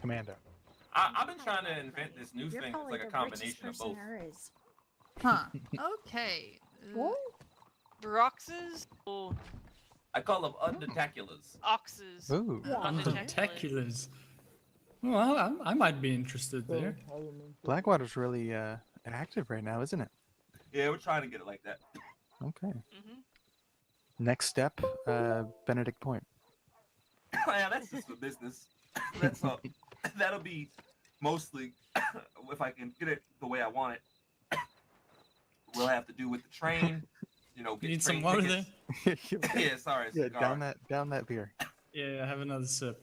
Commando. I've been trying to invent this new thing. It's like a combination of both. Huh. Okay. Broxes or I call them undetaculars. oxes? Ooh. Undetaculars. Well, I might be interested there. Blackwater's really active right now, isn't it? Yeah, we're trying to get it like that. Okay. Next step, Benedict Point. Yeah, that's just for business. That's all. That'll be mostly if I can get it the way I want it. We'll have to do with the train. You know, get Need train some water tickets. there? Yeah, sorry. It's Yeah, a car. down that beer. Yeah, have another sip.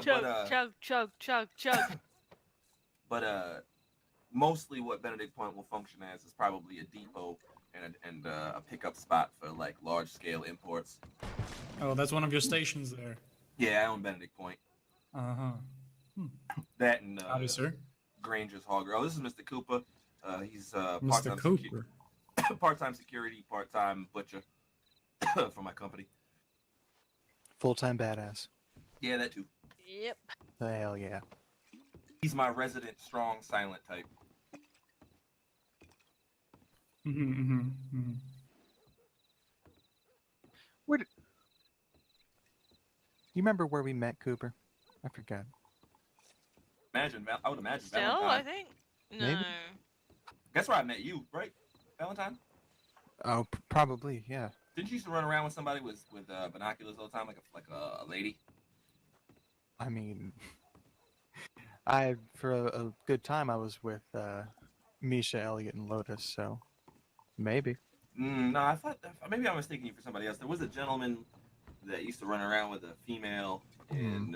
Chug, chug, chug, chug, chug. But mostly what Benedict Point will function as is probably a depot and a pickup spot for like large scale imports. Oh, that's one of your stations there. Yeah, I own Benedict Point. Uh-huh. That and Howdy, sir. Granger's Hogger. Oh, this is Mr. Cooper. He's Mr. part-time Cooper. part-time security, part-time butcher for my company. Full-time badass. Yeah, that too. Yep. Hell yeah. He's my resident strong silent type. Where did... You remember where we met, Cooper? I forgot. I would imagine Still, Valentine. I think. No. Maybe. That's where I met you, right? Valentine? Oh, probably, yeah. Didn't you used to run around with somebody with binoculars all the time, like a lady? I mean, for a good time I was with Misha, Elliot, and Lotus, so maybe. No, I thought maybe I was mistaking you for somebody else. There was a gentleman that used to run around with a female and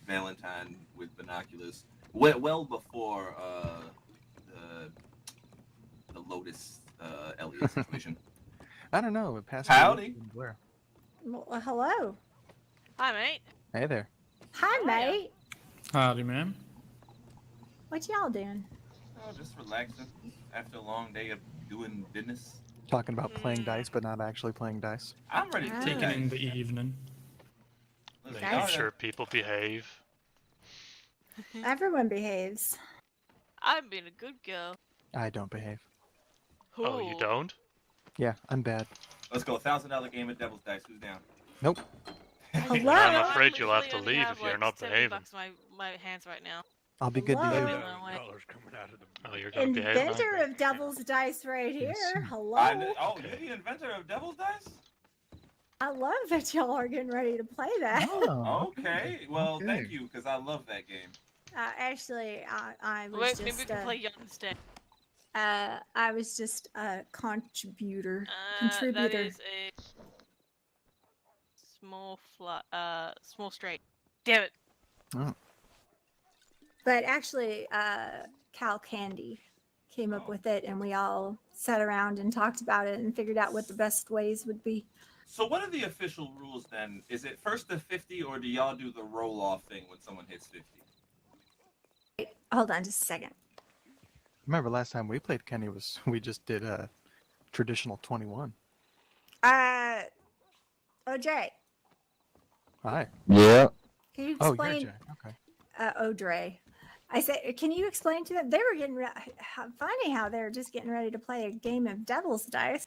Valentine with binoculars, well before the Lotus Elliot situation. I don't know. It passed. Howdy. Where? Well, hello. Hi, mate. Hey there. Hi, mate. Howdy, ma'am. What y'all doing? Oh, just relaxing after a long day of doing business. Talking about playing dice, but not actually playing dice. I'm ready to take Taking in the evening. Making sure people behave. Everyone behaves. I'm being a good girl. I don't behave. Oh, you don't? Yeah, I'm bad. Let's go. $1,000 game of Devil's Dice. Who's down? Nope. Hello. I'm afraid you'll have to Literally leave have, if you're like, not 70 behaving. bucks in my hands right now. I'll be good to Hello. you. Oh, you're gonna behave. Now? Inventor of Devil's Dice right here. Hello. Oh, you're the inventor of Devil's Dice? I love that y'all are getting ready to play that. Okay. Well, thank you, because I love that game. Actually, I was Wait, just. maybe we can play Young instead. I was just a contributor. That Contributor. is a small straight. Damn it. Oh. But actually, Cal Candy came up with it, and we all sat around and talked about it and figured out what the best ways would be. So what are the official rules then? Is it first to 50, or do y'all do the roll-off thing when someone hits 50? Hold on just a second. Remember last time we played Kenny we just did a traditional 21. OJ, Hi. Yeah. can you Oh, explain? you're Jack. Okay. Audrey. I said, can you explain to them? They were getting funny how they're just getting ready to play a game of Devil's Dice.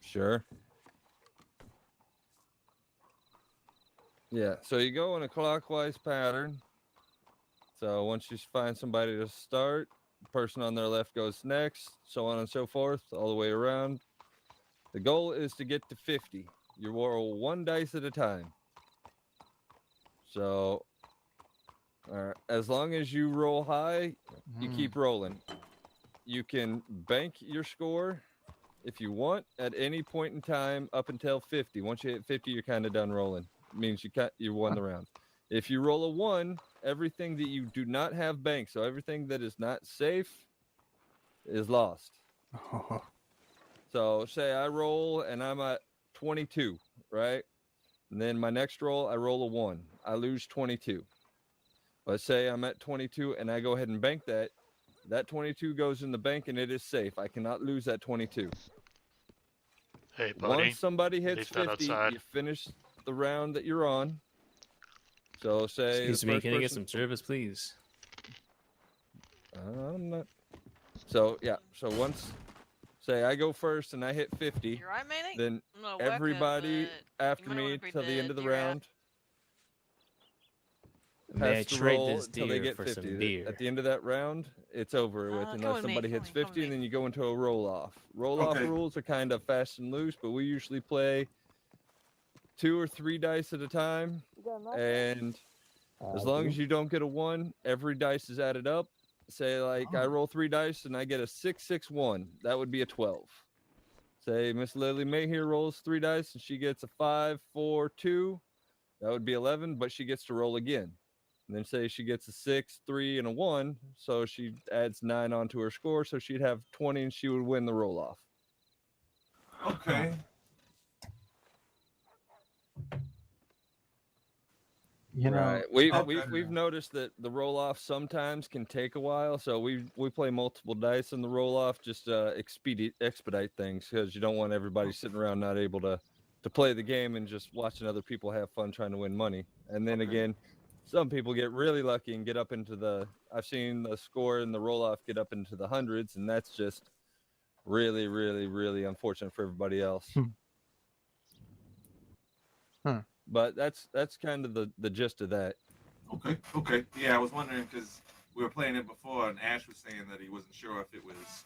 Sure. Yeah, so you go in a clockwise pattern. So once you find somebody to start, the person on their left goes next, so on and so forth, all the way around. The goal is to get to 50. You roll one dice at a time. So, as long as you roll high, you keep rolling. You can bank your score if you want at any point in time up until 50. Once you hit 50, you're kind of done rolling. It means you won the round. If you roll a 1, everything that you do not have banked, so everything that is not safe, is lost. So say I roll and I'm at 22, right? And then my next roll, I roll a 1. I lose 22. But say I'm at 22 and I go ahead and bank that. That 22 goes in the bank and it is safe. I cannot lose that 22. Hey, buddy. Once somebody hits leave that 50, outside. you finish the round that you're on. So say Excuse the me, first can I get person- some service, please? I'm not. So yeah. So once, say I go first and I hit 50, You're right, Manny? then I'm not working, everybody but after might wanna me bring till the the end of the deer out. round May I has to trade roll this until they deer get for 50. some beer? At the end of that round, it's over with come unless with me, somebody come hits with me, come 50, with and me. then you go into a roll off. Roll off Okay. rules are kind of fast and loose, but we usually play 2 or 3 dice at a time, and as long as you don't get a 1, every dice is added up. Say like I roll 3 dice and I get a 6, 6, 1. That would be a 12. Say Miss Lily May here rolls 3 dice and she gets a 5, 4, 2. That would be 11, but she gets to roll again. And then say she gets a 6, 3, and a 1, so she adds 9 onto her score, so she'd have 20 and she would win the roll off. Okay. You know, Right. We've noticed that the roll off sometimes can take a while, so we play multiple dice in the roll off just to expedite things, because you don't want everybody sitting around not able to play the game and just watching other people have fun trying to win money. And then again, some people get really lucky and get up into I've seen the score in the roll off get up into the hundreds, and that's just really, really, really unfortunate for everybody else. But that's kind of the gist of that. Okay. Yeah, I was wondering because we were playing it before, and Ash was saying that he wasn't sure if it was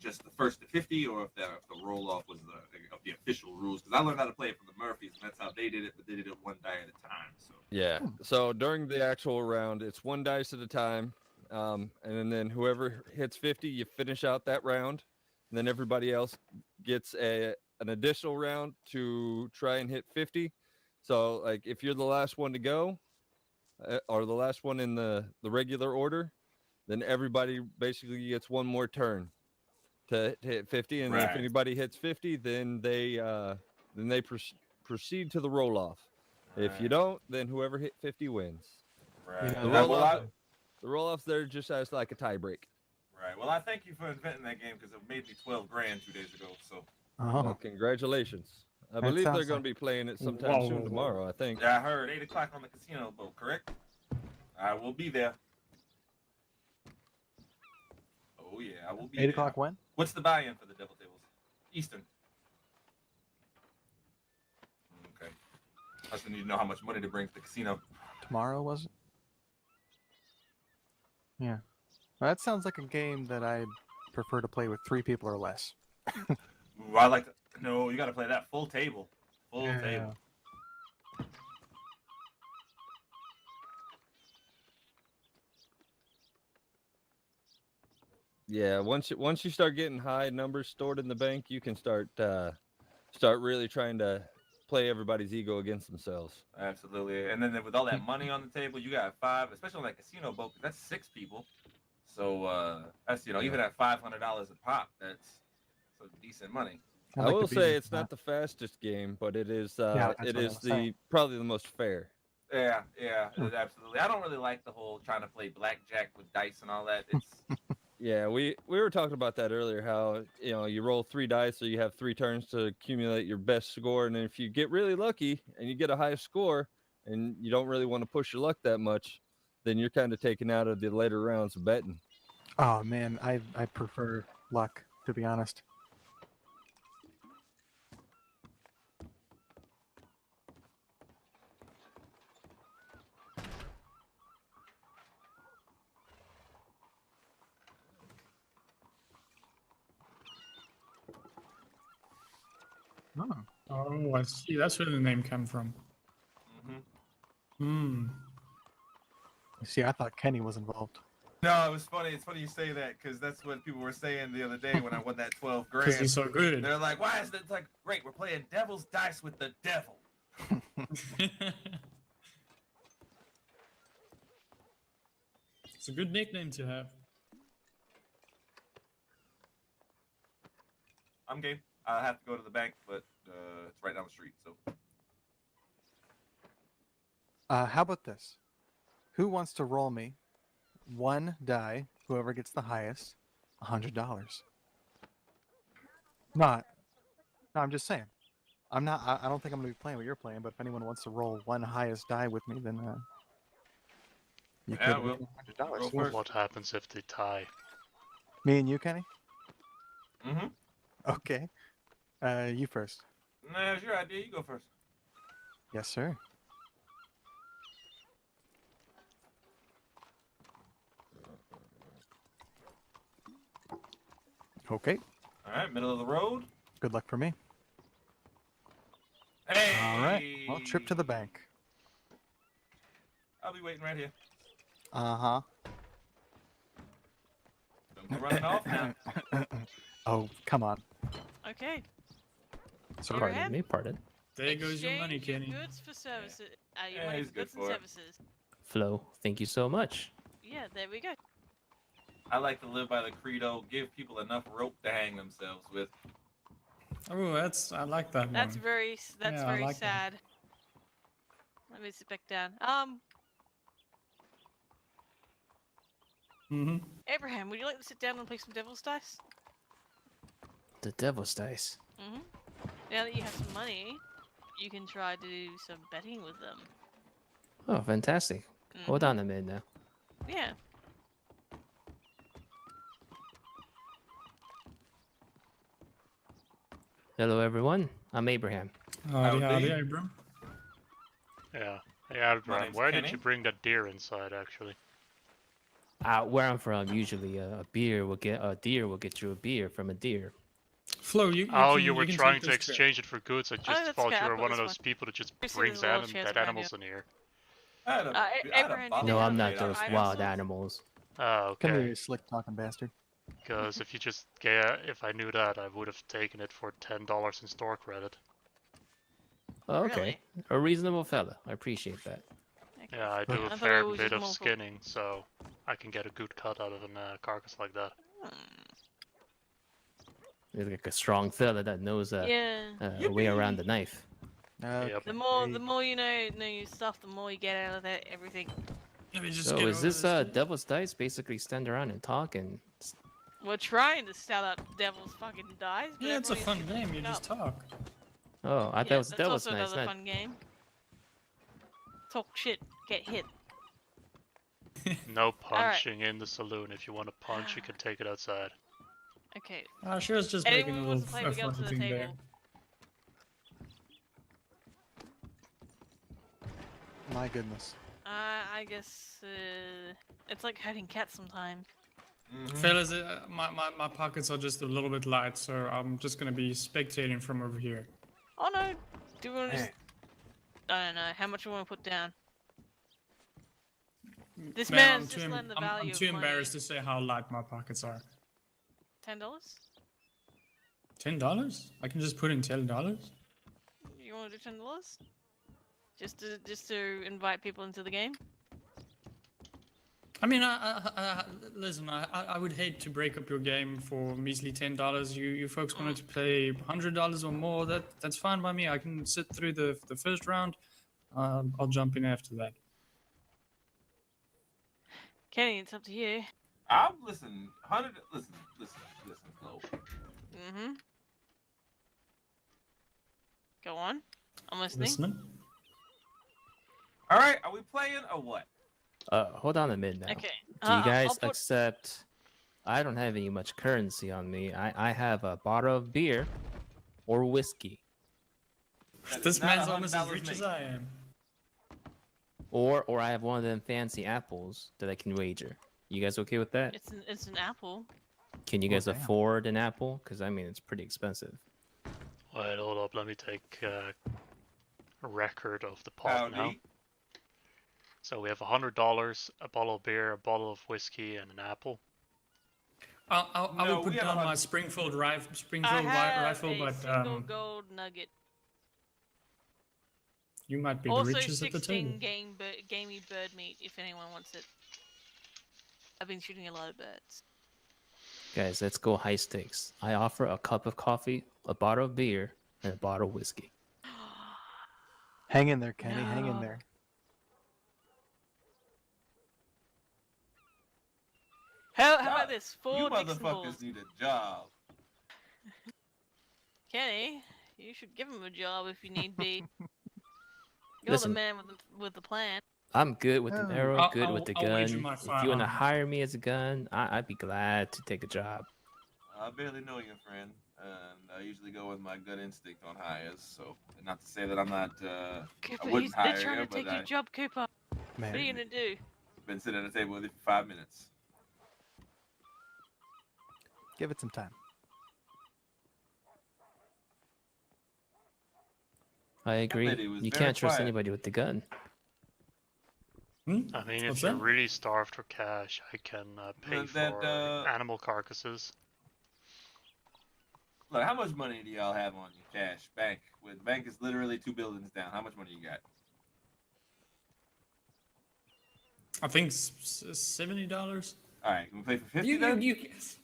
just the first to 50 or if the roll off was of the official rules. Because I learned how to play it from the Murphys, and that's how they did it, but they did it 1 die at a time. So Yeah. So during the actual round, it's 1 dice at a time, and then whoever hits 50, you finish out that round, and then everybody else gets an additional round to try and hit 50. So like if you're the last one to go, or the last one in the regular order, then everybody basically gets 1 more turn to hit 50, and then if Right. anybody hits 50, then they proceed to the roll off. If you don't, then whoever hit 50 wins. Right. The roll offs there just as like a tie break. Right. Well, I thank you for inventing that game because it made me 12 grand 2 days ago. So. Well, congratulations. I That believe they're sounds going to be playing it sometime soon tomorrow, I think. Yeah, I heard 8 o'clock on the casino boat. Correct. I will be there. Oh yeah, I will be. 8 o'clock when? What's the buy-in for the Devil Tables? Eastern. Okay. I just need to know how much money to bring to the casino. Tomorrow, was it? Yeah. Well, that sounds like a game that I'd prefer to play with 3 people or less. Ooh, I like to. No, you got to play that full table. Full table. Yeah, once you start getting high numbers stored in the bank, you can start really trying to play everybody's ego against themselves. Absolutely. And then with all that money on the table, you got 5, especially on that casino boat, 'cause that's 6 people. So that's even at $500 a pop, that's some decent money. I will say it's not the fastest game, but it is that's it what I is was saying. probably the most fair. Yeah, absolutely. I don't really like the whole trying to play blackjack with dice and all that. It's Yeah, we were talking about that earlier. How you roll 3 dice, so you have 3 turns to accumulate your best score, and if you get really lucky and you get a high score, and you don't really want to push your luck that much, then you're kind of taken out of the later rounds of betting. Oh man, I prefer luck, to be honest. Oh, I see. That's where the name came from. Hmm. See, I thought Kenny was involved. No, it was funny. It's funny you say that because that's what people were saying the other day when I won that 12 grand. 'Cause he's so good. They're like, "Why is that?" It's like, great, we're playing devil's dice with the devil. It's a good nickname to have. I'm game. I have to go to the bank, but it's right down the street. So How about this? Who wants to roll me 1 die? Whoever gets the highest, $100. No, I'm just saying. I'm not. I don't think I'm gonna be playing what you're playing. But if anyone wants to roll one highest die with me, then you Yeah, could we'll win $100. go first. What happens if they tie? Me and you, Kenny. Mm-hmm. Okay. You first. Nah, it's your idea. You go first. Yes, sir. Okay. All right, middle of the road. Good luck for me. Hey. All right. Well, trip to the bank. I'll be waiting right here. Uh-huh. Don't go running off now. Oh, come on. Okay. Sorry. Pardon me, pardon. There goes your money, Exchange Kenny. Goods for services. Your Yeah, money he's for good goods and for it. services. Flo, thank you so much. Yeah, there we go. I like to live by the credo: give people enough rope to hang themselves with. Oh, I like that That's one. very Yeah, I like that. sad. Let me sit back down. Abraham, would you like to sit down and play some Devil's Dice? The Devil's Dice. Now that you have some money, you can try to do some betting with them. Oh, fantastic. Hold on a minute now. Yeah. Hello, everyone. I'm Abraham. Howdy, Abram. Yeah. Hey, Abraham, name's why did Kenny. you bring that deer inside, actually? Where I'm from, usually a deer will get you a beer from a deer. Flo, you You were can trying take to this exchange it for goods. I just that's thought okay, you I've were got one of this those one. people that just You see brings there's a little chest dead behind animals in here. I had a Abraham, bottle No, of I'm not Gatorade. those I wild had animals. Oh, Come here, okay. you slick talking bastard. Because if you just if I knew that, I would have taken it for $10 in store credit. Oh, okay. A reasonable fella. I appreciate that. Yeah, I do I a thought fair it was bit just of more for- skinning, so I can get a good cut out of a carcass like that. You're like a strong fella that knows Yeah. a way around the knife. Yep. The more you know your stuff, the more you get out of that everything. Let me just So get is over this Devil's Dice basically stand around and talk and We're trying to sell out Devil's fucking Dice. But Yeah, it's a everybody's fun game. You it just up. talk. oh, I thought Yeah, it was that's Devil's also Dice. another Not... fun game. Talk shit, get hit. No punching in the saloon. If you want to punch, you can take it outside. Okay. Sure, it's just Anyone making a wants to little play, we go to the thing there. table. My goodness. I guess it's like herding cats sometimes. Fellas, my pockets are just a little bit light, so I'm just gonna be spectating from over here. Oh no, do we want to just... I don't know, how much we want to put down? This Man, man's just learned the value I'm of too money. embarrassed to say how light my pockets are. $10? $10? I can just put in $10? You want to do $10? Just to invite people into the game? I mean, listen. I would hate to break up your game for measly $10. You folks wanted to play $100 or more. That's fine by me. I can sit through the first round. I'll jump in after that. Kenny, it's up to you. I'm listen, listen, Flo. Go on. I'm listening. All right, are we playing or what? Hold on a minute now. Okay. Do you guys I'll put- accept? I don't have any much currency on me. I have a bottle of beer, or whiskey, This not man's almost as $100 rich as me. I am. or I have one of them fancy apples that I can wager. You guys okay with that? It's an apple. Can you guys damn. afford an apple? Because I mean, it's pretty expensive. Wait, hold up. Let me take a record of the pot now. Howdy. So we have $100, a bottle of beer, a bottle of whiskey, and an apple. I No, would put we have down my 100. Springfield I rifle, have a but single gold nugget. you might be the Also richest at the 16 table. gamey bird meat if anyone wants it. I've been shooting a lot of birds. Guys, let's go high stakes. I offer a cup of coffee, a bottle of beer, and a bottle of whiskey. Hang in there, Kenny. Hang in there. How about this? You 4 Dixon balls. motherfuckers need a job. Kenny, You should give him a job if you need be. You're Listen. the man with the plan. I'm good with an arrow, good with the I'll wager gun. my If you want to firearm. hire me as a gun, I'd be glad to take a job. I barely know you, friend, and I usually go with my gut instinct on hires. So, not to say that I'm not. I Cooper, wouldn't they're hire trying you, to take but your job, Cooper. Man. What are you gonna do? I've been sitting at the table with you for 5 minutes. Give it some time. I agree. lady was You very can't trust quiet. anybody with the gun. I mean, if What's you're that? really starved for cash, I can pay That, for animal carcasses. Look, how much money do y'all have on you? Cash, bank. With bank is literally 2 buildings down. How much money you got? I think $70. All right, can we play for 50 You, then?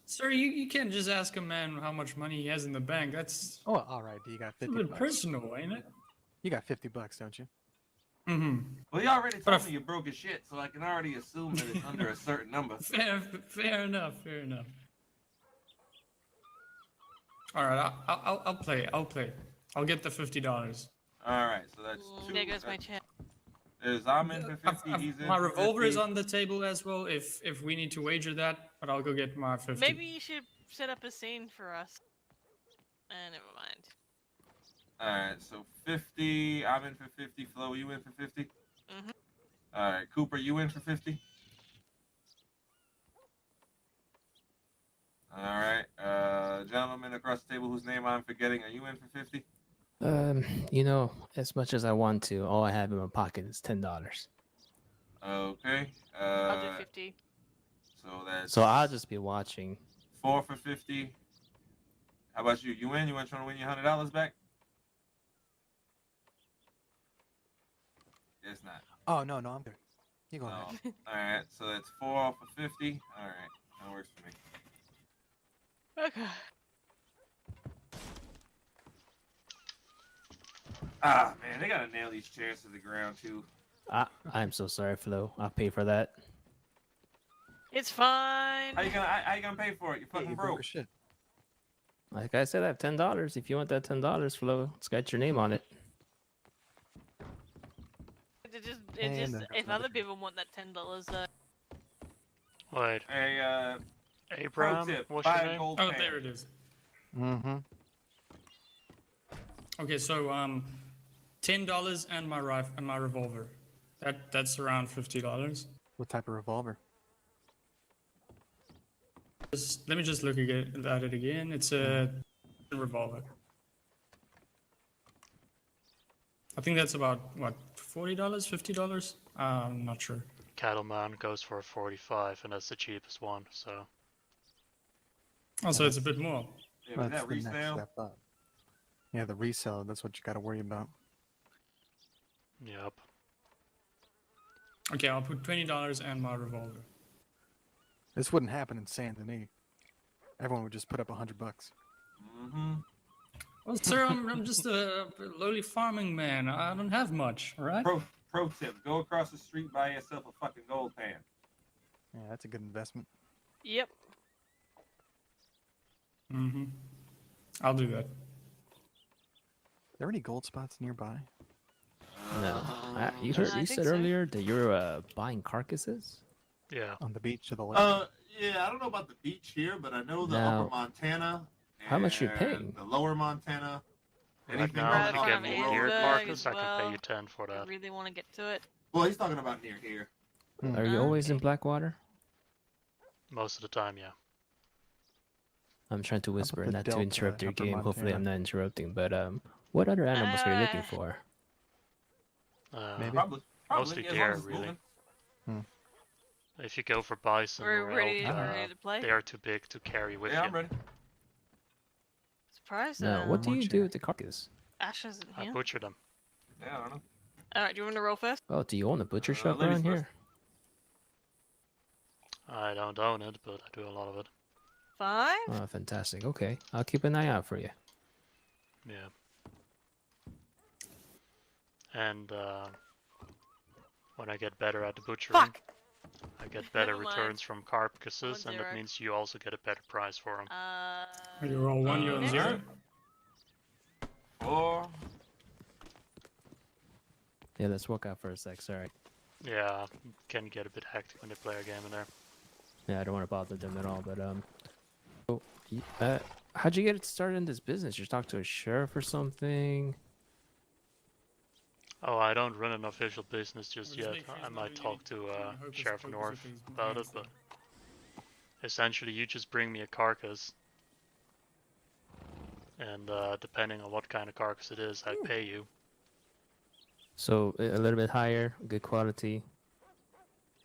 sir, you can't just ask a man how much money he has in the bank. That's Oh, all right. You got a 50 bit bucks. personal, ain't it? You got $50, don't you? Mm-hmm. Well, you already But told me you broke as shit, so I can already assume that it's under a certain number. Fair enough. Fair enough. All right, I'll play. I'll get the $50. All right, so that's two. There goes my check. I'm in for 50. He's in My for revolver 50. is on the table as well. If we need to wager that, but I'll go get my 50. Maybe you should set up a scene for us. Never mind. All right, so 50. I'm in for 50. Flo, you in for 50? Mhm. All right, Cooper, you in for 50? All right, gentleman across the table whose name I'm forgetting, are you in for 50? You know, as much as I want to, all I have in my pocket is $10. Okay. I'll do 50. So that's So I'll just be watching. 4 for 50. How about you? You in? You want to try to win your $100 back? Guess not. Oh, no, I'm good. You go No. ahead. All right, so that's 4 for 50. All right, that works for me. Okay. Ah, man, they gotta nail these chairs to the ground too. I'm so sorry, Flo. I'll pay for that. It's fine. How you gonna pay for it? You're fucking broke. Shit. Like I said, I have $10. If you want that $10, Flo, it's got your name on it. If other people want that $10, Wait. Hey, Abraham, pro tip, what's buy your a name? gold Oh, pan. there it is. Mm-hmm. Okay, so $10 and my revolver. That's around $50. What type of revolver? Let me just look at it again. It's a revolver. I think that's about what, $40, $50? I'm not sure. Cattleman goes for 45, and that's the cheapest one. So Also, it's a bit more. Yeah, was That's that the next resale? step up. Yeah, the resale. That's what you got to worry about. yep. Okay, I'll put $20 and my revolver. This wouldn't happen in Saint Denis. Everyone would just put up $100. Mm-hmm. Well, sir, I'm just a lowly farming man. I don't have much, all right? Pro tip: go across the street, buy yourself a fucking gold pan. Yeah, that's a good investment. yep. Mm-hmm. I'll do that. Are there any gold spots nearby? No. You I said think so. earlier that you're buying carcasses? Yeah. On the beach to the left. Yeah, I don't know about the beach here, but I know the Now, upper Montana. how much you and paying? The lower Montana. Like Anything now, Right if you in get front me of near Amberg carcass, as I can pay well. you 10 for I that. really want to get to it. Well, he's talking about near here. Are you always in Blackwater? Most of the time, yeah. I'm trying to whisper the not to Delta, interrupt your upper game. Hopefully, Montana. I'm not interrupting. But what other animals are you looking for? Maybe. Probably Mostly as long deer, as it's really. moving. If you go for bison We're or ready- elk, we're ready to play? they are too big to carry with Yeah, you. I'm ready. Surprise. No, what do you do with the carcass? Ash isn't I here. butcher them. Yeah, I don't know. Alright, do you want to roll first? Oh, do you own a butcher shop ladies around first. here? I don't own it, but I do a lot of it. 5? Oh, fantastic. Okay, I'll keep an eye out for you. Yeah. And when I get better at the butchering, I get better Never mind. returns from carcasses, and 1-0. that means you also get a better price for them. You roll 1, you're on 0. 34. Yeah, let's walk out for a sec. Sorry. Yeah, can get a bit hectic when they play a game in there. Yeah, I don't want to bother them at all. But so, how'd you get it started in this business? You talked to a sheriff or something? Oh, I don't run an official business just Just yet. make sure I it's might not talk to any hocus Sheriff pocus North with these about it, hands but essentially you just bring me a carcass, and depending on what kind of carcass it is, I pay you. So a little bit higher, good quality.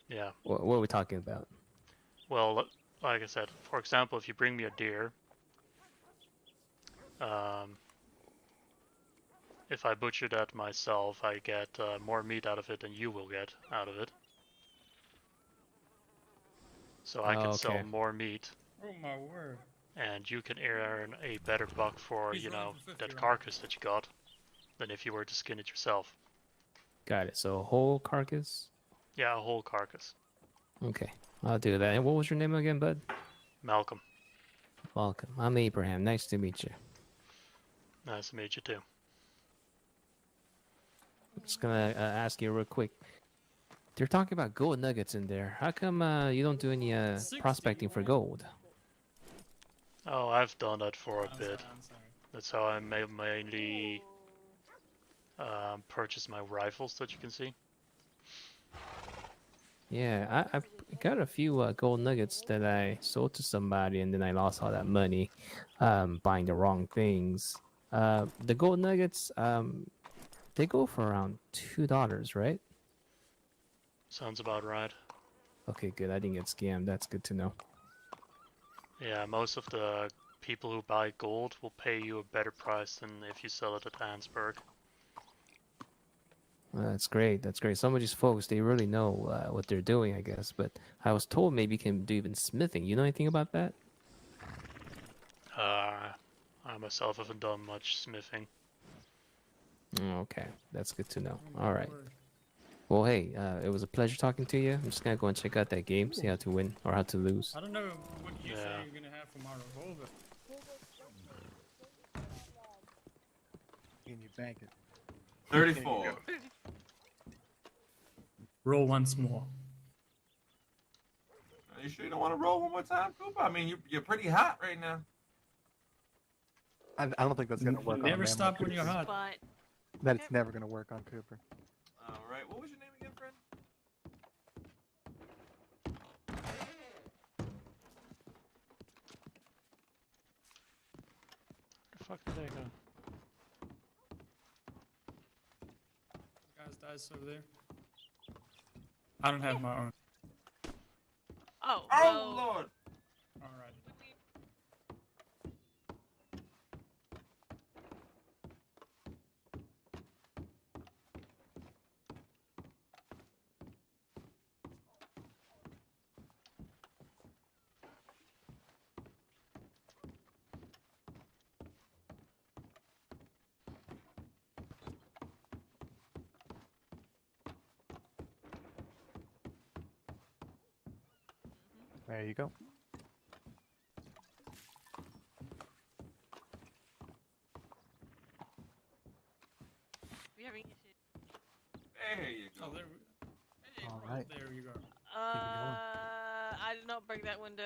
Yeah. What are we talking about? Well, like I said, for example, if you bring me a deer, if I butcher that myself, I get more meat out of it than you will get out of it. So I can sell okay. more meat, Oh my word. and you can earn a better buck for, He's you running know, for 50 that right now. carcass that you got, than if you were to skin it yourself. Got it. So a whole carcass. Yeah, a whole carcass. Okay, I'll do that. And what was your name again, bud? Malcolm, Welcome. I'm Abraham. Nice to meet you. nice to meet you too. I'm just gonna ask you real quick. They're talking about gold nuggets in there. How come you don't do any prospecting for gold? Oh, I've done that for a bit. That's how I mainly purchase my rifles that you can see. Yeah, I've got a few gold nuggets that I sold to somebody, and then I lost all that money buying the wrong things. The gold nuggets, they go for around $2, right? Sounds about right. Okay, good. I didn't get scammed. That's good to know. Yeah, most of the people who buy gold will pay you a better price than if you sell it at Hansburg. That's great. That's great. Some of these folks, they really know what they're doing, I guess. But I was told maybe you can do even smithing. You know anything about that? I myself haven't done much smithing. Okay, that's good to know. All right. Well, hey, it was a pleasure talking to you. I'm just gonna go and check out that game, see how to win or how to lose. I don't know what you say you're gonna have for my revolver. Can you bank it? 34. Roll once more. Are you sure you don't want to roll one more time, Cooper? I mean, you're pretty hot right now. I don't think that's gonna work. Never on stop Cooper. when you're hot. That's never gonna work on Cooper. All right. What was your name again, friend? Where the fuck did they go? Guys, dice over there. I don't have my own. Oh, Oh, well, Lord. Alright. There you go. we having issues. There you go. Oh, there All right. There you go. I did not break that window.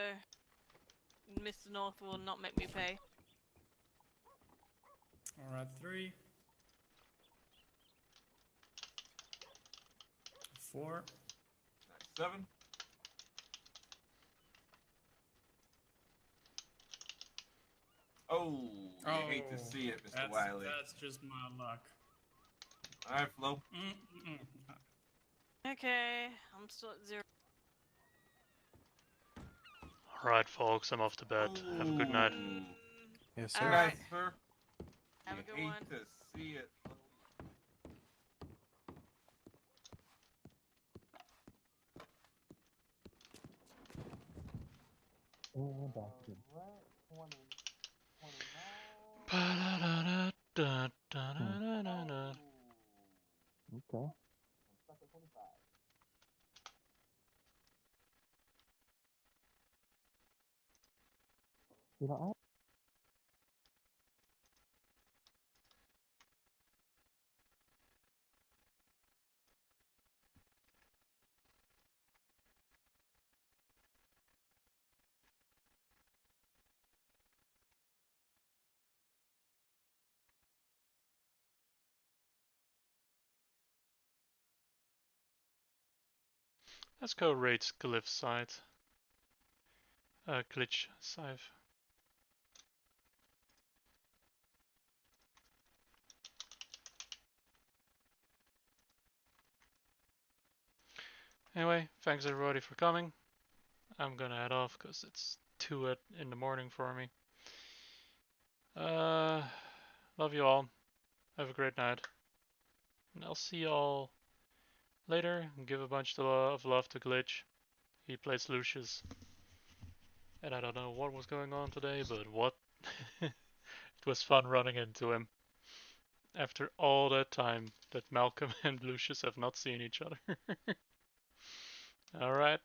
Mr. North will not make me pay. Alright, 3. 4. 7. Oh, you hate to see it, Mr. Wiley. That's just my luck. All right, Flo. Okay, I'm still at 0. Alright, folks, I'm off to bed. Have a good night. Yes, Good sir. night, sir. Have a You good hate one. to see it, Flo. Ba-da-da-da-da-da-da-da-da. Okay. You know, Let's go raid Glyph site. Glitch site. Anyway, thanks everybody for coming. I'm gonna head off because it's 2 in the morning for me. Love you all. Have a great night. And I'll see y'all later. Give a bunch of love to Glitch. He plays Lucius. And I don't know what was going on today, but what? It was fun running into him. After all that time that Malcolm and Lucius have not seen each other. Alright.